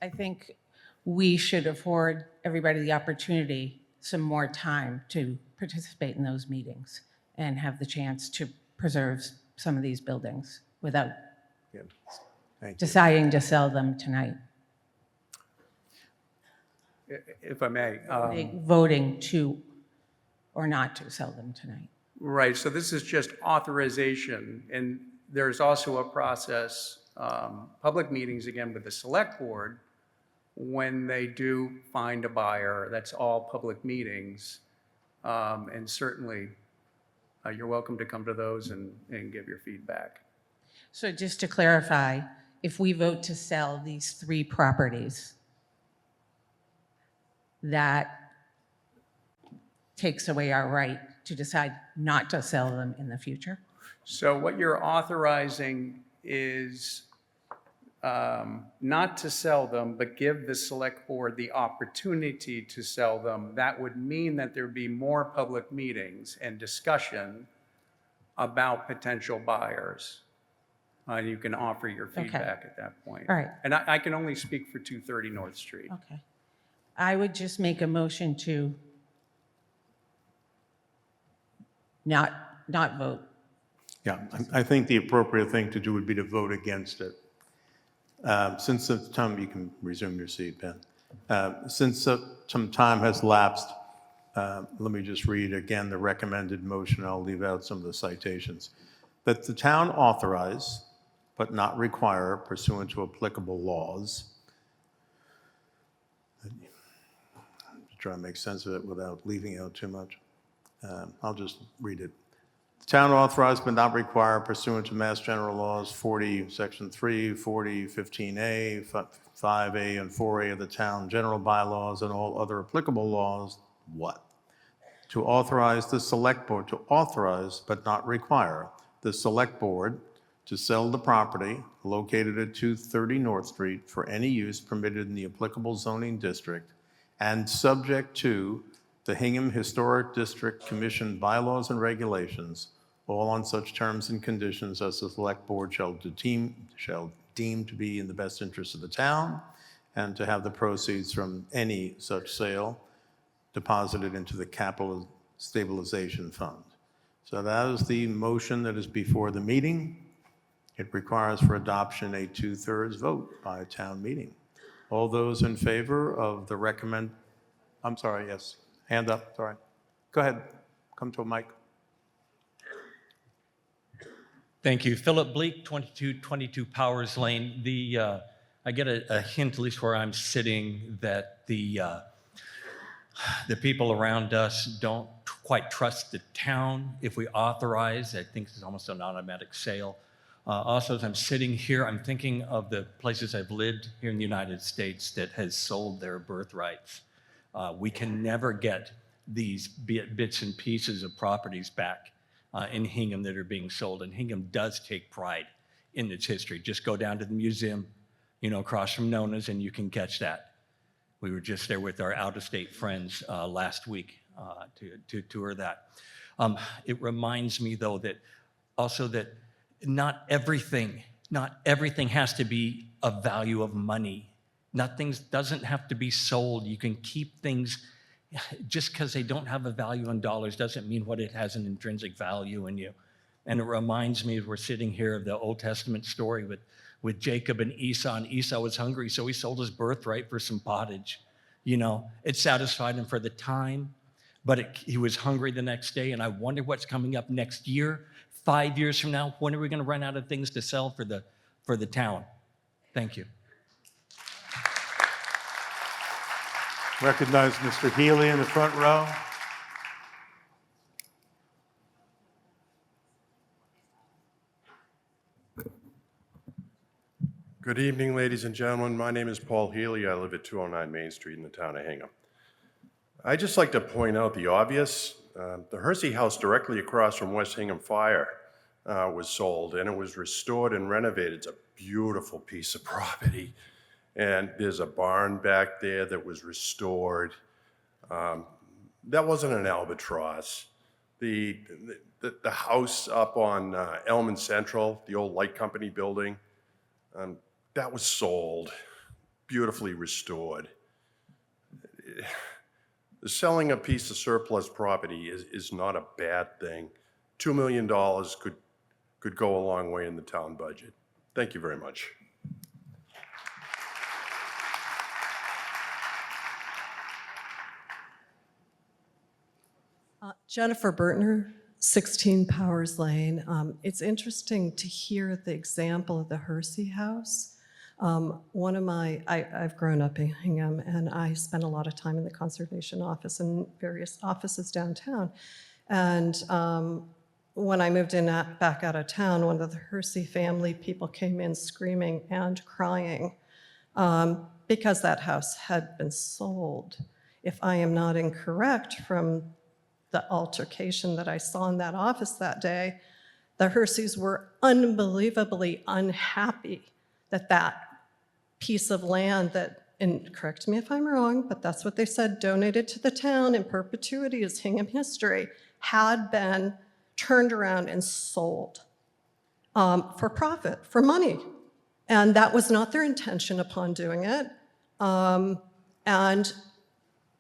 think we should afford everybody the opportunity some more time to participate in those meetings and have the chance to preserve some of these buildings without deciding to sell them tonight. If I may. Voting to or not to sell them tonight. Right, so this is just authorization, and there's also a process, public meetings again with the select board, when they do find a buyer. That's all public meetings, and certainly you're welcome to come to those and give your feedback. So just to clarify, if we vote to sell these 3 properties, that takes away our right to decide not to sell them in the future? So what you're authorizing is not to sell them, but give the select board the opportunity to sell them. That would mean that there'd be more public meetings and discussion about potential buyers. You can offer your feedback at that point. All right. And I can only speak for 230 North Street. Okay. I would just make a motion to not vote. Yeah, I think the appropriate thing to do would be to vote against it. Since the time, you can resume your seat, Ben. Since some time has lapsed, Let me just read again the recommended motion. I'll leave out some of the citations. That the town authorize, but not require pursuant to applicable laws. Try and make sense of it without leaving out too much. I'll just read it. The town authorized but not require pursuant to Mass General Laws 40, Section 3, 40, 15A, 5A, and 4A of the town general bylaws and all other applicable laws, what? To authorize the select board, to authorize but not require the select board to sell the property located at 230 North Street for any use permitted in the applicable zoning district and subject to the Hingham Historic District Commission bylaws and regulations, all on such terms and conditions as the select board shall deem to be in the best interest of the town, and to have the proceeds from any such sale deposited into the capital stabilization fund. So that is the motion that is before the meeting. It requires for adoption a 2/3 vote by a town meeting. All those in favor of the I'm sorry, yes, hand up, sorry. Go ahead, come to a mic. Thank you. Philip Bleak, 2222 Powers Lane. I get a hint, at least where I'm sitting, that the people around us don't quite trust the town. If we authorize, I think it's almost an automatic sale. Also, as I'm sitting here, I'm thinking of the places I've lived here in the United States that has sold their birthrights. We can never get these bits and pieces of properties back in Hingham that are being sold. And Hingham does take pride in its history. Just go down to the museum, across from Nona's, and you can catch that. We were just there with our out-of-state friends last week to tour that. It reminds me, though, that not everything has to be a value of money. Nothing doesn't have to be sold. You can keep things. Just because they don't have a value in dollars doesn't mean what it has an intrinsic value in you. And it reminds me, as we're sitting here, of the Old Testament story with Jacob and Esau. And Esau was hungry, so he sold his birthright for some pottage. It satisfied him for the time, but he was hungry the next day. And I wonder what's coming up next year, 5 years from now. When are we going to run out of things to sell for the town? Thank you. Recognize Mr. Healy in the front row. Good evening, ladies and gentlemen. My name is Paul Healy. I live at 209 Main Street in the town of Hingham. I'd just like to point out the obvious. The Hersey House directly across from West Hingham Fire was sold, and it was restored and renovated. It's a beautiful piece of property. And there's a barn back there that was restored. That wasn't an albatross. The house up on Elman Central, the old light company building, that was sold, beautifully restored. Selling a piece of surplus property is not a bad thing. $2 million could go a long way in the town budget. Thank you very much. Jennifer Bertner, 16 Powers Lane. It's interesting to hear the example of the Hersey House. I've grown up in Hingham, and I spent a lot of time in the conservation office and various offices downtown. And when I moved back out of town, one of the Hersey family people came in screaming and crying because that house had been sold. If I am not incorrect from the altercation that I saw in that office that day, the Herseys were unbelievably unhappy that that piece of land that, and correct me if I'm wrong, but that's what they said, donated to the town in perpetuity as Hingham history, had been turned around and sold for profit, for money. And that was not their intention upon doing it. And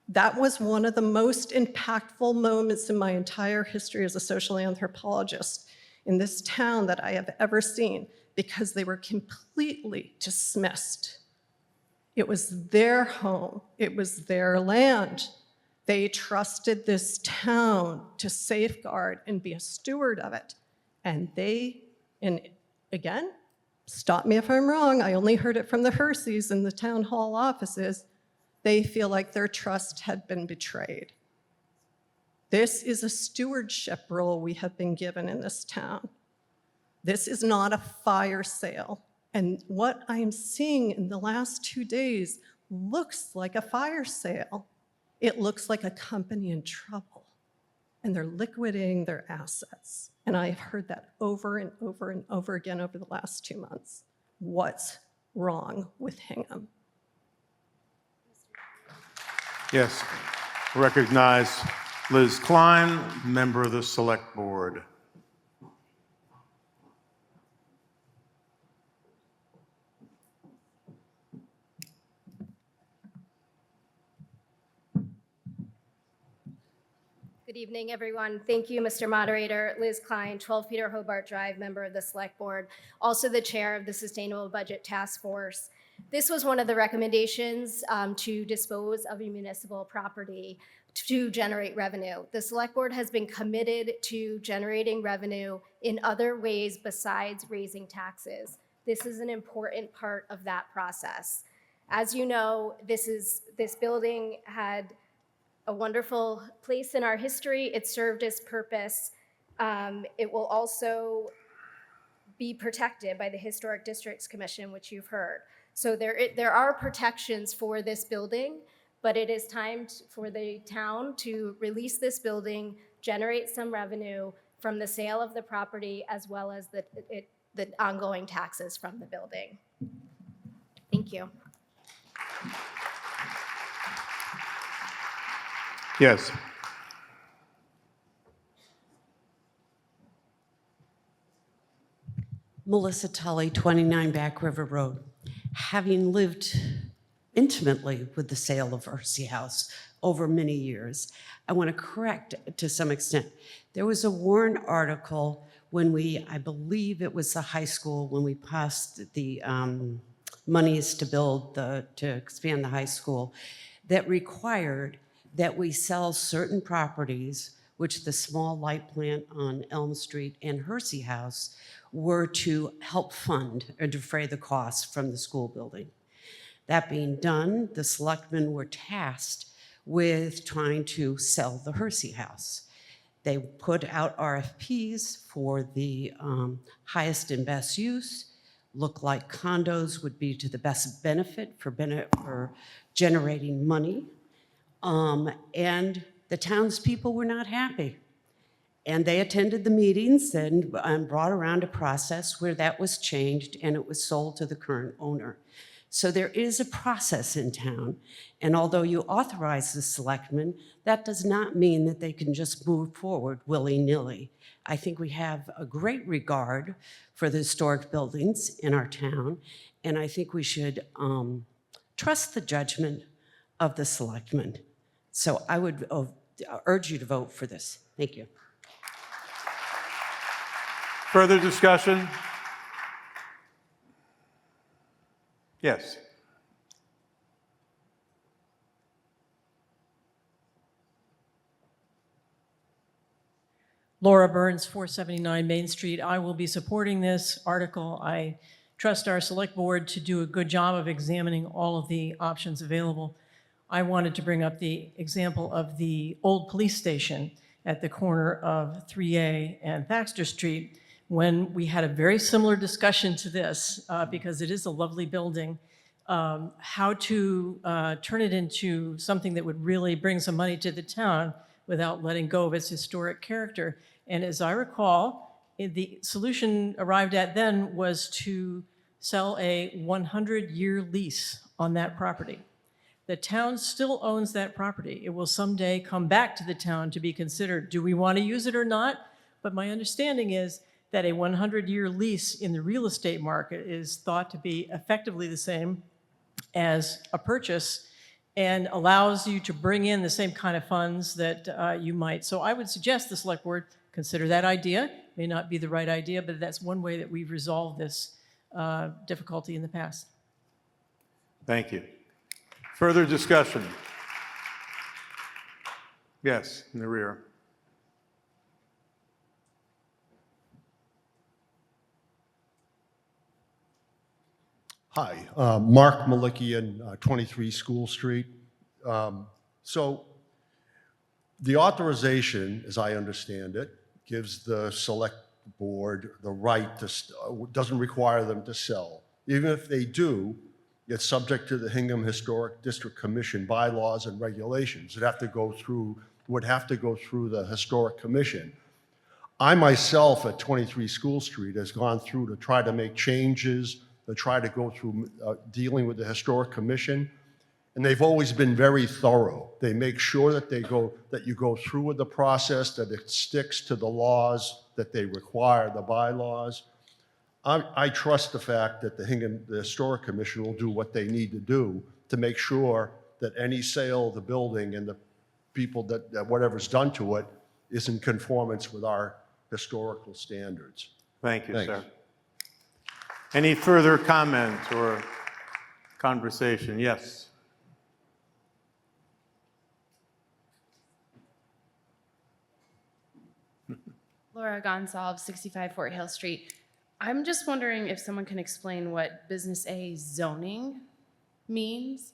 that was one of the most impactful moments in my entire history as a social anthropologist in this town that I have ever seen, because they were completely dismissed. It was their home, it was their land, They trusted this town to safeguard and be a steward of it. And again, stop me if I'm wrong, I only heard it from the Herseys in the town hall offices, they feel like their trust had been betrayed. This is a stewardship role we have been given in this town. This is not a fire sale. And what I'm seeing in the last 2 days looks like a fire sale. It looks like a company in trouble, and they're liquidating their assets. And I've heard that over and over and over again over the last 2 months. What's wrong with Hingham? Yes. Recognize Liz Klein, member of the Select Board. Good evening, everyone. Thank you, Mr. Moderator. Liz Klein, 12 Peter Hobart Drive, member of the Select Board, also the chair of the Sustainable Budget Task Force. This was one of the recommendations to dispose of a municipal property to generate revenue. The Select Board has been committed to generating revenue in other ways besides raising taxes. This is an important part of that process. As you know, this building had a wonderful place in our history. It served its purpose. It will also be protected by the Historic Districts Commission, which you've heard. So there are protections for this building, but it is time for the town to release this building, generate some revenue from the sale of the property, as well as the ongoing taxes from the building. Thank you. Yes. Melissa Tully, 29 Back River Road. Having lived intimately with the sale of Hersey House over many years, I want to correct to some extent. There was a Warren article when I believe it was the high school, when we passed the monies to expand the high school, that required that we sell certain properties, which the small light plant on Elm Street and Hersey House were to help fund or defray the costs from the school building. That being done, the selectmen were tasked with trying to sell the Hersey House. They put out RFPs for the highest and best use. Looked like condos would be to the best benefit for generating money. And the townspeople were not happy. And they attended the meetings and brought around a process where that was changed and it was sold to the current owner. So there is a process in town. And although you authorize the selectmen, that does not mean that they can just move forward willy-nilly. I think we have a great regard for the historic buildings in our town. And I think we should trust the judgment of the selectmen. So I would urge you to vote for this. Thank you. Further discussion? Yes. Laura Burns, 479 Main Street. I will be supporting this article. I trust our select board to do a good job of examining all of the options available. I wanted to bring up the example of the old police station at the corner of 3A and Thaxter Street, when we had a very similar discussion to this, because it is a lovely building, how to turn it into something that would really bring some money to the town without letting go of its historic character. And as I recall, the solution arrived at then was to sell a 100-year lease on that property. The town still owns that property. It will someday come back to the town to be considered. Do we want to use it or not? But my understanding is that a 100-year lease in the real estate market is thought to be effectively the same as a purchase and allows you to bring in the same kind of funds that you might. So I would suggest the select board consider that idea. May not be the right idea, but that's one way that we've resolved this difficulty in the past. Thank you. Further discussion? Yes, in the rear. Hi, Mark Malikian, 23 School Street. So the authorization, as I understand it, gives the select board the right to, doesn't require them to sell. Even if they do, it's subject to the Hingham Historic District Commission bylaws and regulations. Would have to go through the Historic Commission. I myself at 23 School Street has gone through to try to make changes, to try to go through dealing with the Historic Commission, and they've always been very thorough. They make sure that you go through with the process, that it sticks to the laws that they require, the bylaws. I trust the fact that the Historic Commission will do what they need to do to make sure that any sale of the building and the people that whatever's done to it is in conformance with our historical standards. Thank you, Thanks. sir. Any further comment or conversation? Yes. Laura Gonsalves, 65 Fort Hill Street. I'm just wondering if someone can explain what Business A zoning means.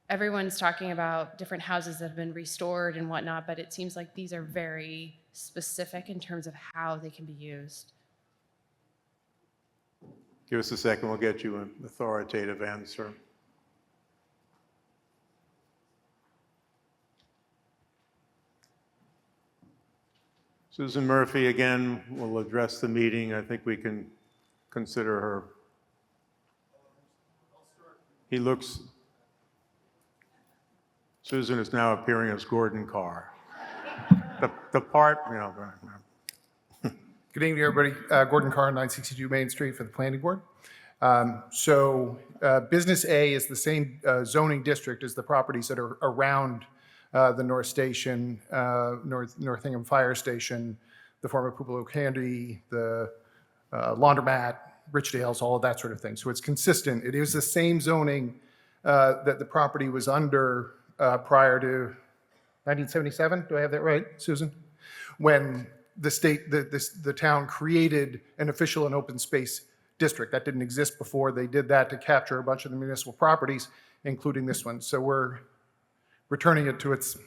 Everyone's talking about different houses that have been restored and whatnot, but it seems like these are very specific in terms of how they can be used. Give us a second, we'll get you an authoritative answer. Susan Murphy, again, will address the meeting. I think we can consider her. Susan is now appearing as Gordon Carr. The part, you know. Good evening, everybody. Gordon Carr, 962 Main Street for the Planning Board. Business A is the same zoning district as the properties that are around the North Station, North Hingham Fire Station, the former Pupilo Candy, the laundromat, Richdale's, all of that sort of thing. So it's consistent. It is the same zoning that the property was under prior to 1977. Do I have that right, Susan? When the town created an official and open space district. That didn't exist before. They did that to capture a bunch of the municipal properties, including this one. So we're returning it to its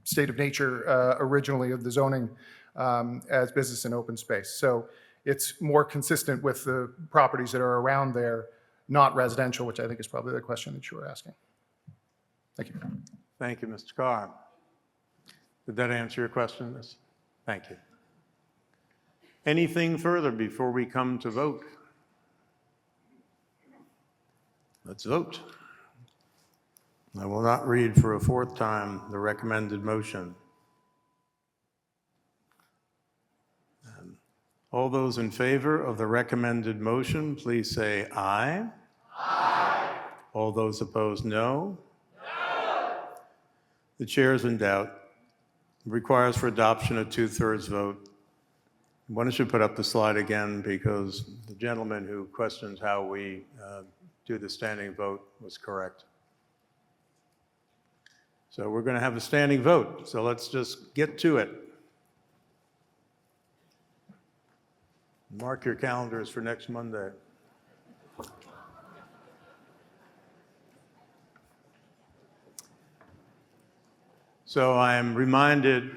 state of nature originally of the zoning as business and open space. So it's more consistent with the properties that are around there, not residential, which I think is probably the question that you were asking. Thank you. Thank you, Mr. Carr. Did that answer your question? Thank you. Anything further before we come to vote? Let's vote. I will not read for a fourth time the recommended motion. All those in favor of the recommended motion, please say aye. Aye. All those opposed, no. No. The chair is in doubt. It requires for adoption a 2/3 vote. Why don't you put up the slide again, because the gentleman who questions how we do the standing vote was correct. So we're going to have a standing vote. So let's just get to it. Mark your calendars for next Monday. So I am reminded,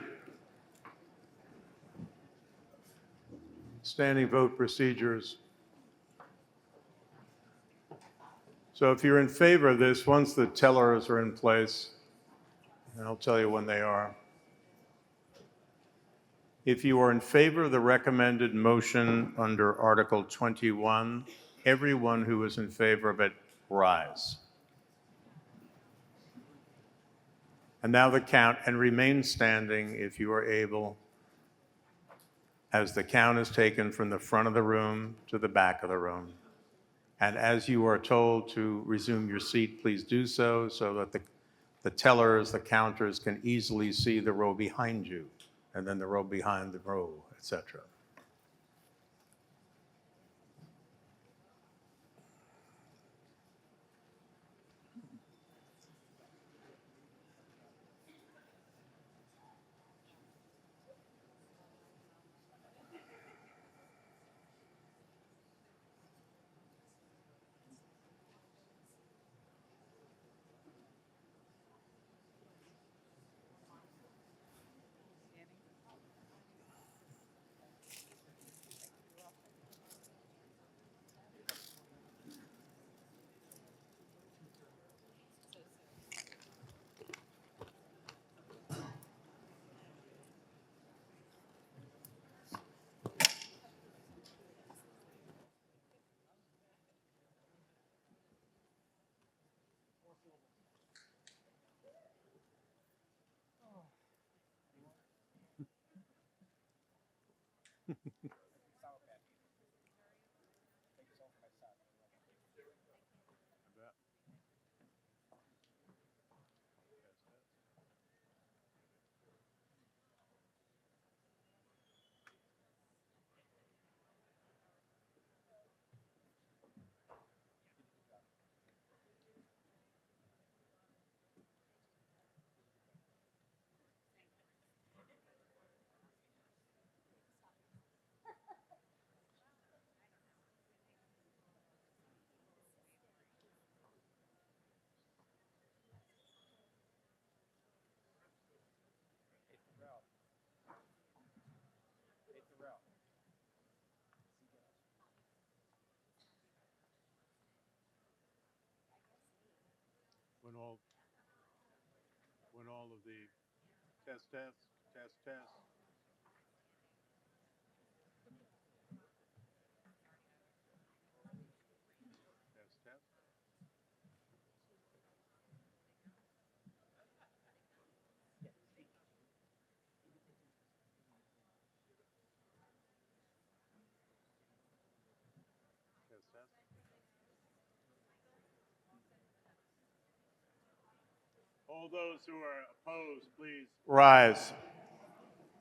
standing vote procedures. So if you're in favor of this, once the tellers are in place, and I'll tell you when they are. If you are in favor of the recommended motion under Article 21, everyone who is in favor of it, rise. And now the count, and remain standing if you are able, as the count is taken from the front of the room to the back of the room. And as you are told to resume your seat, please do so, so that the tellers, the counters can easily see the row behind you, and then the row behind the row, etc. the test, test, test, test. Test, test. Test, test. All those who are opposed, please rise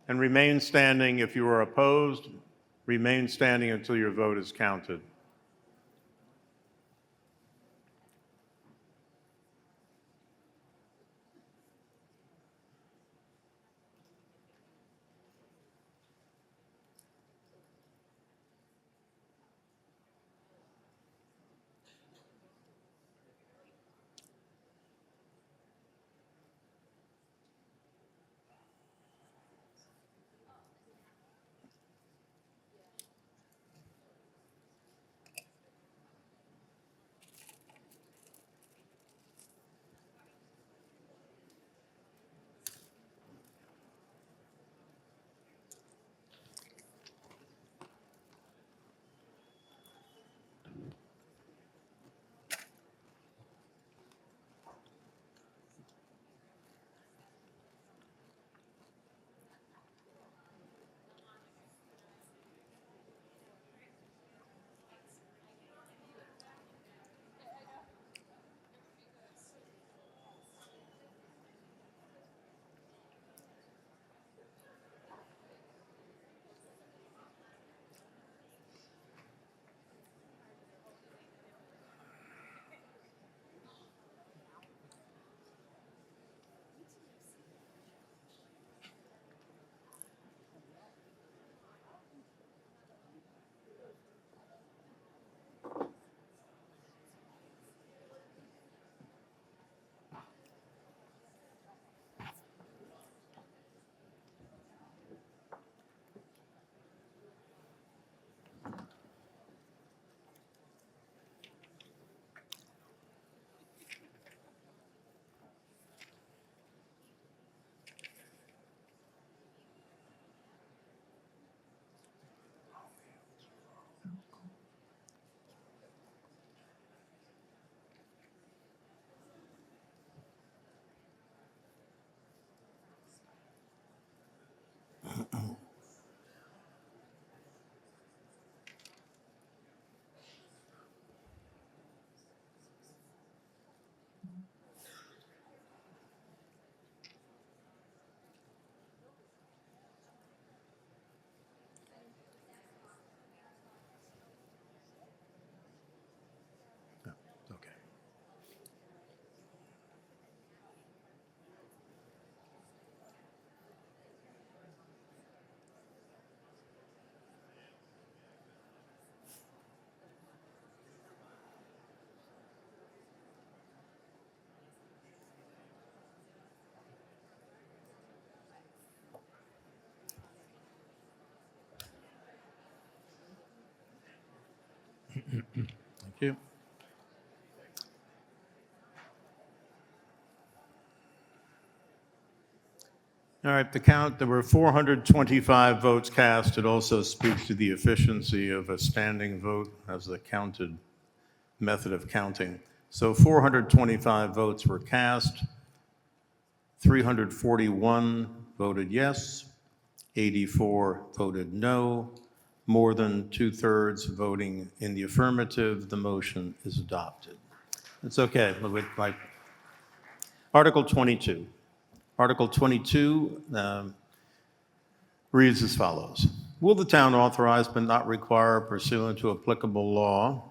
and remain standing. If you are opposed, remain standing until your vote is counted. Okay. Thank you. All right, the count, there were 425 votes cast. It also speaks to the efficiency of a standing vote as the counted method of counting. So 425 votes were cast, 341 voted yes, 84 voted no, more than two-thirds voting in the affirmative. The motion is adopted. It's okay. Article 22. Article 22 reads as follows. Will the town authorize but not require pursuant to applicable law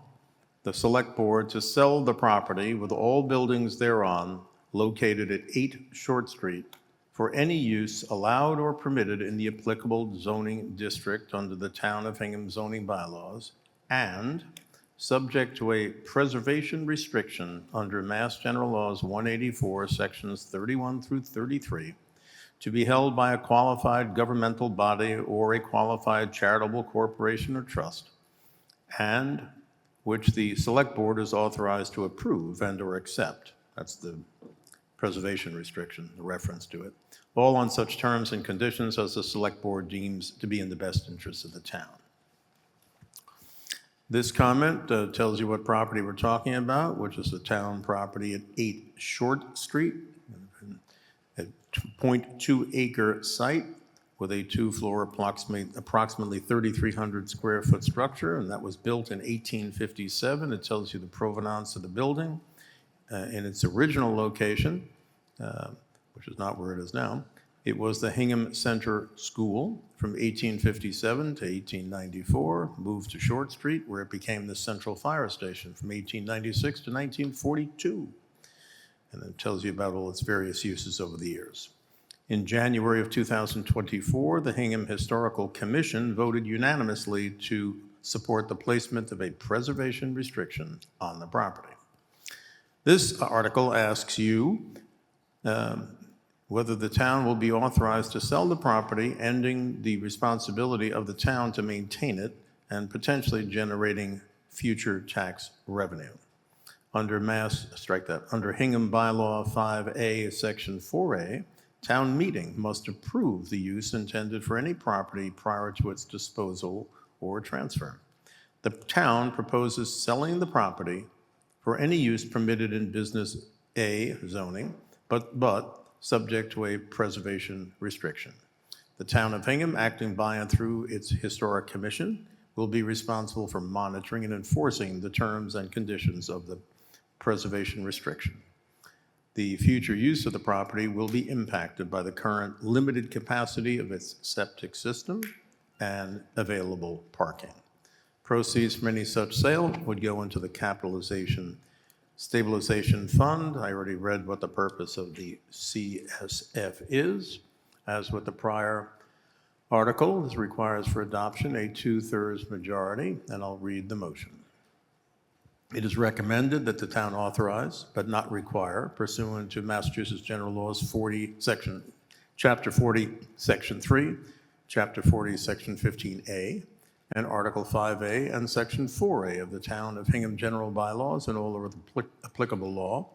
the select board to sell the property with all buildings thereon located at 8 Short Street for any use allowed or permitted in the applicable zoning district under the Town of Hingham zoning bylaws and subject to a preservation restriction under Mass General Laws 184, Sections 31 through 33, to be held by a qualified governmental body or a qualified charitable corporation or trust, and which the Select Board is authorized to approve and/or accept. That's the preservation restriction, the reference to it, all on such terms and conditions as the Select Board deems to be in the best interest of the town. This comment tells you what property we're talking about, which is the town property at 8 Short Street, a 0.2 acre site with a 2-floor, approximately 3,300 square foot structure, and that was built in 1857. It tells you the provenance of the building in its original location, which is not where it is now. It was the Hingham Center School from 1857 to 1894, moved to Short Street, where it became the Central Fire Station from 1896 to 1942. And it tells you about all its various uses over the years. In January of 2024, the Hingham Historical Commission voted unanimously to support the placement of a preservation restriction on the property. This article asks you whether the town will be authorized to sell the property, ending the responsibility of the town to maintain it and potentially generating future tax revenue. Under under Hingham Bylaw 5A, Section 4A, town meeting must approve the use intended for any property prior to its disposal or transfer. The town proposes selling the property for any use permitted in Business A zoning, but subject to a preservation restriction. The town of Hingham, acting by and through its Historic Commission, will be responsible for monitoring and enforcing the terms and conditions of the preservation restriction. The future use of the property will be impacted by the current limited capacity of its septic system and available parking. Proceeds from any such sale would go into the capitalization stabilization fund. I already read what the purpose of the CSF is. As with the prior article, this requires for adoption a 2/3 majority, and I'll read the motion. It is recommended that the town authorize, but not require, pursuant to Massachusetts General Laws Chapter 40, Section 3, Chapter 40, Section 15A, and Article 5A and Section 4A of the Town of Hingham General Bylaws and all other applicable law.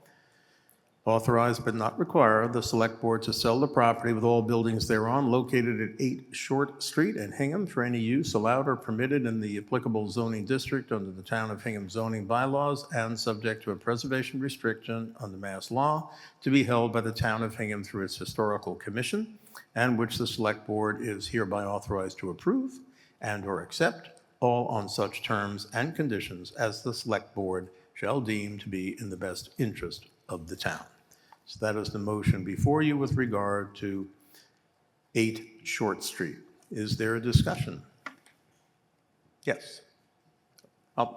Authorize but not require the Select Board to sell the property with all buildings thereon located at 8 Short Street in Hingham for any use allowed or permitted in the applicable zoning district under the Town of Hingham zoning bylaws and subject to a preservation restriction under Mass law to be held by the Town of Hingham through its Historical Commission, and which the Select Board is hereby authorized to approve and or accept, all on such terms and conditions as the Select Board shall deem to be in the best interest of the town. So that is the motion before you with regard to 8 Short Street. Is there a discussion? Yes. Let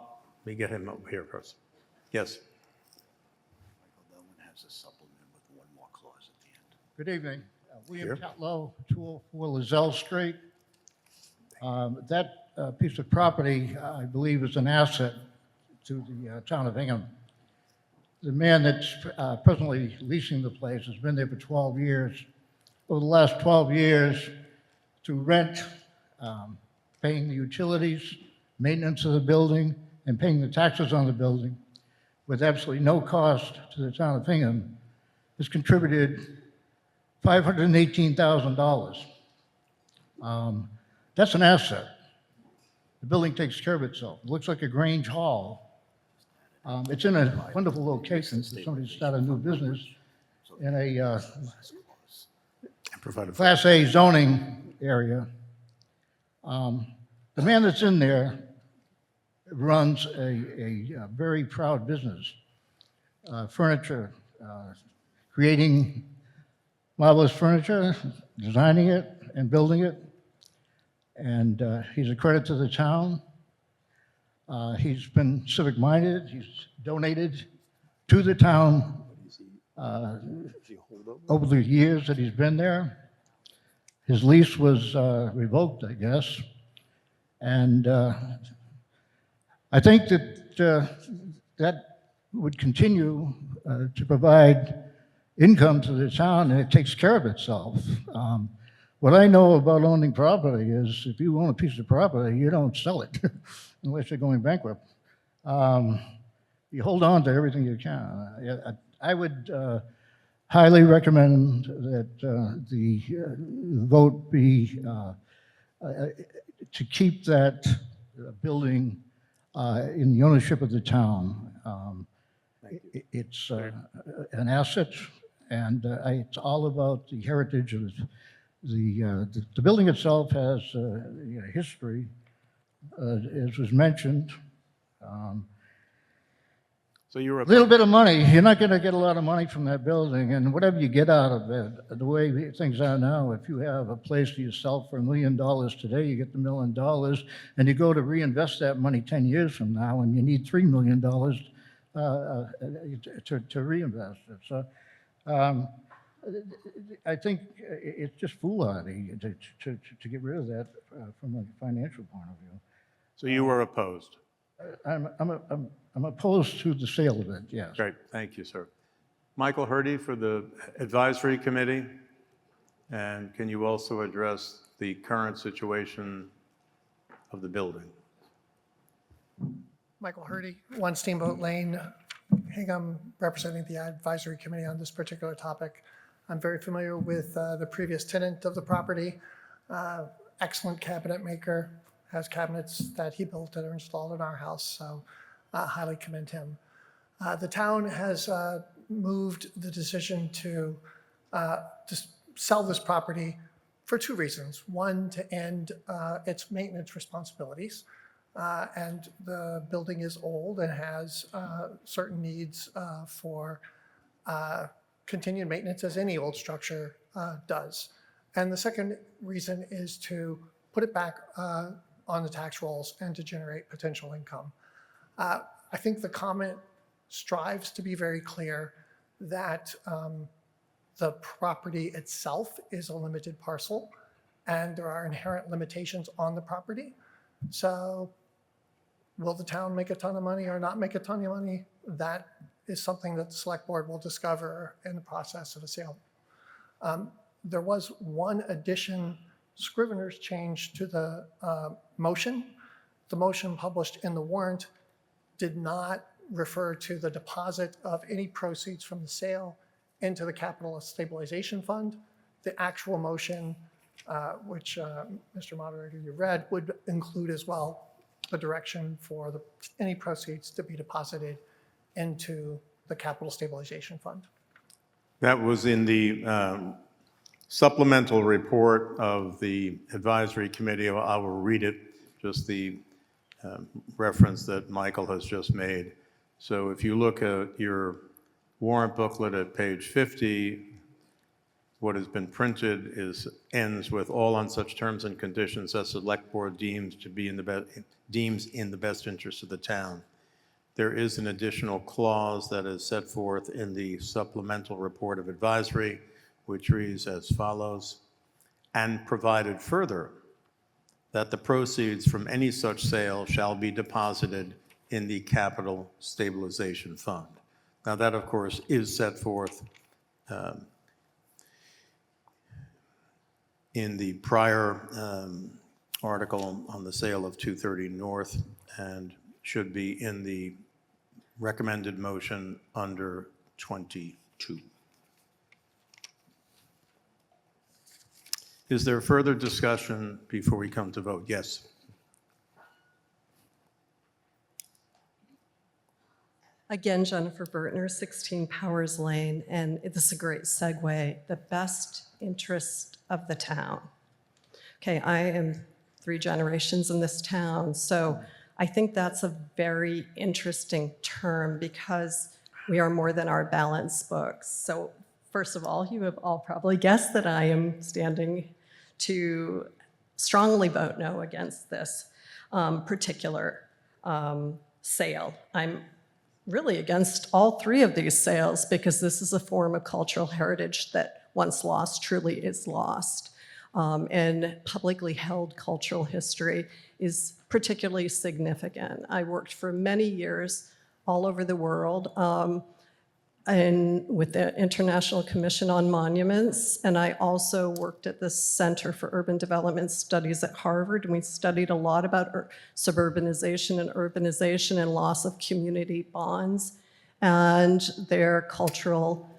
me get him over here first. Yes. Good evening. William Here. Catlow, 204 Lozelle Street. That piece of property, I believe, is an asset to the town of Hingham. The man that's presently leasing the place has been there for 12 years. Over the last 12 years, to rent, paying the utilities, maintenance of the building, and paying the taxes on the building with absolutely no cost to the town of Hingham, has contributed $518,000. That's an asset. The building takes care of itself. It looks like a Grange Hall. It's in a wonderful location for somebody to start a new business in a Class A zoning area. The man that's in there runs a very proud business, furniture, creating marvelous furniture, designing it and building it. And he's a credit to the town. He's been civic-minded. He's donated to the town over the years that he's been there. His lease was revoked, I guess. And I think that that would continue to provide income to the town, and it takes care of itself. What I know about owning property is if you own a piece of property, you don't sell it unless you're going bankrupt. You hold on to everything you can. I would highly recommend that the vote be to keep that building in the ownership of the town. It's an asset, and it's all about the heritage of the building itself has history, as was mentioned. So you were A little bit of money. You're not going to get a lot of money from that building, and whatever you get out of it, the way things are now, if you have a place to yourself for $1 million today, you get the $1 million, and you go to reinvest that money 10 years from now, and you need $3 million to reinvest it. So I think it's just foolhardy to get rid of that from a financial point of view. So you were opposed? I'm opposed to the sale of it, yes. Great, thank you, sir. Michael Hurdy for the advisory committee. And can you also address the current situation of the building? Michael Hurdy, 1 Steamboat Lane, Hingham, representing the advisory committee on this particular topic. I'm very familiar with the previous tenant of the property, excellent cabinet maker, has cabinets that he built that are installed in our house, so highly commend him. The town has moved the decision to sell this property for 2 reasons. One, to end its maintenance responsibilities. And the building is old and has certain needs for continued maintenance, as any old structure does. And the second reason is to put it back on the tax rolls and to generate potential income. I think the comment strives to be very clear that the property itself is a limited parcel and there are inherent limitations on the property. So will the town make a ton of money or not make a ton of money? That is something that the select board will discover in the process of a sale. There was one addition, Scrivener's change to the motion. The motion published in the warrant did not refer to the deposit of any proceeds from the sale into the capital stabilization fund. The actual motion, which Mr. Moderator, you read, would include as well the direction for any proceeds to be deposited into the capital stabilization fund. That was in the supplemental report of the advisory committee. I will read it, just the reference that Michael has just made. So if you look at your warrant booklet at page 50, what has been printed ends with all on such terms and conditions as select board deems in the best interest of the town. There is an additional clause that is set forth in the supplemental report of advisory, which reads as follows: and provided further that the proceeds from any such sale shall be deposited in the capital stabilization fund. Now that, of course, is set forth in the prior article on the sale of 230 North and should be in the recommended motion under 22. Is there further discussion before we come to vote? Yes. Again, Jennifer Bertner, 16 Powers Lane, and this is a great segue. The best interest of the town. Okay, I am 3 generations in this town, so I think that's a very interesting term because we are more than our balance books. So first of all, you have all probably guessed that I am standing to strongly vote no against this particular sale. I'm really against all 3 of these sales because this is a form of cultural heritage that once lost truly is lost. And publicly held cultural history is particularly significant. I worked for many years all over the world and with the International Commission on Monuments, and I also worked at the Center for Urban Development Studies at Harvard, and we studied a lot about suburbanization and urbanization and loss of community bonds and their cultural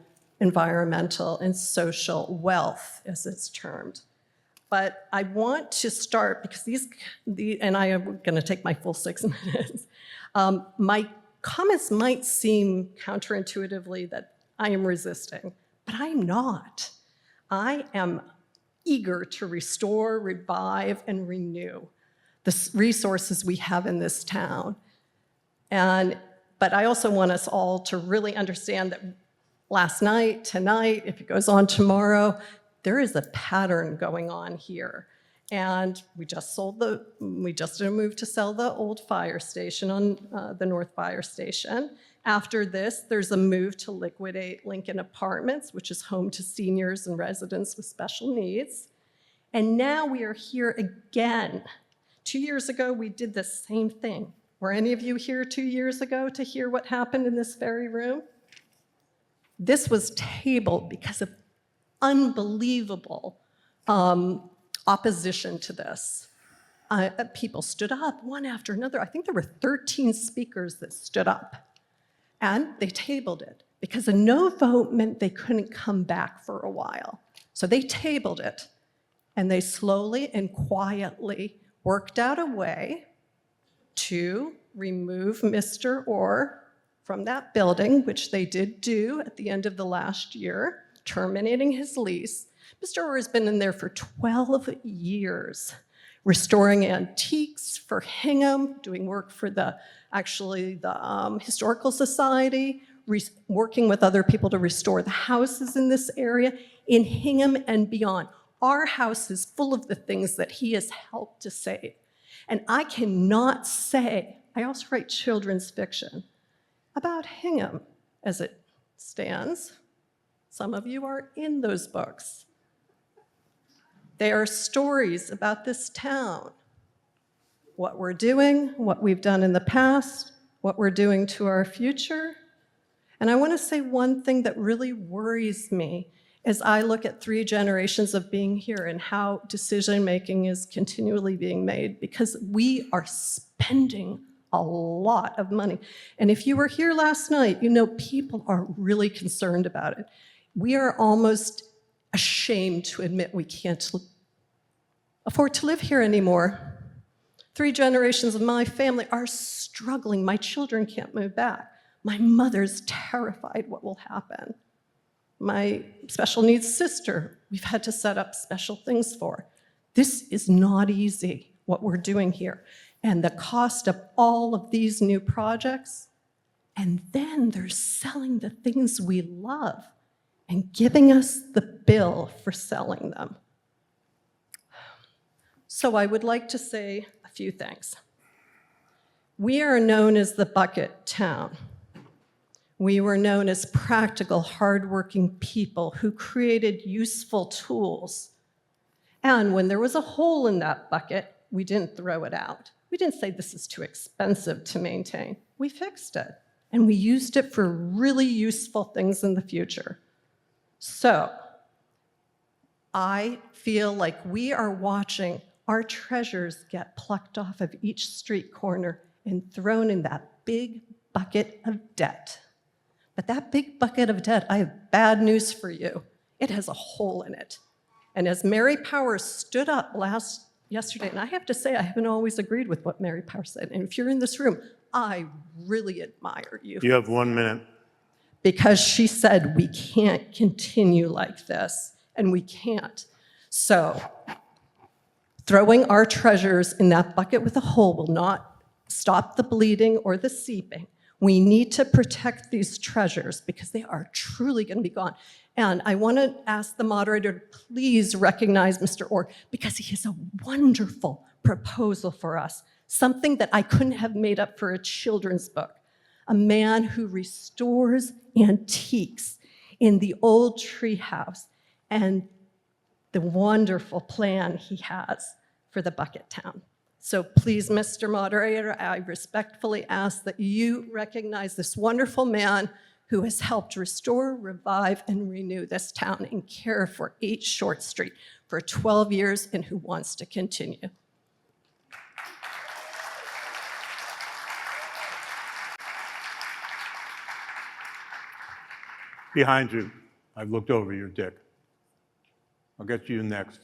environmental, and social wealth, as it's termed. But I want to start, because and I am going to take my full 6 minutes. My comments might seem counterintuitively that I am resisting, but I'm not. I am eager to restore, revive, and renew the resources we have in this town. But I also want us all to really understand that last night, tonight, if it goes on tomorrow, there is a pattern going on here. And we just did a move to sell the old fire station on the North Fire Station. After this, there's a move to liquidate Lincoln Apartments, which is home to seniors and residents with special needs. And now we are here again. 2 years ago, we did the same thing. Were any of you here 2 years ago to hear what happened in this very room? This was tabled because of unbelievable opposition to this. People stood up one after another. I think there were 13 speakers that stood up. And they tabled it because a no vote meant they couldn't come back for a while. So they tabled it, and they slowly and quietly worked out a way to remove Mr. Orr from that building, which they did do at the end of the last year, terminating his lease. Mr. Orr has been in there for 12 years, restoring antiques for Hingham, doing work for the Historical Society, working with other people to restore the houses in this area, in Hingham and beyond. Our house is full of the things that he has helped to save. And I cannot say, I also write children's fiction about Hingham as it stands. Some of you are in those books. They are stories about this town, what we're doing, what we've done in the past, what we're doing to our future. And I want to say one thing that really worries me as I look at 3 generations of being here and how decision-making is continually being made, because we are spending a lot of money. And if you were here last night, you know people are really concerned about it. We are almost ashamed to admit we can't afford to live here anymore. 3 generations of my family are struggling. My children can't move back. My mother's terrified what will happen. My special needs sister, we've had to set up special things for. This is not easy, what we're doing here. And the cost of all of these new projects, and then they're selling the things we love and giving us the bill for selling them. So I would like to say a few things. We are known as the bucket town. We were known as practical, hardworking people who created useful tools. And when there was a hole in that bucket, we didn't throw it out. We didn't say this is too expensive to maintain. We fixed it, and we used it for really useful things in the future. So I feel like we are watching our treasures get plucked off of each street corner and thrown in that big bucket of debt. But that big bucket of debt, I have bad news for you. It has a hole in it. And as Mary Powers stood up yesterday, and I have to say I haven't always agreed with what Mary Powers said, and if you're in this room, I really admire you. You have 1 minute. Because she said we can't continue like this, and we can't. So throwing our treasures in that bucket with a hole will not stop the bleeding or the seeping. We need to protect these treasures because they are truly going to be gone. And I want to ask the moderator to please recognize Mr. Orr because he has a wonderful proposal for us, something that I couldn't have made up for a children's book. A man who restores antiques in the old tree house and the wonderful plan he has for the bucket town. So please, Mr. Moderator, I respectfully ask that you recognize this wonderful man who has helped restore, revive, and renew this town and care for 8 Short Street for 12 years and who wants to continue. Behind you. I've looked over you, Dick. I'll get to you next.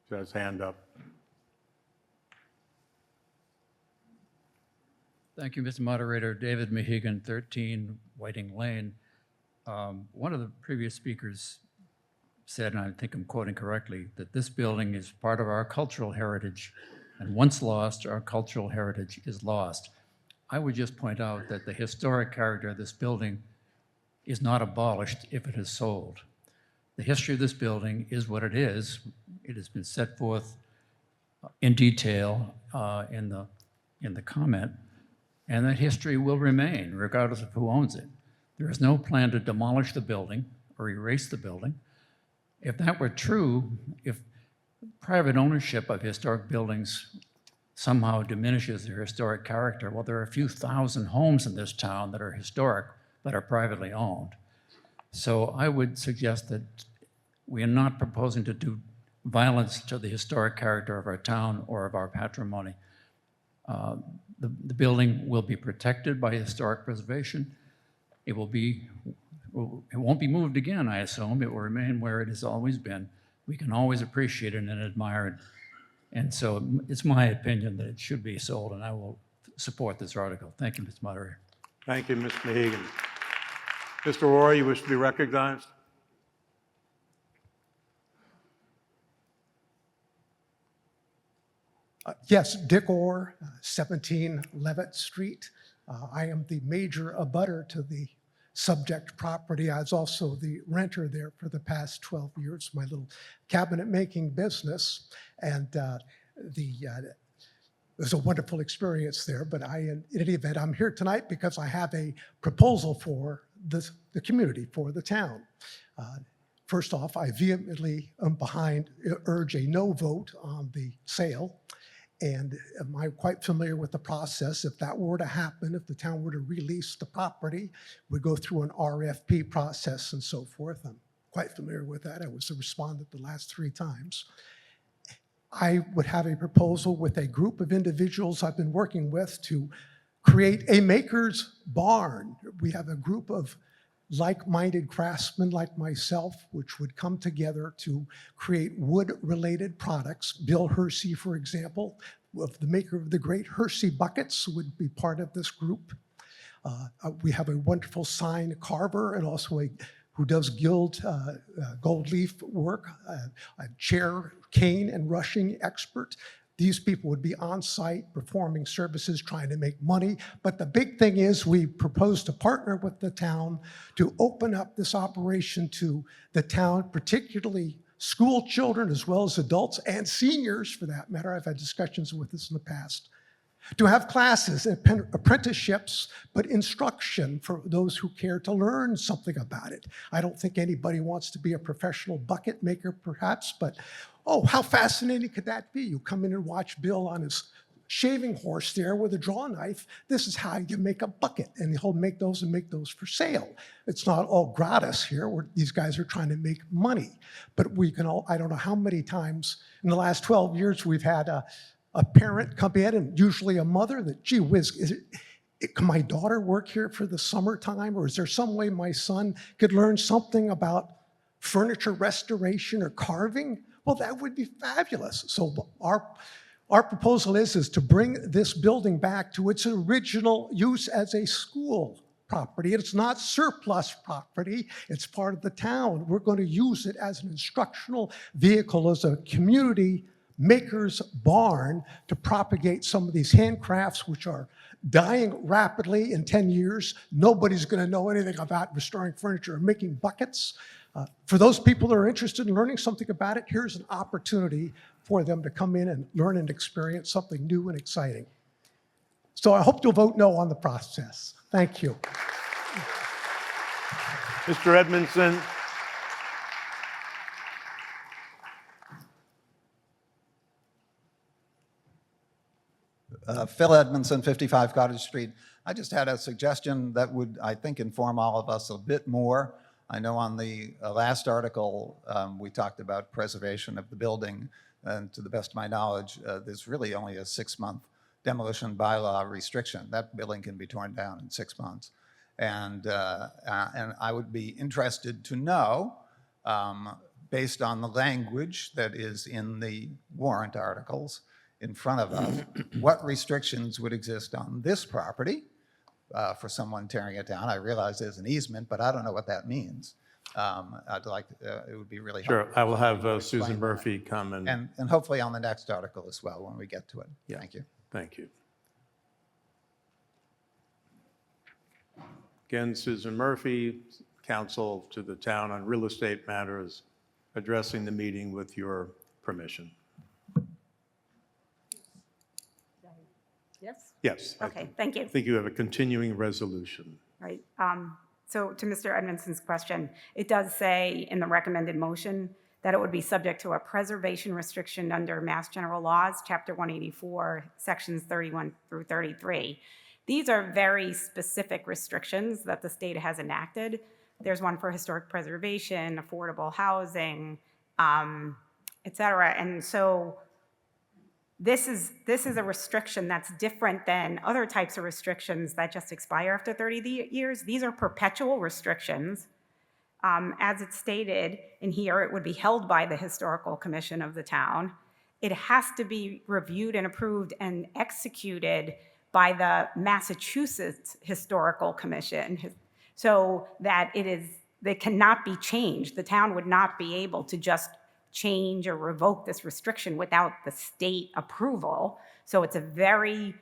Says hand up. Thank you, Mr. Moderator. David Mahegan, 13 Whiting Lane. One of the previous speakers said, and I think I'm quoting correctly, that this building is part of our cultural heritage, and once lost, our cultural heritage is lost. I would just point out that the historic character of this building is not abolished if it is sold. The history of this building is what it is. It has been set forth in detail in the comment, and that history will remain regardless of who owns it. There is no plan to demolish the building or erase the building. If that were true, if private ownership of historic buildings somehow diminishes their historic character, well, there are a few thousand homes in this town that are historic that are privately owned. So I would suggest that we are not proposing to do violence to the historic character of our town or of our patrimony. The building will be protected by historic preservation. It won't be moved again, I assume. It will remain where it has always been. We can always appreciate it and admire it. And so it's my opinion that it should be sold, and I will support this article. Thank you, Mr. Moderator. Thank you, Mr. Mahegan. Mr. Orr, you wish to be recognized? Yes, Dick Orr, 17 Levitt Street. I am the major abutter to the subject property. I was also the renter there for the past 12 years, my little cabinet making business. And it was a wonderful experience there. But in any event, I'm here tonight because I have a proposal for the community, for the town. First off, I vehemently urge a no vote on the sale. And I'm quite familiar with the process. If that were to happen, if the town were to release the property, we go through an RFP process and so forth. I'm quite familiar with that. I was a respondent the last 3 times. I would have a proposal with a group of individuals I've been working with to create a maker's barn. We have a group of like-minded craftsmen like myself, which would come together to create wood-related products. Bill Hersey, for example, the maker of the great Hersey buckets, would be part of this group. We have a wonderful sign carver and also who does gold leaf work, a chair, cane, and rushing expert. These people would be on site performing services, trying to make money. But the big thing is we propose to partner with the town to open up this operation to the town, particularly school children as well as adults and seniors for that matter. I've had discussions with this in the past. To have classes, apprenticeships, but instruction for those who care to learn something about it. I don't think anybody wants to be a professional bucket maker perhaps, but oh, how fascinating could that be? You come in and watch Bill on his shaving horse there with a draw knife. This is how you make a bucket, and he'll make those and make those for sale. It's not all gratis here. These guys are trying to make money, but we can all, I don't know how many times in the last 12 years we've had a parent come in, and usually a mother, that, gee whiz, can my daughter work here for the summertime, or is there some way my son could learn something about furniture restoration or carving? Well, that would be fabulous. So our proposal is to bring this building back to its original use as a school property. It's not surplus property. It's part of the town. We're going to use it as an instructional vehicle, as a community maker's barn to propagate some of these handcrafts which are dying rapidly. In 10 years, nobody's going to know anything about restoring furniture or making buckets. For those people that are interested in learning something about it, here's an opportunity for them to come in and learn and experience something new and exciting. So I hope you'll vote no on the process. Thank you. Mr. Edmondson. Phil Edmondson, 55 Cottage Street. I just had a suggestion that would, I think, inform all of us a bit more. I know on the last article, we talked about preservation of the building, and to the best of my knowledge, there's really only a 6-month demolition bylaw restriction. That building can be torn down in 6 months. And I would be interested to know, based on the language that is in the warrant articles in front of us, what restrictions would exist on this property for someone tearing it down. I realize there's an easement, but I don't know what that means. I'd like, it would be really helpful. Sure, I will have to explain Susan that. Murphy comment. And hopefully on the next article as well when we get to it. Yeah. Thank you. Thank you. Again, Susan Murphy, counsel to the town on real estate matters, addressing the meeting with your permission. Yes? Yes. Okay, thank you. I think you have a continuing resolution. Right. So to Mr. Edmondson's question, it does say in the recommended motion that it would be subject to a preservation restriction under Mass General Laws, Chapter 184, Sections 31 through 33. These are very specific restrictions that the state has enacted. There's one for historic preservation, affordable housing, et cetera. And so this is a restriction that's different than other types of restrictions that just expire after 30 years. These are perpetual restrictions. As it's stated in here, it would be held by the Historical Commission of the town. It has to be reviewed and approved and executed by the Massachusetts Historical Commission, so that it cannot be changed. The town would not be able to just change or revoke this restriction without the state approval. So it's a very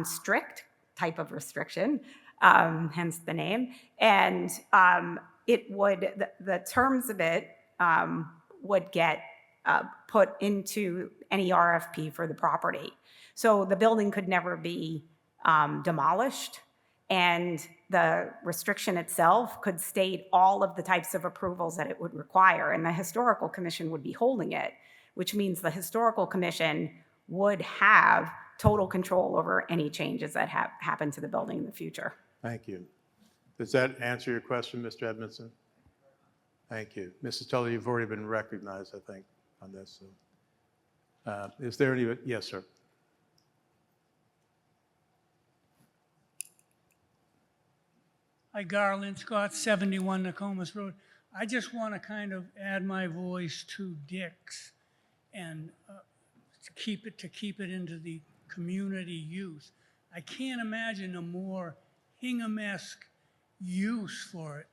strict type of restriction, hence the name. And the terms of it would get put into any RFP for the property. So the building could never be demolished, and the restriction itself could state all of the types of approvals that it would require, and the Historical Commission would be holding it, which means the Historical Commission would have total control over any changes that happen to the building in the future. Thank you. Does that answer your question, Mr. Edmondson? Thank you. Mrs. Tully, you've already been recognized, I think, on this. So. Is there any? Yes, sir. Hi, Garland Scott, 71 Nokomis Road. I just want to kind of add my voice to Dick's and to keep it into the community use. I can't imagine a more Hingham-esque use for it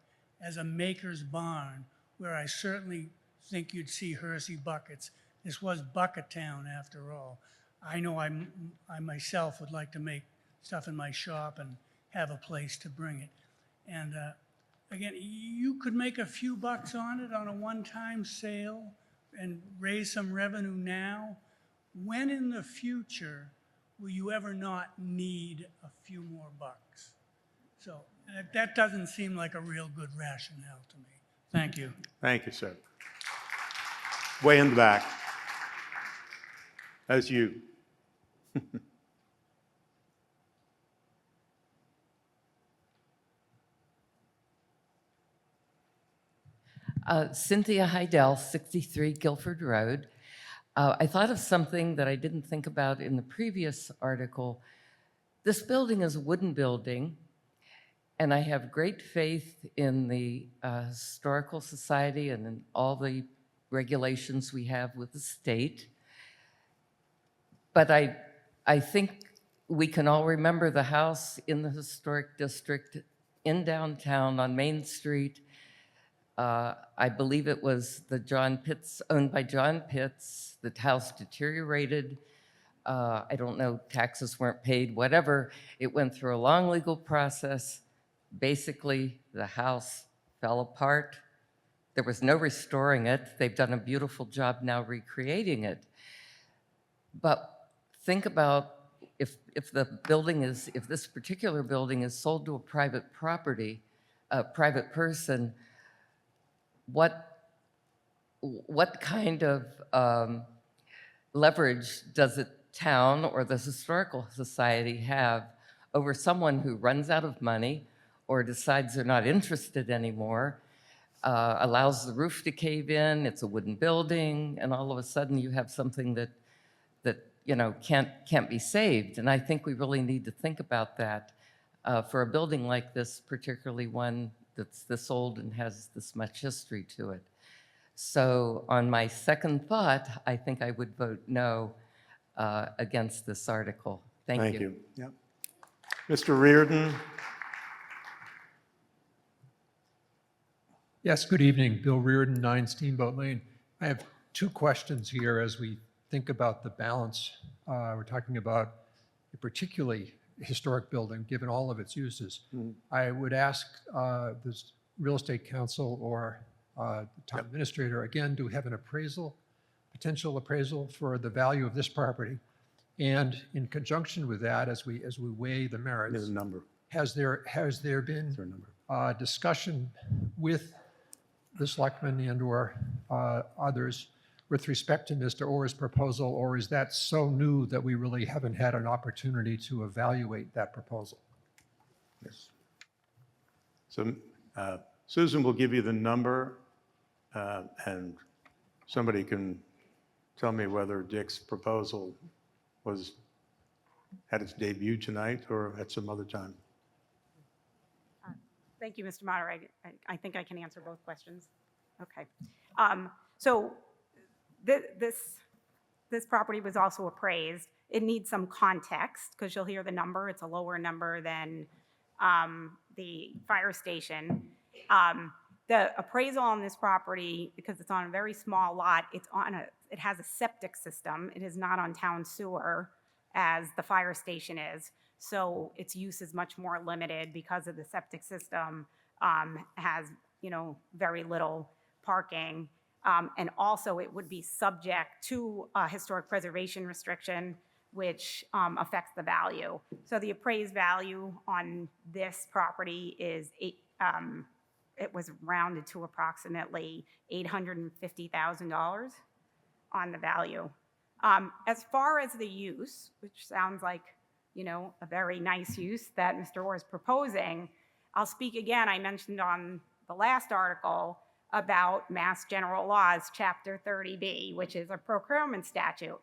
as a maker's barn, where I certainly think you'd see Hersey buckets. This was Bucket Town after all. I know I myself would like to make stuff in my shop and have a place to bring it. And again, you could make a few bucks on it on a one-time sale and raise some revenue now. When in the future will you ever not need a few more bucks? So that doesn't seem like a real good rationale to me. Thank you. Thank you, sir. Way in the back. That's you. Cynthia Heidel, 63 Guilford Road. I thought of something that I didn't think about in the previous article. This building is a wooden building, and I have great faith in the Historical Society and in all the regulations we have with the state. But I think we can all remember the house in the historic district in downtown on Main Street. I believe it was the John Pitts, owned by John Pitts. The house deteriorated. I don't know, taxes weren't paid, whatever. It went through a long legal process. Basically, the house fell apart. There was no restoring it. They've done a beautiful job now recreating it. But think about if this particular building is sold to a private property, a private person, what kind of leverage does the town or the Historical Society have over someone who runs out of money or decides they're not interested anymore, allows the roof to cave in, it's a wooden building, and all of a sudden you have something that you know can't be saved? And I think we really need to think about that. for a building like this, particularly one that's this old and has this much history to it. So on my second thought, I think I would vote no against this article. Thank you. Yep. Mr. Reardon? Yes, good evening. Bill Reardon, 9 Steamboat Lane. I have two questions here as we think about the balance. We're talking about a particularly historic building, given all of its uses. I would ask this real estate council or the town administrator, again, do we have an appraisal, potential appraisal for the value of this property? And in conjunction with that, as we weigh the merits, There's a number. has there been discussion with the selectmen and/or others with respect to Mr. Orr's proposal, or is that so new that we really haven't had an opportunity to evaluate that proposal? Yes. So Susan will give you the number, and somebody can tell me whether Dick's proposal had its debut tonight or at some other time. Thank you, Mr. Moderator. I think I can answer both questions. Okay. So this property was also appraised. It needs some context because you'll hear the number. It's a lower number than the fire station. The appraisal on this property, because it's on a very small lot, it has a septic system. It is not on town sewer as the fire station is. So its use is much more limited because of the septic system, has, very little parking. And also it would be subject to a historic preservation restriction, which affects the value. So the appraised value on this property is it was rounded to approximately $850,000 on the value. As far as the use, which sounds like, a very nice use that Mr. Orr is proposing, I'll speak again. I mentioned on the last article about Mass General Laws, Chapter 30B, which is a procurement statute.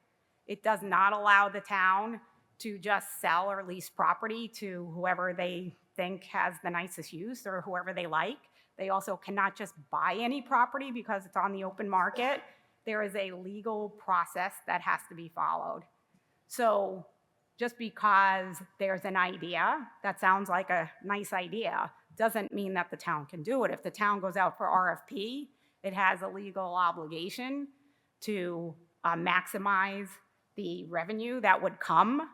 It does not allow the town to just sell or lease property to whoever they think has the nicest use or whoever they like. They also cannot just buy any property because it's on the open market. There is a legal process that has to be followed. So just because there's an idea that sounds like a nice idea doesn't mean that the town can do it. If the town goes out for RFP, it has a legal obligation to maximize the revenue that would come.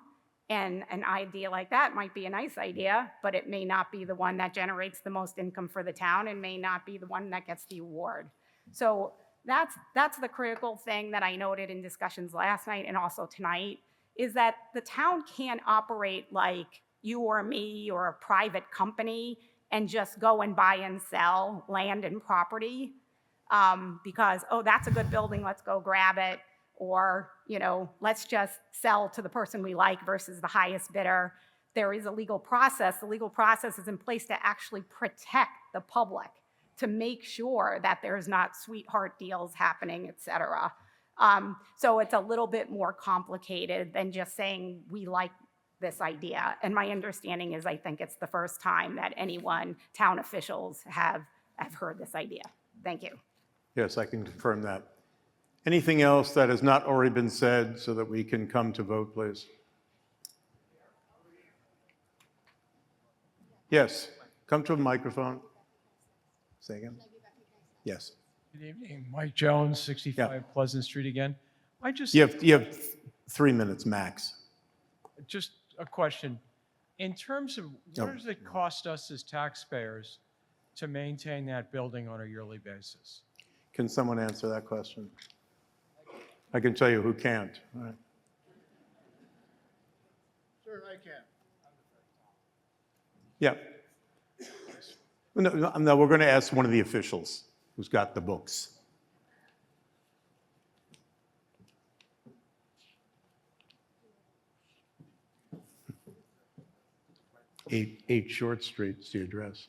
And an idea like that might be a nice idea, but it may not be the one that generates the most income for the town and may not be the one that gets the award. So that's the critical thing that I noted in discussions last night and also tonight, is that the town can't operate like you or me or a private company and just go and buy and sell land and property because, oh, that's a good building, let's go grab it. Or, let's just sell to the person we like versus the highest bidder. There is a legal process. The legal process is in place to actually protect the public, to make sure that there's not sweetheart deals happening, et cetera. So it's a little bit more complicated than just saying we like this idea. And my understanding is I think it's the first time that town officials have heard this idea. Thank you. Yes, I can confirm that. Anything else that has not already been said so that we can come to vote, please? Yes, come to a microphone. Say again? Yes. Good evening, Mike Jones, 65 Pleasant Street again. You have 3 minutes max. Just a question. In terms of what does it cost us as taxpayers to maintain that building on a yearly basis? Can someone answer that question? I can tell you who can't. All right. Sure, I can. Yeah. No, we're going to ask one of the officials who's got the books. Eight Short Street's the address.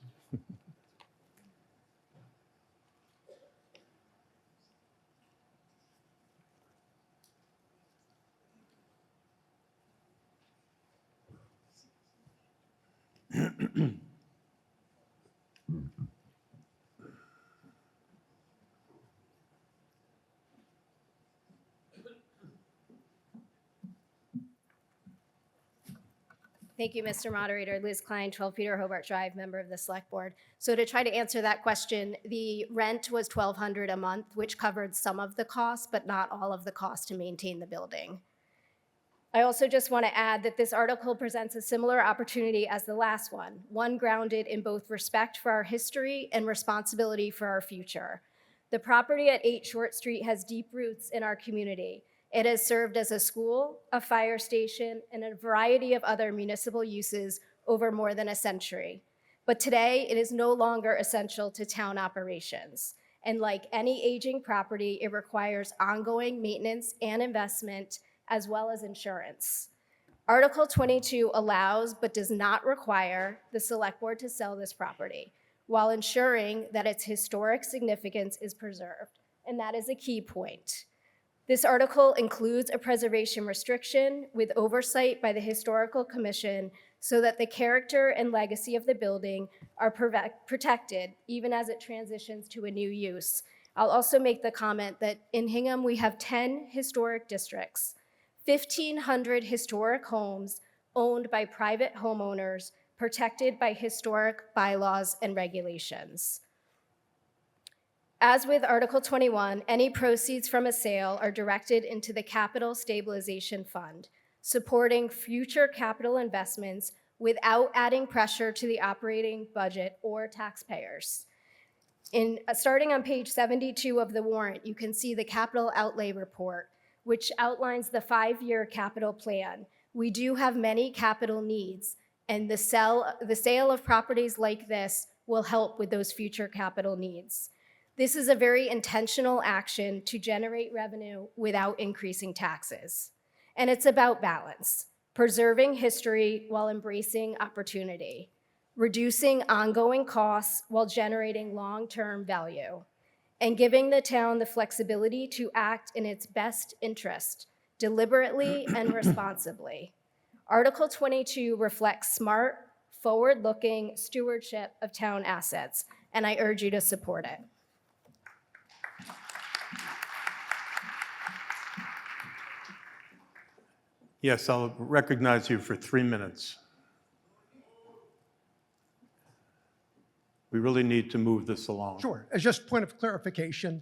Thank you, Mr. Moderator. Liz Klein, 12 Peter Hobart Drive, member of the Select Board. So to try to answer that question, the rent was $1,200 a month, which covered some of the cost, but not all of the cost to maintain the building. I also just want to add that this article presents a similar opportunity as the last one grounded in both respect for our history and responsibility for our future. The property at 8 Short Street has deep roots in our community. It has served as a school, a fire station, and a variety of other municipal uses over more than a century. But today, it is no longer essential to town operations. And like any aging property, it requires ongoing maintenance and investment, as well as insurance. Article 22 allows, but does not require, the Select Board to sell this property, while ensuring that its historic significance is preserved. And that is a key point. This article includes a preservation restriction with oversight by the Historical Commission so that the character and legacy of the building are protected even as it transitions to a new use. I'll also make the comment that in Hingham, we have 10 historic districts, 1,500 historic homes owned by private homeowners, protected by historic bylaws and regulations. As with Article 21, any proceeds from a sale are directed into the Capital Stabilization Fund, supporting future capital investments without adding pressure to the operating budget or taxpayers. Starting on page 72 of the warrant, you can see the capital outlay report, which outlines the 5-year capital plan. We do have many capital needs, and the sale of properties like this will help with those future capital needs. This is a very intentional action to generate revenue without increasing taxes. And it's about balance, preserving history while embracing opportunity, reducing ongoing costs while generating long-term value, and giving the town the flexibility to act in its best interest, deliberately and responsibly. Article 22 reflects smart, forward-looking stewardship of town assets, and I urge you to support it. Yes, I'll recognize you for 3 minutes. We really need to move this along. Sure. As just a point of clarification,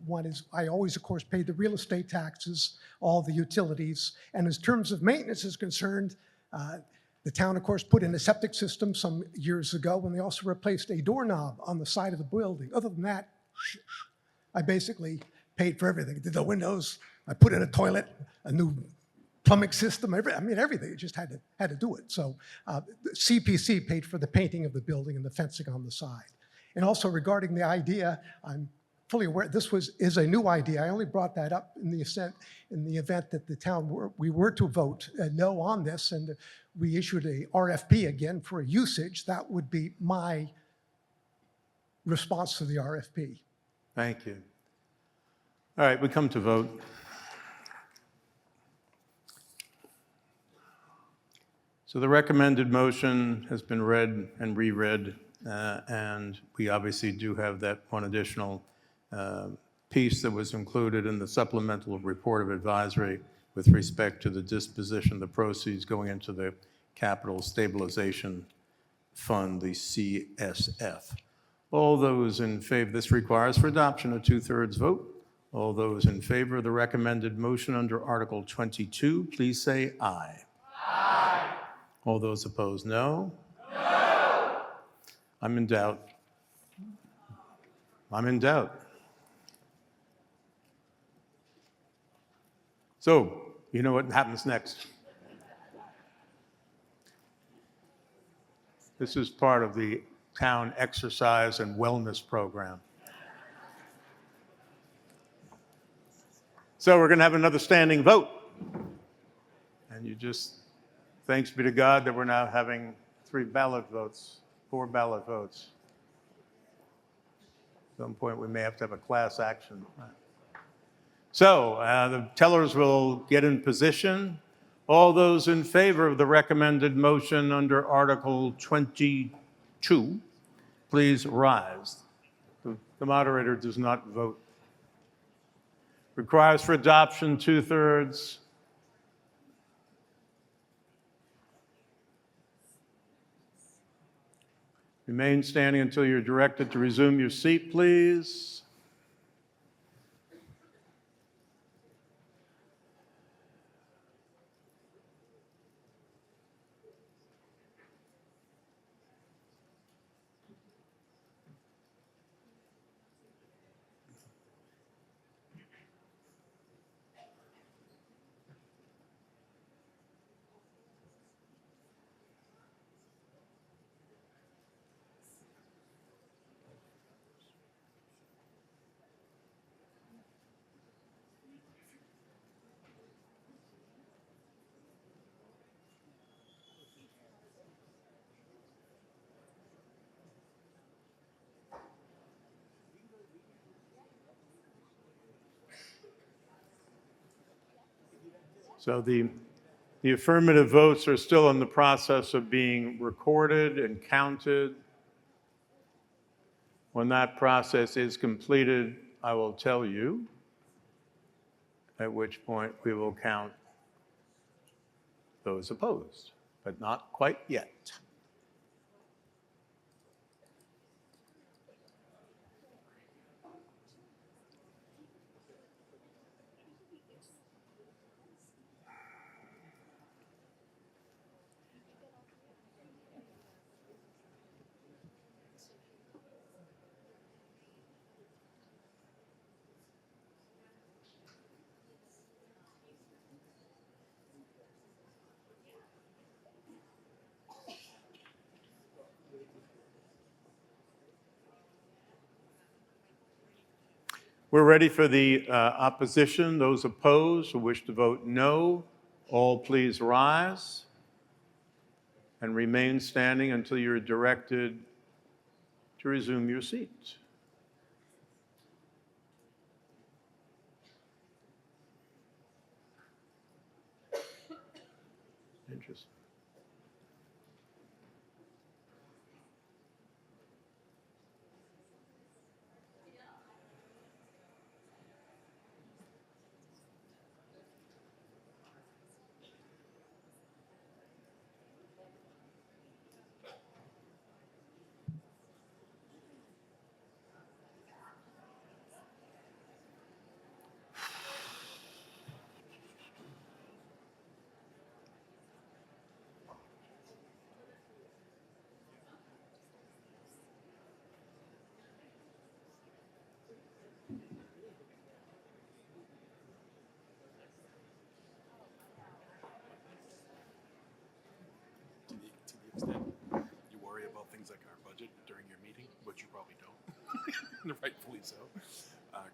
one is I always, of course, pay the real estate taxes, all the utilities, and in terms of maintenance is concerned, the town, of course, put in a septic system some years ago, and they also replaced a doorknob on the side of the building. Other than that, I basically paid for everything. Did the windows, I put in a toilet, a new plumbing system, everything. You just had to do it. So CPC paid for the painting of the building and the fencing on the side. And also regarding the idea, I'm fully aware this is a new idea. I only brought that up in the event that the town we were to vote no on this, and we issued a RFP again for a usage. That would be my response to the RFP. Thank you. All right, we come to vote. So the recommended motion has been read and reread, and we obviously do have that one additional piece that was included in the supplemental report of advisory with respect to the disposition of the proceeds going into the Capital Stabilization Fund, the CSF. All those in favor, this requires for adoption a 2/3 vote. All those in favor of the recommended motion under Article 22, please say aye. Aye. All those opposed, no? No. I'm in doubt. I'm in doubt. So, you know what happens next. This is part of the town exercise and wellness program. So we're going to have another standing vote. And you just, thanks be to God that we're now having 4 ballot votes. At some point, we may have to have a class action. So the tellers will get in position. All those in favor of the recommended motion under Article 22, please rise. The moderator does not vote. Requires for adoption 2/3. Remain standing until you're directed to resume your seat, please. So the affirmative votes are still in the process of being recorded and counted. When that process is completed, I will tell you, at which point we will count those opposed, but not quite yet. We're ready for the opposition. Those opposed who wish to vote no, all please rise and remain standing until you're directed to resume your seat. Interesting. extent you worry about things like our budget during your meeting, which you probably don't, rightfully so.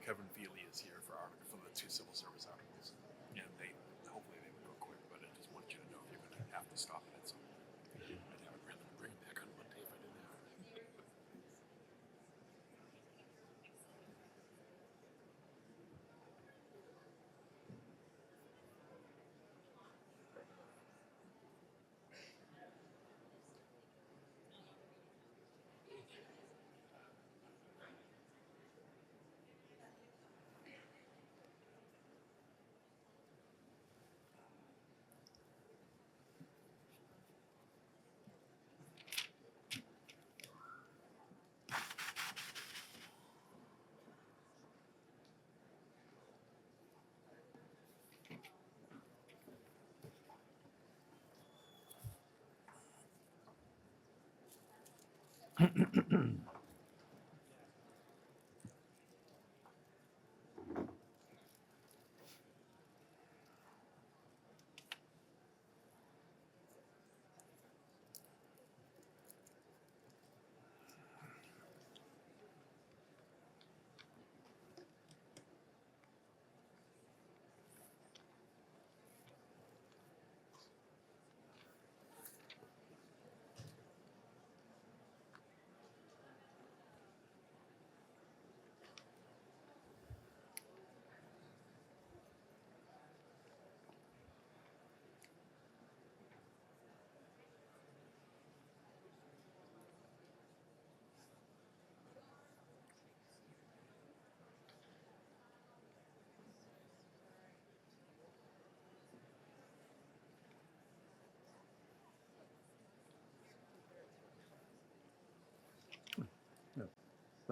Kevin Feely is here for the 2 civil service articles, and hopefully they would go quick, but I just want you to know you're going to have to stop it at some point. I'd have it rather than bring it back on Monday if I didn't have it.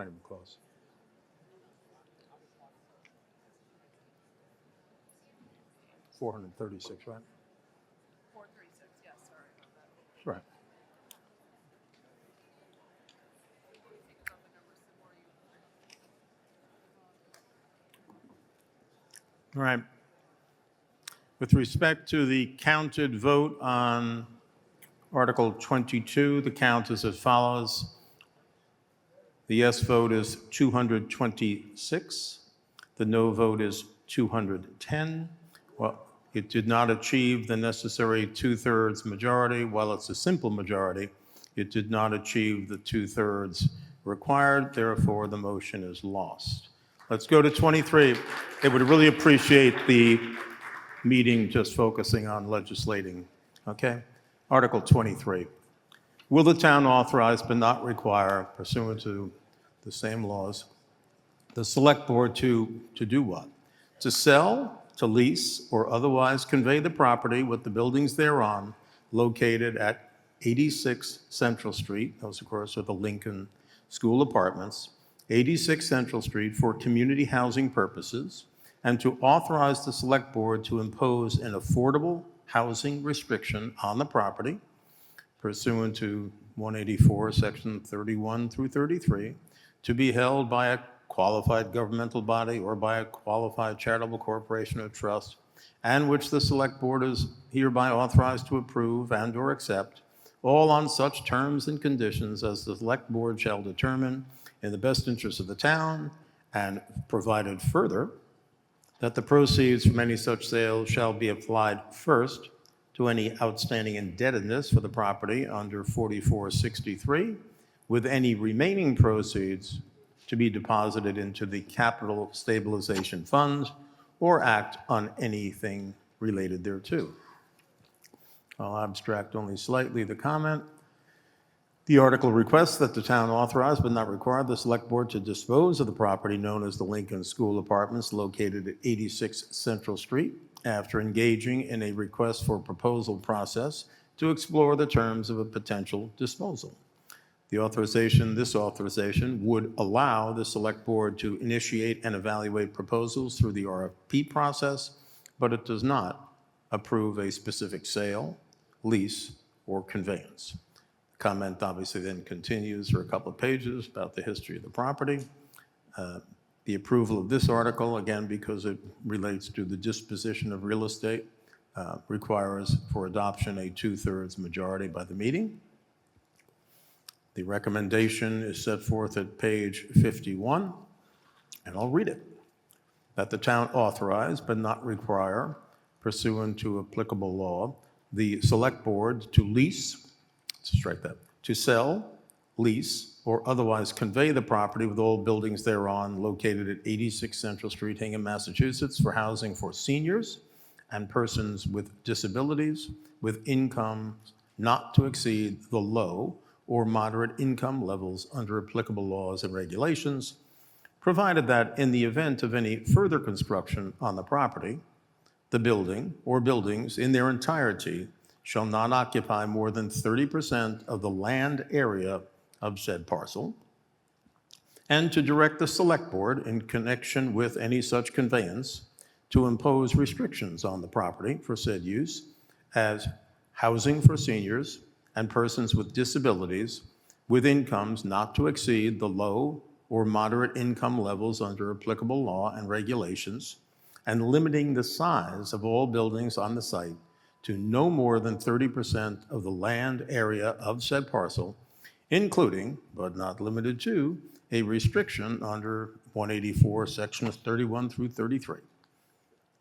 not even close. $436, right? 436, yes, sorry about that. Right. All right. With respect to the counted vote on Article 22, the count is as follows. The yes vote is 226. The no vote is 210. Well, it did not achieve the necessary two-thirds majority. While it's a simple majority, it did not achieve the two-thirds required. Therefore, the motion is lost. Let's go to 23. I would really appreciate the meeting just focusing on legislating, okay? Article 23. Will the town authorize but not require, pursuant to the same laws, the select board to do what? To sell, to lease, or otherwise convey the property with the buildings thereon located at 86 Central Street, those of course are the Lincoln School Apartments, 86 Central Street for community housing purposes, and to authorize the select board to impose an affordable housing restriction on the property pursuant to 184, section 31 through 33, to be held by a qualified governmental body or by a qualified charitable corporation or trust, and which the select board is hereby authorized to approve and or accept, all on such terms and conditions as the select board shall determine in the best interest of the town, and provided further that the proceeds from any such sale shall be applied first to any outstanding indebtedness for the property under 4463, with any remaining proceeds to be deposited into the capital stabilization fund or act on anything related thereto. I'll abstract only slightly the comment. The article requests that the town authorize but not require the select board to dispose of the property known as the Lincoln School Apartments located at 86 Central Street after engaging in a request for proposal process to explore the terms of a potential disposal. This authorization would allow the select board to initiate and evaluate proposals through the RFP process, but it does not approve a specific sale, lease, or conveyance. Comment obviously then continues for a couple of pages about the history of the property. The approval of this article, again, because it relates to the disposition of real estate, requires for adoption a two-thirds majority by the meeting. The recommendation is set forth at page 51, and I'll read it. That the town authorize but not require, pursuant to applicable law, the select board to lease, strike that, to sell, lease, or otherwise convey the property with all buildings thereon located at 86 Central Street, Hingham, Massachusetts, for housing for seniors and persons with disabilities with income not to exceed the low or moderate income levels under applicable laws and regulations, provided that in the event of any further construction on the property, the building or buildings in their entirety shall not occupy more than 30% of the land area of said parcel, and to direct the select board in connection with any such conveyance to impose restrictions on the property for said use as housing for seniors and persons with disabilities with incomes not to exceed the low or moderate income levels under applicable law and regulations, and limiting the size of all buildings on the site to no more than 30% of the land area of said parcel, including, but not limited to, a restriction under 184, sections 31 through 33.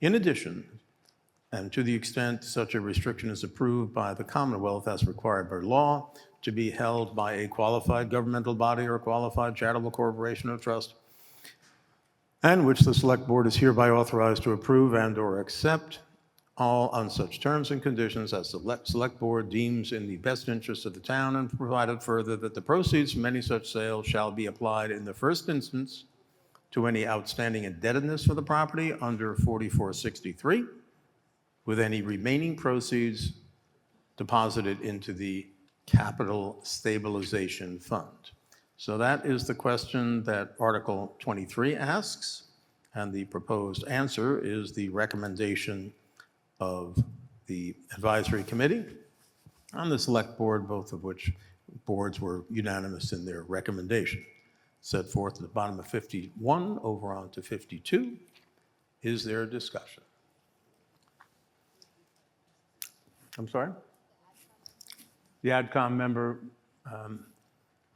In addition, and to the extent such a restriction is approved by the Commonwealth as required by law, to be held by a qualified governmental body or a qualified charitable corporation or trust, and which the select board is hereby authorized to approve and or accept, all on such terms and conditions as the select board deems in the best interest of the town, and provided further that the proceeds from any such sale shall be applied in the first instance to any outstanding indebtedness for the property under 4463, with any remaining proceeds deposited into the capital stabilization fund. So that is the question that Article 23 asks, and the proposed answer is the recommendation of the Advisory Committee and the Select Board, both of which boards were unanimous in their recommendation. Set forth at the bottom of 51 over on to 52. Is there a discussion? I'm sorry? The AdCom member,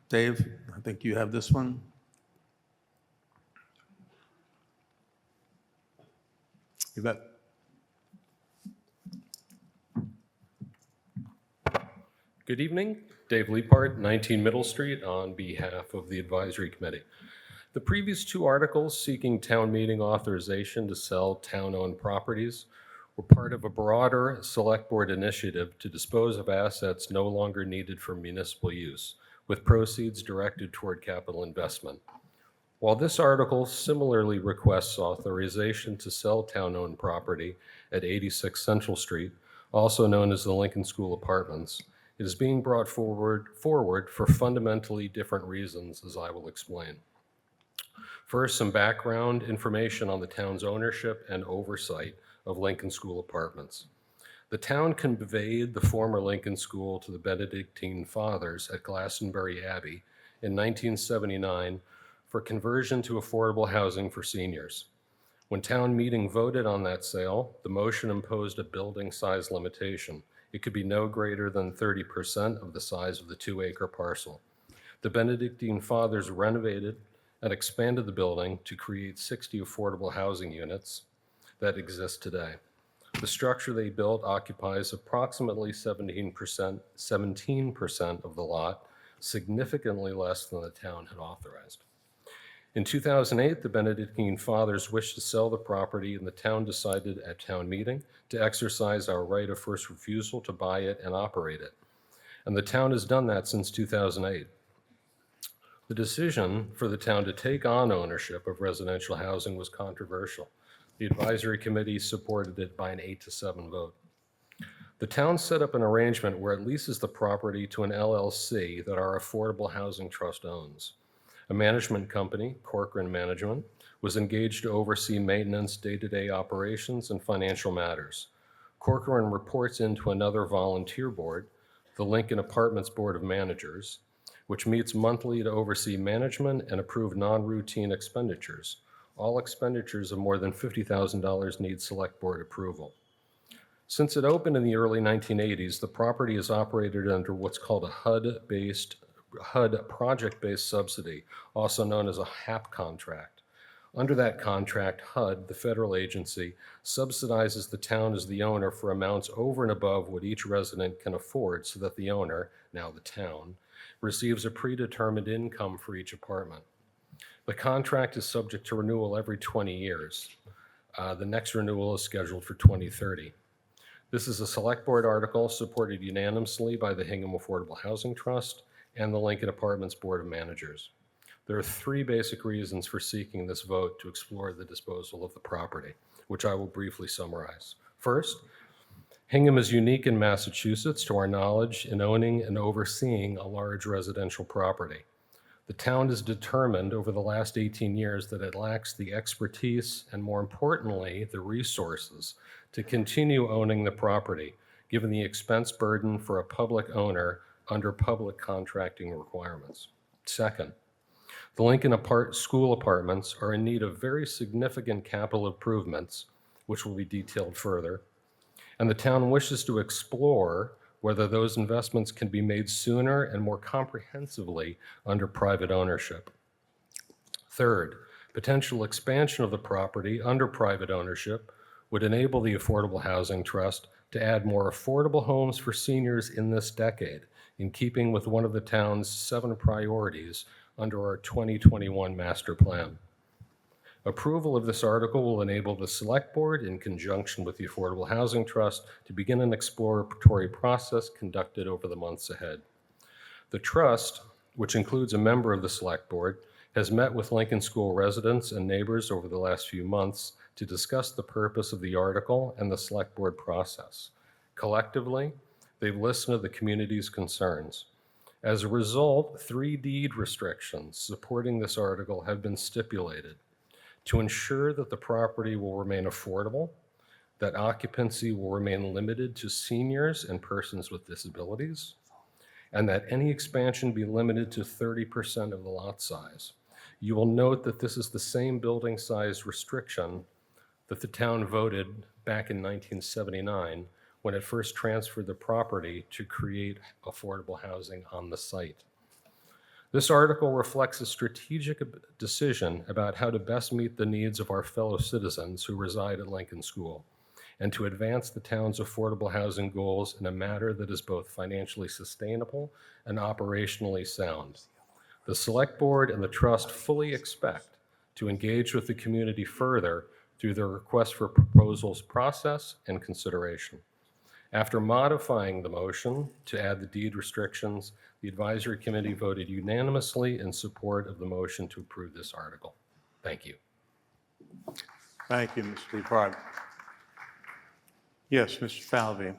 Dave, I think you have this one. You bet. Good evening. Dave Leapart, 19 Middle Street, on behalf of the Advisory Committee. The previous two articles seeking town meeting authorization to sell town-owned properties were part of a broader Select Board initiative to dispose of assets no longer needed for municipal use, with proceeds directed toward capital investment. While this article similarly requests authorization to sell town-owned property at 86 Central Street, also known as the Lincoln School Apartments, it is being brought forward for fundamentally different reasons, as I will explain. First, some background information on the town's ownership and oversight of Lincoln School Apartments. The town conveyed the former Lincoln School to the Benedictine Fathers at Glastonbury Abbey in 1979 for conversion to affordable housing for seniors. When town meeting voted on that sale, the motion imposed a building size limitation. It could be no greater than 30% of the size of the 2-acre parcel. The Benedictine Fathers renovated and expanded the building to create 60 affordable housing units that exist today. The structure they built occupies approximately 17% of the lot, significantly less than the town had authorized. In 2008, the Benedictine Fathers wished to sell the property, and the town decided at town meeting to exercise our right of first refusal to buy it and operate it. And the town has done that since 2008. The decision for the town to take on ownership of residential housing was controversial. The Advisory Committee supported it by an 8-7 vote. The town set up an arrangement where it leases the property to an LLC that our Affordable Housing Trust owns. A management company, Corcoran Management, was engaged to oversee maintenance, day-to-day operations, and financial matters. Corcoran reports into another volunteer board, the Lincoln Apartments Board of Managers, which meets monthly to oversee management and approve non-routine expenditures. All expenditures of more than $50,000 need Select Board approval. Since it opened in the early 1980s, the property is operated under what's called a HUD project-based subsidy, also known as a HAP contract. Under that contract, HUD, the federal agency, subsidizes the town as the owner for amounts over and above what each resident can afford so that the owner, now the town, receives a predetermined income for each apartment. The contract is subject to renewal every 20 years. The next renewal is scheduled for 2030. This is a Select Board article supported unanimously by the Hingham Affordable Housing Trust and the Lincoln Apartments Board of Managers. There are three basic reasons for seeking this vote to explore the disposal of the property, which I will briefly summarize. First, Hingham is unique in Massachusetts, to our knowledge, in owning and overseeing a large residential property. The town has determined over the last 18 years that it lacks the expertise and, more importantly, the resources to continue owning the property, given the expense burden for a public owner under public contracting requirements. Second, the Lincoln School Apartments are in need of very significant capital improvements, which will be detailed further, and the town wishes to explore whether those investments can be made sooner and more comprehensively under private ownership. Third, potential expansion of the property under private ownership would enable the Affordable Housing Trust to add more affordable homes for seniors in this decade, in keeping with one of the town's 7 priorities under our 2021 master plan. Approval of this article will enable the Select Board, in conjunction with the Affordable Housing Trust, to begin an exploratory process conducted over the months ahead. The Trust, which includes a member of the Select Board, has met with Lincoln School residents and neighbors over the last few months to discuss the purpose of the article and the Select Board process. Collectively, they've listened to the community's concerns. As a result, 3 deed restrictions supporting this article have been stipulated to ensure that the property will remain affordable, that occupancy will remain limited to seniors and persons with disabilities, and that any expansion be limited to 30% of the lot size. You will note that this is the same building size restriction that the town voted back in 1979 when it first transferred the property to create affordable housing on the site. This article reflects a strategic decision about how to best meet the needs of our fellow citizens who reside at Lincoln School and to advance the town's affordable housing goals in a manner that is both financially sustainable and operationally sound. The Select Board and the Trust fully expect to engage with the community further through the request for proposals process and consideration. After modifying the motion to add the deed restrictions, the advisory committee voted unanimously in support of the motion to approve this article. Thank you. Thank you, Mr. DePart. Yes, Mr. Falvey.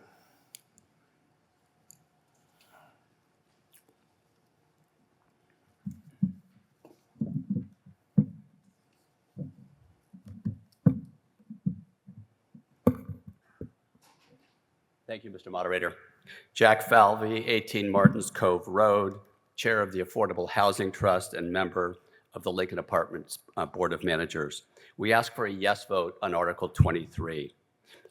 Thank you, Mr. Moderator. Jack Falvey, 18 Martins Cove Road, Chair of the Affordable Housing Trust and member of the Lincoln Apartments Board of Managers. We ask for a yes vote on Article 23.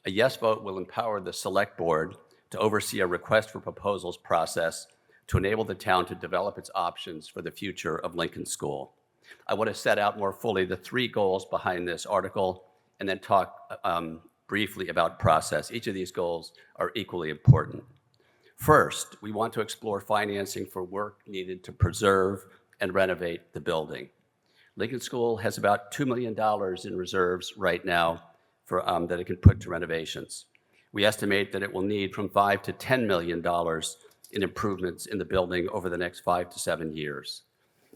A yes vote will empower the Select Board to oversee a request for proposals process to enable the town to develop its options for the future of Lincoln School. I want to set out more fully the 3 goals behind this article and then talk briefly about process. Each of these goals are equally important. First, we want to explore financing for work needed to preserve and renovate the building. Lincoln School has about $2 million in reserves right now for, that it can put to renovations. We estimate that it will need from $5 to $10 million in improvements in the building over the next 5 to 7 years.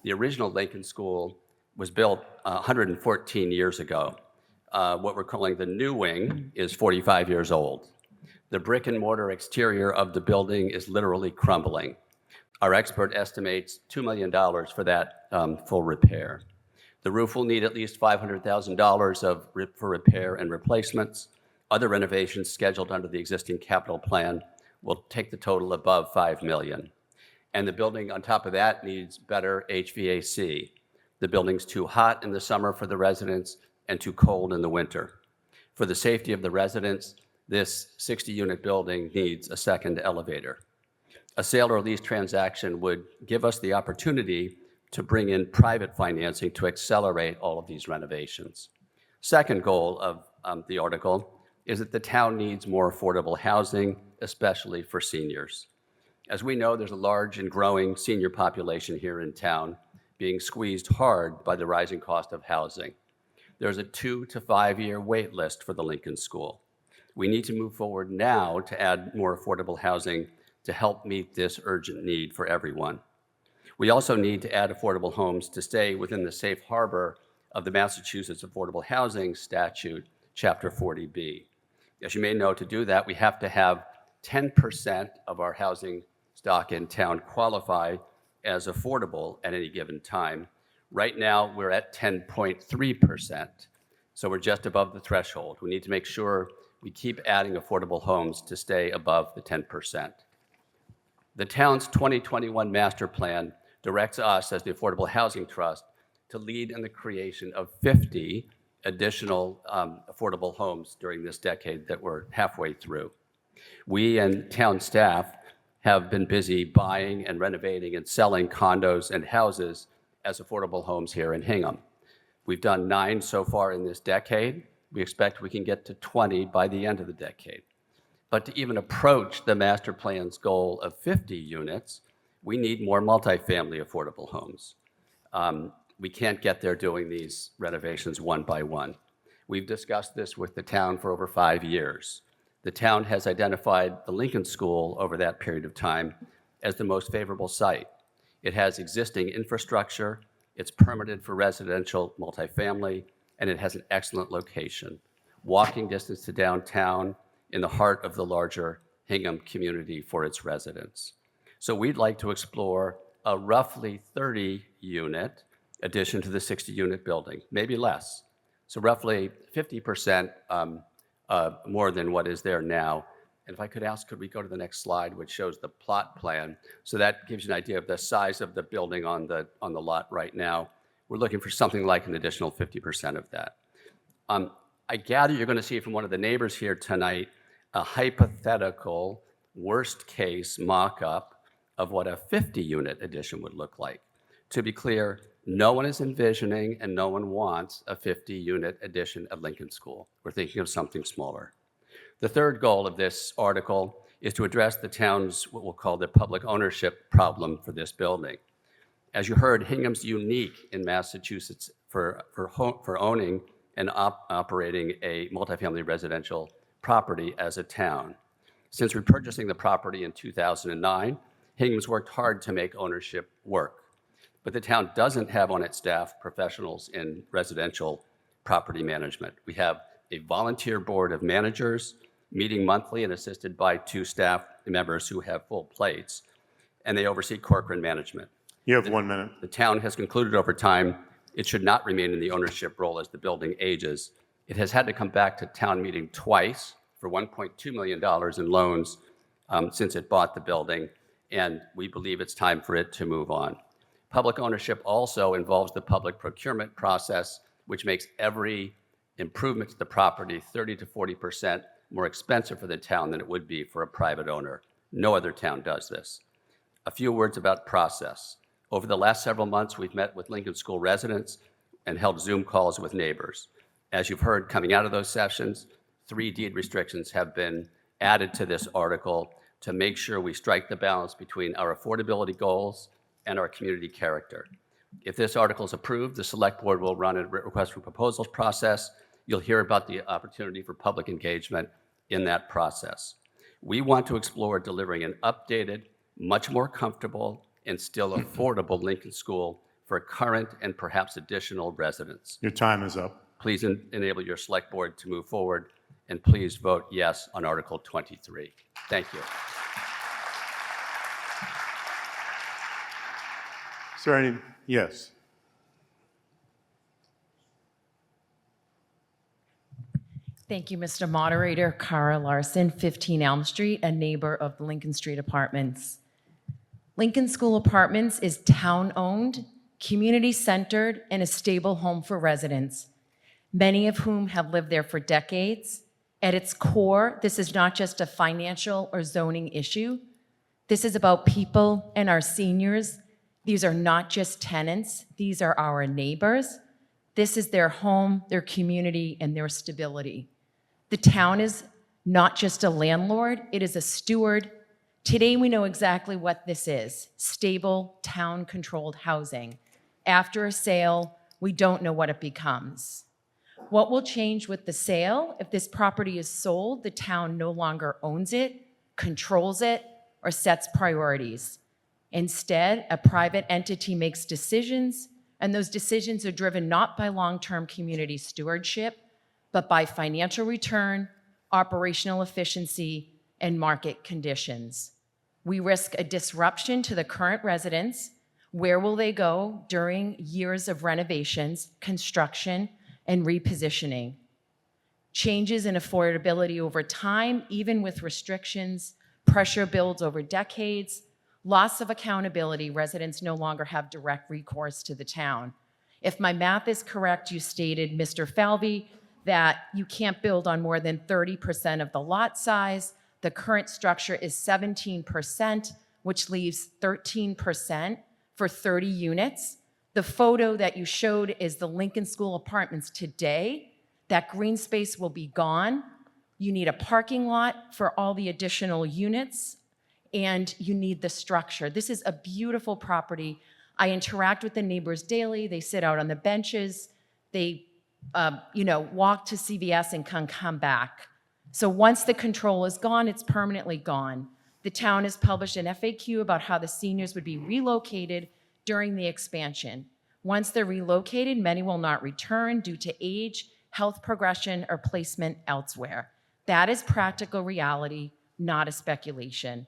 The original Lincoln School was built 114 years ago. What we're calling the new wing is 45 years old. The brick and mortar exterior of the building is literally crumbling. Our expert estimates $2 million for that full repair. The roof will need at least $500,000 for repair and replacements. Other renovations scheduled under the existing capital plan will take the total above $5 million. And the building on top of that needs better HVAC. The building's too hot in the summer for the residents and too cold in the winter. For the safety of the residents, this 60-unit building needs a second elevator. A sale or lease transaction would give us the opportunity to bring in private financing to accelerate all of these renovations. Second goal of the article is that the town needs more affordable housing, especially for seniors. As we know, there's a large and growing senior population here in town being squeezed hard by the rising cost of housing. There's a 2 to 5 year wait list for the Lincoln School. We need to move forward now to add more affordable housing to help meet this urgent need for everyone. We also need to add affordable homes to stay within the safe harbor of the Massachusetts Affordable Housing Statute, Chapter 40B. As you may know, to do that, we have to have 10% of our housing stock in town qualify as affordable at any given time. Right now, we're at 10.3%, so we're just above the threshold. We need to make sure we keep adding affordable homes to stay above the 10%. The town's 2021 master plan directs us as the Affordable Housing Trust to lead in the creation of 50 additional affordable homes during this decade that we're halfway through. We and town staff have been busy buying and renovating and selling condos and houses as affordable homes here in Hingham. We've done 9 so far in this decade. We expect we can get to 20 by the end of the decade. But to even approach the master plan's goal of 50 units, we need more multifamily affordable homes. We can't get there doing these renovations one by one. We've discussed this with the town for over 5 years. The town has identified the Lincoln School over that period of time as the most favorable site. It has existing infrastructure, it's permitted for residential multifamily, and it has an excellent location. Walking distance to downtown in the heart of the larger Hingham community for its residents. So we'd like to explore a roughly 30-unit addition to the 60-unit building, maybe less. So roughly 50% more than what is there now. And if I could ask, could we go to the next slide, which shows the plot plan? So that gives you an idea of the size of the building on the lot right now. We're looking for something like an additional 50% of that. I gather you're going to see from one of the neighbors here tonight a hypothetical worst-case mock-up of what a 50-unit addition would look like. To be clear, no one is envisioning and no one wants a 50-unit addition at Lincoln School. We're thinking of something smaller. The third goal of this article is to address the town's, what we'll call the public ownership problem for this building. As you heard, Hingham's unique in Massachusetts for owning and operating a multifamily residential property as a town. Since repurchasing the property in 2009, Hingham's worked hard to make ownership work. But the town doesn't have on its staff professionals in residential property management. We have a volunteer board of managers meeting monthly and assisted by 2 staff members who have full plates, and they oversee corporate management. You have 1 minute. The town has concluded over time it should not remain in the ownership role as the building ages. It has had to come back to town meeting twice for $1.2 million in loans since it bought the building, and we believe it's time for it to move on. Public ownership also involves the public procurement process, which makes every improvement to the property 30 to 40% more expensive for the town than it would be for a private owner. No other town does this. A few words about process. Over the last several months, we've met with Lincoln School residents and held Zoom calls with neighbors. As you've heard, coming out of those sessions, 3 deed restrictions have been added to this article to make sure we strike the balance between our affordability goals and our community character. If this article is approved, the Select Board will run a request for proposals process. You'll hear about the opportunity for public engagement in that process. We want to explore delivering an updated, much more comfortable, and still affordable Lincoln School for current and perhaps additional residents. Your time is up. Please enable your Select Board to move forward, and please vote yes on Article 23. Thank you. Is there any? Yes. Thank you, Mr. Moderator. Cara Larson, 15 Elm Street, a neighbor of the Lincoln Street Apartments. Lincoln School Apartments is town-owned, community-centered, and a stable home for residents, many of whom have lived there for decades. At its core, this is not just a financial or zoning issue. This is about people and our seniors. These are not just tenants. These are our neighbors. This is their home, their community, and their stability. The town is not just a landlord, it is a steward. Today, we know exactly what this is: stable, town-controlled housing. After a sale, we don't know what it becomes. What will change with the sale? If this property is sold, the town no longer owns it, controls it, or sets priorities. Instead, a private entity makes decisions, and those decisions are driven not by long-term community stewardship, but by financial return, operational efficiency, and market conditions. We risk a disruption to the current residents. Where will they go during years of renovations, construction, and repositioning? Changes in affordability over time, even with restrictions, pressure builds over decades, loss of accountability, residents no longer have direct recourse to the town. If my math is correct, you stated, Mr. Falvey, that you can't build on more than 30% of the lot size. The current structure is 17%, which leaves 13% for 30 units. The photo that you showed is the Lincoln School Apartments today. That green space will be gone. You need a parking lot for all the additional units, and you need the structure. This is a beautiful property. I interact with the neighbors daily. They sit out on the benches. They walk to CVS and can come back. So once the control is gone, it's permanently gone. The town has published an FAQ about how the seniors would be relocated during the expansion. Once they're relocated, many will not return due to age, health progression, or placement elsewhere. That is practical reality, not a speculation.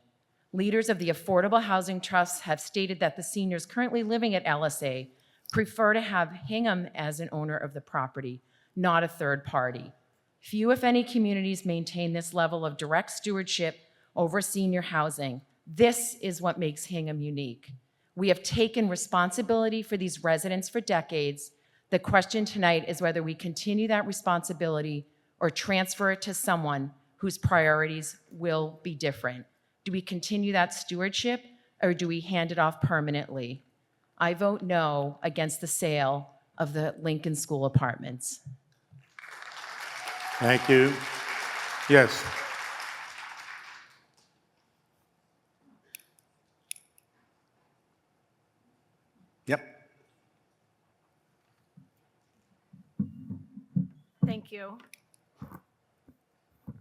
Leaders of the Affordable Housing Trust have stated that the seniors currently living at LSA prefer to have Hingham as an owner of the property, not a third party. Few, if any, communities maintain this level of direct stewardship over senior housing. This is what makes Hingham unique. We have taken responsibility for these residents for decades. The question tonight is whether we continue that responsibility or transfer it to someone whose priorities will be different. Do we continue that stewardship, or do we hand it off permanently? I vote no against the sale of the Lincoln School Apartments. Thank you. Yes. Yep. Thank you.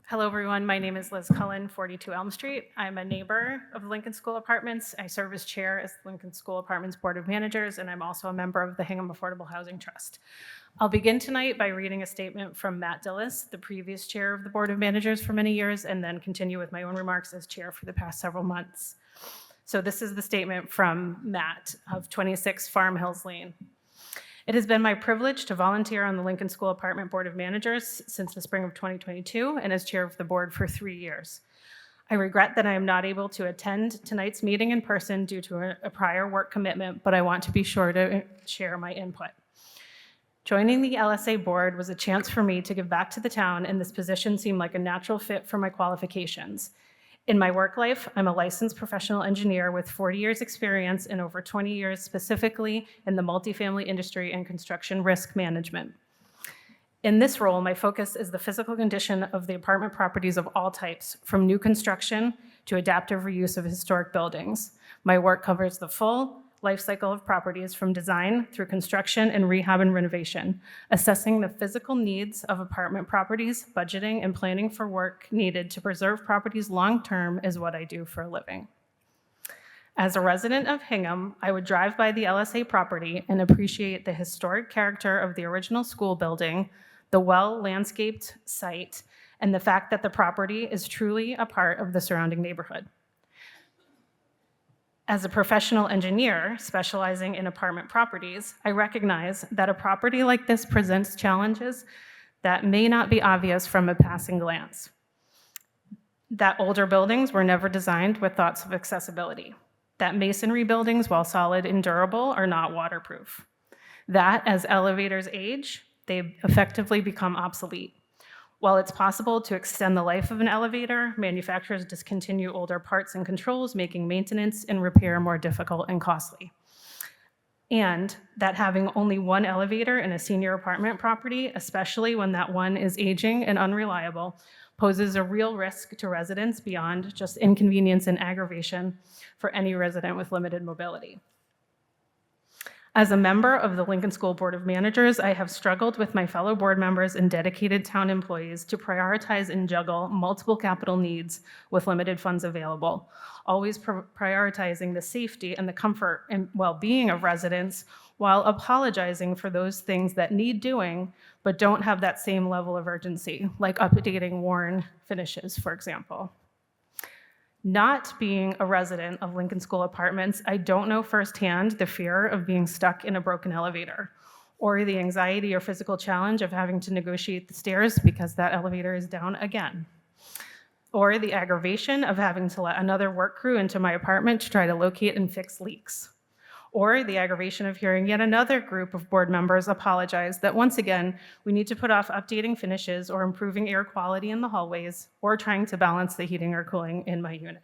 Hello, everyone. My name is Liz Cullen, 42 Elm Street. I'm a neighbor of Lincoln School Apartments. I serve as chair as Lincoln School Apartments Board of Managers, and I'm also a member of the Hingham Affordable Housing Trust. I'll begin tonight by reading a statement from Matt Dillis, the previous chair of the Board of Managers for many years, and then continue with my own remarks as chair for the past several months. So this is the statement from Matt of 26 Farm Hills Lane. It has been my privilege to volunteer on the Lincoln School Apartment Board of Managers since the spring of 2022 and as chair of the board for 3 years. I regret that I am not able to attend tonight's meeting in person due to a prior work commitment, but I want to be sure to share my input. Joining the LSA board was a chance for me to give back to the town, and this position seemed like a natural fit for my qualifications. In my work life, I'm a licensed professional engineer with 40 years experience and over 20 years specifically in the multifamily industry and construction risk management. In this role, my focus is the physical condition of the apartment properties of all types, from new construction to adaptive reuse of historic buildings. My work covers the full life cycle of properties from design through construction and rehab and renovation, assessing the physical needs of apartment properties, budgeting and planning for work needed to preserve properties long-term is what I do for a living. As a resident of Hingham, I would drive by the LSA property and appreciate the historic character of the original school building, the well-landscaped site, and the fact that the property is truly a part of the surrounding neighborhood. As a professional engineer specializing in apartment properties, I recognize that a property like this presents challenges that may not be obvious from a passing glance. That older buildings were never designed with thoughts of accessibility. That masonry buildings, while solid and durable, are not waterproof. That as elevators age, they effectively become obsolete. While it's possible to extend the life of an elevator, manufacturers discontinue older parts and controls, making maintenance and repair more difficult and costly. And that having only one elevator in a senior apartment property, especially when that one is aging and unreliable, poses a real risk to residents beyond just inconvenience and aggravation for any resident with limited mobility. As a member of the Lincoln School Board of Managers, I have struggled with my fellow board members and dedicated town employees to prioritize and juggle multiple capital needs with limited funds available, always prioritizing the safety and the comfort and well-being of residents while apologizing for those things that need doing but don't have that same level of urgency, like updating worn finishes, for example. Not being a resident of Lincoln School Apartments, I don't know firsthand the fear of being stuck in a broken elevator, or the anxiety or physical challenge of having to negotiate the stairs because that elevator is down again, or the aggravation of having to let another work crew into my apartment to try to locate and fix leaks, or the aggravation of hearing yet another group of board members apologize that once again, we need to put off updating finishes or improving air quality in the hallways or trying to balance the heating or cooling in my unit.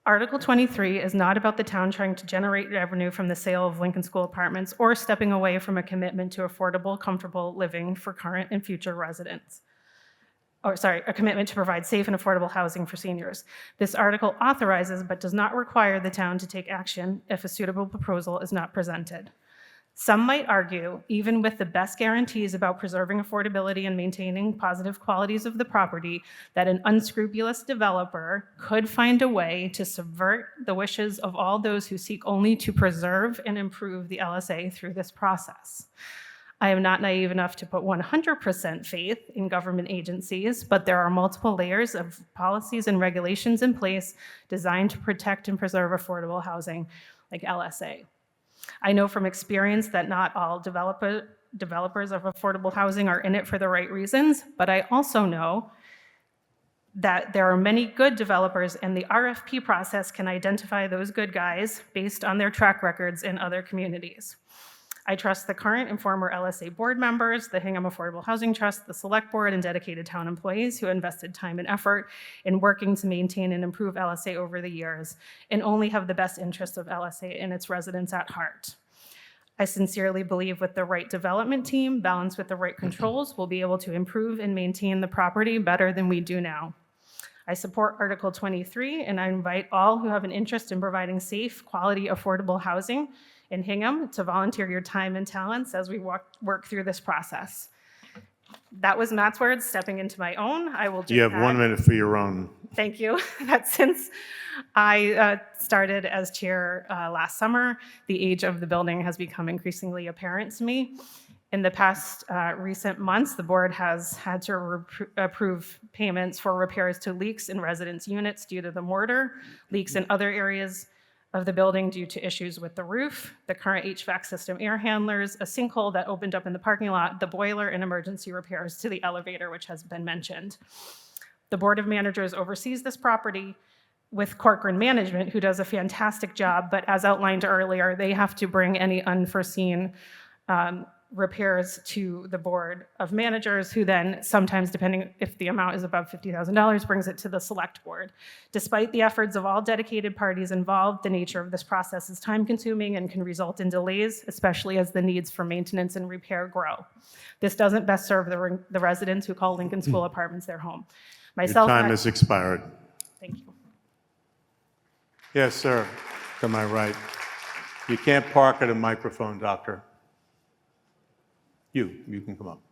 Article 23 is not about the town trying to generate revenue from the sale of Lincoln School Apartments or stepping away from a commitment to affordable, comfortable living for current and future residents. A commitment to provide safe and affordable housing for seniors. This article authorizes but does not require the town to take action if a suitable proposal is not presented. Some might argue, even with the best guarantees about preserving affordability and maintaining positive qualities of the property, that an unscrupulous developer could find a way to subvert the wishes of all those who seek only to preserve and improve the LSA through this process. I am not naive enough to put 100% faith in government agencies, but there are multiple layers of policies and regulations in place designed to protect and preserve affordable housing, like LSA. I know from experience that not all developers of affordable housing are in it for the right reasons, but I also know that there are many good developers, and the RFP process can identify those good guys based on their track records in other communities. I trust the current and former LSA board members, the Hingham Affordable Housing Trust, the select board, and dedicated town employees who invested time and effort in working to maintain and improve LSA over the years, and only have the best interests of LSA and its residents at heart. I sincerely believe with the right development team, balanced with the right controls, we'll be able to improve and maintain the property better than we do now. I support Article 23, and I invite all who have an interest in providing safe, quality, affordable housing in Hingham to volunteer your time and talents as we work through this process. That was Matt's words, stepping into my own. I will just You have add, 1 minute for your own. Thank you. That since I started as chair last summer, the age of the building has become increasingly apparent to me. In the past recent months, the board has had to approve payments for repairs to leaks in residents' units due to the mortar, leaks in other areas of the building due to issues with the roof, the current HVAC system air handlers, a sinkhole that opened up in the parking lot, the boiler, and emergency repairs to the elevator, which has been mentioned. The Board of Managers oversees this property with Corcoran Management, who does a fantastic job, but as outlined earlier, they have to bring any unforeseen repairs to the Board of Managers, who then sometimes, depending if the amount is above $50,000, brings it to the Select Board. Despite the efforts of all dedicated parties involved, the nature of this process is time-consuming and can result in delays, especially as the needs for maintenance and repair grow. This doesn't best serve the residents who call Lincoln School Apartments their home. Your time has expired. Thank you. Yes, sir, to my right. You can't park at a microphone, doctor. You can come up.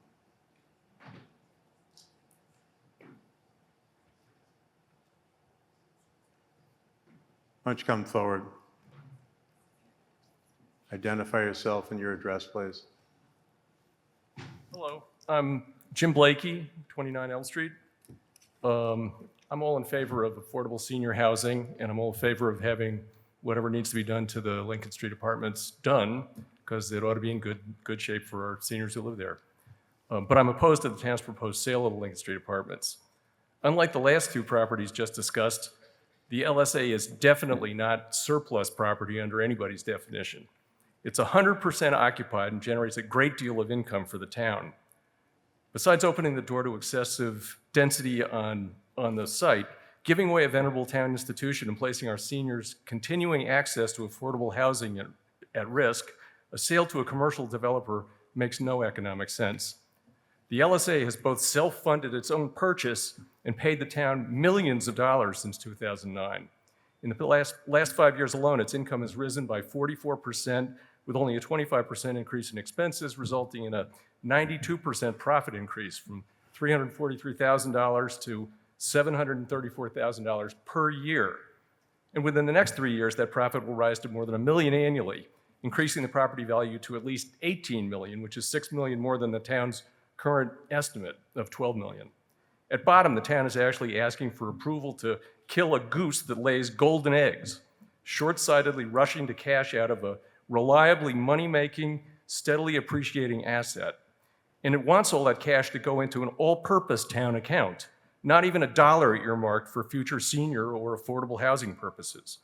Why don't you come forward? Identify yourself and your address, please. Hello, I'm Jim Blakey, 29 Elm Street. I'm all in favor of affordable senior housing, and I'm all in favor of having whatever needs to be done to the Lincoln Street apartments done, because it ought to be in good shape for our seniors who live there. But I'm opposed to the town's proposed sale of the Lincoln Street apartments. Unlike the last two properties just discussed, the LSA is definitely not surplus property under anybody's definition. It's 100% occupied and generates a great deal of income for the town. Besides opening the door to excessive density on the site, giving away a venerable town institution and placing our seniors' continuing access to affordable housing at risk, a sale to a commercial developer makes no economic sense. The LSA has both self-funded its own purchase and paid the town millions of dollars since 2009. In the last 5 years alone, its income has risen by 44%, with only a 25% increase in expenses, resulting in a 92% profit increase from $343,000 to $734,000 per year. And within the next 3 years, that profit will rise to more than $1 million annually, increasing the property value to at least $18 million, which is $6 million more than the town's current estimate of $12 million. At bottom, the town is actually asking for approval to kill a goose that lays golden eggs, short-sightedly rushing to cash out of a reliably money-making, steadily appreciating asset. And it wants all that cash to go into an all-purpose town account, not even $1 earmarked for future senior or affordable housing purposes.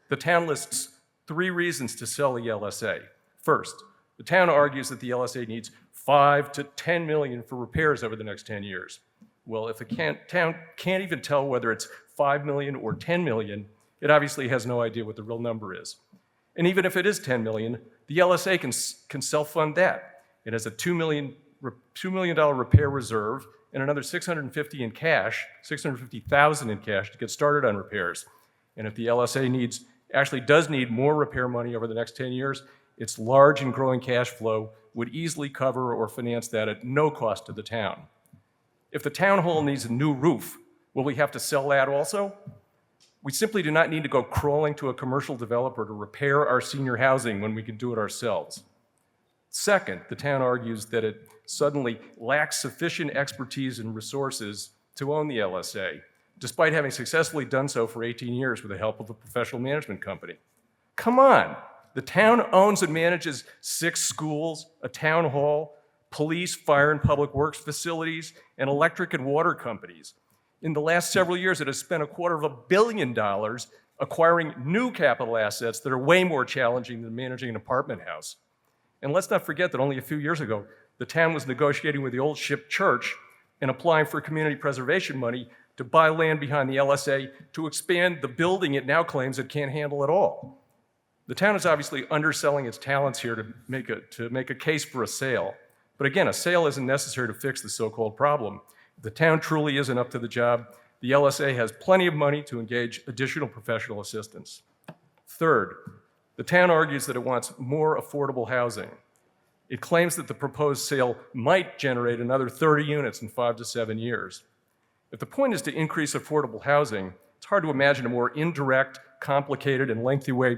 The town lists 3 reasons to sell the LSA. First, the town argues that the LSA needs $5 to $10 million for repairs over the next 10 years. Well, if the town can't even tell whether it's $5 million or $10 million, it obviously has no idea what the real number is. And even if it is $10 million, the LSA can self-fund that. It has a $2 million repair reserve and another $650,000 in cash to get started on repairs. And if the LSA actually does need more repair money over the next 10 years, its large and growing cash flow would easily cover or finance that at no cost to the town. If the town hall needs a new roof, will we have to sell that also? We simply do not need to go crawling to a commercial developer to repair our senior housing when we can do it ourselves. Second, the town argues that it suddenly lacks sufficient expertise and resources to own the LSA, despite having successfully done so for 18 years with the help of a professional management company. Come on, the town owns and manages 6 schools, a town hall, police, fire, and public works facilities, and electric and water companies. In the last several years, it has spent $250 million acquiring new capital assets that are way more challenging than managing an apartment house. And let's not forget that only a few years ago, the town was negotiating with the Old Ship Church and applying for community preservation money to buy land behind the LSA to expand the building it now claims it can't handle at all. The town is obviously underselling its talents here to make a case for a sale. But again, a sale isn't necessary to fix the so-called problem. If the town truly isn't up to the job, the LSA has plenty of money to engage additional professional assistance. Third, the town argues that it wants more affordable housing. It claims that the proposed sale might generate another 30 units in 5 to 7 years. If the point is to increase affordable housing, it's hard to imagine a more indirect, complicated, and lengthy way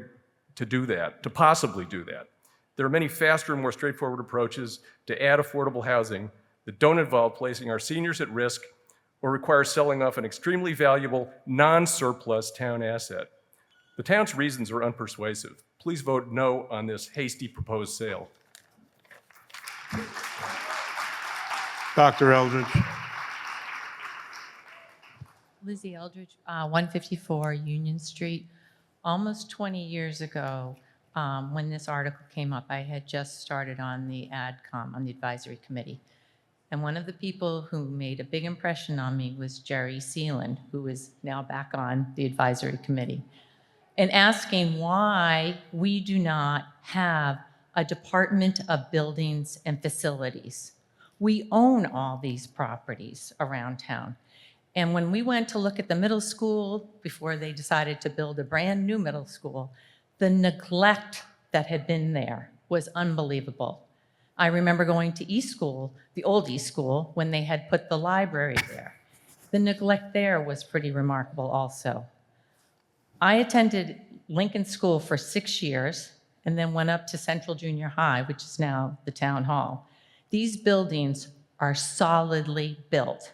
to do that, to possibly do that. There are many faster and more straightforward approaches to add affordable housing that don't involve placing our seniors at risk or require selling off an extremely valuable, non-surplus town asset. The town's reasons are unpersuasive. Please vote no on this hasty proposed sale. Dr. Eldridge. Lizzie Eldridge, 154 Union Street. Almost 20 years ago, when this article came up, I had just started on the AdCom, on the advisory committee. And one of the people who made a big impression on me was Jerry Seelan, who is now back on the advisory committee, and asking why we do not have a Department of Buildings and Facilities. We own all these properties around town. And when we went to look at the middle school, before they decided to build a brand new middle school, the neglect that had been there was unbelievable. I remember going to East School, the old East School, when they had put the library there. The neglect there was pretty remarkable also. I attended Lincoln School for 6 years and then went up to Central Junior High, which is now the town hall. These buildings are solidly built,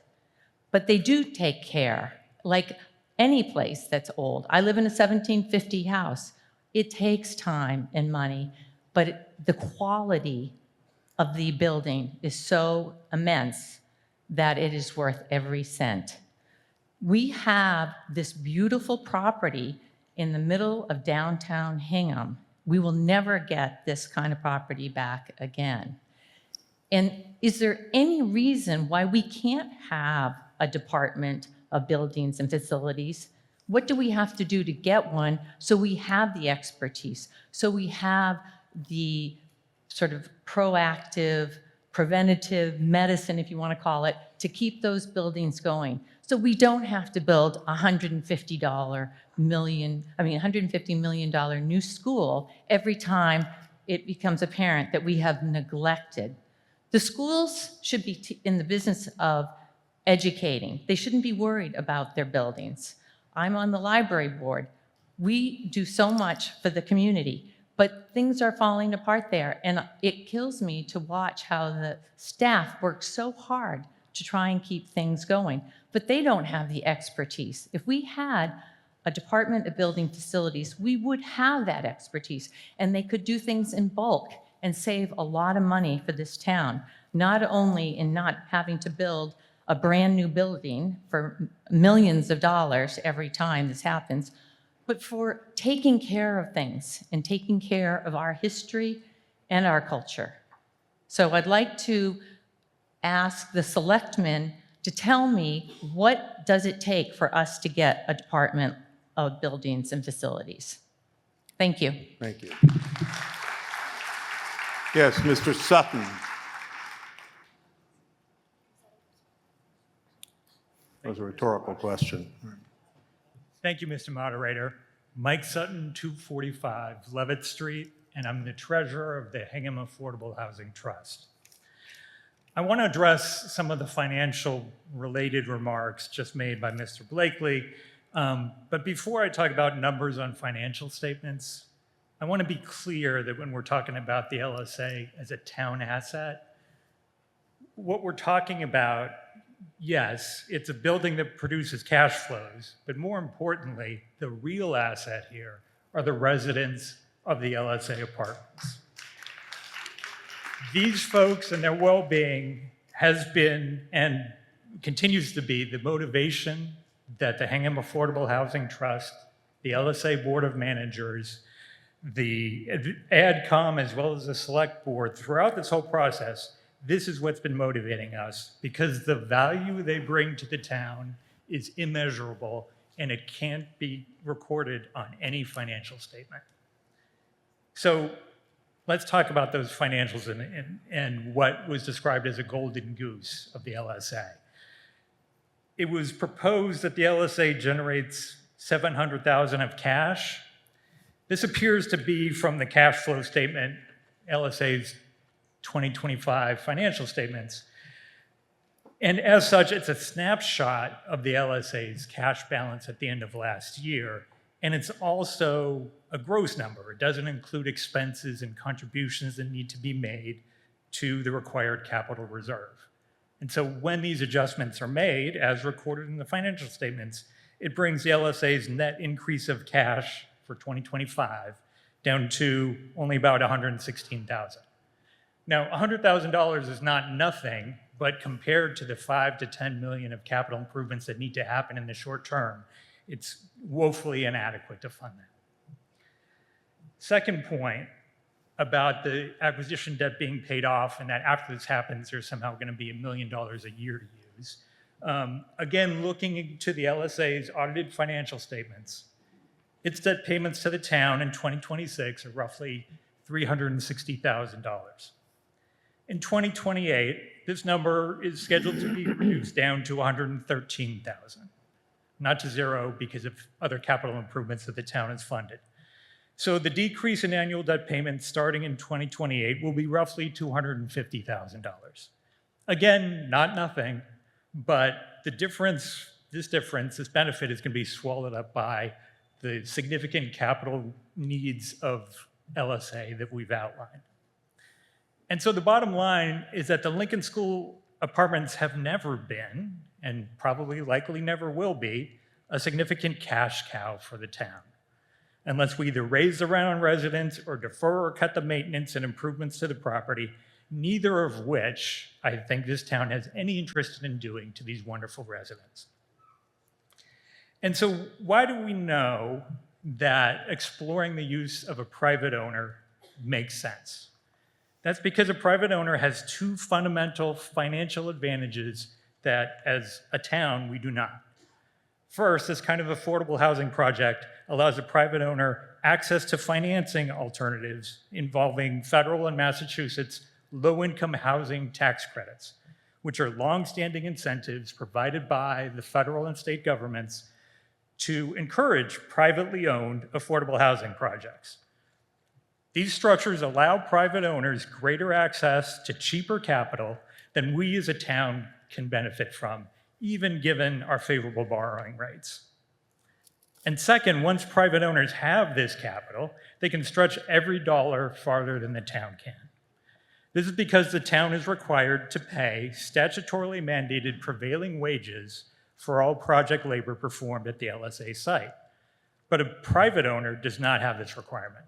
but they do take care, like any place that's old. I live in a 1750 house. It takes time and money, but the quality of the building is so immense that it is worth every cent. We have this beautiful property in the middle of downtown Hingham. We will never get this kind of property back again. And is there any reason why we can't have a Department of Buildings and Facilities? What do we have to do to get one so we have the expertise, so we have the sort of proactive, preventative medicine, if you want to call it, to keep those buildings going? So we don't have to build $150 million new school every time it becomes apparent that we have neglected. The schools should be in the business of educating. They shouldn't be worried about their buildings. I'm on the library board. We do so much for the community, but things are falling apart there. And it kills me to watch how the staff works so hard to try and keep things going, but they don't have the expertise. If we had a Department of Building Facilities, we would have that expertise, and they could do things in bulk and save a lot of money for this town, not only in not having to build a brand new building for millions of dollars every time this happens, but for taking care of things and taking care of our history and our culture. So I'd like to ask the selectmen to tell me, what does it take for us to get a Department of Buildings and Facilities? Thank you. Thank you. Yes, Mr. Sutton. That was a rhetorical question. Thank you, Mr. Moderator. Mike Sutton, 245 Levitt Street, and I'm the treasurer of the Hingham Affordable Housing Trust. I want to address some of the financial related remarks just made by Mr. Blakely. But before I talk about numbers on financial statements, I want to be clear that when we're talking about the LSA as a town asset, what we're talking about, yes, it's a building that produces cash flows, but more importantly, the real asset here are the residents of the LSA apartments. These folks and their well-being has been and continues to be the motivation that the Hingham Affordable Housing Trust, the LSA Board of Managers, the AdCom, as well as the Select Board, throughout this whole process, this is what's been motivating us, because the value they bring to the town is immeasurable and it can't be recorded on any financial statement. So let's talk about those financials and what was described as a golden goose of the LSA. It was proposed that the LSA generates $700,000 of cash. This appears to be from the cash flow statement, LSA's 2025 financial statements. And as such, it's a snapshot of the LSA's cash balance at the end of last year. And it's also a gross number. It doesn't include expenses and contributions that need to be made to the required capital reserve. And so when these adjustments are made, as recorded in the financial statements, it brings the LSA's net increase of cash for 2025 down to only about $116,000. Now, $100,000 is not nothing, but compared to the $5 to $10 million of capital improvements that need to happen in the short term, it's woefully inadequate to fund that. Second point about the acquisition debt being paid off and that after this happens, there's somehow going to be $1 million a year to use. Again, looking into the LSA's audited financial statements, its debt payments to the town in 2026 are roughly $360,000. In 2028, this number is scheduled to be reduced down to $113,000, not to zero because of other capital improvements that the town has funded. So the decrease in annual debt payments starting in 2028 will be roughly $250,000. Again, not nothing, but this benefit is going to be swallowed up by the significant capital needs of LSA that we've outlined. And so the bottom line is that the Lincoln School apartments have never been, and probably likely never will be, a significant cash cow for the town, unless we either raise the rent on residents or defer or cut the maintenance and improvements to the property, neither of which I think this town has any interest in doing to these wonderful residents. And so why do we know that exploring the use of a private owner makes sense? That's because a private owner has two fundamental financial advantages that, as a town, we do not. First, this kind of affordable housing project allows a private owner access to financing alternatives involving federal and Massachusetts low-income housing tax credits, which are long-standing incentives provided by the federal and state governments to encourage privately owned affordable housing projects. These structures allow private owners greater access to cheaper capital than we as a town can benefit from, even given our favorable borrowing rates. And second, once private owners have this capital, they can stretch every dollar farther than the town can. This is because the town is required to pay statutorily mandated prevailing wages for all project labor performed at the LSA site. But a private owner does not have this requirement.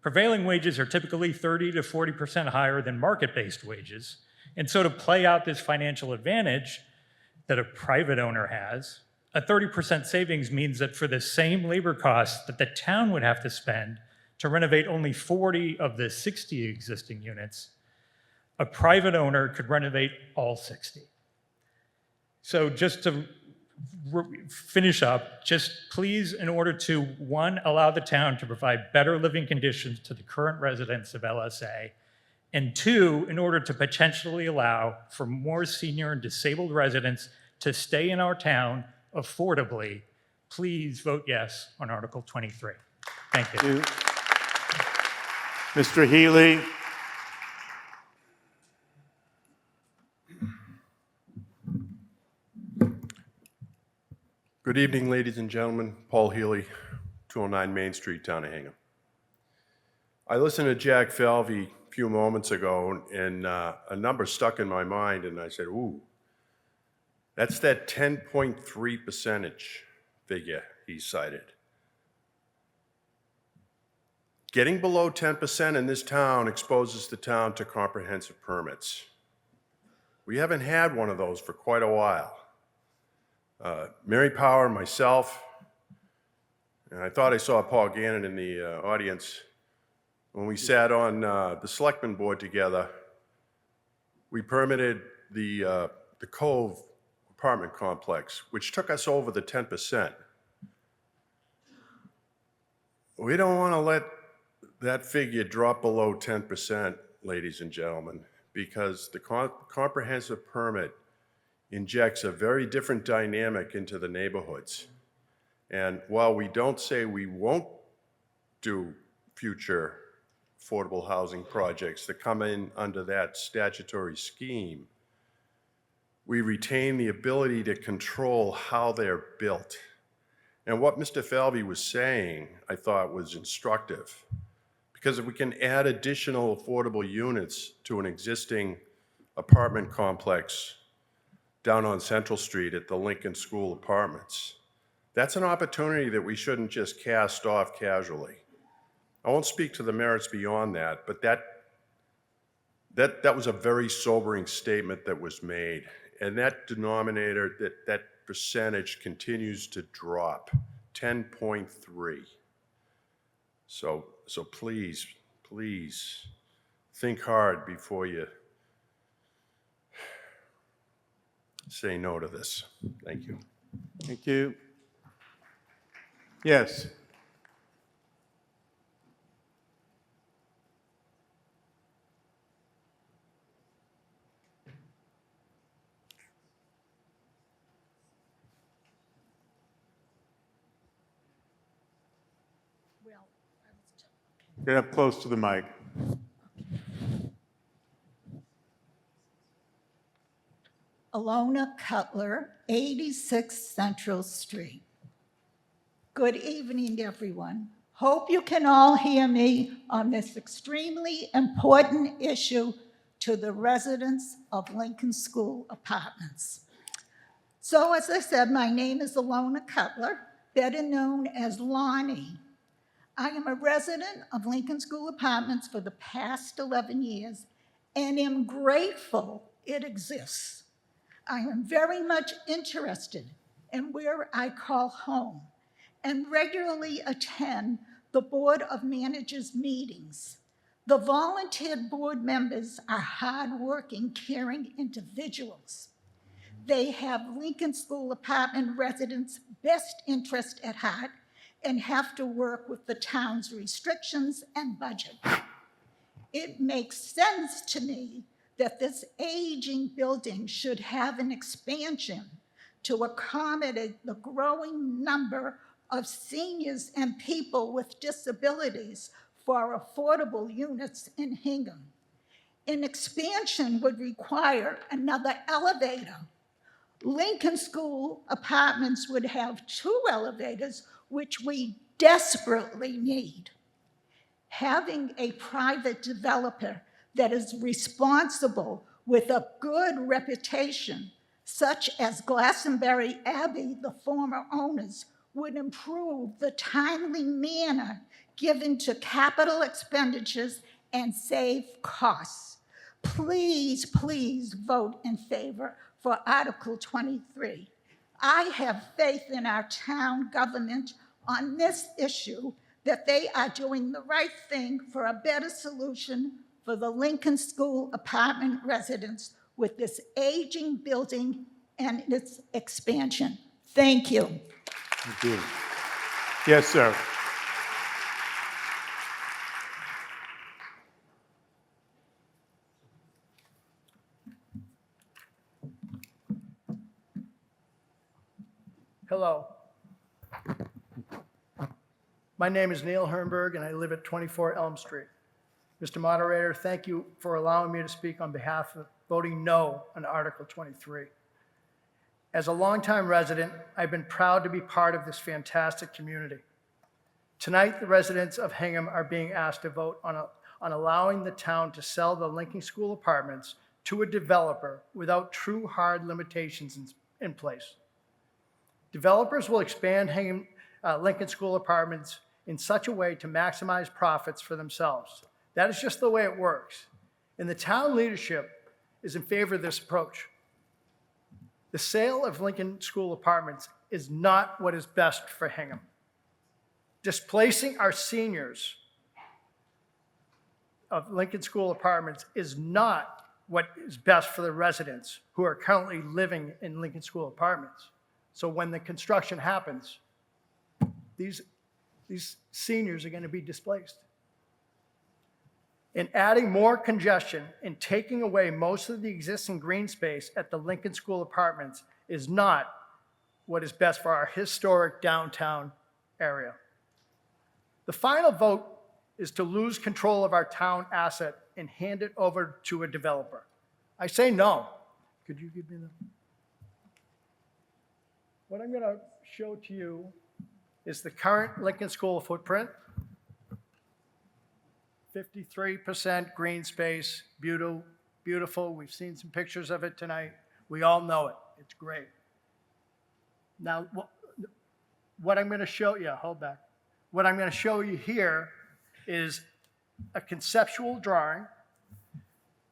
Prevailing wages are typically 30 to 40% higher than market-based wages. And so to play out this financial advantage that a private owner has, a 30% savings means that for the same labor costs that the town would have to spend to renovate only 40 of the 60 existing units, a private owner could renovate all 60. So just to finish up, just please, in order to, one, allow the town to provide better living conditions to the current residents of LSA, and two, in order to potentially allow for more senior and disabled residents to stay in our town affordably, please vote yes on Article 23. Thank you. Mr. Healy. Good evening, ladies and gentlemen. Paul Healy, 209 Main Street, Town of Hingham. I listened to Jack Falvey a few moments ago, and a number stuck in my mind, and I said, ooh, that's that 10.3% figure he cited. Getting below 10% in this town exposes the town to comprehensive permits. We haven't had one of those for quite a while. Mary Power, myself, and I thought I saw Paul Gannon in the audience. When we sat on the selectmen board together, we permitted the Cove apartment complex, which took us over the 10%. We don't want to let that figure drop below 10%, ladies and gentlemen, because the comprehensive permit injects a very different dynamic into the neighborhoods. And while we don't say we won't do future affordable housing projects that come in under that statutory scheme, we retain the ability to control how they're built. And what Mr. Falvey was saying, I thought was instructive, because if we can add additional affordable units to an existing apartment complex down on Central Street at the Lincoln School Apartments, that's an opportunity that we shouldn't just cast off casually. I won't speak to the merits beyond that, but that was a very sobering statement that was made. And that denominator, that percentage continues to drop, 10.3. So please, please think hard before you say no to this. Thank you. Thank you. Yes. Get up close to the mic. Alona Cutler, 86 Central Street. Good evening, everyone. Hope you can all hear me on this extremely important issue to the residents of Lincoln School Apartments. So, as I said, my name is Alona Cutler, better known as Lonnie. I am a resident of Lincoln School Apartments for the past 11 years and am grateful it exists. I am very much interested in where I call home and regularly attend the Board of Managers meetings. The volunteered board members are hardworking, caring individuals. They have Lincoln School Apartment residents' best interest at heart and have to work with the town's restrictions and budget. It makes sense to me that this aging building should have an expansion to accommodate the growing number of seniors and people with disabilities for affordable units in Hingham. An expansion would require another elevator. Lincoln School Apartments would have 2 elevators, which we desperately need. Having a private developer that is responsible with a good reputation, such as Glastonbury Abbey, the former owners, would improve the timely manner given to capital expenditures and save costs. Please, please vote in favor for Article 23. I have faith in our town government on this issue, that they are doing the right thing for a better solution for the Lincoln School Apartment residents with this aging building and its expansion. Thank you. Thank you. Yes, sir. Hello. My name is Neil Hermberg, and I live at 24 Elm Street. Mr. Moderator, thank you for allowing me to speak on behalf of voting no on Article 23. As a longtime resident, I've been proud to be part of this fantastic community. Tonight, the residents of Hingham are being asked to vote on allowing the town to sell the Lincoln School Apartments to a developer without true hard limitations in place. Developers will expand Lincoln School Apartments in such a way to maximize profits for themselves. That is just the way it works. And the town leadership is in favor of this approach. The sale of Lincoln School Apartments is not what is best for Hingham. Displacing our seniors of Lincoln School Apartments is not what is best for the residents who are currently living in Lincoln School Apartments. So when the construction happens, these seniors are going to be displaced. And adding more congestion and taking away most of the existing green space at the Lincoln School Apartments is not what is best for our historic downtown area. The final vote is to lose control of our town asset and hand it over to a developer. I say no. Could you give me the... What I'm going to show to you is the current Lincoln School footprint. 53% green space, beautiful. We've seen some pictures of it tonight. We all know it. It's great. Now, what I'm going to show you, hold back. What I'm going to show you here is a conceptual drawing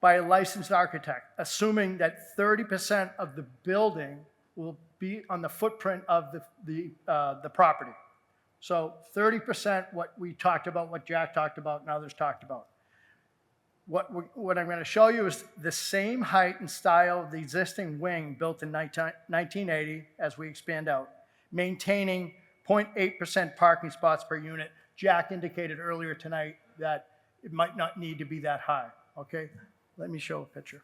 by a licensed architect, assuming that 30% of the building will be on the footprint of the property. So 30%, what we talked about, what Jack talked about, and others talked about. What I'm going to show you is the same height and style of the existing wing built in 1980 as we expand out, maintaining 0.8% parking spots per unit. Jack indicated earlier tonight that it might not need to be that high, okay? Let me show a picture.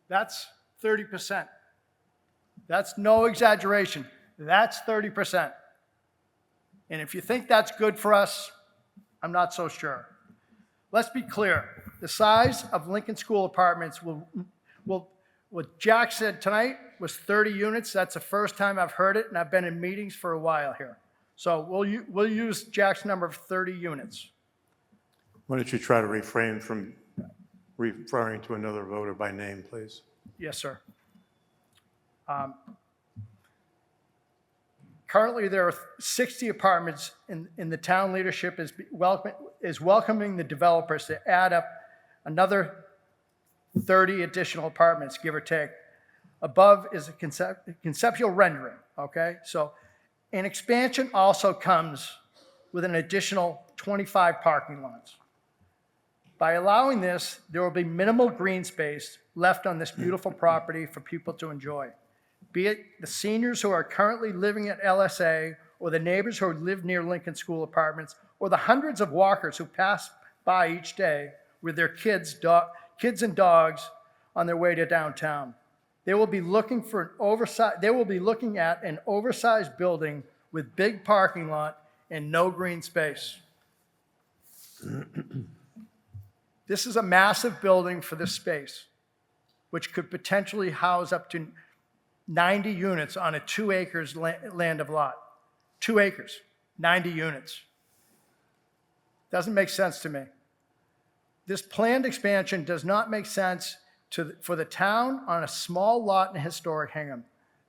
That's 30%. That's no exaggeration. That's 30%. And if you think that's good for us, I'm not so sure. Let's be clear. The size of Lincoln School Apartments will what Jack said tonight was 30 units. That's the first time I've heard it, and I've been in meetings for a while here. So we'll use Jack's number of 30 units. Why don't you try to refrain from referring to another voter by name, please? Yes, sir. Currently, there are 60 apartments, in the town leadership is welcoming the developers to add up another 30 additional apartments, give or take. Above is a conceptual rendering, okay? So an expansion also comes with an additional 25 parking lots. By allowing this, there will be minimal green space left on this beautiful property for people to enjoy. Be it the seniors who are currently living at LSA, or the neighbors who live near Lincoln School Apartments, or the hundreds of walkers who pass by each day with their kids and dogs on their way to downtown. They will be looking at an oversized building with big parking lot and no green space. This is a massive building for this space, which could potentially house up to 90 units on a 2 acres land of lot. 2 acres, 90 units. Doesn't make sense to me. This planned expansion does not make sense for the town on a small lot in historic Hingham.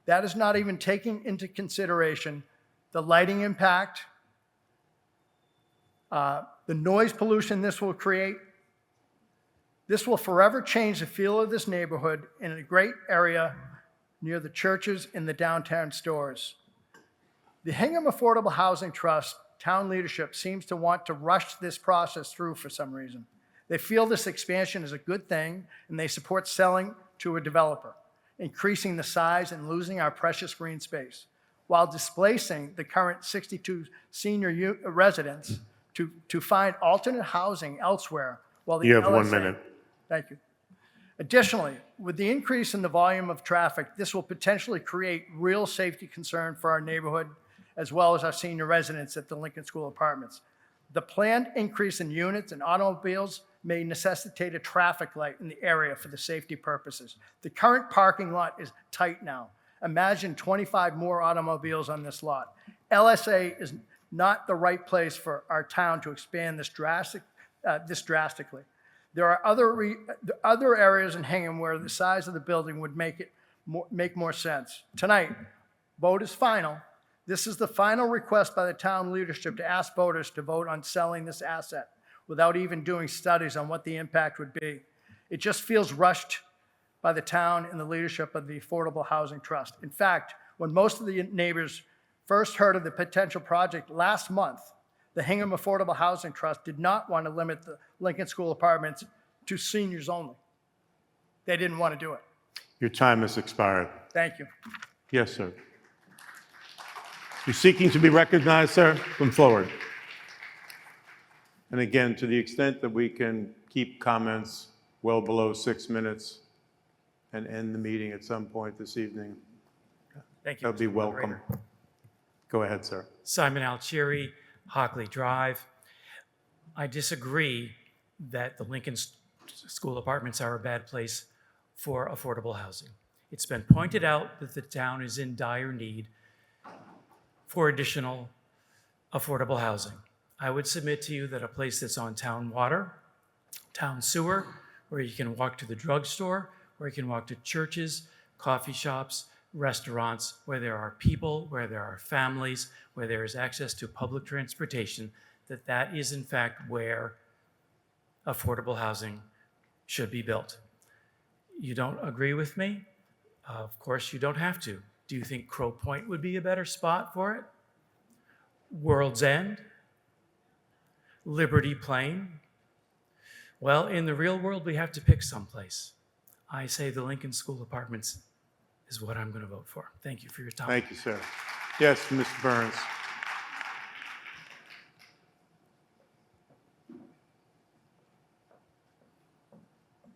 That is not even taking into consideration the lighting impact, the noise pollution this will create. This will forever change the feel of this neighborhood in a great area near the churches and the downtown stores. The Hingham Affordable Housing Trust town leadership seems to want to rush this process through for some reason. They feel this expansion is a good thing, and they support selling to a developer, increasing the size and losing our precious green space, while displacing the current 62 senior residents to find alternate housing elsewhere. While the You have LSA 1 minute. Thank you. Additionally, with the increase in the volume of traffic, this will potentially create real safety concern for our neighborhood, as well as our senior residents at the Lincoln School Apartments. The planned increase in units and automobiles may necessitate a traffic light in the area for the safety purposes. The current parking lot is tight now. Imagine 25 more automobiles on this lot. LSA not the right place for our town to expand this drastically. There are other areas in Hingham where the size of the building would make more sense. Tonight, vote is final. This is the final request by the town leadership to ask voters to vote on selling this asset without even doing studies on what the impact would be. It just feels rushed by the town and the leadership of the Affordable Housing Trust. In fact, when most of the neighbors first heard of the potential project last month, the Hingham Affordable Housing Trust did not want to limit the Lincoln School apartments to seniors only. They didn't want to do it. Your time has expired. Thank you. Yes, sir. You're seeking to be recognized, sir? Come forward. And again, to the extent that we can keep comments well below 6 minutes and end the meeting at some point this evening, Thank you. that would be Mr. welcome. Moderator. Go ahead, sir. Simon Altieri, Hockley Drive. I disagree that the Lincoln School apartments are a bad place for affordable housing. It's been pointed out that the town is in dire need for additional affordable housing. I would submit to you that a place that's on town water, town sewer, where you can walk to the drugstore, where you can walk to churches, coffee shops, restaurants, where there are people, where there are families, where there is access to public transportation, that is in fact where affordable housing should be built. You don't agree with me? Of course, you don't have to. Do you think Crow Point would be a better spot for it? World's End? Liberty Plain? Well, in the real world, we have to pick someplace. I say the Lincoln School Apartments is what I'm going to vote for. Thank you for your time. Thank you, sir. Yes, Mr. Burns.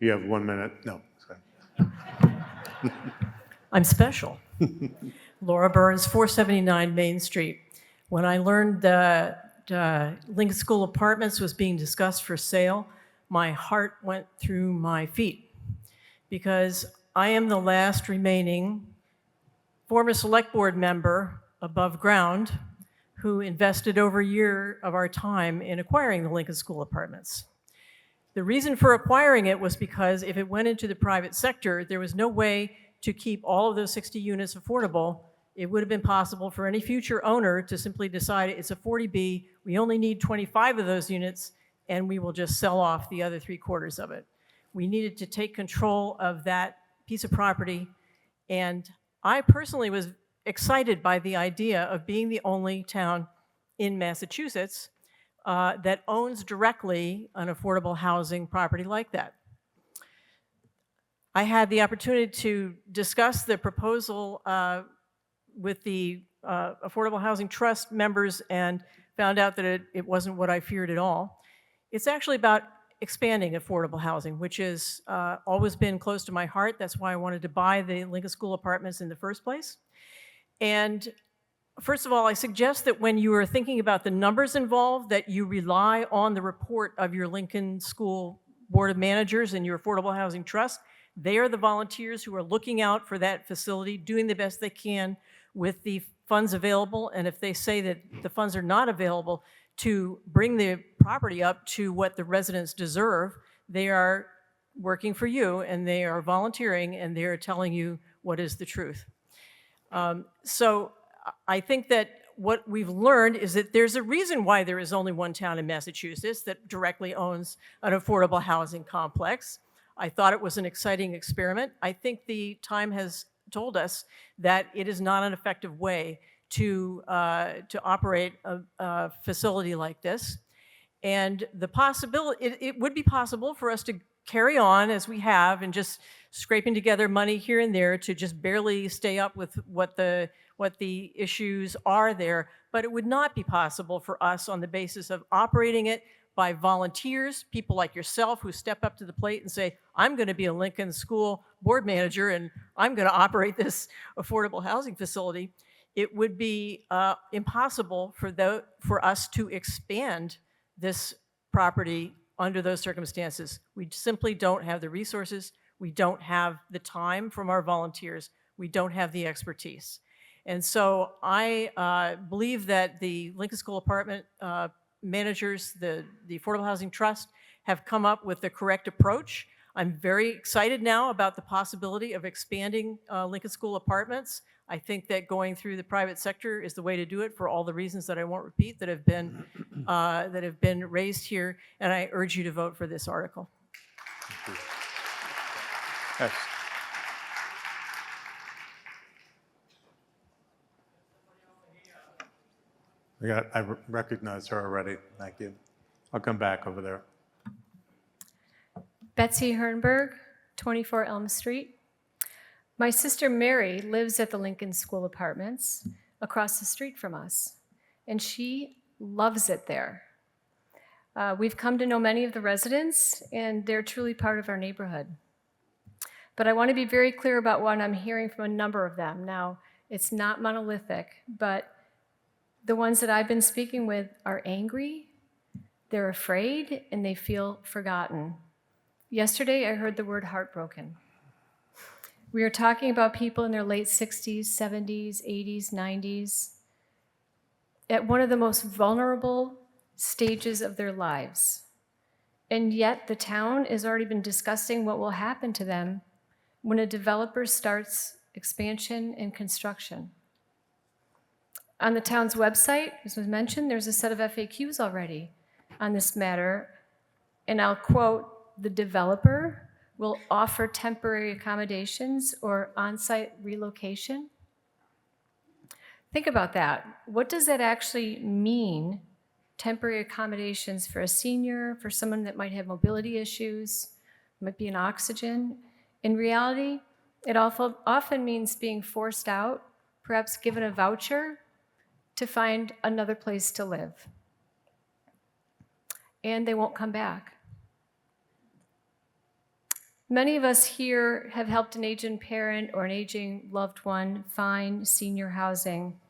You have 1 minute. No. Sorry. I'm special. Laura Burns, 479 Main Street. When I learned that Lincoln School Apartments was being discussed for sale, my heart went through my feet because I am the last remaining former select board member above ground who invested over a year of our time in acquiring the Lincoln School Apartments. The reason for acquiring it was because if it went into the private sector, there was no way to keep all of those 60 units affordable. It would have been possible for any future owner to simply decide it's a 40B, we only need 25 of those units, and we will just sell off the other 3/4 of it. We needed to take control of that piece of property, and I personally was excited by the idea of being the only town in Massachusetts that owns directly an affordable housing property like that. I had the opportunity to discuss the proposal with the Affordable Housing Trust members and found out that it wasn't what I feared at all. It's actually about expanding affordable housing, which has always been close to my heart. That's why I wanted to buy the Lincoln School Apartments in the first place. And first of all, I suggest that when you are thinking about the numbers involved, that you rely on the report of your Lincoln School Board of Managers and your Affordable Housing Trust. They are the volunteers who are looking out for that facility, doing the best they can with the funds available. And if they say that the funds are not available to bring the property up to what the residents deserve, they are working for you and they are volunteering and they are telling you what is the truth. So I think that what we've learned is that there's a reason why there is only one town in Massachusetts that directly owns an affordable housing complex. I thought it was an exciting experiment. I think the time has told us that it is not an effective way to operate a facility like this. And the possibility, it would be possible for us to carry on as we have and just scraping together money here and there to just barely stay up with what the issues are there, but it would not be possible for us on the basis of operating it by volunteers, people like yourself who step up to the plate and say, I'm going to be a Lincoln School board manager and I'm going to operate this affordable housing facility. It would be impossible for us to expand this property under those circumstances. We simply don't have the resources. We don't have the time from our volunteers. We don't have the expertise. And so I believe that the Lincoln School Apartment managers, the Affordable Housing Trust, have come up with the correct approach. I'm very excited now about the possibility of expanding Lincoln School Apartments. I think that going through the private sector is the way to do it for all the reasons that I won't repeat that have been raised here, and I urge you to vote for this article. Yes. I recognized her already. Thank you. I'll come back over there. Betsy Hernberg, 24 Elm Street. My sister Mary lives at the Lincoln School Apartments across the street from us, and she loves it there. We've come to know many of the residents, and they're truly part of our neighborhood. But I want to be very clear about what I'm hearing from a number of them. Now, it's not monolithic, but the ones that I've been speaking with are angry, they're afraid, and they feel forgotten. Yesterday, I heard the word heartbroken. We are talking about people in their late 60s, 70s, 80s, 90s, at one of the most vulnerable stages of their lives. And yet the town has already been discussing what will happen to them when a developer starts expansion and construction. On the town's website, as was mentioned, there's a set of FAQs already on this matter, and I'll quote, "The developer will offer temporary accommodations or on-site relocation." Think about that. What does that actually mean? Temporary accommodations for a senior, for someone that might have mobility issues, might be an oxygen. In reality, it often means being forced out, perhaps given a voucher to find another place to live. And they won't come back. Many of us here have helped an aging parent or an aging loved one find senior housing,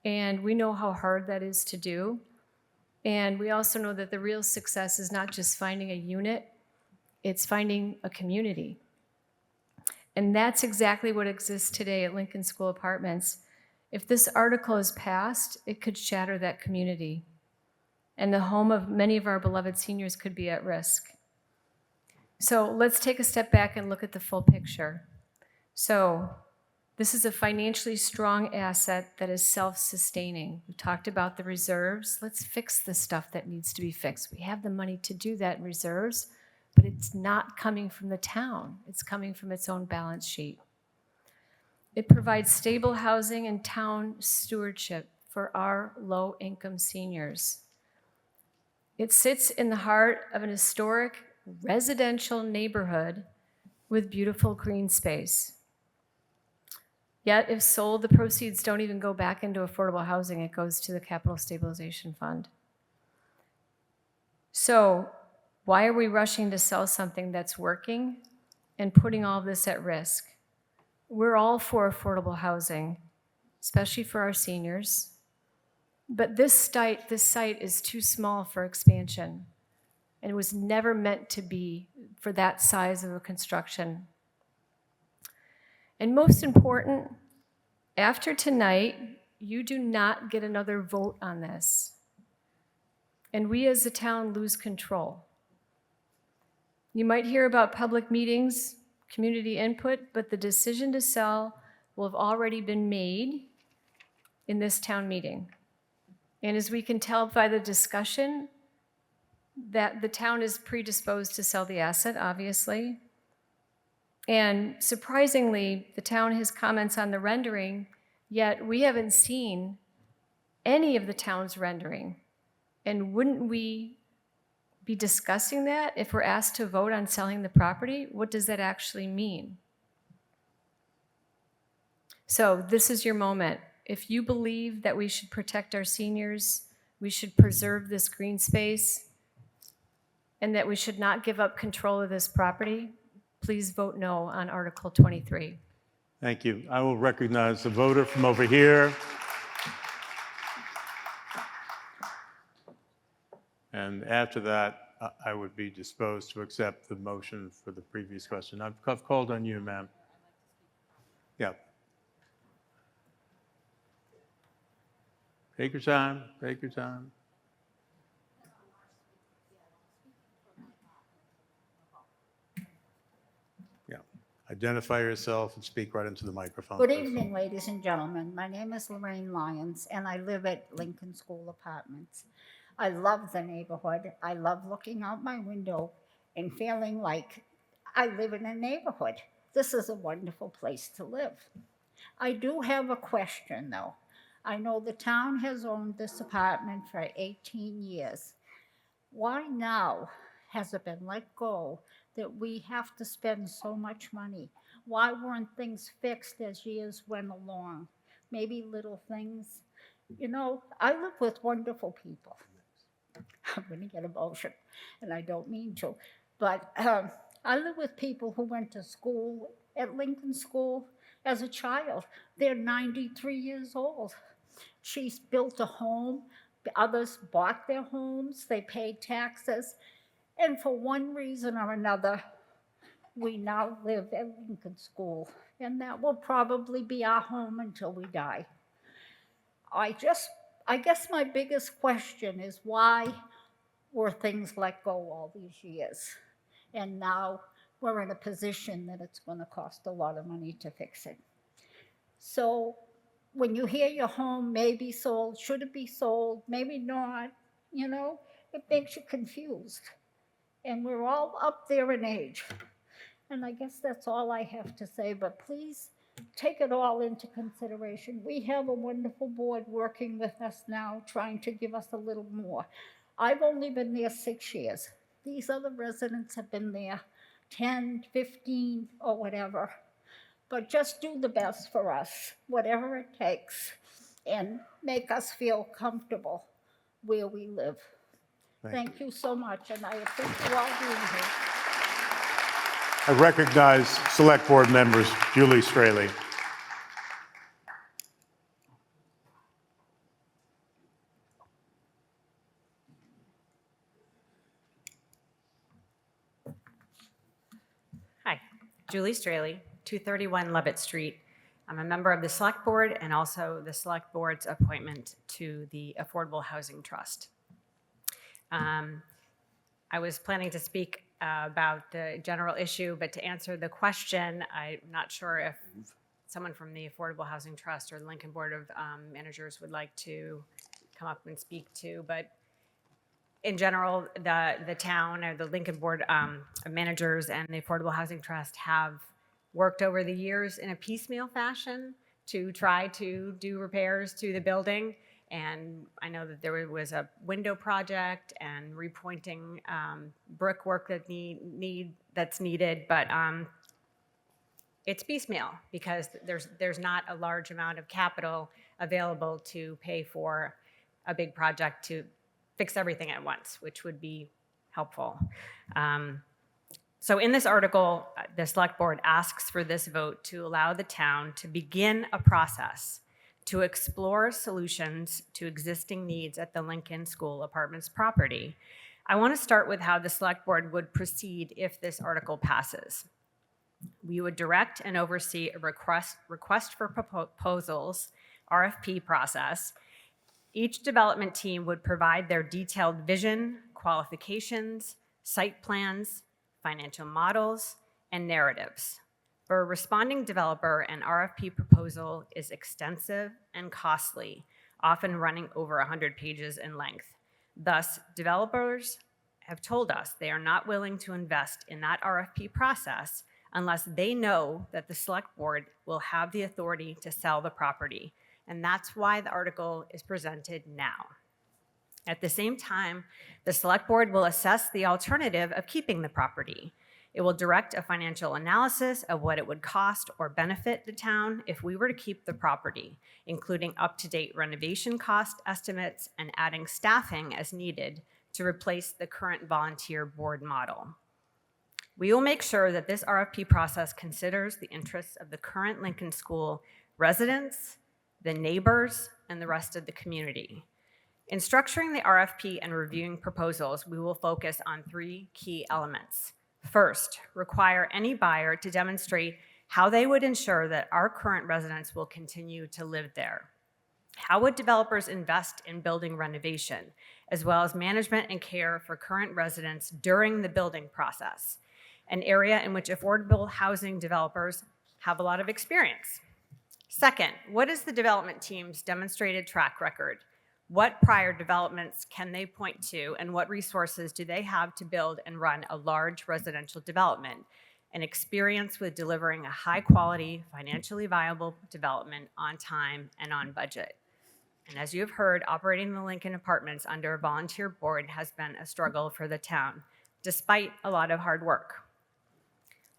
and we know how hard that is to do. And we also know that the real success is not just finding a unit, it's finding a community. And that's exactly what exists today at Lincoln School Apartments. If this article is passed, it could shatter that community, and the home of many of our beloved seniors could be at risk. So let's take a step back and look at the full picture. So this is a financially strong asset that is self-sustaining. We talked about the reserves. Let's fix the stuff that needs to be fixed. We have the money to do that in reserves, but it's not coming from the town. It's coming from its own balance sheet. It provides stable housing and town stewardship for our low-income seniors. It sits in the heart of an historic residential neighborhood with beautiful green space. Yet, if sold, the proceeds don't even go back into affordable housing. It goes to the Capital Stabilization Fund. So, why are we rushing to sell something that's working and putting all of this at risk? We're all for affordable housing, especially for our seniors. But this site is too small for expansion, and it was never meant to be for that size of a construction. And most important, after tonight, you do not get another vote on this. And we as a town lose control. You might hear about public meetings, community input, but the decision to sell will have already been made in this town meeting. And as we can tell by the discussion, that the town is predisposed to sell the asset, obviously. And surprisingly, the town has comments on the rendering, yet we haven't seen any of the town's rendering. And wouldn't we be discussing that if we're asked to vote on selling the property? What does that actually mean? So this is your moment. If you believe that we should protect our seniors, we should preserve this green space, and that we should not give up control of this property, please vote no on Article 23. Thank you. I will recognize the voter from over here. And after that, I would be disposed to accept the motion for the previous question. I've called on you, ma'am. Yeah. Take your time, take your time. Yeah, identify yourself and speak right into the microphone. Good please. evening, ladies and gentlemen. My name is Lorraine Lyons, and I live at Lincoln School Apartments. I love the neighborhood. I love looking out my window and feeling like I live in a neighborhood. This is a wonderful place to live. I do have a question, though. I know the town has owned this apartment for 18 years. Why now has it been let go that we have to spend so much money? Why weren't things fixed as years went along? Maybe little things. You know, I live with wonderful people. I'm going to get emotional, and I don't mean to. But I live with people who went to school at Lincoln School as a child. They're 93 years old. She's built a home. Others bought their homes. They paid taxes. And for one reason or another, we now live at Lincoln School. And that will probably be our home until we die. I guess my biggest question is why were things let go all these years? And now we're in a position that it's going to cost a lot of money to fix it. So when you hear your home may be sold, should it be sold, maybe not, you know, it makes you confused. And we're all up there in age. And I guess that's all I have to say, but please take it all into consideration. We have a wonderful board working with us now, trying to give us a little more. I've only been there 6 years. These other residents have been there 10, 15, or whatever. But just do the best for us, whatever it takes, and make us feel comfortable where we live. Thank you so much, and I appreciate you all being here. I recognize Select Board members Julie Straley. Hi, Julie Straley, 231 Levitt Street. I'm a member of the Select Board and also the Select Board's appointment to the Affordable Housing Trust. I was planning to speak about the general issue, but to answer the question, I'm not sure if someone from the Affordable Housing Trust or the Lincoln Board of Managers would like to come up and speak to, but in general, the town or the Lincoln Board of Managers and the Affordable Housing Trust have worked over the years in a piecemeal fashion to try to do repairs to the building. And I know that there was a window project and repointing brickwork that that's needed, but it's piecemeal because there's not a large amount of capital available to pay for a big project to fix everything at once, which would be helpful. So in this article, the Select Board asks for this vote to allow the town to begin a process to explore solutions to existing needs at the Lincoln School Apartments property. I want to start with how the Select Board would proceed if this article passes. We would direct and oversee a request for proposals, RFP process. Each development team would provide their detailed vision, qualifications, site plans, financial models, and narratives. For a responding developer, an RFP proposal is extensive and costly, often running over 100 pages in length. Thus, developers have told us they are not willing to invest in that RFP process unless they know that the Select Board will have the authority to sell the property. And that's why the article is presented now. At the same time, the Select Board will assess the alternative of keeping the property. It will direct a financial analysis of what it would cost or benefit the town if we were to keep the property, including up-to-date renovation cost estimates and adding staffing as needed to replace the current volunteer board model. We will make sure that this RFP process considers the interests of the current Lincoln School residents, the neighbors, and the rest of the community. In structuring the RFP and reviewing proposals, we will focus on 3 key elements. First, require any buyer to demonstrate how they would ensure that our current residents will continue to live there. How would developers invest in building renovation, as well as management and care for current residents during the building process, an area in which affordable housing developers have a lot of experience? Second, what is the development team's demonstrated track record? What prior developments can they point to, and what resources do they have to build and run a large residential development? An experience with delivering a high-quality, financially viable development on time and on budget. And as you have heard, operating the Lincoln Apartments under a volunteer board has been a struggle for the town, despite a lot of hard work.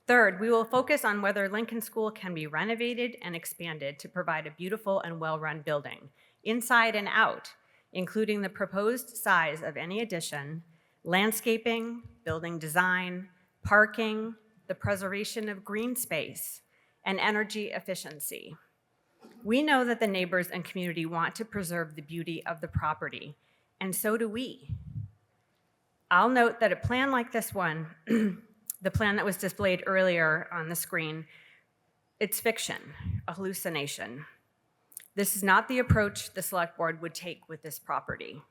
Third, we will focus on whether Lincoln School can be renovated and expanded to provide a beautiful and well-run building, inside and out, including the proposed size of any addition, landscaping, building design, parking, the preservation of green space, and energy efficiency. We know that the neighbors and community want to preserve the beauty of the property, and so do we. I'll note that a plan like this one, the plan that was displayed earlier on the screen, it's fiction, a hallucination. This is not the approach the select board would take with this property.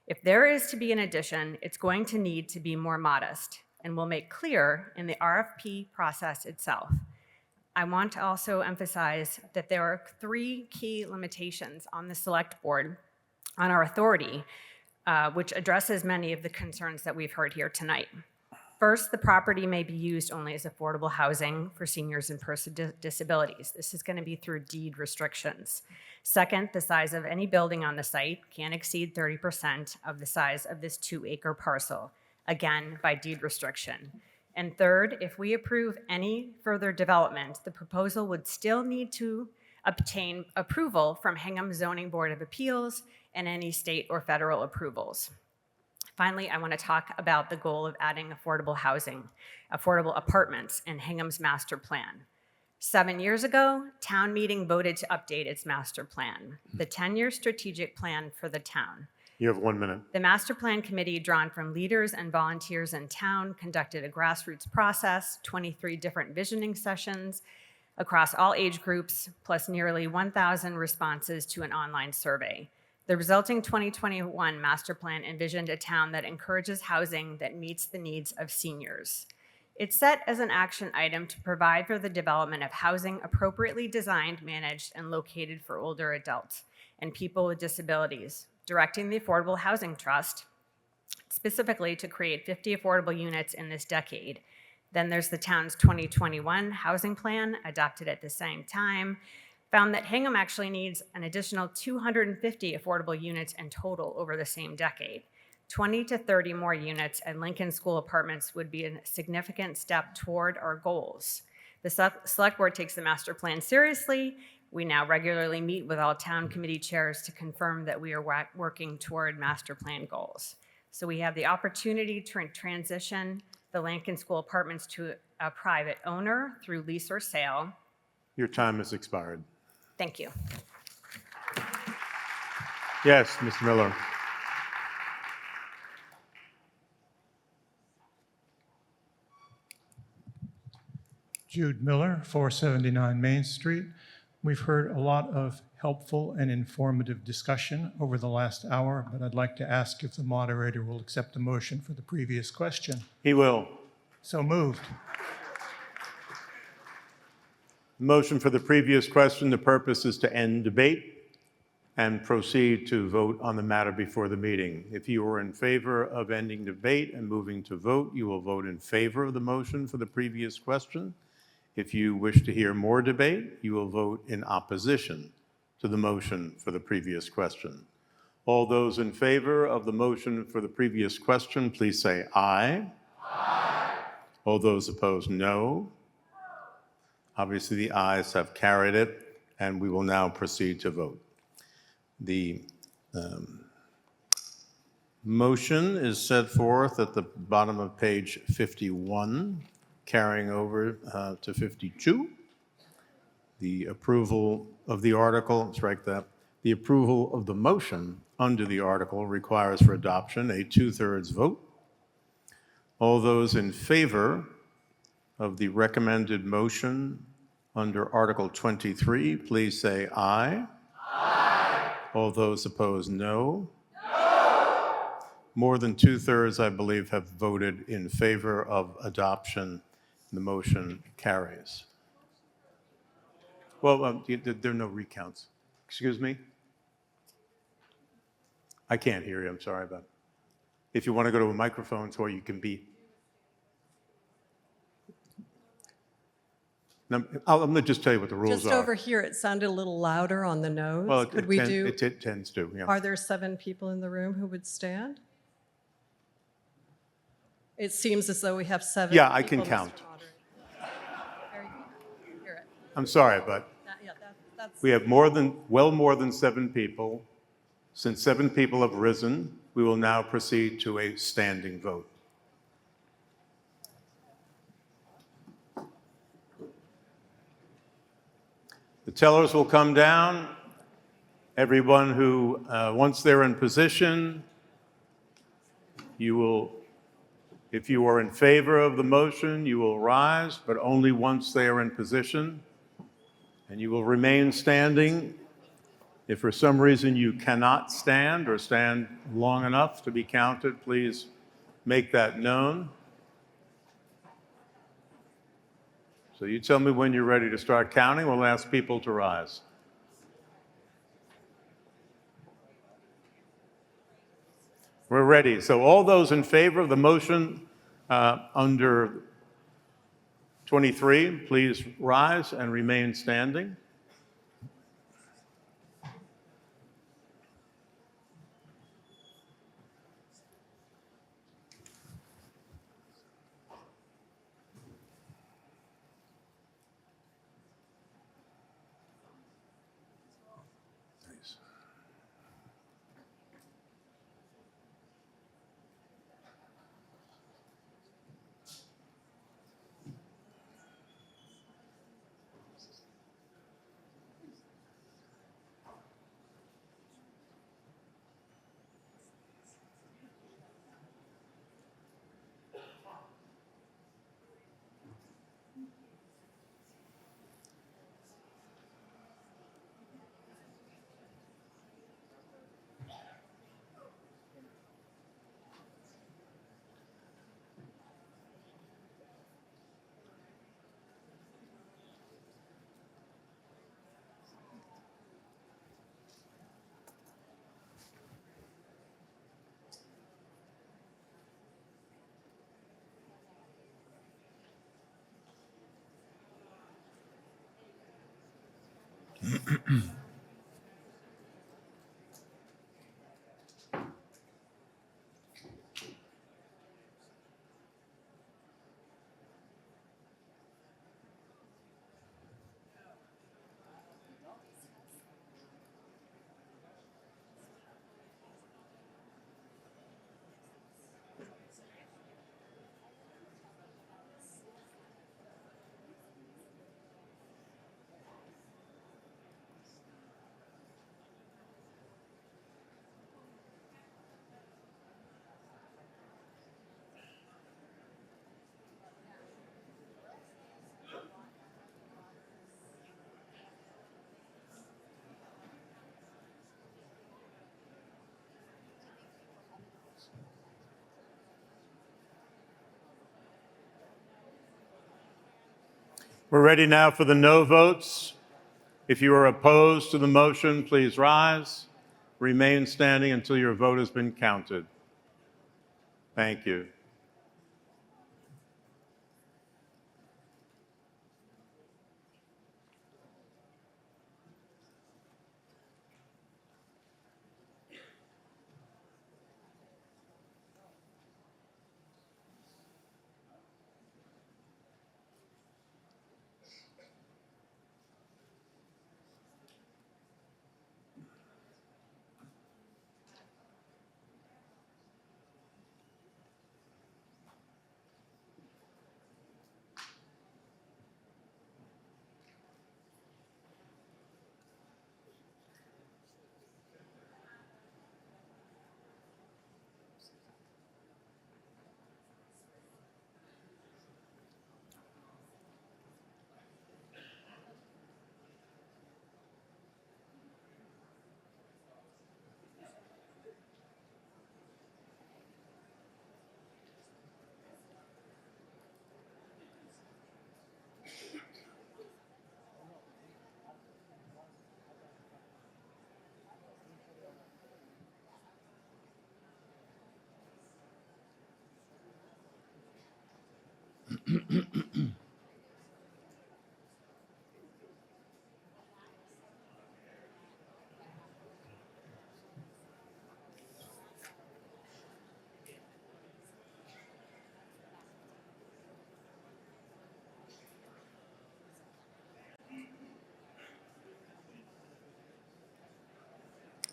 If there is to be an addition, it's going to need to be more modest, and will make clear in the RFP process itself. I want to also emphasize that there are 3 key limitations on the select board on our authority, which addresses many of the concerns that we've heard here tonight. First, the property may be used only as affordable housing for seniors and persons with disabilities. This is going to be through deed restrictions. Second, the size of any building on the site can't exceed 30% of the size of this 2-acre parcel, again, by deed restriction. And third, if we approve any further development, the proposal would still need to obtain approval from Hingham Zoning Board of Appeals and any state or federal approvals. Finally, I want to talk about the goal of adding affordable housing, affordable apartments in Hingham's master plan. 7 years ago, town meeting voted to update its master plan, the 10-year strategic plan for the town. You have 1 minute. The master plan committee, drawn from leaders and volunteers in town, conducted a grassroots process, 23 different visioning sessions across all age groups, plus nearly 1,000 responses to an online survey. The resulting 2021 master plan envisioned a town that encourages housing that meets the needs of seniors. It's set as an action item to provide for the development of housing appropriately designed, managed, and located for older adults and people with disabilities, directing the Affordable Housing Trust specifically to create 50 affordable units in this decade. Then there's the town's 2021 housing plan, adopted at the same time, found that Hingham actually needs an additional 250 affordable units in total over the same decade. 20 to 30 more units at Lincoln School Apartments would be a significant step toward our goals. The select board takes the master plan seriously. We now regularly meet with all town committee chairs to confirm that we are working toward master plan goals. So we have the opportunity to transition the Lincoln School Apartments to a private owner through lease or sale. Your time has expired. Thank you. Yes, Mr. Miller. Jude Miller, 479 Main Street. We've heard a lot of helpful and informative discussion over the last hour, but I'd like to ask if the moderator will accept the motion for the previous question. He will. So moved. Motion for the previous question. The purpose is to end debate and proceed to vote on the matter before the meeting. If you are in favor of ending debate and moving to vote, you will vote in favor of the motion for the previous question. If you wish to hear more debate, you will vote in opposition to the motion for the previous question. All those in favor of the motion for the previous question, please say aye. Aye. All those opposed, no. Obviously, the ayes have carried it, and we will now proceed to vote. The motion is set forth at the bottom of page 51, carrying over to 52. The approval of the article, strike that, the approval of the motion under the article requires for adoption a 2/3 vote. All those in favor of the recommended motion under Article 23, please say aye. Aye. All those opposed, no. More than 2/3, I believe, have voted in favor of adoption. The motion carries. Well, there are no recounts. Excuse me? I can't hear you, I'm sorry about it. If you want to go to a microphone so you can be. Now, I'm going to just tell you what the rules Just are. over here, it sounded a little louder on the nose. Well, Could we do? it tends to, yeah. Are there 7 people in the room who would stand? It seems as though we have 7. Yeah, I can people, Mr. count. Moderator. Very good. Hear it. I'm sorry, but Yeah, that's. we have well more than 7 people. Since 7 people have risen, we will now proceed to a standing vote. The tellers will come down. Everyone who, once they're in position, you will, if you are in favor of the motion, you will rise, but only once they are in position. And you will remain standing. If for some reason you cannot stand or stand long enough to be counted, please make that known. So you tell me when you're ready to start counting. We'll ask people to rise. We're ready. So all those in favor of the motion under 23, please rise and remain standing. We're ready now for the no votes. If you are opposed to the motion, please rise. Remain standing until your vote has been counted. Thank you.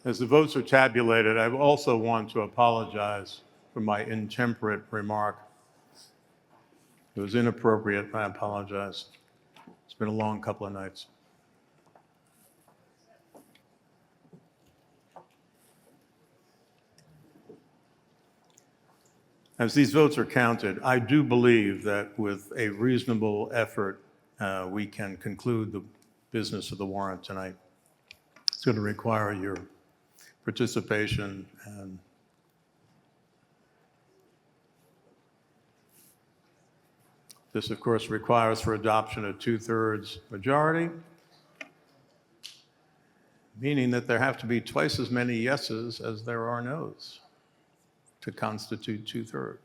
As the votes are tabulated, I also want to apologize for my intemperate remark. It was inappropriate. I apologize. It's been a long couple of nights. As these votes are counted, I do believe that with a reasonable effort, we can conclude the business of the warrant tonight. It's going to require your participation, and this, of course, requires for adoption a 2/3 majority, meaning that there have to be twice as many yeses as there are noes to constitute 2/3.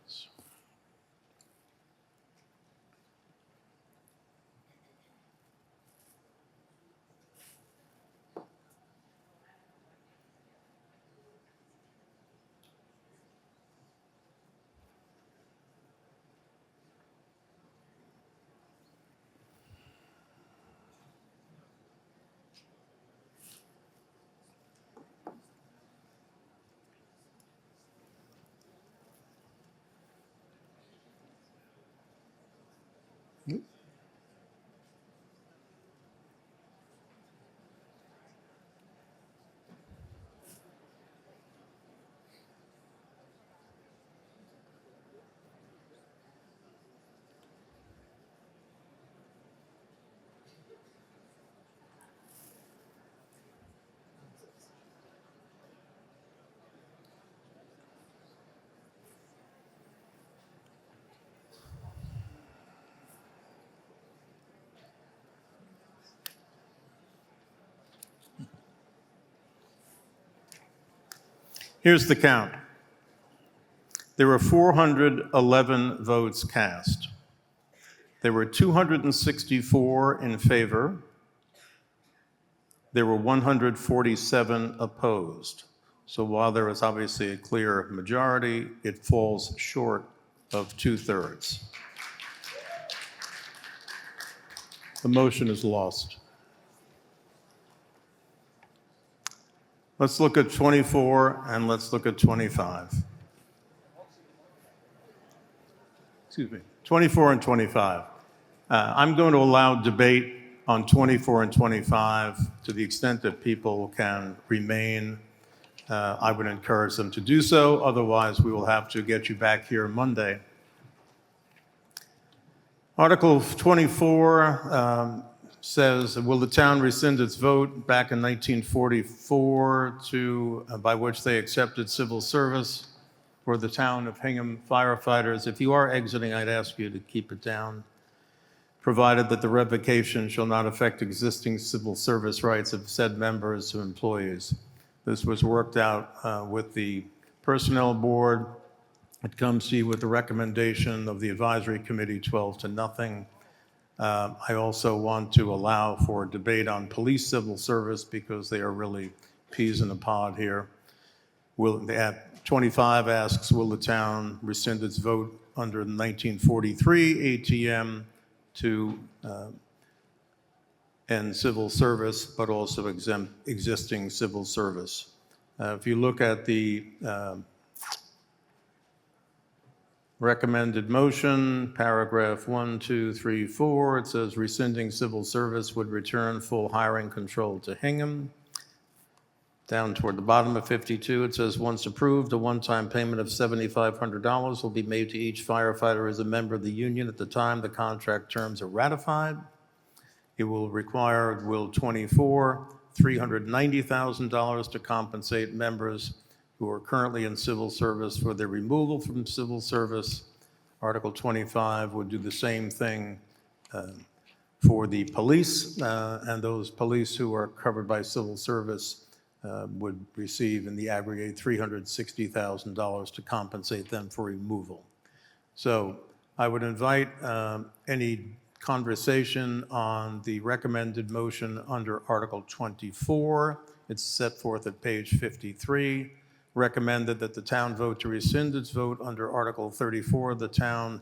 Here's the count. There were 411 votes cast. There were 264 in favor. There were 147 opposed. So while there is obviously a clear majority, it falls short of 2/3. The motion is lost. Let's look at 24 and let's look at 25. Excuse me, 24 and 25. I'm going to allow debate on 24 and 25 to the extent that people can remain. I would encourage them to do so. Otherwise, we will have to get you back here Monday. Article 24 says, will the town rescind its vote back in 1944 by which they accepted civil service for the town of Hingham firefighters? If you are exiting, I'd ask you to keep it down. Provided that the revocation shall not affect existing civil service rights of said members or employees. This was worked out with the Personnel Board. It comes to you with the recommendation of the Advisory Committee, 12-0. I also want to allow for debate on police civil service because they are really peas in a pod here. 25 asks, will the town rescind its vote under the 1943 ATM to end civil service, but also exempt existing civil service? If you look at the recommended motion, paragraph 1, 2, 3, 4, it says rescinding civil service would return full hiring control to Hingham. Down toward the bottom of 52, it says once approved, a one-time payment of $7,500 will be made to each firefighter as a member of the union at the time the contract terms are ratified. It will require, Will 24, $390,000 to compensate members who are currently in civil service for their removal from civil service. Article 25 would do the same thing for the police, and those police who are covered by civil service would receive in the aggregate $360,000 to compensate them for removal. So I would invite any conversation on the recommended motion under Article 24. It's set forth at page 53. Recommended that the town vote to rescind its vote under Article 34 of the town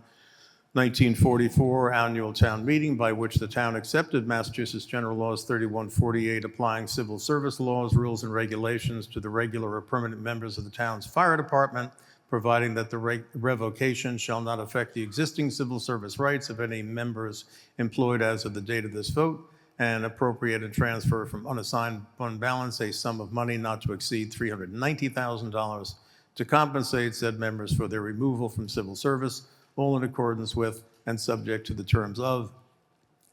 1944 annual town meeting, by which the town accepted Massachusetts General Laws 3148 applying civil service laws, rules, and regulations to the regular or permanent members of the town's fire department, providing that the revocation shall not affect the existing civil service rights of any members employed as of the date of this vote, and appropriate and transfer from unassigned fund balance a sum of money not to exceed $390,000 to compensate said members for their removal from civil service, all in accordance with and subject to the terms of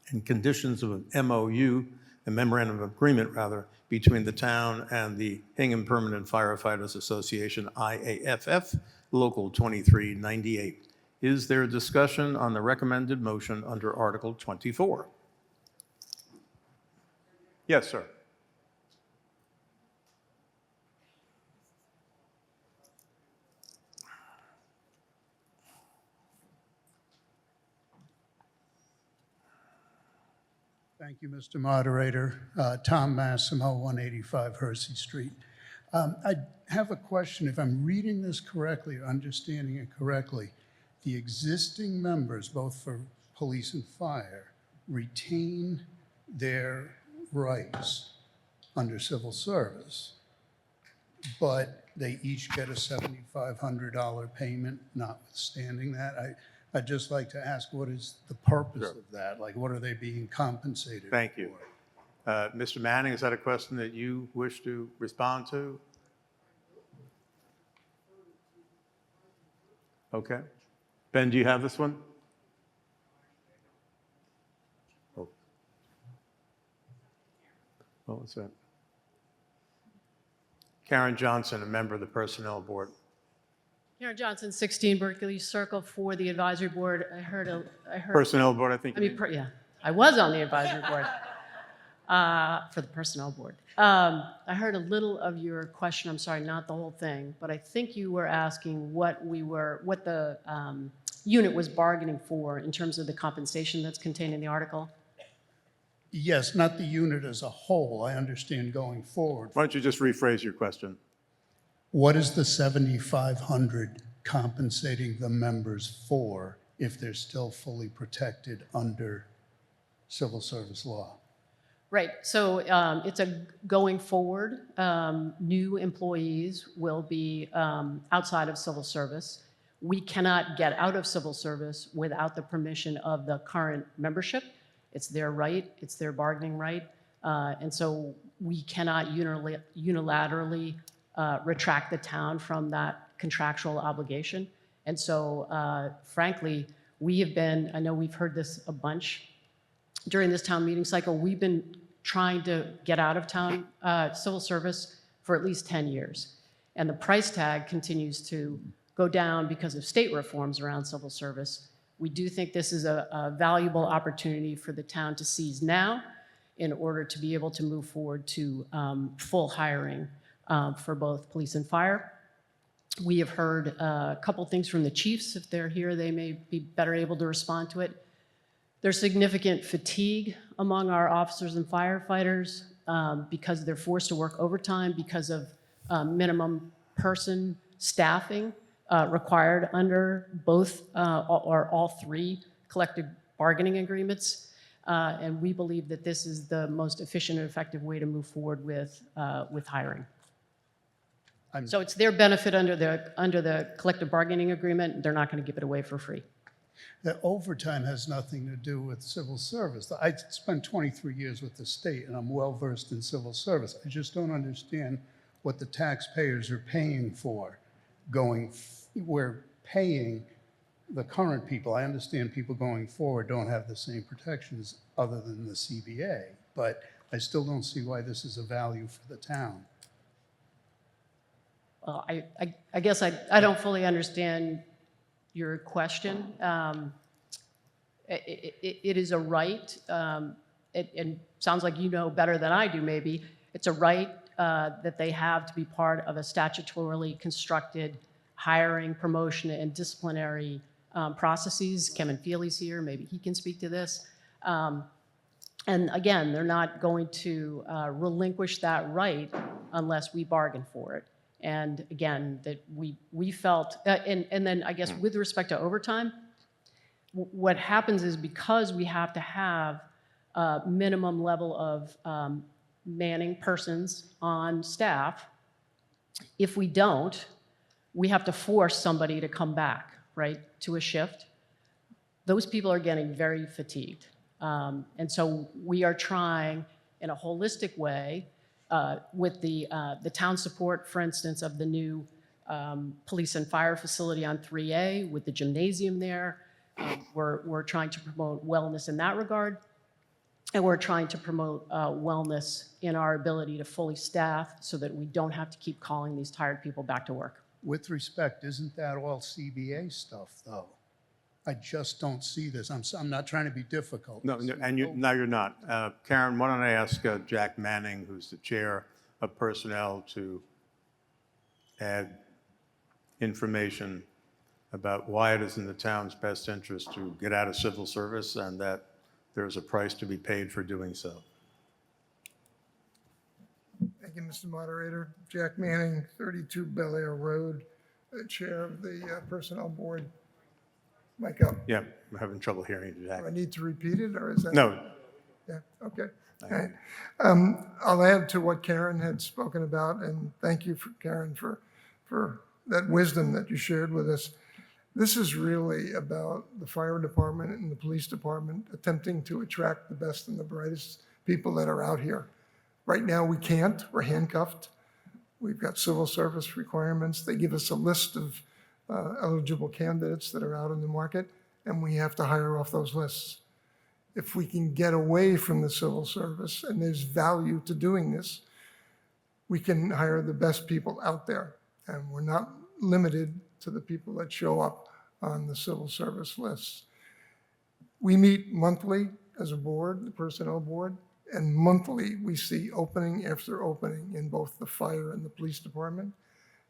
and conditions of an MOU, a memorandum of agreement rather, between the town and the Hingham Permanent Firefighters Association, IAFF, Local 2398. Is there a discussion on the recommended motion under Article 24? Yes, sir. Thank you, Mr. Moderator. Tom Massimo, 185 Hersey Street. I have a question. If I'm reading this correctly, or understanding it correctly, the existing members, both for police and fire, retain their rights under civil service, but they each get a $7,500 payment notwithstanding that. I'd just like to ask, what is the purpose of that? Like, what are they being compensated Thank you. Mr. Manning, is that a question that you wish to respond to? Okay. Ben, do you have this one? Oh. What was that? Karen Johnson, a member of the Personnel Board. Karen Johnson, 16 Berkeley Circle for the advisory board. I heard Personnel Board, I think. yeah, I was on the advisory board for the personnel board. I heard a little of your question. I'm sorry, not the whole thing, but I think you were asking what the unit was bargaining for in terms of the compensation that's contained in the article. Yes, not the unit as a whole. I understand going forward. Why don't you just rephrase your question? What is the $7,500 compensating the members for if they're still fully protected under civil service law? Right, so it's a going forward, new employees will be outside of civil service. We cannot get out of civil service without the permission of the current membership. It's their right, it's their bargaining right. And so we cannot unilaterally retract the town from that contractual obligation. And so frankly, we have been, I know we've heard this a bunch during this town meeting cycle, we've been trying to get out of town civil service for at least 10 years. And the price tag continues to go down because of state reforms around civil service. We do think this is a valuable opportunity for the town to seize now in order to be able to move forward to full hiring for both police and fire. We have heard a couple things from the chiefs. If they're here, they may be better able to respond to it. There's significant fatigue among our officers and firefighters because they're forced to work overtime because of minimum person staffing required under both or all three collective bargaining agreements. And we believe that this is the most efficient and effective way to move forward with hiring. So it's their benefit under the collective bargaining agreement. They're not going to give it away for free. That overtime has nothing to do with civil service. I spent 23 years with the state, and I'm well-versed in civil service. I just don't understand what the taxpayers are paying for we're paying the current people. I understand people going forward don't have the same protections other than the CBA, but I still don't see why this is a value for the town. Well, I guess I don't fully understand your question. It is a right. It sounds like you know better than I do, maybe. It's a right that they have to be part of a statutorily constructed hiring, promotion, and disciplinary processes. Kevin Feely's here, maybe he can speak to this. And again, they're not going to relinquish that right unless we bargain for it. And again, that we felt, and then I guess with respect to overtime, what happens is because we have to have a minimum level of manning persons on staff, if we don't, we have to force somebody to come back, right, to a shift. Those people are getting very fatigued. And so we are trying in a holistic way with the town support, for instance, of the new police and fire facility on 3A with the gymnasium there. We're trying to promote wellness in that regard. And we're trying to promote wellness in our ability to fully staff so that we don't have to keep calling these tired people back to work. With respect, isn't that all CBA stuff, though? I just don't see this. I'm not trying to be difficult. No, now you're not. Karen, why don't I ask Jack Manning, who's the chair of personnel, to add information about why it is in the town's best interest to get out of civil service and that there's a price to be paid for doing so. Thank you, Mr. Moderator. Jack Manning, 32 Bel Air Road, Chair of the Personnel Board. Mic up. Yeah, I'm having trouble hearing you, Jack. Do I need to repeat it, or is that? No. Yeah, okay. All right. I'll add to what Karen had spoken about, and thank you, Karen, for that wisdom that you shared with us. This is really about the fire department and the police department attempting to attract the best and the brightest people that are out here. Right now, we can't. We're handcuffed. We've got civil service requirements. They give us a list of eligible candidates that are out in the market, and we have to hire off those lists. If we can get away from the civil service, and there's value to doing this, we can hire the best people out there. And we're not limited to the people that show up on the civil service lists. We meet monthly as a board, the personnel board, and monthly we see opening after opening in both the fire and the police department.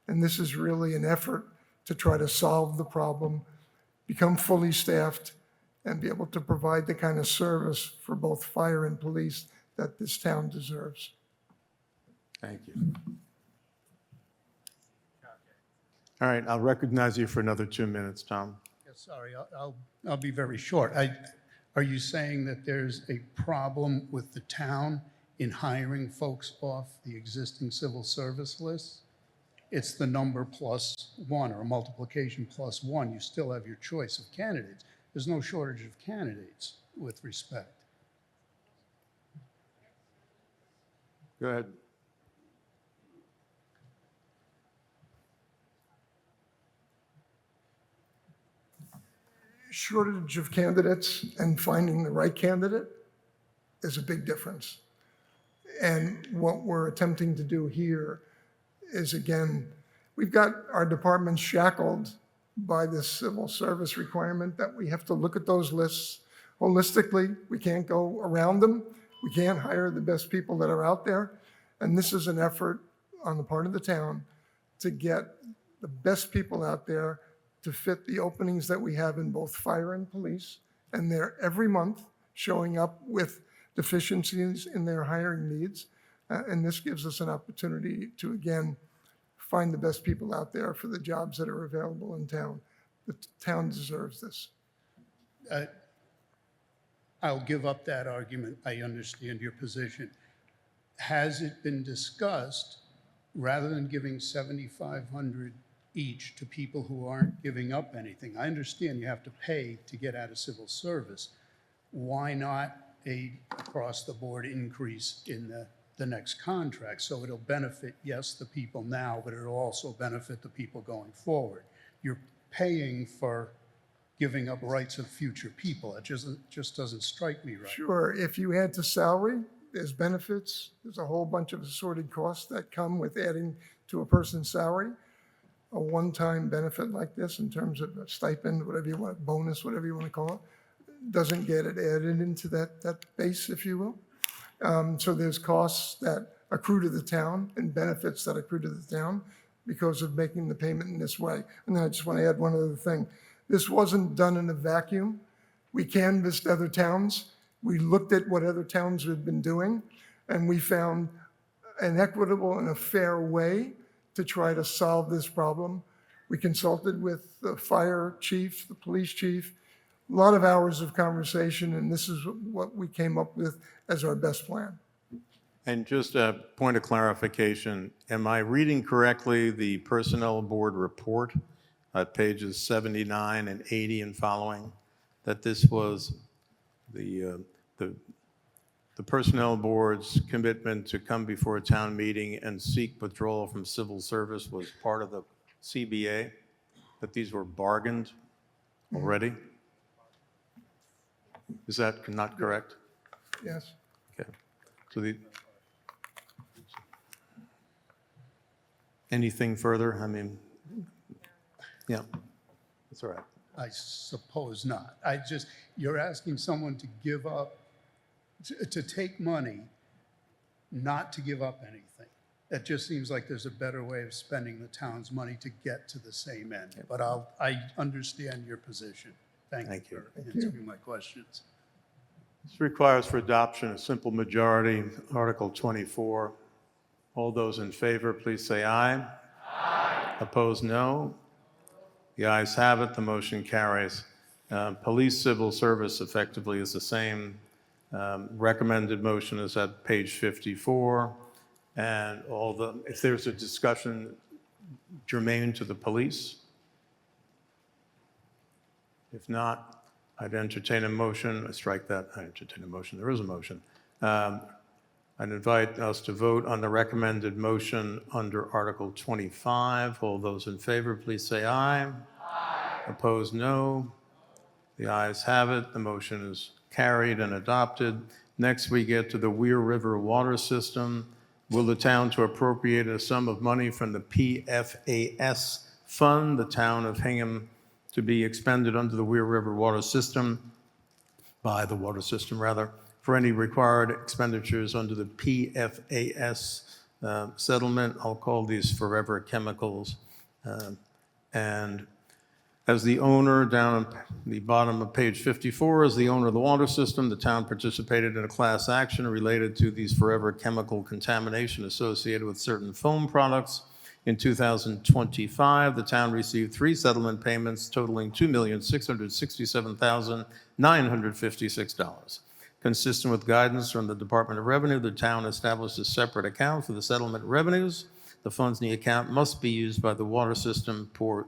And this is really an effort to try to solve the problem, become fully staffed, and be able to provide the kind of service for both fire and police that this town deserves. Thank you. All right, I'll recognize you for another 2 minutes, Tom. Yeah, sorry, I'll be very short. Are you saying that there's a problem with the town in hiring folks off the existing civil service list? It's the number +1 or a multiplication +1. You still have your choice of candidates. There's no shortage of candidates with respect. Go ahead. Shortage of candidates and finding the right candidate is a big difference. And what we're attempting to do here is, again, we've got our departments shackled by this civil service requirement that we have to look at those lists holistically. We can't go around them. We can't hire the best people that are out there. And this is an effort on the part of the town to get the best people out there to fit the openings that we have in both fire and police. And they're every month showing up with deficiencies in their hiring needs. And this gives us an opportunity to, again, find the best people out there for the jobs that are available in town. The town deserves this. I'll give up that argument. I understand your position. Has it been discussed, rather than giving $7,500 each to people who aren't giving up anything? I understand you have to pay to get out of civil service. Why not a across-the-board increase in the next contract? So it'll benefit, yes, the people now, but it'll also benefit the people going forward. You're paying for giving up rights of future people. It just doesn't strike me right. Sure, if you add to salary, there's benefits. There's a whole bunch of assorted costs that come with adding to a person's salary. A one-time benefit like this in terms of a stipend, whatever you want, bonus, whatever you want to call it, doesn't get it added into that base, if you will. So there's costs that accrue to the town and benefits that accrue to the town because of making the payment in this way. And then I just want to add one other thing. This wasn't done in a vacuum. We canvassed other towns. We looked at what other towns had been doing, and we found an equitable and a fair way to try to solve this problem. We consulted with the fire chief, the police chief, a lot of hours of conversation, and this is what we came up with as our best plan. And just a point of clarification, am I reading correctly the Personnel Board report at pages 79 and 80 and following, that this was the Personnel Board's commitment to come before a town meeting and seek withdrawal from civil service was part of the CBA, that these were bargained already? Is that not correct? Yes. Okay. So anything further? I mean, yeah, that's all right. I suppose not. You're asking someone to give up, to take money, not to give up anything. It just seems like there's a better way of spending the town's money to get to the same end. But I understand your position. Thank you for answering my questions. This requires for adoption a simple majority, Article 24. All those in favor, please say aye. Aye. Opposed, no. The ayes have it, the motion carries. Police civil service effectively is the same. Recommended motion is at page 54. And if there's a discussion germane to the police, if not, I'd entertain a motion. I strike that. I entertain a motion. There is a motion. I'd invite us to vote on the recommended motion under Article 25. All those in favor, please say aye. Aye. Opposed, no. The ayes have it. The motion is carried and adopted. Next, we get to the Weir River Water System. Will the town to appropriate a sum of money from the PFAS fund, the town of Hingham, to be expended under the Weir River Water System, by the water system rather, for any required expenditures under the PFAS settlement. I'll call these forever chemicals. And as the owner, down at the bottom of page 54, as the owner of the water system, the town participated in a class action related to these forever chemical contamination associated with certain foam products. In 2025, the town received 3 settlement payments totaling $2,667,956. Consistent with guidance from the Department of Revenue, the town established a separate account for the settlement revenues. The funds in the account must be used by the water system for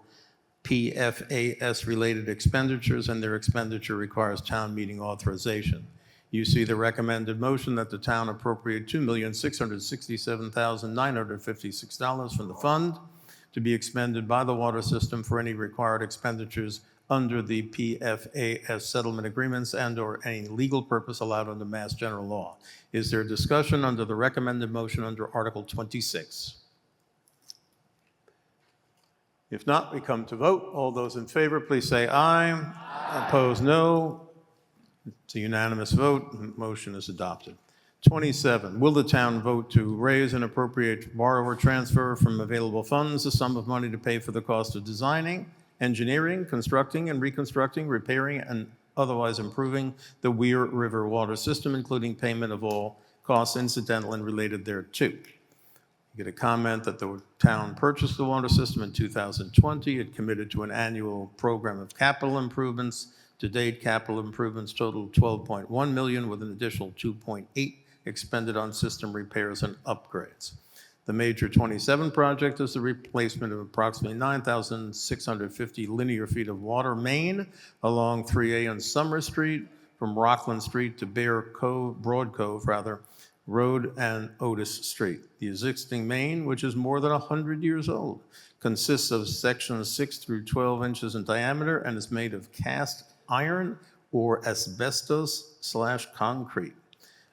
PFAS-related expenditures, and their expenditure requires town meeting authorization. You see the recommended motion that the town appropriate $2,667,956 from the fund to be expended by the water system for any required expenditures under the PFAS settlement agreements and/or any legal purpose allowed under Mass General Law. Is there discussion under the recommended motion under Article 26? If not, we come to vote. All those in favor, please say aye. Aye. Opposed, no. It's a unanimous vote. The motion is adopted. 27, will the town vote to raise and appropriate borrower transfer from available funds a sum of money to pay for the cost of designing, engineering, constructing, and reconstructing, repairing, and otherwise improving the Weir River water system, including payment of all costs incidental and related thereto? You get a comment that the town purchased the water system in 2020. It committed to an annual program of capital improvements. To date, capital improvements totaled $12.1 million, with an additional $2.8 expended on system repairs and upgrades. The major 27 project is the replacement of approximately 9,650 linear feet of water main along 3A on Summer Street from Rockland Street to Broad Cove Road and Otis Street. The existing main, which is more than 100 years old, consists of sections 6 through 12 inches in diameter and is made of cast iron or asbestos/concrete.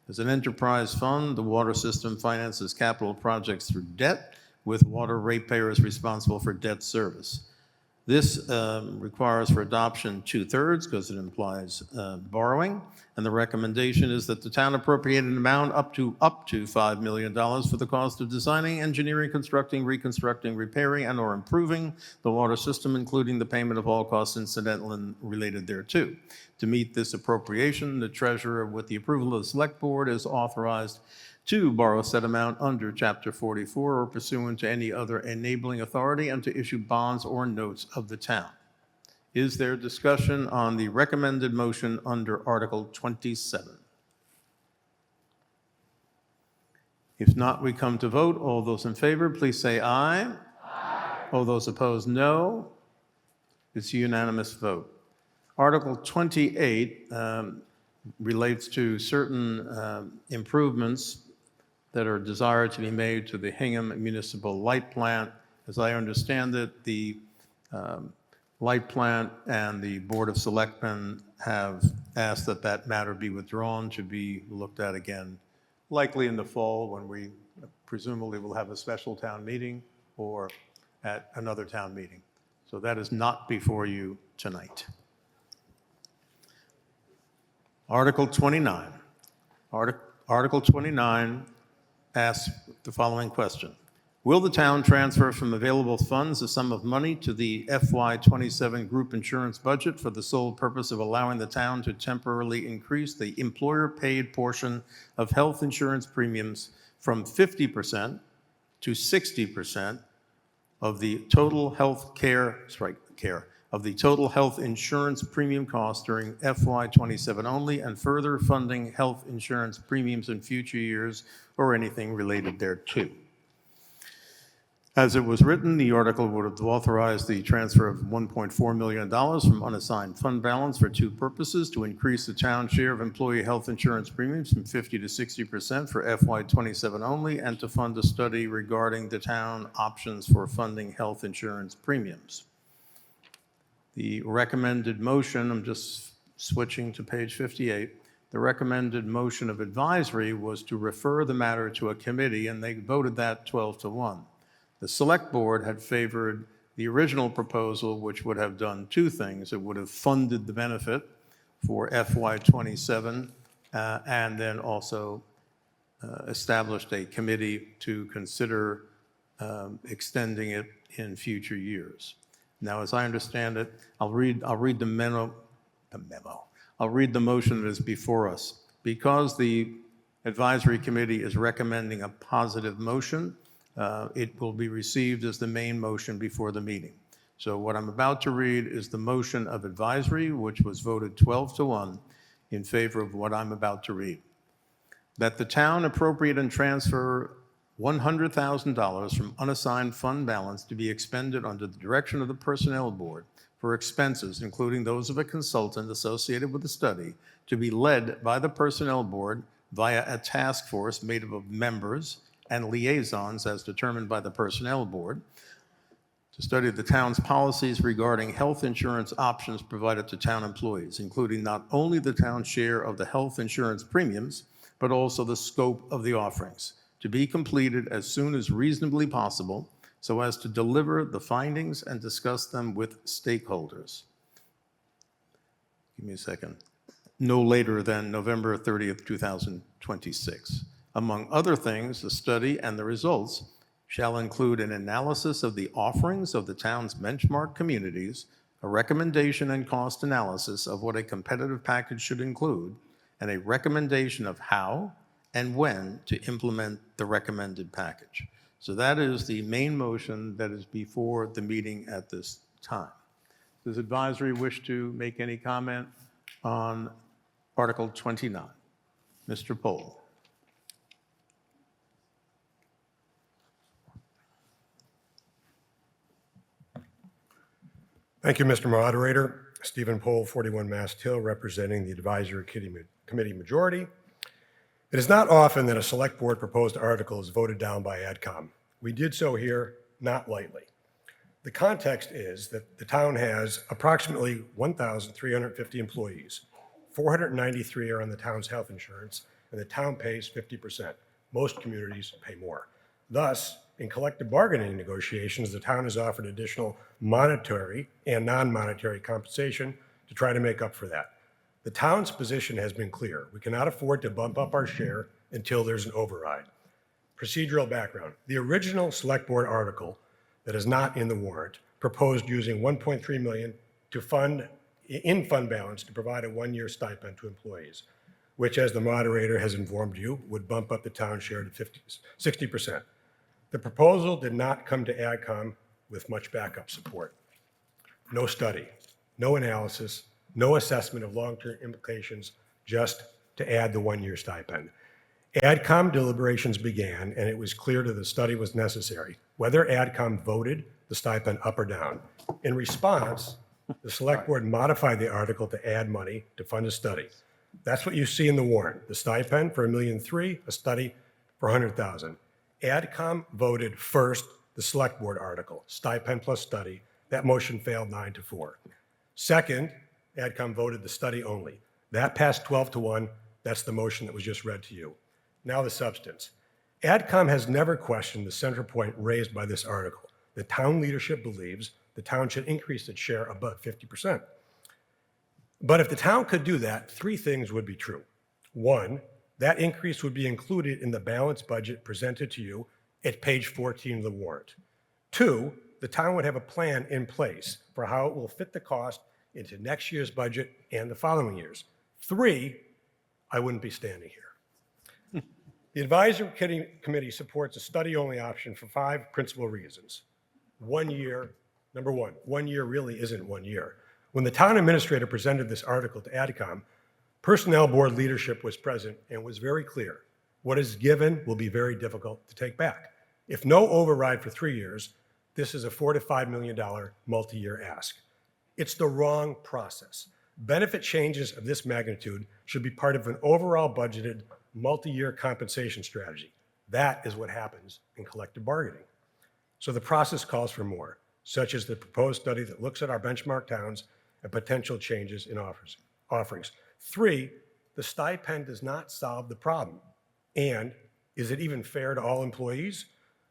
As an enterprise fund, the water system finances capital projects through debt, with water ratepayers responsible for debt service. This requires for adoption 2/3 because it implies borrowing. And the recommendation is that the town appropriate an amount up to $5 million for the cost of designing, engineering, constructing, reconstructing, repairing, and/or improving the water system, including the payment of all costs incidental and related thereto. To meet this appropriation, the treasurer, with the approval of the select board, is authorized to borrow said amount under Chapter 44 or pursuant to any other enabling authority and to issue bonds or notes of the town. Is there discussion on the recommended motion under Article 27? If not, we come to vote. All those in favor, please say aye. Aye. All those opposed, no. It's a unanimous vote. Article 28 relates to certain improvements that are desired to be made to the Hingham Municipal Light Plant. As I understand it, the light plant and the Board of Selectmen have asked that that matter be withdrawn to be looked at again, likely in the fall when we presumably will have a special town meeting or at another town meeting. So that is not before you tonight. Article 29. Article 29 asks the following question. Will the town transfer from available funds a sum of money to the FY27 group insurance budget for the sole purpose of allowing the town to temporarily increase the employer-paid portion of health insurance premiums from 50% to 60% of the total health insurance premium cost during FY27 only, and further funding health insurance premiums in future years or anything related thereto? As it was written, the article would have authorized the transfer of $1.4 million from unassigned fund balance for two purposes: to increase the town share of employee health insurance premiums from 50 to 60% for FY27 only, and to fund a study regarding the town options for funding health insurance premiums. The recommended motion, I'm just switching to page 58, the recommended motion of advisory was to refer the matter to a committee, and they voted that 12-1. The select board had favored the original proposal, which would have done two things. It would have funded the benefit for FY27 and then also established a committee to consider extending it in future years. Now, as I understand it, I'll read the memo. I'll read the motion that is before us. Because the advisory committee is recommending a positive motion, it will be received as the main motion before the meeting. So what I'm about to read is the motion of advisory, which was voted 12-1 in favor of what I'm about to read. That the town appropriate and transfer $100,000 from unassigned fund balance to be expended under the direction of the Personnel Board for expenses, including those of a consultant associated with the study, to be led by the Personnel Board via a task force made up of members and liaisons as determined by the Personnel Board, to study the town's policies regarding health insurance options provided to town employees, including not only the town's share of the health insurance premiums, but also the scope of the offerings, to be completed as soon as reasonably possible so as to deliver the findings and discuss them with stakeholders. Give me a second. No later than November 30th, 2026. Among other things, the study and the results shall include an analysis of the offerings of the town's benchmark communities, a recommendation and cost analysis of what a competitive package should include, and a recommendation of how and when to implement the recommended package. So that is the main motion that is before the meeting at this time. Does advisory wish to make any comment on Article 29? Mr. Pohl. Thank you, Mr. Moderator. Stephen Pohl, 41 Mast Hill, representing the Advisory Committee majority. It is not often that a select board proposed article is voted down by AdCom. We did so here not lightly. The context is that the town has approximately 1,350 employees. 493 are on the town's health insurance, and the town pays 50%. Most communities pay more. Thus, in collective bargaining negotiations, the town has offered additional monetary and non-monetary compensation to try to make up for that. The town's position has been clear. We cannot afford to bump up our share until there's an override. Procedural background. The original select board article that is not in the warrant proposed using $1.3 million to fund balance to provide a one-year stipend to employees, which, as the moderator has informed you, would bump up the town share to 60%. The proposal did not come to AdCom with much backup support. No study, no analysis, no assessment of long-term implications, just to add the one-year stipend. AdCom deliberations began, and it was clear that the study was necessary, whether AdCom voted the stipend up or down. In response, the select board modified the article to add money to fund a study. That's what you see in the warrant, the stipend for $1.3 million, a study for $100,000. AdCom voted first the select board article, stipend plus study. That motion failed 9-4. Second, AdCom voted the study only. That passed 12-1. That's the motion that was just read to you. Now the substance. AdCom has never questioned the central point raised by this article. The town leadership believes the town should increase its share above 50%. But if the town could do that, three things would be true. One, that increase would be included in the balanced budget presented to you at page 14 of the warrant. Two, the town would have a plan in place for how it will fit the cost into next year's budget and the following years. Three, I wouldn't be standing here. The advisory committee supports a study-only option for 5 principal reasons. 1 year, number one, 1 year really isn't 1 year. When the town administrator presented this article to AdCom, Personnel Board leadership was present and was very clear. What is given will be very difficult to take back. If no override for 3 years, this is a $4 to $5 million multi-year ask. It's the wrong process. Benefit changes of this magnitude should be part of an overall budgeted multi-year compensation strategy. That is what happens in collective bargaining. So the process calls for more, such as the proposed study that looks at our benchmark towns and potential changes in offerings. 3, the stipend does not solve the problem. And is it even fair to all employees?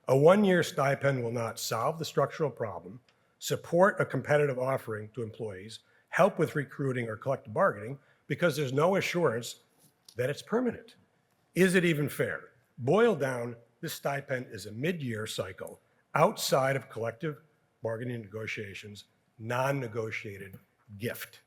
A 1-year stipend will not solve the structural problem, support a competitive offering to employees, help with recruiting or collective bargaining, because there's no assurance that it's permanent. Is it even fair? Boiled down, this stipend is a mid-year cycle outside of collective bargaining negotiations, non-negotiated gift.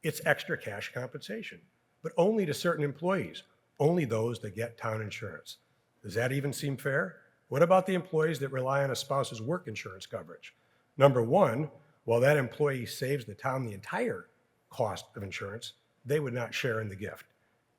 It's extra cash compensation, but only to certain employees, only those that get town insurance. Does that even seem fair? What about the employees that rely on a spouse's work insurance coverage? Number one, while that employee saves the town the entire cost of insurance, they would not share in the gift.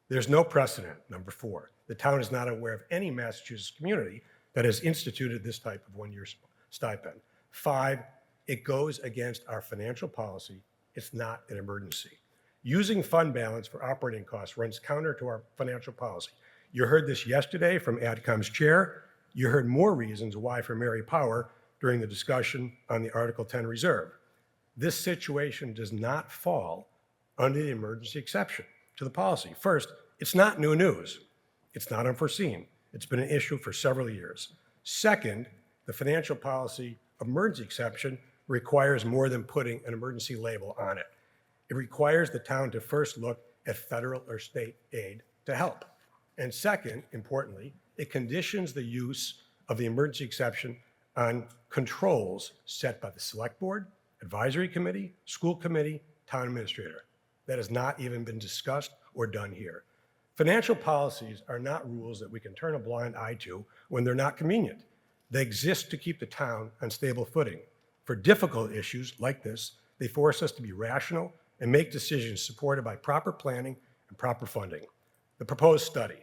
There's no precedent. Number 4, the town is not aware of any Massachusetts community that has instituted this type of 1-year stipend. 5, it goes against our financial policy. It's not an emergency. Using fund balance for operating costs runs counter to our financial policy. You heard this yesterday from AdCom's chair. You heard more reasons why from Mary Power during the discussion on the Article 10 reserve. This situation does not fall under the emergency exception to the policy. First, it's not new news. It's not unforeseen. It's been an issue for several years. Second, the financial policy emergency exception requires more than putting an emergency label on it. It requires the town to first look at federal or state aid to help. And second, importantly, it conditions the use of the emergency exception on controls set by the select board, advisory committee, school committee, town administrator. That has not even been discussed or done here. Financial policies are not rules that we can turn a blind eye to when they're not convenient. They exist to keep the town on stable footing. For difficult issues like this, they force us to be rational and make decisions supported by proper planning and proper funding. The proposed study,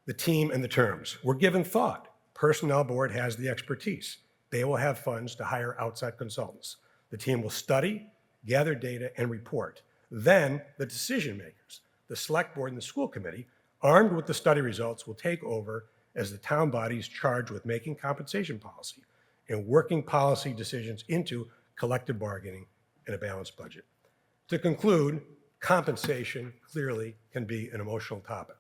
the team and the terms were given thought. Personnel Board has the expertise. They will have funds to hire outside consultants. The team will study, gather data, and report. Then the decision makers, the select board and the school committee, armed with the study results, will take over as the town bodies charged with making compensation policy and working policy decisions into collective bargaining and a balanced budget. To conclude, compensation clearly can be an emotional topic,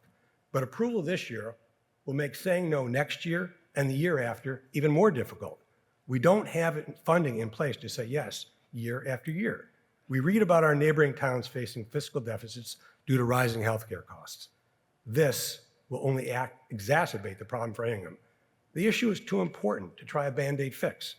but approval this year will make saying no next year and the year after, even more difficult. We don't have funding in place to say yes year after year. We read about our neighboring towns facing fiscal deficits due to rising healthcare costs. This will only exacerbate the problem for Hingham. The issue is too important to try a Band-Aid fix.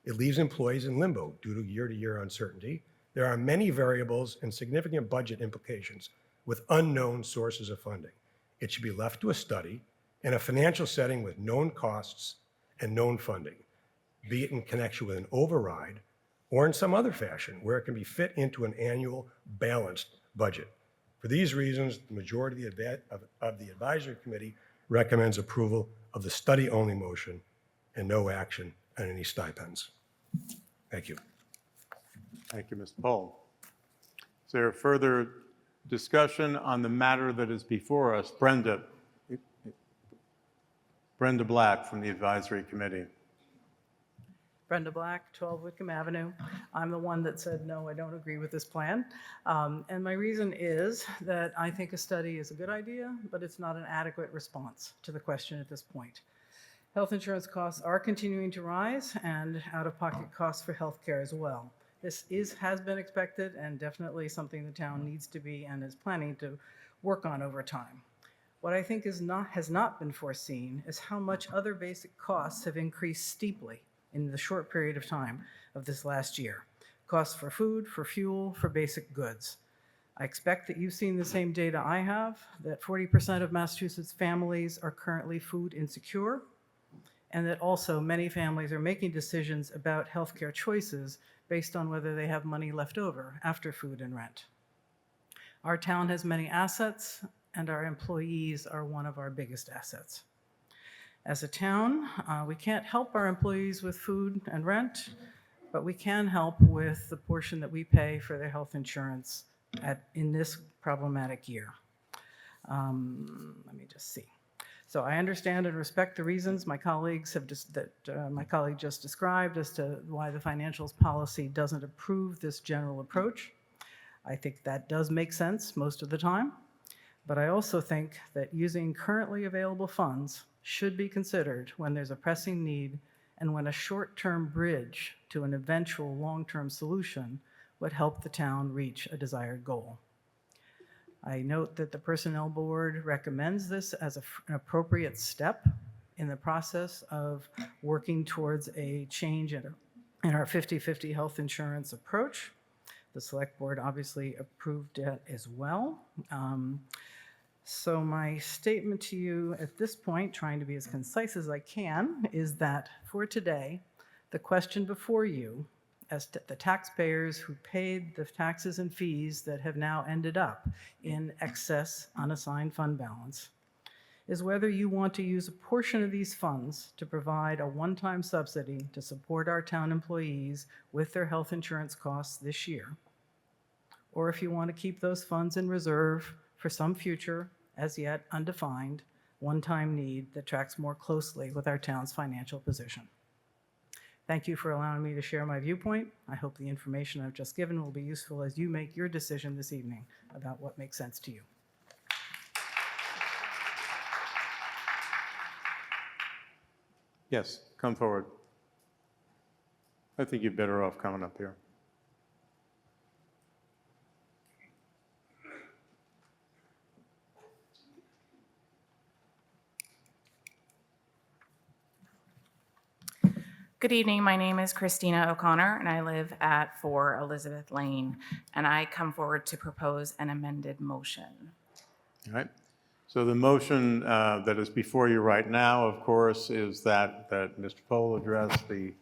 It leaves employees in limbo due to year-to-year uncertainty. There are many variables and significant budget implications with unknown sources of funding. It should be left to a study in a financial setting with known costs and known funding, be it in connection with an override or in some other fashion where it can be fit into an annual balanced budget. For these reasons, the majority of the advisory committee recommends approval of the study-only motion and no action on any stipends. Thank you. Thank you, Mr. Pohl. Is there further discussion on the matter that is before us? Brenda Black from the Advisory Committee. Brenda Black, 12 Wickham Avenue. I'm the one that said, no, I don't agree with this plan. And my reason is that I think a study is a good idea, but it's not an adequate response to the question at this point. Health insurance costs are continuing to rise, and out-of-pocket costs for healthcare as well. This has been expected and definitely something the town needs to be and is planning to work on over time. What I think has not been foreseen is how much other basic costs have increased steeply in the short period of time of this last year. Costs for food, for fuel, for basic goods. I expect that you've seen the same data I have, that 40% of Massachusetts families are currently food insecure, and that also many families are making decisions about healthcare choices based on whether they have money left over after food and rent. Our town has many assets, and our employees are one of our biggest assets. As a town, we can't help our employees with food and rent, but we can help with the portion that we pay for their health insurance in this problematic year. Let me just see. So I understand and respect the reasons my colleagues have my colleague just described as to why the financials policy doesn't approve this general approach. I think that does make sense most of the time, but I also think that using currently available funds should be considered when there's a pressing need and when a short-term bridge to an eventual long-term solution would help the town reach a desired goal. I note that the Personnel Board recommends this as an appropriate step in the process of working towards a change in our 50-50 health insurance approach. The Select Board obviously approved it as well. So my statement to you at this point, trying to be as concise as I can, is that for today, the question before you, as to the taxpayers who paid the taxes and fees that have now ended up in excess unassigned fund balance, is whether you want to use a portion of these funds to provide a one-time subsidy to support our town employees with their health insurance costs this year, or if you want to keep those funds in reserve for some future, as yet undefined, one-time need that tracks more closely with our town's financial position. Thank you for allowing me to share my viewpoint. I hope the information I've just given will be useful as you make your decision this evening about what makes sense to you. Yes, come forward. I think you're better off coming up here. Good evening. My name is Christina O'Connor, and I live at 4 Elizabeth Lane, and I come forward to propose an amended motion. All right. So the motion that is before you right now, of course, is that Mr. Pohl addressed the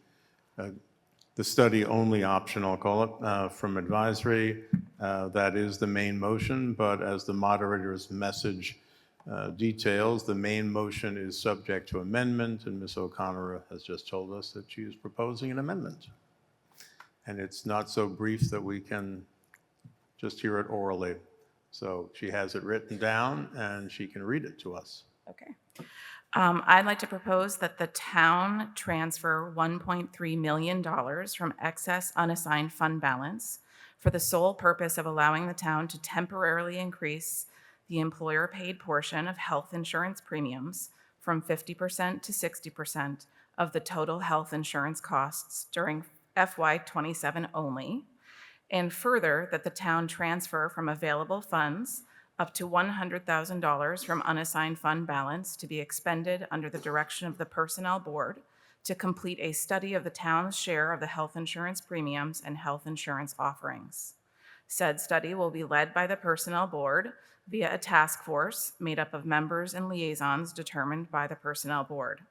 study-only option, I'll call it, from advisory. That is the main motion, but as the moderator's message details, the main motion is subject to amendment, and Ms. O'Connor has just told us that she is proposing an amendment. And it's not so brief that we can just hear it orally. So she has it written down, and she can read it to us. Okay. I'd like to propose that the town transfer $1.3 million from excess unassigned fund balance for the sole purpose of allowing the town to temporarily increase the employer-paid portion of health insurance premiums from 50% to 60% of the total health insurance costs during FY27 only, and further, that the town transfer from available funds up to $100,000 from unassigned fund balance to be expended under the direction of the Personnel Board to complete a study of the town's share of the health insurance premiums and health insurance offerings. Said study will be led by the Personnel Board via a task force made up of members and liaisons determined by the Personnel Board.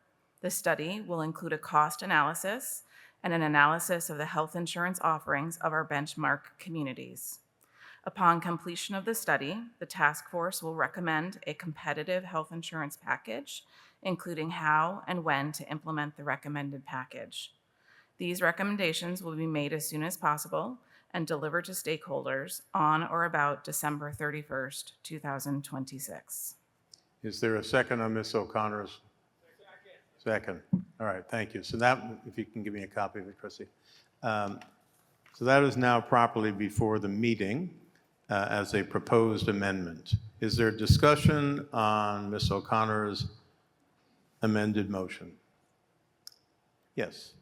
The study will include a cost analysis and an analysis of the health insurance offerings of our benchmark communities. Upon completion of the study, the task force will recommend a competitive health insurance package, including how and when to implement the recommended package. These recommendations will be made as soon as possible and delivered to stakeholders on or about December 31st, 2026. Is there a second on Ms. O'Connor's? Second. All right, thank you. So that, if you can give me a copy of it, Chrissy. So that is now properly before the meeting as a proposed amendment. Is there discussion on Ms. O'Connor's amended motion? Yes.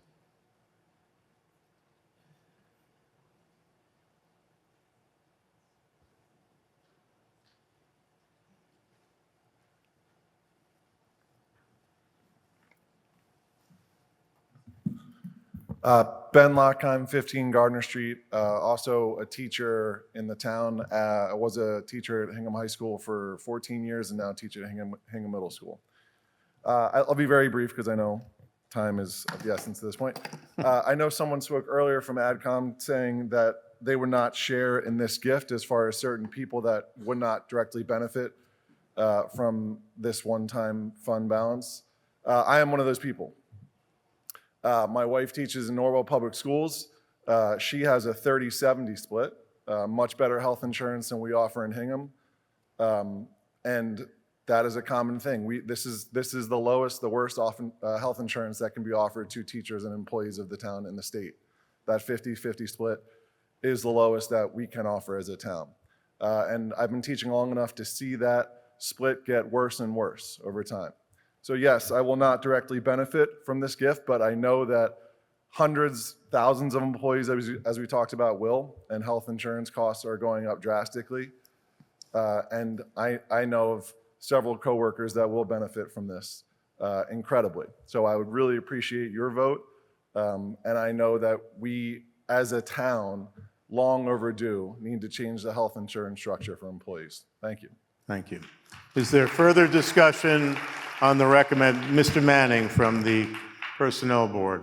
Ben Lockheim, 15 Gardner Street, also a teacher in the town. I was a teacher at Hingham High School for 14 years and now teach at Hingham Middle School. I'll be very brief because I know time is of the essence at this point. I know someone spoke earlier from AdCom saying that they would not share in this gift as far as certain people that would not directly benefit from this one-time fund balance. I am one of those people. My wife teaches in Norwell Public Schools. She has a 30-70 split, much better health insurance than we offer in Hingham. And that is a common thing. This is the lowest, the worst health insurance that can be offered to teachers and employees of the town and the state. That 50-50 split is the lowest that we can offer as a town. And I've been teaching long enough to see that split get worse and worse over time. So yes, I will not directly benefit from this gift, but I know that hundreds, thousands of employees, as we talked about, will, and health insurance costs are going up drastically. And I know of several coworkers that will benefit from this incredibly. So I would really appreciate your vote. And I know that we, as a town, long overdue, need to change the health insurance structure for employees. Thank you. Thank you. Is there further discussion on the recommend? Mr. Manning from the Personnel Board.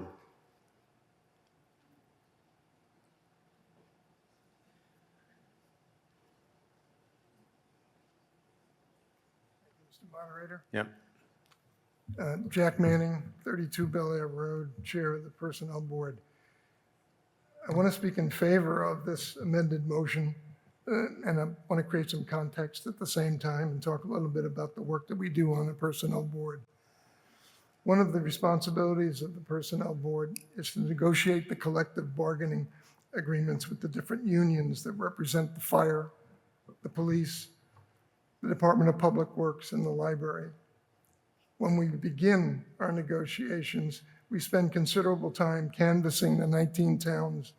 Mr. Moderator. Yep. Jack Manning, 32 Bel Air Road, Chair of the Personnel Board. I want to speak in favor of this amended motion, and I want to create some context at the same time and talk a little bit about the work that we do on the Personnel Board. One of the responsibilities of the Personnel Board is to negotiate the collective bargaining agreements with the different unions that represent the fire, the police, the Department of Public Works, and the library. When we begin our negotiations, we spend considerable time canvassing the 19 towns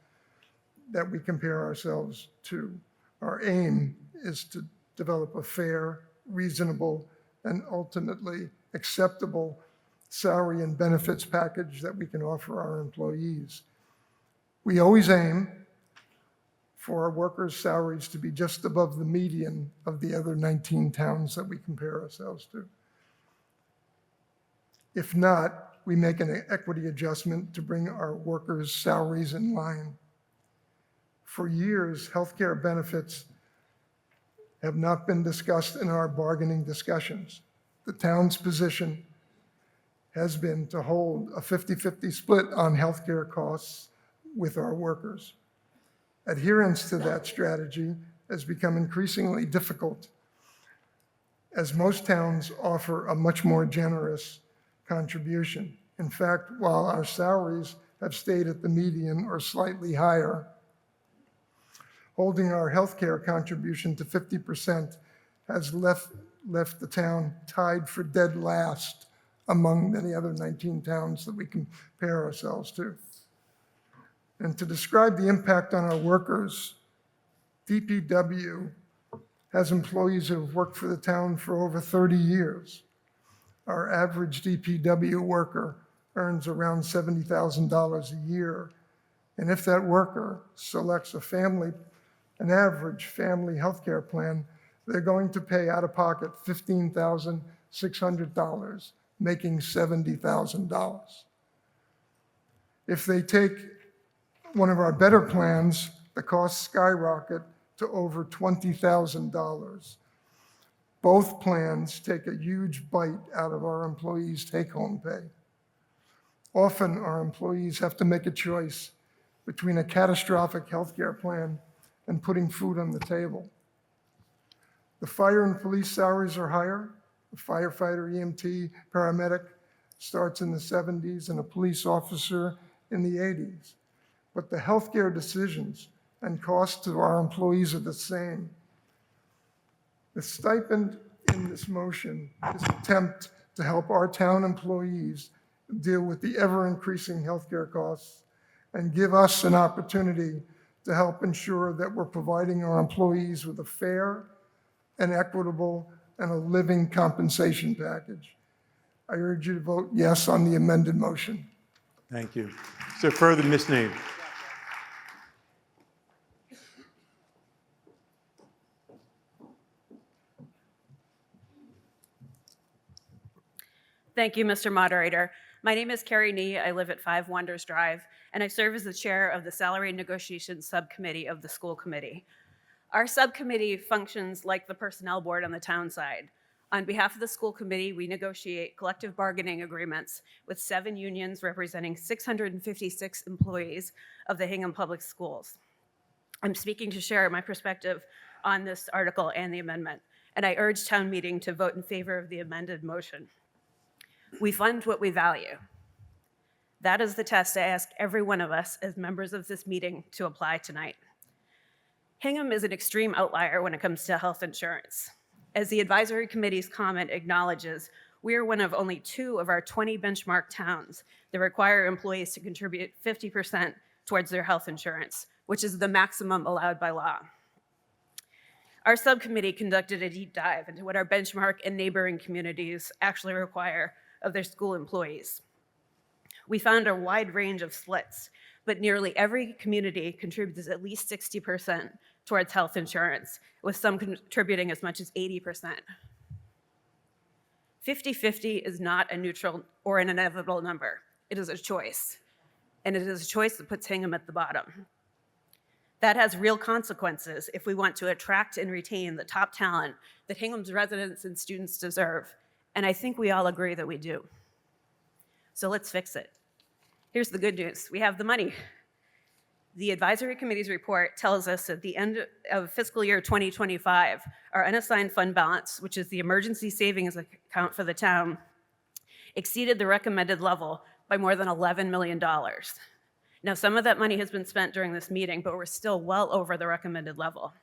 that we compare ourselves to. Our aim is to develop a fair, reasonable, and ultimately acceptable salary and benefits package that we can offer our employees. We always aim for our workers' salaries to be just above the median of the other 19 towns that we compare ourselves to. If not, we make an equity adjustment to bring our workers' salaries in line. For years, healthcare benefits have not been discussed in our bargaining discussions. The town's position has been to hold a 50-50 split on healthcare costs with our workers. Adherence to that strategy has become increasingly difficult, as most towns offer a much more generous contribution. In fact, while our salaries have stayed at the median or slightly higher, holding our healthcare contribution to 50% has left the town tied for dead last among many other 19 towns that we compare ourselves to. And to describe the impact on our workers, DPW has employees who have worked for the town for over 30 years. Our average DPW worker earns around $70,000 a year. And if that worker selects an average family health care plan, they're going to pay out of pocket $15,600, making $70,000. If they take one of our better plans, the costs skyrocket to over $20,000. Both plans take a huge bite out of our employees' take-home pay. Often, our employees have to make a choice between a catastrophic healthcare plan and putting food on the table. The fire and police salaries are higher. A firefighter, EMT, paramedic starts in the 70s and a police officer in the 80s. But the healthcare decisions and costs to our employees are the same. The stipend in this motion is an attempt to help our town employees deal with the ever-increasing healthcare costs and give us an opportunity to help ensure that we're providing our employees with a fair and equitable and a living compensation package. I urge you to vote yes on the amended motion. Thank you. Is there further, Ms. Nave? Thank you, Mr. Moderator. My name is Carrie Nee. I live at 5 Wonders Drive, and I serve as the chair of the Salary and Negotiations Subcommittee of the School Committee. Our subcommittee functions like the personnel board on the town side. On behalf of the school committee, we negotiate collective bargaining agreements with 7 unions representing 656 employees of the Hingham Public Schools. I'm speaking to share my perspective on this article and the amendment, and I urge town meeting to vote in favor of the amended motion. We fund what we value. That is the test I ask every one of us as members of this meeting to apply tonight. Hingham is an extreme outlier when it comes to health insurance. As the advisory committee's comment acknowledges, we are one of only 2 of our 20 benchmark towns that require employees to contribute 50% towards their health insurance, which is the maximum allowed by law. Our subcommittee conducted a deep dive into what our benchmark and neighboring communities actually require of their school employees. We found a wide range of splits, but nearly every community contributes at least 60% towards health insurance, with some contributing as much as 80%. 50-50 is not a neutral or an inevitable number. It is a choice, and it is a choice that puts Hingham at the bottom. That has real consequences if we want to attract and retain the top talent that Hingham's residents and students deserve, and I think we all agree that we do. So let's fix it. Here's the good news. We have the money. The advisory committee's report tells us at the end of fiscal year 2025, our unassigned fund balance, which is the emergency savings account for the town, exceeded the recommended level by more than $11 million. Now, some of that money has been spent during this meeting, but we're still well over the recommended level.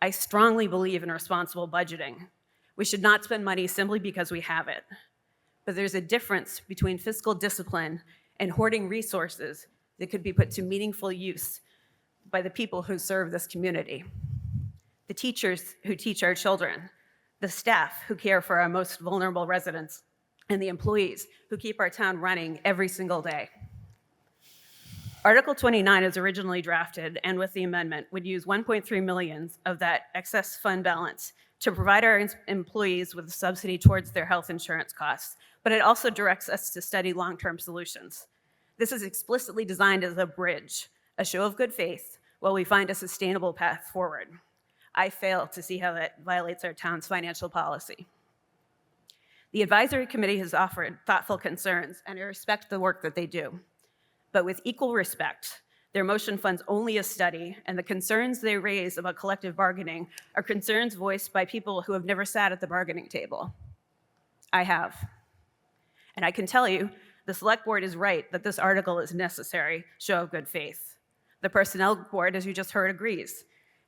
I strongly believe in responsible budgeting. We should not spend money simply because we have it. But there's a difference between fiscal discipline and hoarding resources that could be put to meaningful use by the people who serve this community. The teachers who teach our children, the staff who care for our most vulnerable residents, and the employees who keep our town running every single day. Article 29 as originally drafted and with the amendment would use 1.3 million of that excess fund balance to provide our employees with a subsidy towards their health insurance costs, but it also directs us to study long-term solutions. This is explicitly designed as a bridge, a show of good faith, while we find a sustainable path forward. I fail to see how that violates our town's financial policy. The advisory committee has offered thoughtful concerns, and I respect the work that they do. But with equal respect, their motion funds only a study, and the concerns they raise about collective bargaining are concerns voiced by people who have never sat at the bargaining table. I have. And I can tell you, the select board is right that this article is necessary, show of good faith. The personnel board, as you just heard, agrees,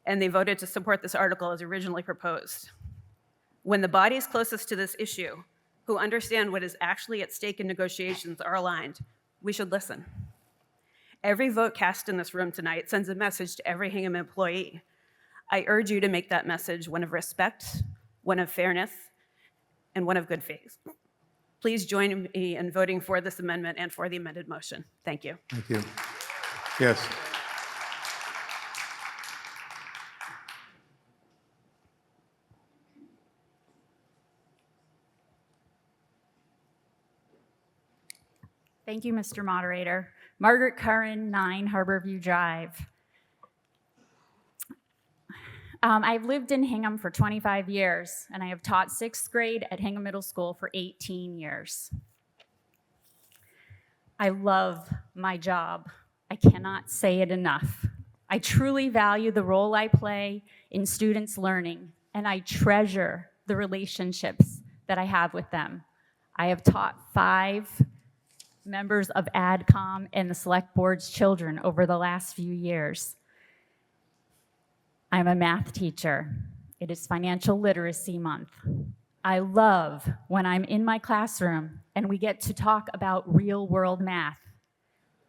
and they voted to support this article as originally proposed. When the bodies closest to this issue, who understand what is actually at stake in negotiations are aligned, we should listen. Every vote cast in this room tonight sends a message to every Hingham employee. I urge you to make that message one of respect, one of fairness, and one of good faith. Please join me in voting for this amendment and for the amended motion. Thank you. Thank you. Yes. Thank you, Mr. Moderator. Margaret Curran, 9 Harborview Drive. I've lived in Hingham for 25 years, and I have taught 6th grade at Hingham Middle School for 18 years. I love my job. I cannot say it enough. I truly value the role I play in students' learning, and I treasure the relationships that I have with them. I have taught 5 members of AdCom and the Select Board's children over the last few years. I'm a math teacher. It is Financial Literacy Month. I love when I'm in my classroom and we get to talk about real-world math,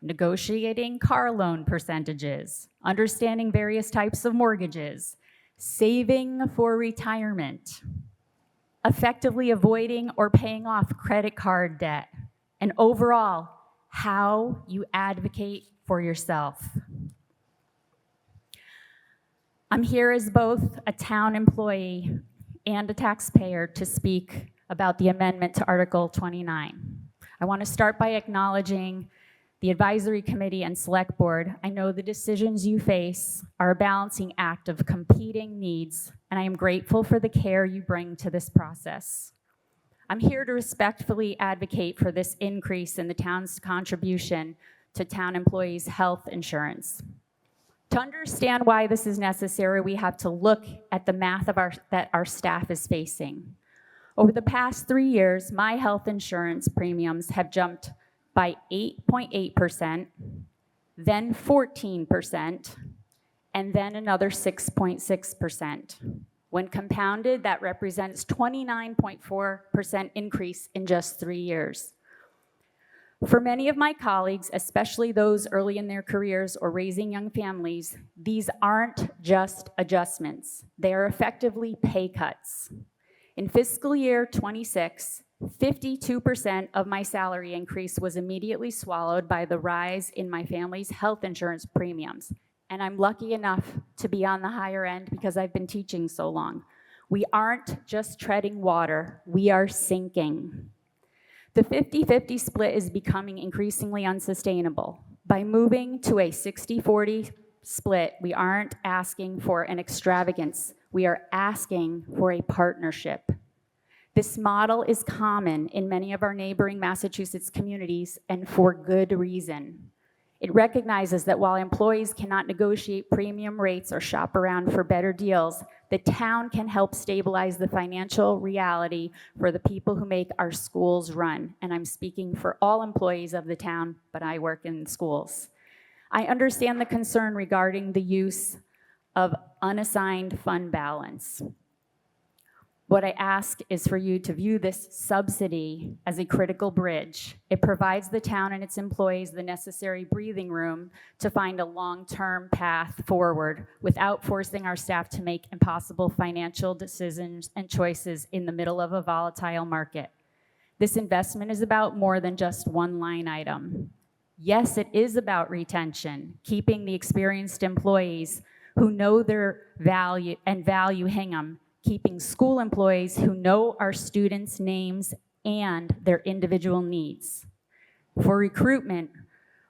negotiating car loan percentages, understanding various types of mortgages, saving for retirement, effectively avoiding or paying off credit card debt, and overall, how you advocate for yourself. I'm here as both a town employee and a taxpayer to speak about the amendment to Article 29. I want to start by acknowledging the Advisory Committee and Select Board. I know the decisions you face are a balancing act of competing needs, and I am grateful for the care you bring to this process. I'm here to respectfully advocate for this increase in the town's contribution to town employees' health insurance. To understand why this is necessary, we have to look at the math that our staff is facing. Over the past 3 years, my health insurance premiums have jumped by 8.8%, then 14%, and then another 6.6%. When compounded, that represents 29.4% increase in just 3 years. For many of my colleagues, especially those early in their careers or raising young families, these aren't just adjustments. They are effectively pay cuts. In fiscal year 26, 52% of my salary increase was immediately swallowed by the rise in my family's health insurance premiums. And I'm lucky enough to be on the higher end because I've been teaching so long. We aren't just treading water, we are sinking. The 50-50 split is becoming increasingly unsustainable. By moving to a 60-40 split, we aren't asking for an extravagance, we are asking for a partnership. This model is common in many of our neighboring Massachusetts communities, and for good reason. It recognizes that while employees cannot negotiate premium rates or shop around for better deals, the town can help stabilize the financial reality for the people who make our schools run. And I'm speaking for all employees of the town, but I work in schools. I understand the concern regarding the use of unassigned fund balance. What I ask is for you to view this subsidy as a critical bridge. It provides the town and its employees the necessary breathing room to find a long-term path forward without forcing our staff to make impossible financial decisions and choices in the middle of a volatile market. This investment is about more than just one line item. Yes, it is about retention, keeping the experienced employees who know their value and value Hingham, keeping school employees who know our students' names and their individual needs. For recruitment,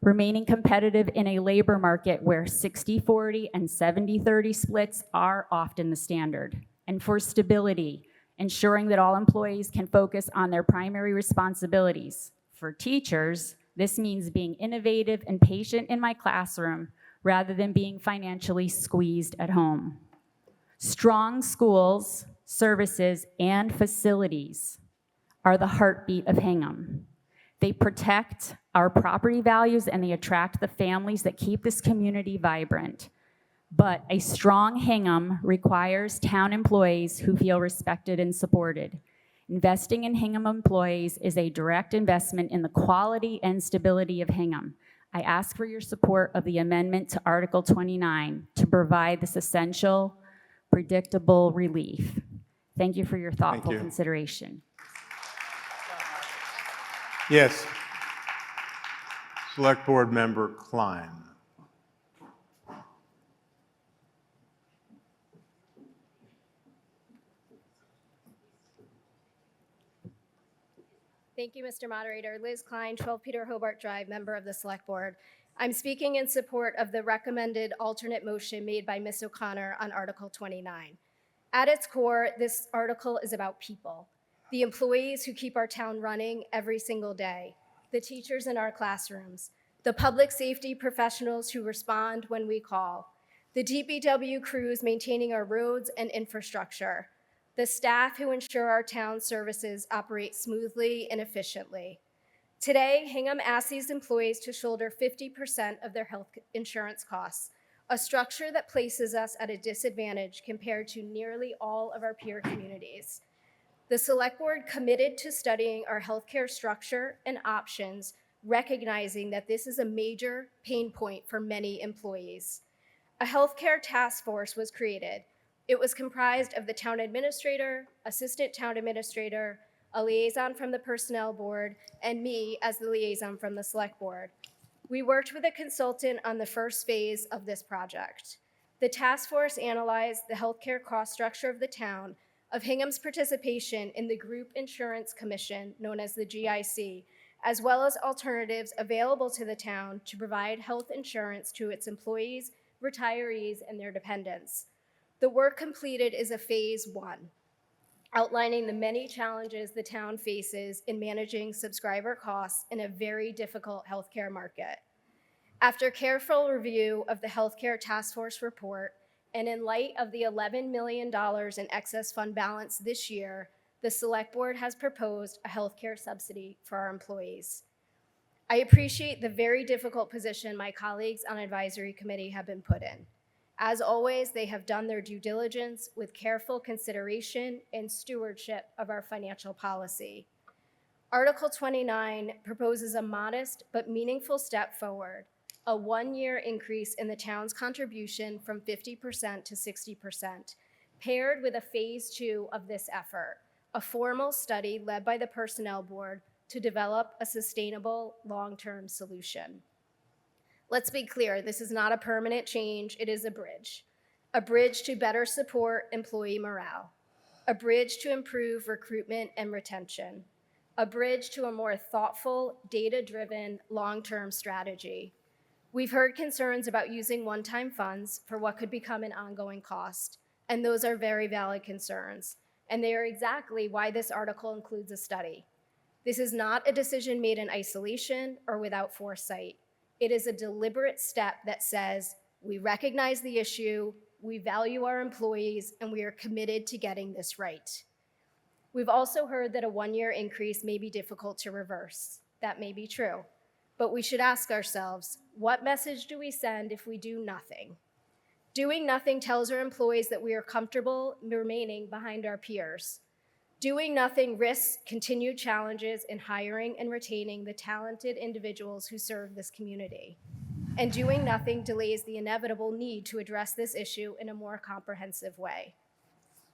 remaining competitive in a labor market where 60-40 and 70-30 splits are often the standard. And for stability, ensuring that all employees can focus on their primary responsibilities. For teachers, this means being innovative and patient in my classroom rather than being financially squeezed at home. Strong schools, services, and facilities are the heartbeat of Hingham. They protect our property values and they attract the families that keep this community vibrant. But a strong Hingham requires town employees who feel respected and supported. Investing in Hingham employees is a direct investment in the quality and stability of Hingham. I ask for your support of the amendment to Article 29 to provide this essential, predictable relief. Thank you for your thoughtful you. consideration. Yes. Select Board Member Klein. Thank you, Mr. Moderator. Liz Klein, 12 Peter Hobart Drive, member of the Select Board. I'm speaking in support of the recommended alternate motion made by Ms. O'Connor on Article 29. At its core, this article is about people, the employees who keep our town running every single day, the teachers in our classrooms, the public safety professionals who respond when we call, the DPW crews maintaining our roads and infrastructure, the staff who ensure our town services operate smoothly and efficiently. Today, Hingham asks these employees to shoulder 50% of their health insurance costs, a structure that places us at a disadvantage compared to nearly all of our peer communities. The Select Board committed to studying our healthcare structure and options, recognizing that this is a major pain point for many employees. A healthcare task force was created. It was comprised of the town administrator, assistant town administrator, a liaison from the personnel board, and me as the liaison from the Select Board. We worked with a consultant on the first phase of this project. The task force analyzed the healthcare cost structure of the town, of Hingham's participation in the Group Insurance Commission, known as the GIC, as well as alternatives available to the town to provide health insurance to its employees, retirees, and their dependents. The work completed is a phase 1, outlining the many challenges the town faces in managing subscriber costs in a very difficult healthcare market. After careful review of the Healthcare Task Force report, and in light of the $11 million in excess fund balance this year, the Select Board has proposed a healthcare subsidy for our employees. I appreciate the very difficult position my colleagues on Advisory Committee have been put in. As always, they have done their due diligence with careful consideration and stewardship of our financial policy. Article 29 proposes a modest but meaningful step forward, a 1-year increase in the town's contribution from 50% to 60%, paired with a phase 2 of this effort, a formal study led by the Personnel Board to develop a sustainable long-term solution. Let's be clear, this is not a permanent change, it is a bridge to better support employee morale, a bridge to improve recruitment and retention, a bridge to a more thoughtful, data-driven, long-term strategy. We've heard concerns about using one-time funds for what could become an ongoing cost, and those are very valid concerns, and they are exactly why this article includes a study. This is not a decision made in isolation or without foresight. It is a deliberate step that says, we recognize the issue, we value our employees, and we are committed to getting this right. We've also heard that a 1-year increase may be difficult to reverse. That may be true, but we should ask ourselves, what message do we send if we do nothing? Doing nothing tells our employees that we are comfortable remaining behind our peers. Doing nothing risks continued challenges in hiring and retaining the talented individuals who serve this community. And doing nothing delays the inevitable need to address this issue in a more comprehensive way.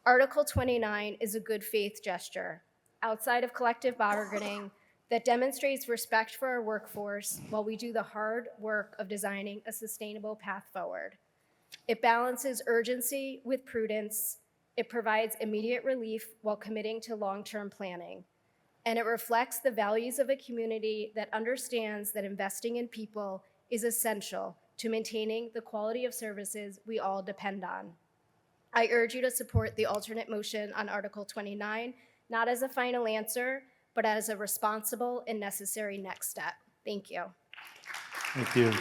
Article 29 is a good faith gesture, outside of collective bargaining, that demonstrates respect for our workforce while we do the hard work of designing a sustainable path forward. It balances urgency with prudence. It provides immediate relief while committing to long-term planning. And it reflects the values of a community that understands that investing in people is essential to maintaining the quality of services we all depend on. I urge you to support the alternate motion on Article 29, not as a final answer, but as a responsible and necessary next step. Thank you. Thank you.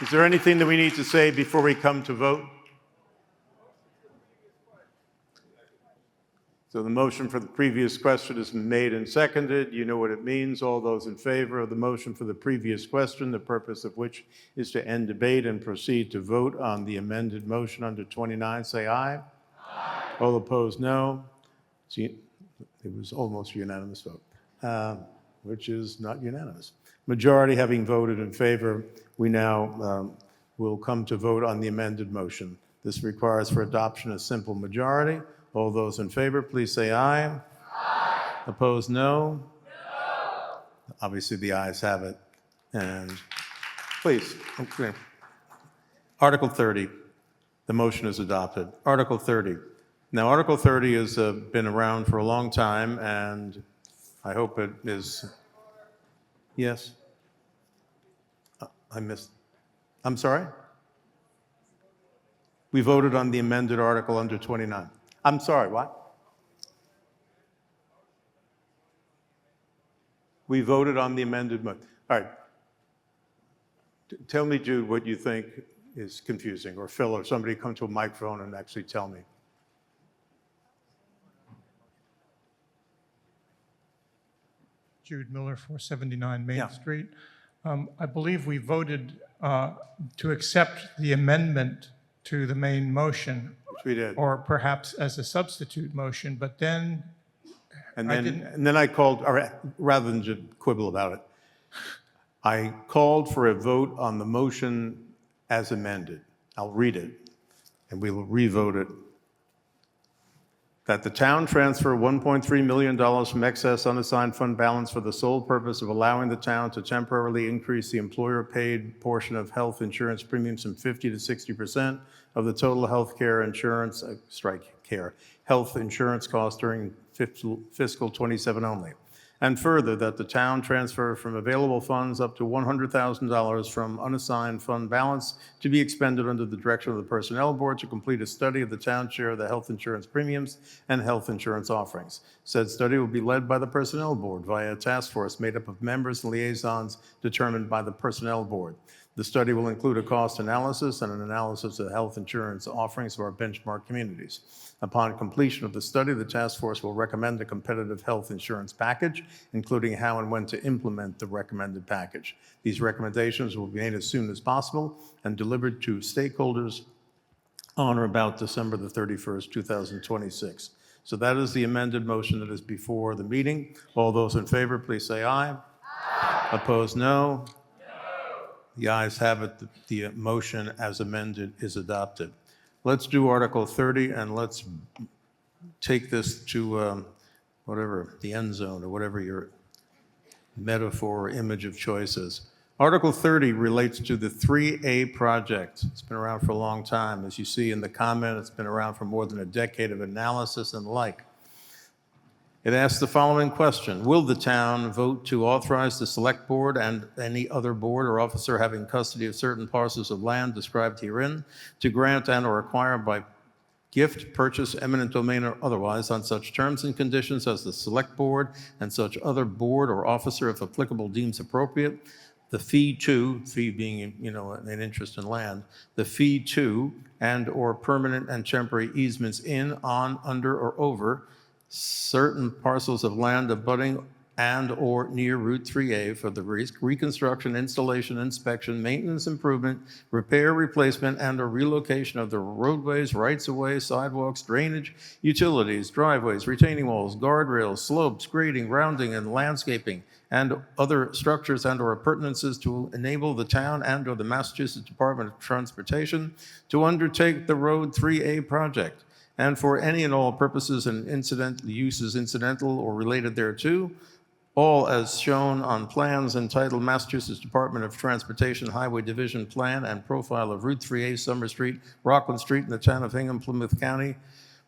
Is there anything that we need to say before we come to vote? So the motion for the previous question has been made and seconded. You know what it means. All those in favor of the motion for the previous question, the purpose of which is to end debate and proceed to vote on the amended motion under 29, say aye. Aye. All opposed, no. See, it was almost a unanimous vote, which is not unanimous. Majority having voted in favor, we now will come to vote on the amended motion. This requires for adoption a simple majority. All those in favor, please say aye. Aye. Opposed, no? No. Obviously, the ayes have it. And please, okay. Article 30, the motion is adopted. Article 30. Now, Article 30 has been around for a long time, and I hope it is. Yes? I missed. I'm sorry? We voted on the amended article under 29. I'm sorry, what? We voted on the amended motion. All right. Tell me, Jude, what you think is confusing, or Phil, or somebody come to a microphone and actually tell me. Jude Miller, 479 Main Street. I believe we voted to accept the amendment to the main motion. Which we did. Or perhaps as a substitute motion, but then And then I called, or rather than just quibble about it, I called for a vote on the motion as amended. I'll read it, and we will re-vote it. That the town transfer $1.3 million from excess unassigned fund balance for the sole purpose of allowing the town to temporarily increase the employer-paid portion of health insurance premiums from 50 to 60% of the total health care insurance, health insurance cost during fiscal 27 only. And further, that the town transfer from available funds up to $100,000 from unassigned fund balance to be expended under the direction of the Personnel Board to complete a study of the town share of the health insurance premiums and health insurance offerings. Said study will be led by the Personnel Board via a task force made up of members and liaisons determined by the Personnel Board. The study will include a cost analysis and an analysis of the health insurance offerings of our benchmark communities. Upon completion of the study, the task force will recommend a competitive health insurance package, including how and when to implement the recommended package. These recommendations will be made as soon as possible and delivered to stakeholders on or about December the 31st, 2026. So that is the amended motion that is before the meeting. All those in favor, please say aye. Aye. Opposed, no. The ayes have it. The motion as amended is adopted. Let's do Article 30, and let's take this to whatever, the end zone, or whatever your metaphor or image of choice is. Article 30 relates to the 3A project. It's been around for a long time. As you see in the comment, it's been around for more than a decade of analysis and the like. It asks the following question: will the town vote to authorize the select board and any other board or officer having custody of certain parcels of land described herein to grant and or acquire by gift, purchase, eminent domain, or otherwise on such terms and conditions as the select board and such other board or officer, if applicable, deems appropriate, the fee being, an interest in land, the fee to and or permanent and temporary easements in, on, under, or over certain parcels of land abutting and or near Route 3A for the reconstruction, installation, inspection, maintenance, improvement, repair, replacement, and or relocation of the roadways, rights-of-way, sidewalks, drainage, utilities, driveways, retaining walls, guardrails, slopes, grading, rounding, and landscaping, and other structures and or appurtenances to enable the town and or the Massachusetts Department of Transportation to undertake the Road 3A project, and for any and all purposes and uses incidental or related thereto, all as shown on plans entitled Massachusetts Department of Transportation Highway Division Plan and Profile of Route 3A, Summer Street, Rockland Street in the town of Hingham, Plymouth County,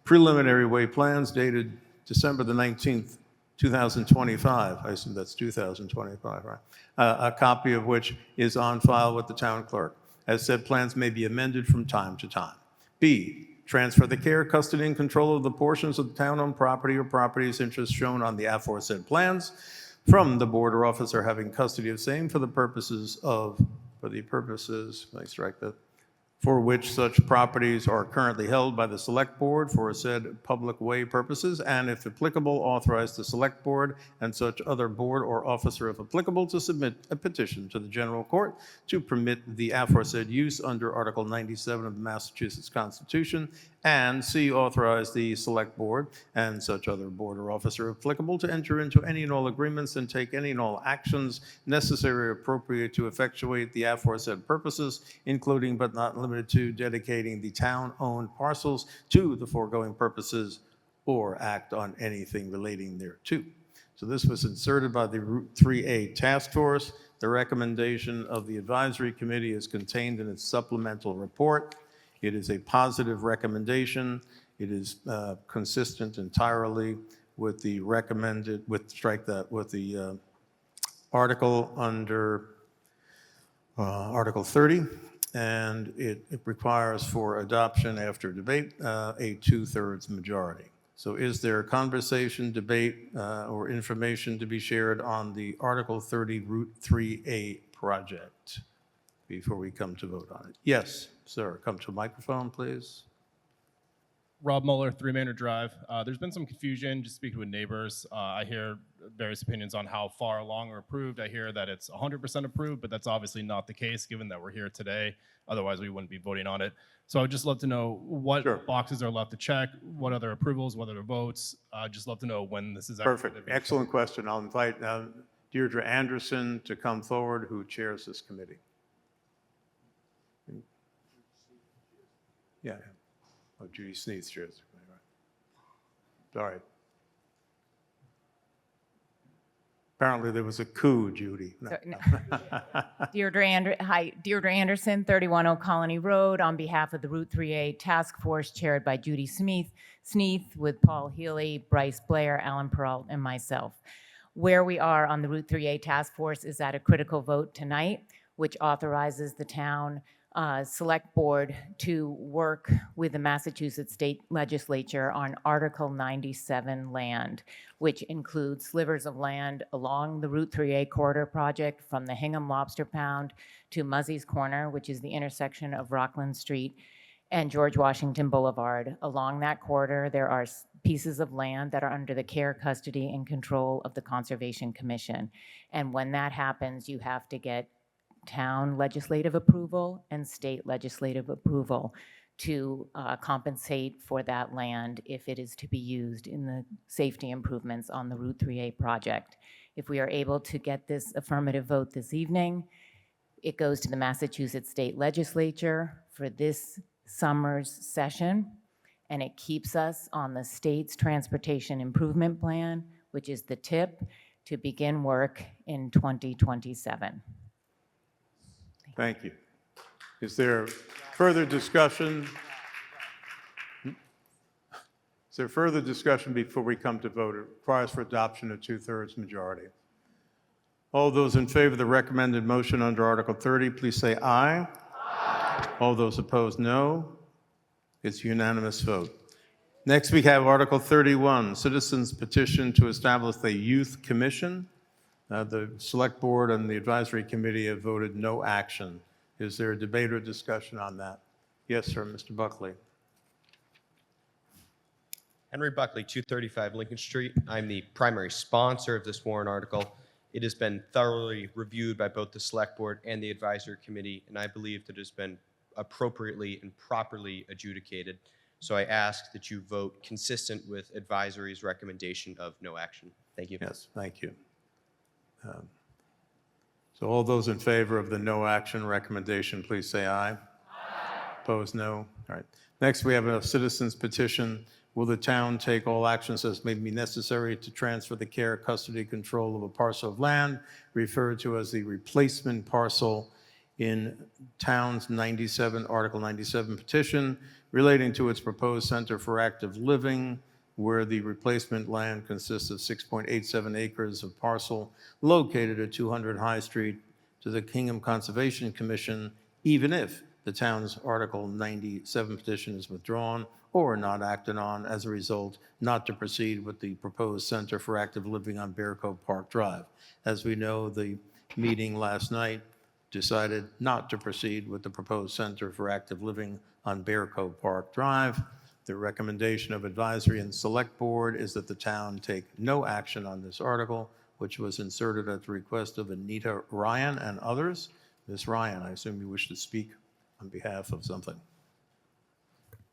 preliminary way plans dated December the 19th, 2025. I assume that's 2025, right? A copy of which is on file with the town clerk. As said, plans may be amended from time to time. B, transfer the care, custody, and control of the portions of the town-owned property or properties interests shown on the aforesaid plans from the board or officer having custody of same for the purposes, let me strike that, for which such properties are currently held by the Select Board for said public way purposes, and if applicable, authorize the Select Board and such other board or officer if applicable to submit a petition to the General Court to permit the aforesaid use under Article 97 of the Massachusetts Constitution, and C, authorize the Select Board and such other board or officer applicable to enter into any and all agreements and take any and all actions necessary or appropriate to effectuate the aforesaid purposes, including but not limited to dedicating the town-owned parcels to the foregoing purposes or act on anything relating thereto. So this was inserted by the Route 3A Task Force. The recommendation of the Advisory Committee is contained in its supplemental report. It is a positive recommendation. It is consistent entirely with the recommended, with the article under Article 30, and it requires for adoption after debate a 2/3 majority. So is there conversation, debate, or information to be shared on the Article 30 Route 3A project before we come to vote on it? Yes, sir. Come to a microphone, please. Rob Mueller, 3 Manor Drive. There's been some confusion, just speaking with neighbors. I hear various opinions on how far along or approved. I hear that it's 100% approved, but that's obviously not the case given that we're here today. Otherwise, we wouldn't be voting on it. So I would just love to know what boxes are left to check, what other approvals, what other votes. Just love to know when this is actually Perfect. Excellent question. I'll invite Deirdre Anderson to come forward, who chairs this committee. Yeah. Oh, Judy Sneath chairs. All right. Apparently there was a coup, Judy. No. Deirdre Anderson, 31 Oak Colony Road, on behalf of the Route 3A Task Force chaired by Judy Sneath with Paul Healy, Bryce Blair, Alan Peralt, and myself. Where we are on the Route 3A Task Force is at a critical vote tonight, which authorizes the town Select Board to work with the Massachusetts State Legislature on Article 97 land, which includes slivers of land along the Route 3A corridor project from the Hingham Lobster Pound to Muzzy's Corner, which is the intersection of Rockland Street and George Washington Boulevard. Along that corridor, there are pieces of land that are under the care, custody, and control of the Conservation Commission. And when that happens, you have to get town legislative approval and state legislative approval to compensate for that land if it is to be used in the safety improvements on the Route 3A project. If we are able to get this affirmative vote this evening, it goes to the Massachusetts State Legislature for this summer's session, and it keeps us on the state's transportation improvement plan, which is the TIP, to begin work in 2027. Thank you. Is there further discussion? Is there further discussion before we come to vote? It requires for adoption a 2/3 majority. All those in favor of the recommended motion under Article 30, please say aye. Aye. All those opposed, no. It's a unanimous vote. Next, we have Article 31, Citizens Petition to establish a Youth Commission. The Select Board and the Advisory Committee have voted no action. Is there a debate or discussion on that? Yes, sir, Mr. Buckley. Henry Buckley, 235 Lincoln Street. I'm the primary sponsor of this warrant article. It has been thoroughly reviewed by both the Select Board and the Advisory Committee, and I believe that it has been appropriately and properly adjudicated. So I ask that you vote consistent with Advisory's recommendation of no action. Thank you. Yes, thank you. So all those in favor of the no action recommendation, please say aye. Aye. Opposed, no. All right. Next, we have a citizens petition. Will the town take all actions as may be necessary to transfer the care, custody, control of a parcel of land referred to as the replacement parcel in town's Article 97 petition relating to its proposed Center for Active Living, where the replacement land consists of 6.87 acres of parcel located at 200 High Street, to the Hingham Conservation Commission, even if the town's Article 97 petition is withdrawn or not acted on, as a result, not to proceed with the proposed Center for Active Living on Bear Cove Park Drive. As we know, the meeting last night decided not to proceed with the proposed Center for Active Living on Bear Cove Park Drive. The recommendation of Advisory and Select Board is that the town take no action on this article, which was inserted at the request of Anita Ryan and others. Ms. Ryan, I assume you wish to speak on behalf of something.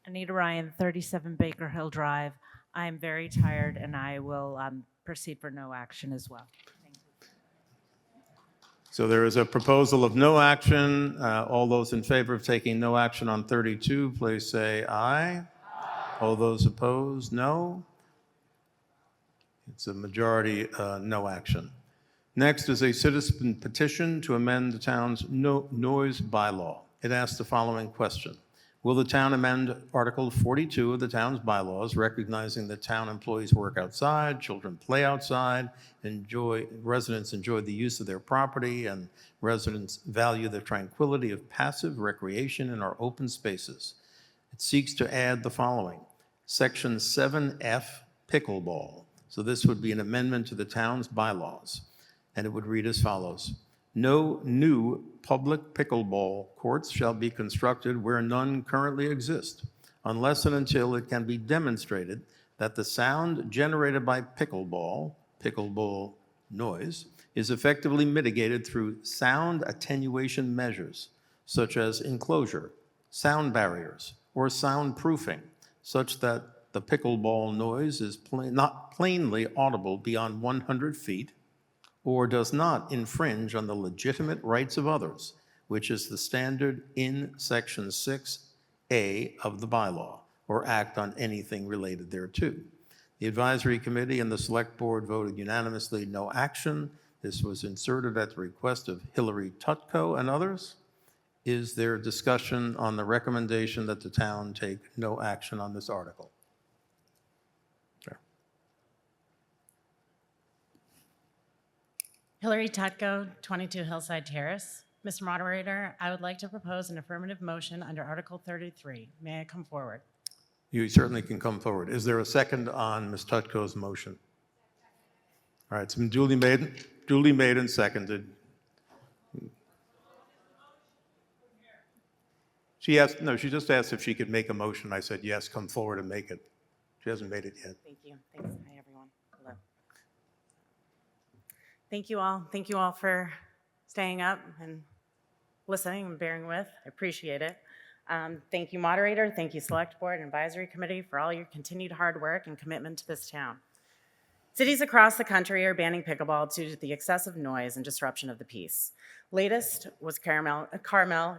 Anita Ryan, 37 Baker Hill Drive. I am very tired, and I will proceed for no action as well. So there is a proposal of no action. All those in favor of taking no action on 32, please say aye. Aye. All those opposed, no. It's a majority no action. Next is a citizen petition to amend the town's noise bylaw. It asks the following question. Will the town amend Article 42 of the town's bylaws, recognizing that town employees work outside, children play outside, residents enjoy the use of their property, and residents value the tranquility of passive recreation in our open spaces? It seeks to add the following. Section 7F, pickleball. So this would be an amendment to the town's bylaws, and it would read as follows. No new public pickleball courts shall be constructed where none currently exist, unless and until it can be demonstrated that the sound generated by pickleball noise, is effectively mitigated through sound attenuation measures, such as enclosure, sound barriers, or soundproofing, such that the pickleball noise is not plainly audible beyond 100 feet, or does not infringe on the legitimate rights of others, which is the standard in Section 6A of the bylaw, or act on anything related thereto. The Advisory Committee and the Select Board voted unanimously no action. This was inserted at the request of Hillary Tutko and others. Is there discussion on the recommendation that the town take no action on this article? Hillary Tutko, 22 Hillside Terrace. Mr. Moderator, I would like to propose an affirmative motion under Article 33. May I come forward? You certainly can come forward. Is there a second on Ms. Tutko's motion? All right, it's been duly made and seconded. She just asked if she could make a motion. I said, yes, come forward and make it. She hasn't made it yet. Thank you. Thanks. Hi, everyone. Hello. Thank you all. Thank you all for staying up and listening and bearing with. I appreciate it. Thank you, moderator. Thank you, Select Board and Advisory Committee, for all your continued hard work and commitment to this town. Cities across the country are banning pickleball due to the excessive noise and disruption of the peace. Latest was Carmel,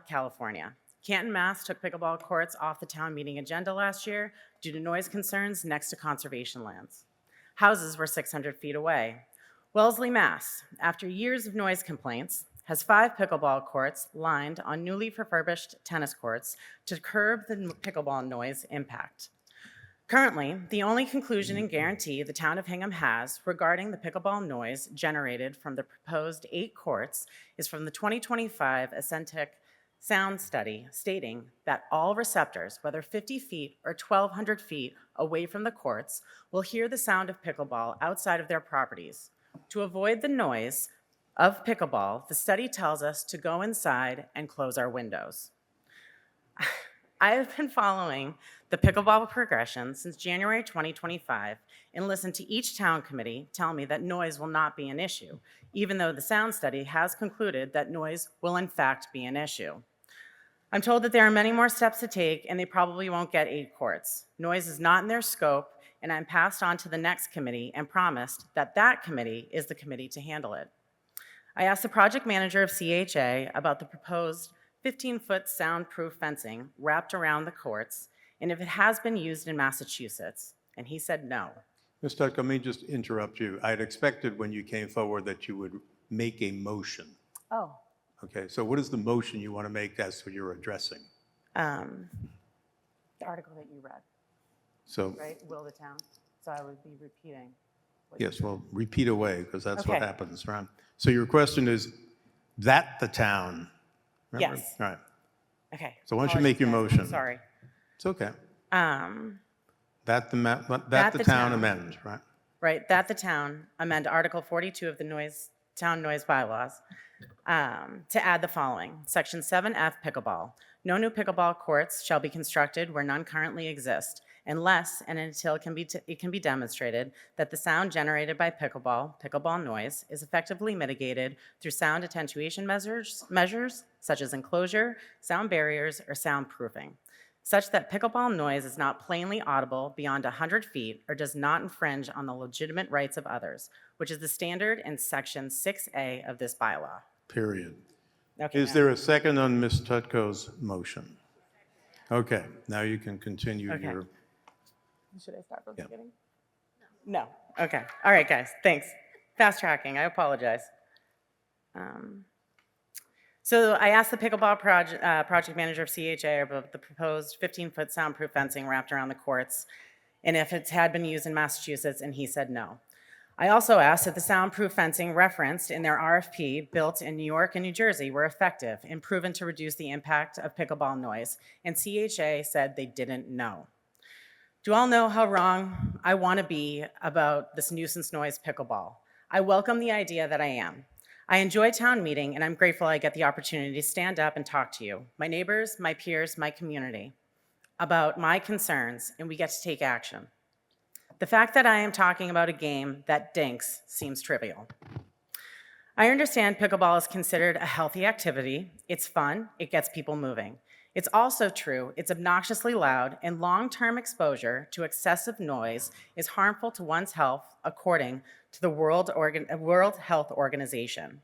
California. Canton, Mass. took pickleball courts off the town meeting agenda last year due to noise concerns next to conservation lands. Houses were 600 feet away. Wellesley, Mass., after years of noise complaints, has 5 pickleball courts lined on newly refurbished tennis courts to curb the pickleball noise impact. Currently, the only conclusion and guarantee the town of Hingham has regarding the pickleball noise generated from the proposed 8 courts is from the 2025 Ascentic Sound Study stating that all receptors, whether 50 feet or 1,200 feet away from the courts, will hear the sound of pickleball outside of their properties. To avoid the noise of pickleball, the study tells us to go inside and close our windows. I have been following the pickleball progression since January 2025 and listened to each town committee tell me that noise will not be an issue, even though the sound study has concluded that noise will in fact be an issue. I'm told that there are many more steps to take and they probably won't get 8 courts. Noise is not in their scope, and I'm passed on to the next committee and promised that that committee is the committee to handle it. I asked the project manager of CHA about the proposed 15-foot soundproof fencing wrapped around the courts and if it has been used in Massachusetts, and he said no. Ms. Tutko, let me just interrupt you. I had expected when you came forward that you would make a motion. Oh. Okay, so what is the motion you want to make as to what you're addressing? The article that you read, So, right? Will the town? So I would be repeating. yes, well, repeat away, because that's what Okay. happens, right? So your question is, that the town? Remember? Yes. All right. Okay. So why don't you make your Apologies, guys. motion? I'm sorry. It's okay. Um, That the That town the town. amend, right? Right, that the town amend Article 42 of the noise town noise bylaws to add the following. Section 7F pickleball. No new pickleball courts shall be constructed where none currently exist, unless and until it can be demonstrated that the sound generated by pickleball noise, is effectively mitigated through sound attenuation measures such as enclosure, sound barriers, or soundproofing, such that pickleball noise is not plainly audible beyond 100 feet or does not infringe on the legitimate rights of others, which is the standard in Section 6A of this bylaw. Period. Okay, Is now- there a second on Ms. Tutko's motion? Okay, now you can continue Okay. your, Should I start from Yeah. the beginning? No. Okay. All right, guys. Thanks. Fast tracking. I apologize. So I asked the pickleball project manager of CHA about the proposed 15-foot soundproof fencing wrapped around the courts and if it had been used in Massachusetts, and he said no. I also asked if the soundproof fencing referenced in their RFP built in New York and New Jersey were effective and proven to reduce the impact of pickleball noise, and CHA said they didn't know. Do you all know how wrong I want to be about this nuisance noise pickleball? I welcome the idea that I am. I enjoy town meeting, and I'm grateful I get the opportunity to stand up and talk to you, my neighbors, my peers, my community, about my concerns, and we get to take action. The fact that I am talking about a game that dinks seems trivial. I understand pickleball is considered a healthy activity. It's fun, it gets people moving. It's also true, it's obnoxiously loud, and long-term exposure to excessive noise is harmful to one's health, according to the World Health Organization.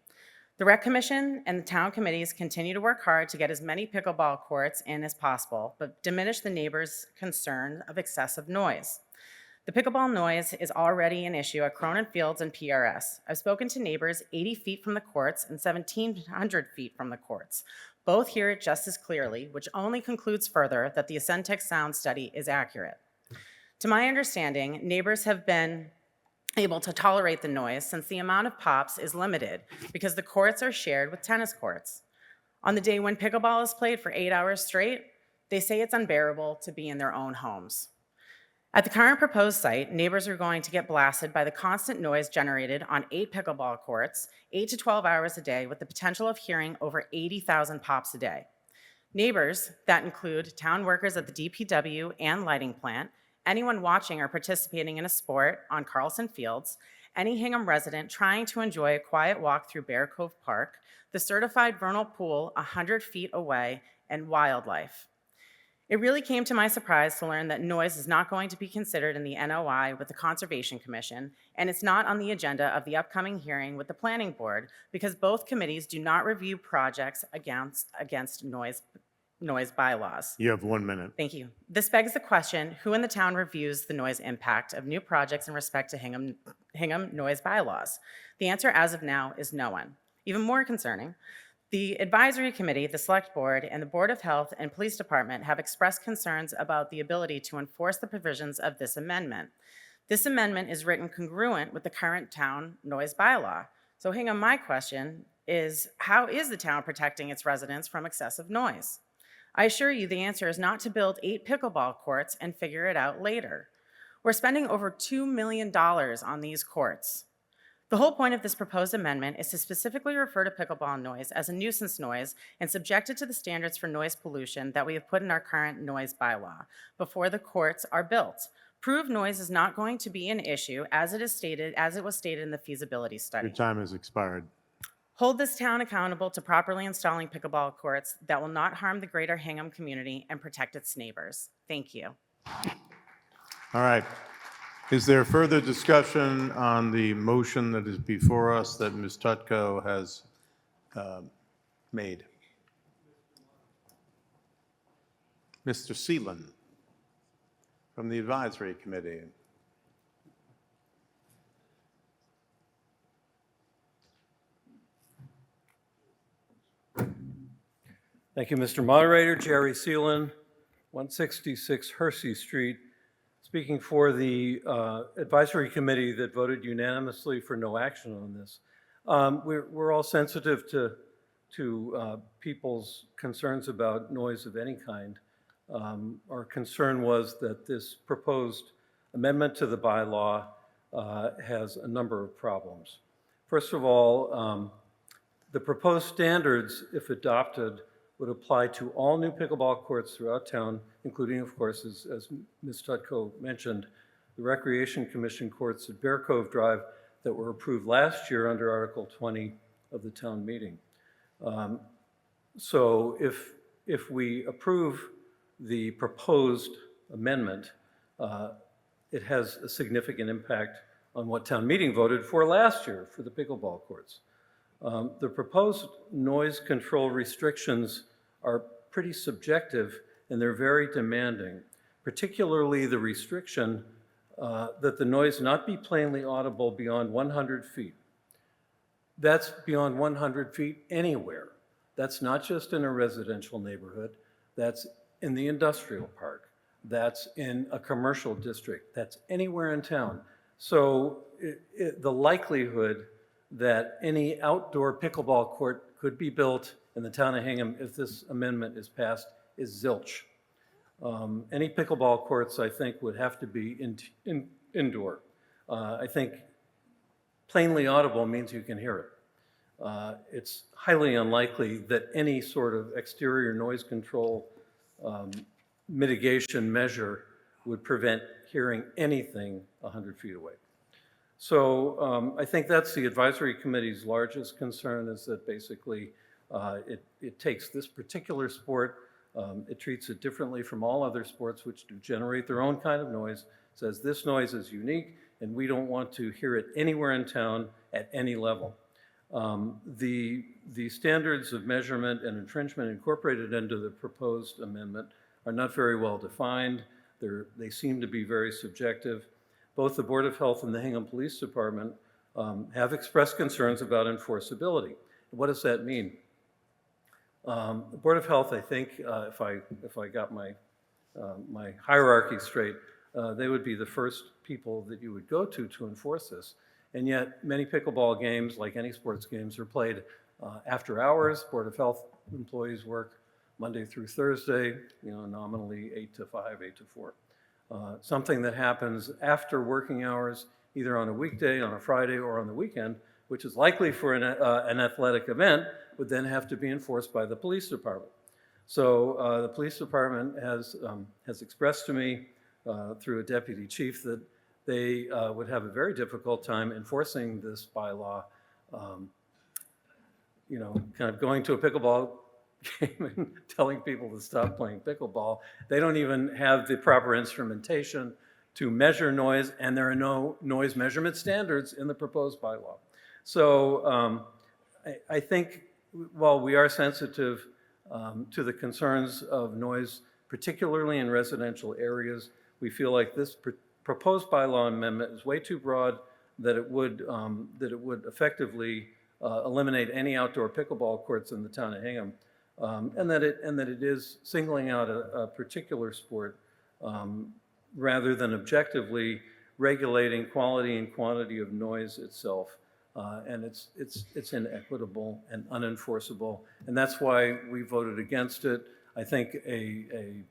The Rec Commission and the town committees continue to work hard to get as many pickleball courts in as possible, but diminish the neighbors' concern of excessive noise. The pickleball noise is already an issue at Cronin Fields and PRS. I've spoken to neighbors 80 feet from the courts and 1,700 feet from the courts. Both hear it just as clearly, which only concludes further that the Ascentec sound study is accurate. To my understanding, neighbors have been able to tolerate the noise since the amount of pops is limited because the courts are shared with tennis courts. On the day when pickleball is played for 8 hours straight, they say it's unbearable to be in their own homes. At the current proposed site, neighbors are going to get blasted by the constant noise generated on 8 pickleball courts, 8 to 12 hours a day, with the potential of hearing over 80,000 pops a day. Neighbors, that include town workers at the DPW and lighting plant, anyone watching or participating in a sport on Carlson Fields, any Hingham resident trying to enjoy a quiet walk through Bear Cove Park, the certified vernal pool 100 feet away, and wildlife. It really came to my surprise to learn that noise is not going to be considered in the NOI with the Conservation Commission, and it's not on the agenda of the upcoming hearing with the Planning Board because both committees do not review projects against noise bylaws. you have 1 minute. Thank you. This begs the question, who in the town reviews the noise impact of new projects in respect to Hingham noise bylaws? The answer as of now is no one. Even more concerning, the advisory committee, the select board, and the Board of Health and Police Department have expressed concerns about the ability to enforce the provisions of this amendment. This amendment is written congruent with the current town noise bylaw. So Hingham, my question is, how is the town protecting its residents from excessive noise? I assure you the answer is not to build 8 pickleball courts and figure it out later. We're spending over $2 million on these courts. The whole point of this proposed amendment is to specifically refer to pickleball noise as a nuisance noise and subject it to the standards for noise pollution that we have put in our current noise bylaw before the courts are built. Proved noise is not going to be an issue as it was stated in the feasibility study. Your time has expired. Hold this town accountable to properly installing pickleball courts that will not harm the greater Hingham community and protect its neighbors. Thank you. All right. Is there further discussion on the motion that is before us that Ms. Tutko has made? Mr. Seelan from the Advisory Committee. Thank you, Mr. Moderator. Jerry Seelan, 166 Hersey Street, speaking for the advisory committee that voted unanimously for no action on this. We're all sensitive to people's concerns about noise of any kind. Our concern was that this proposed amendment to the bylaw has a number of problems. First of all, the proposed standards, if adopted, would apply to all new pickleball courts throughout town, including, of course, as Ms. Tutko mentioned, the Recreation Commission courts at Bear Cove Drive that were approved last year under Article 20 of the town meeting. So if we approve the proposed amendment, it has a significant impact on what town meeting voted for last year for the pickleball courts. The proposed noise control restrictions are pretty subjective and they're very demanding, particularly the restriction that the noise not be plainly audible beyond 100 feet. That's beyond 100 feet anywhere. That's not just in a residential neighborhood. That's in the industrial park. That's in a commercial district. That's anywhere in town. So the likelihood that any outdoor pickleball court could be built in the town of Hingham if this amendment is passed is zilch. Any pickleball courts, I think, would have to be indoor. I think plainly audible means you can hear it. It's highly unlikely that any sort of exterior noise control mitigation measure would prevent hearing anything 100 feet away. So I think that's the advisory committee's largest concern, is that basically it takes this particular sport, it treats it differently from all other sports which do generate their own kind of noise, says this noise is unique and we don't want to hear it anywhere in town at any level. The standards of measurement and infringement incorporated into the proposed amendment are not very well defined. They seem to be very subjective. Both the Board of Health and the Hingham Police Department have expressed concerns about enforceability. What does that mean? The Board of Health, I think, if I got my hierarchy straight, they would be the first people that you would go to enforce this. And yet many pickleball games, like any sports games, are played after hours. Board of Health employees work Monday through Thursday, nominally 8 to 5, 8 to 4. Something that happens after working hours, either on a weekday, on a Friday, or on the weekend, which is likely for an athletic event, would then have to be enforced by the police department. So the police department has expressed to me through a deputy chief that they would have a very difficult time enforcing this bylaw. Kind of going to a pickleball game and telling people to stop playing pickleball. They don't even have the proper instrumentation to measure noise, and there are no noise measurement standards in the proposed bylaw. So I think while we are sensitive to the concerns of noise, particularly in residential areas, we feel like this proposed bylaw amendment is way too broad, that it would effectively eliminate any outdoor pickleball courts in the town of Hingham. And that it is singling out a particular sport rather than objectively regulating quality and quantity of noise itself. And it's inequitable and unenforceable. And that's why we voted against it. I think a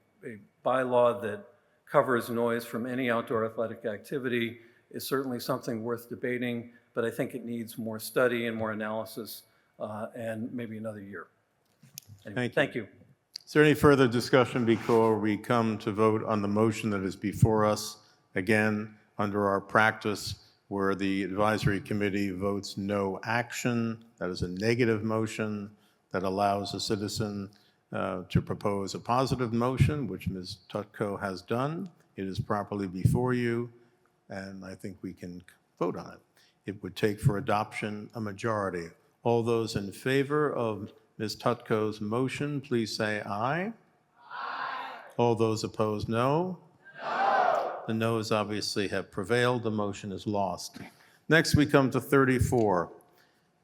bylaw that covers noise from any outdoor athletic activity is certainly something worth debating, but I think it needs more study and more analysis and maybe another year. Anyway, thank you. Is there any further discussion before we come to vote on the motion that is before us? Again, under our practice, where the advisory committee votes no action, that is a negative motion that allows a citizen to propose a positive motion, which Ms. Tutko has done. It is properly before you, and I think we can vote on it. It would take for adoption a majority. All those in favor of Ms. Tutko's motion, please say aye. Aye. All those opposed, no. No. The noes obviously have prevailed. The motion is lost. Next, we come to 34.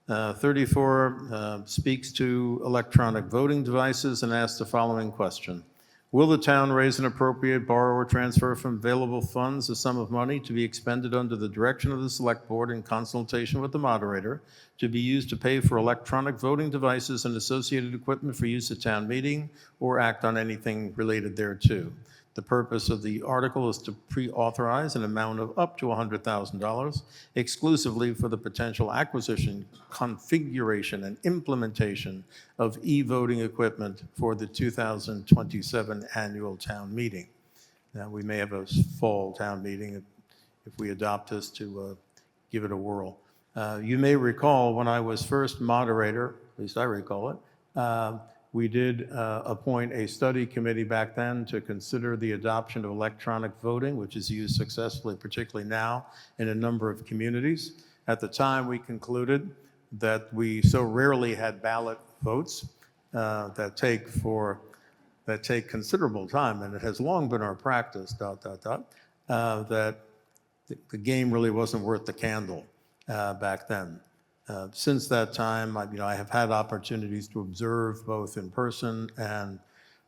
34 speaks to electronic voting devices and asks the following question. Will the town raise and appropriate, borrow, or transfer from available funds a sum of money to be expended under the direction of the Select Board in consultation with the moderator to be used to pay for electronic voting devices and associated equipment for use at town meeting or act on anything related thereto? The purpose of the article is to pre-authorize an amount of up to $100,000 exclusively for the potential acquisition, configuration, and implementation of e-voting equipment for the 2027 annual town meeting. Now, we may have a fall town meeting if we adopt this to give it a whirl. You may recall when I was first moderator, at least I recall it, we did appoint a study committee back then to consider the adoption of electronic voting, which is used successfully, particularly now, in a number of communities. At the time, we concluded that we so rarely had ballot votes that take considerable time, and it has long been our practice, that the game really wasn't worth the candle back then. Since that time, I have had opportunities to observe both in person and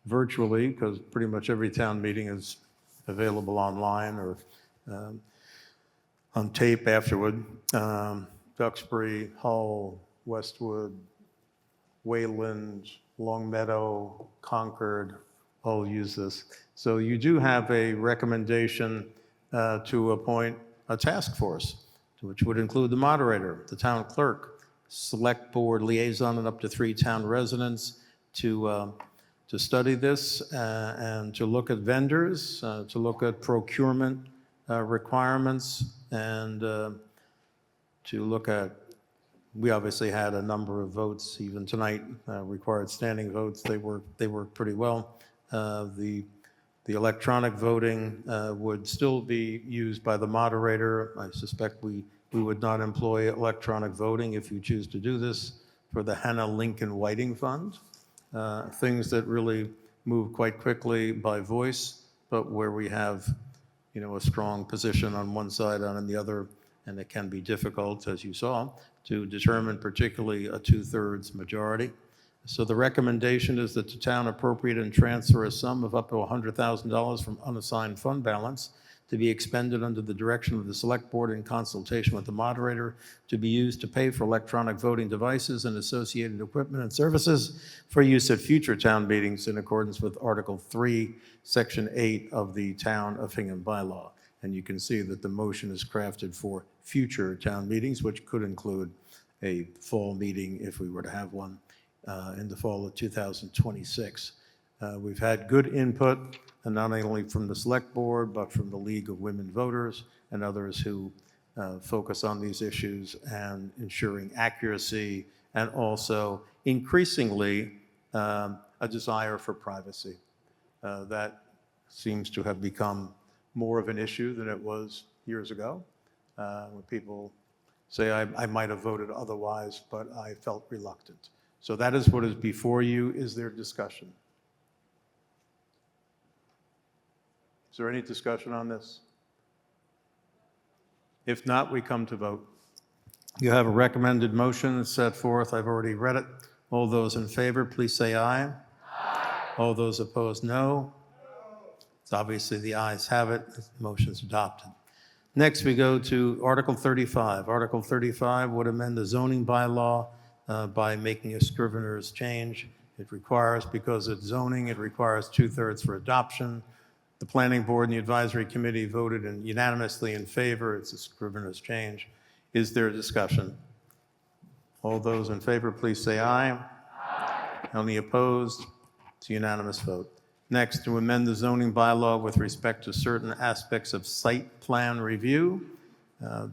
virtually, because pretty much every town meeting is available online or on tape afterward. Duxbury, Hull, Westwood, Wayland, Longmeadow, Concord, all use this. So you do have a recommendation to appoint a task force, which would include the moderator, the town clerk, select board liaison, and up to 3 town residents to study this and to look at vendors, to look at procurement requirements, and to look at, we obviously had a number of votes, even tonight, required standing votes. They work pretty well. The electronic voting would still be used by the moderator. I suspect we would not employ electronic voting if you choose to do this for the Hannah Lincoln Whiting Fund. Things that really move quite quickly by voice, but where we have, a strong position on one side and on the other, and it can be difficult, as you saw, to determine particularly a 2/3 majority. So the recommendation is that the town appropriate and transfer a sum of up to $100,000 from unassigned fund balance to be expended under the direction of the select board in consultation with the moderator, to be used to pay for electronic voting devices and associated equipment and services for use at future town meetings in accordance with Article 3, Section 8 of the Town of Hingham bylaw. And you can see that the motion is crafted for future town meetings, which could include a fall meeting if we were to have one in the fall of 2026. We've had good input, and not only from the select board, but from the League of Women Voters and others who focus on these issues and ensuring accuracy, and also increasingly a desire for privacy. That seems to have become more of an issue than it was years ago, when people say, I might have voted otherwise, but I felt reluctant. So that is what is before you. Is there discussion? Is there any discussion on this? If not, we come to vote. You have a recommended motion set forth. I've already read it. All those in favor, please say aye. Aye. All those opposed, no. It's obviously the ayes have it. The motion's adopted. Next, we go to Article 35. Article 35 would amend the zoning bylaw by making a scrivener's change. It requires, because it's zoning, it requires 2/3 for adoption. The Planning Board and the Advisory Committee voted unanimously in favor. It's a scrivener's change. Is there discussion? All those in favor, please say aye. Aye. Any opposed? It's a unanimous vote. Next, to amend the zoning bylaw with respect to certain aspects of site plan review.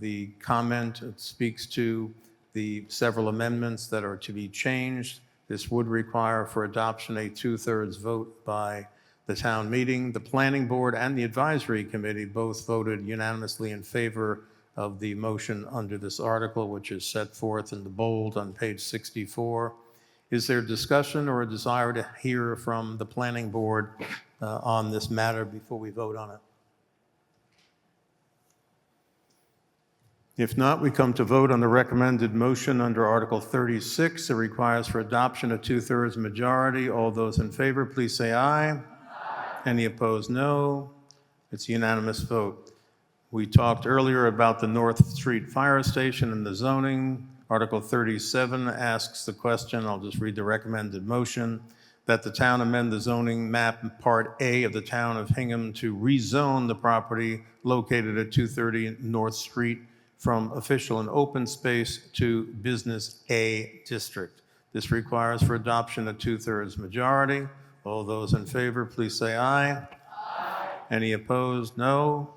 The comment speaks to the several amendments that are to be changed. This would require for adoption a 2/3 vote by the town meeting. The Planning Board and the Advisory Committee both voted unanimously in favor of the motion under this article, which is set forth in the bold on page 64. Is there discussion or a desire to hear from the Planning Board on this matter before we vote on it? If not, we come to vote on the recommended motion under Article 36. It requires for adoption a 2/3 majority. All those in favor, please say aye. Aye. Any opposed, no. It's a unanimous vote. We talked earlier about the North Street Fire Station and the zoning. Article 37 asks the question, I'll just read the recommended motion, that the town amend the zoning map Part A of the town of Hingham to rezone the property located at 230 North Street from official and open space to Business A District. This requires for adoption a 2/3 majority. All those in favor, please say aye. Aye. Any opposed? No.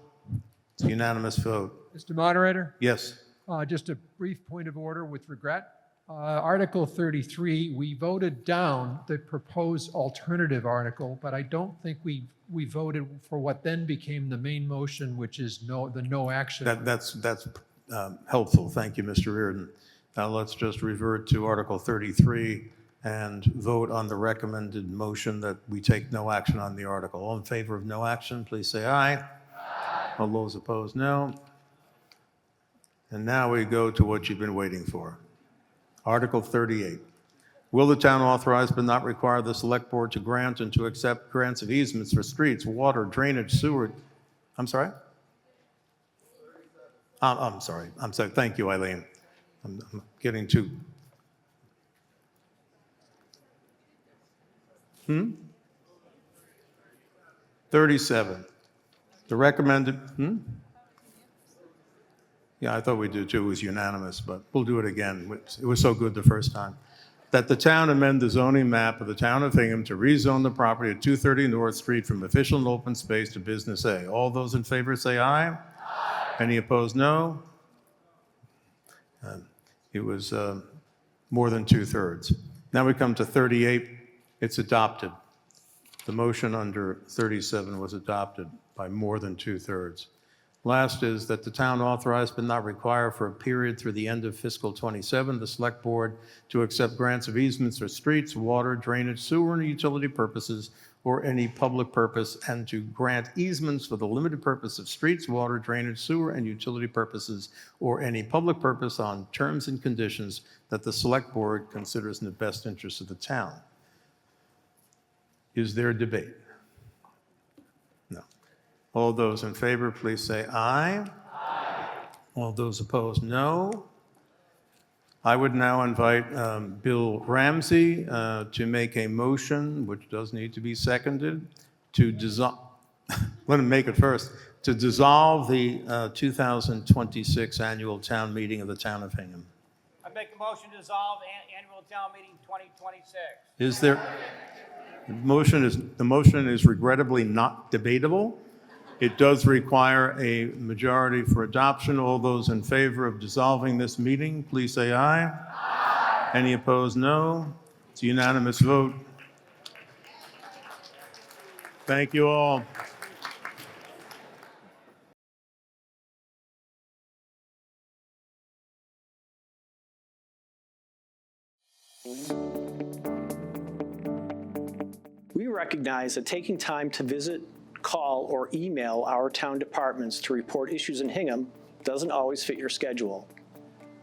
It's a unanimous vote. Mr. Moderator, Yes. just a brief point of order with regret. Article 33, we voted down the proposed alternative article, but I don't think we voted for what then became the main motion, which is the no action. That's helpful. Thank you, Mr. Reardon. Now let's just revert to Article 33 and vote on the recommended motion that we take no action on the article. All in favor of no action, please say aye. Aye. All those opposed, no. And now we go to what you've been waiting for. Article 38. Will the town authorize but not require the select board to grant and to accept grants of easements for streets, water, drainage, sewer? I'm sorry? I'm sorry. Thank you, Eileen. I'm getting too... 37. The recommended... Yeah, I thought we did too. It was unanimous, but we'll do it again. It was so good the first time. That the town amend the zoning map of the town of Hingham to rezone the property at 230 North Street from official and open space to Business A. All those in favor say aye. Aye. Any opposed, no. It was more than 2/3. Now we come to 38. It's adopted. The motion under 37 was adopted by more than 2/3. Last is that the town authorize but not require for a period through the end of fiscal '27, the select board to accept grants of easements for streets, water, drainage, sewer, and utility purposes or any public purpose, and to grant easements for the limited purpose of streets, water, drainage, sewer, and utility purposes or any public purpose on terms and conditions that the select board considers in the best interest of the town. Is there debate? No. All those in favor, please say aye. Aye. All those opposed, no. I would now invite Bill Ramsey to make a motion, which does need to be seconded, to dissolve, let him make it first, to dissolve the 2026 annual town meeting of the town of Hingham. I make a motion to dissolve annual town meeting 2026. Is there, the motion is regrettably not debatable. It does require a majority for adoption. All those in favor of dissolving this meeting, please say aye. Aye. Any opposed, no. It's a unanimous vote. Thank you all. We recognize that taking time to visit, call, or email our town departments to report issues in Hingham doesn't always fit your schedule.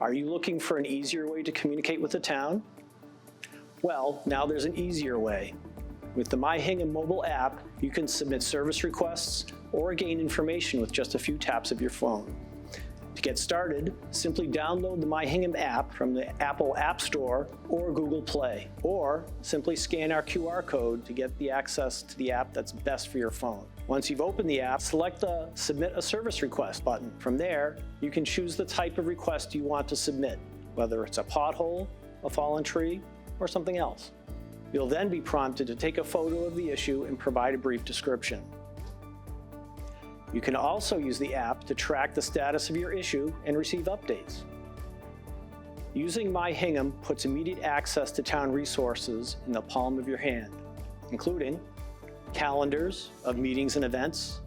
Are you looking for an easier way to communicate with the town? Well, now there's an easier way. With the My Hingham mobile app, you can submit service requests or gain information with just a few taps of your phone. To get started, simply download the My Hingham app from the Apple App Store or Google Play, or simply scan our QR code to get the access to the app that's best for your phone. Once you've opened the app, select the Submit a Service Request button. From there, you can choose the type of request you want to submit, whether it's a pothole, a fallen tree, or something else. You'll then be prompted to take a photo of the issue and provide a brief description. You can also use the app to track the status of your issue and receive updates. Using My Hingham puts immediate access to town resources in the palm of your hand, including calendars of meetings and events,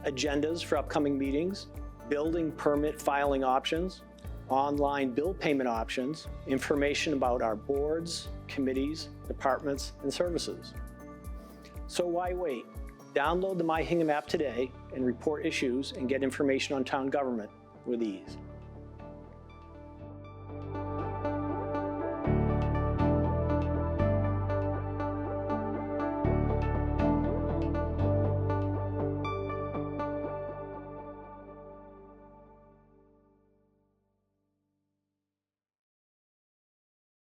agendas for upcoming meetings, building permit filing options, online bill payment options, information about our boards, committees, departments, and services. So why wait? Download the My Hingham app today and report issues and get information on town government with ease.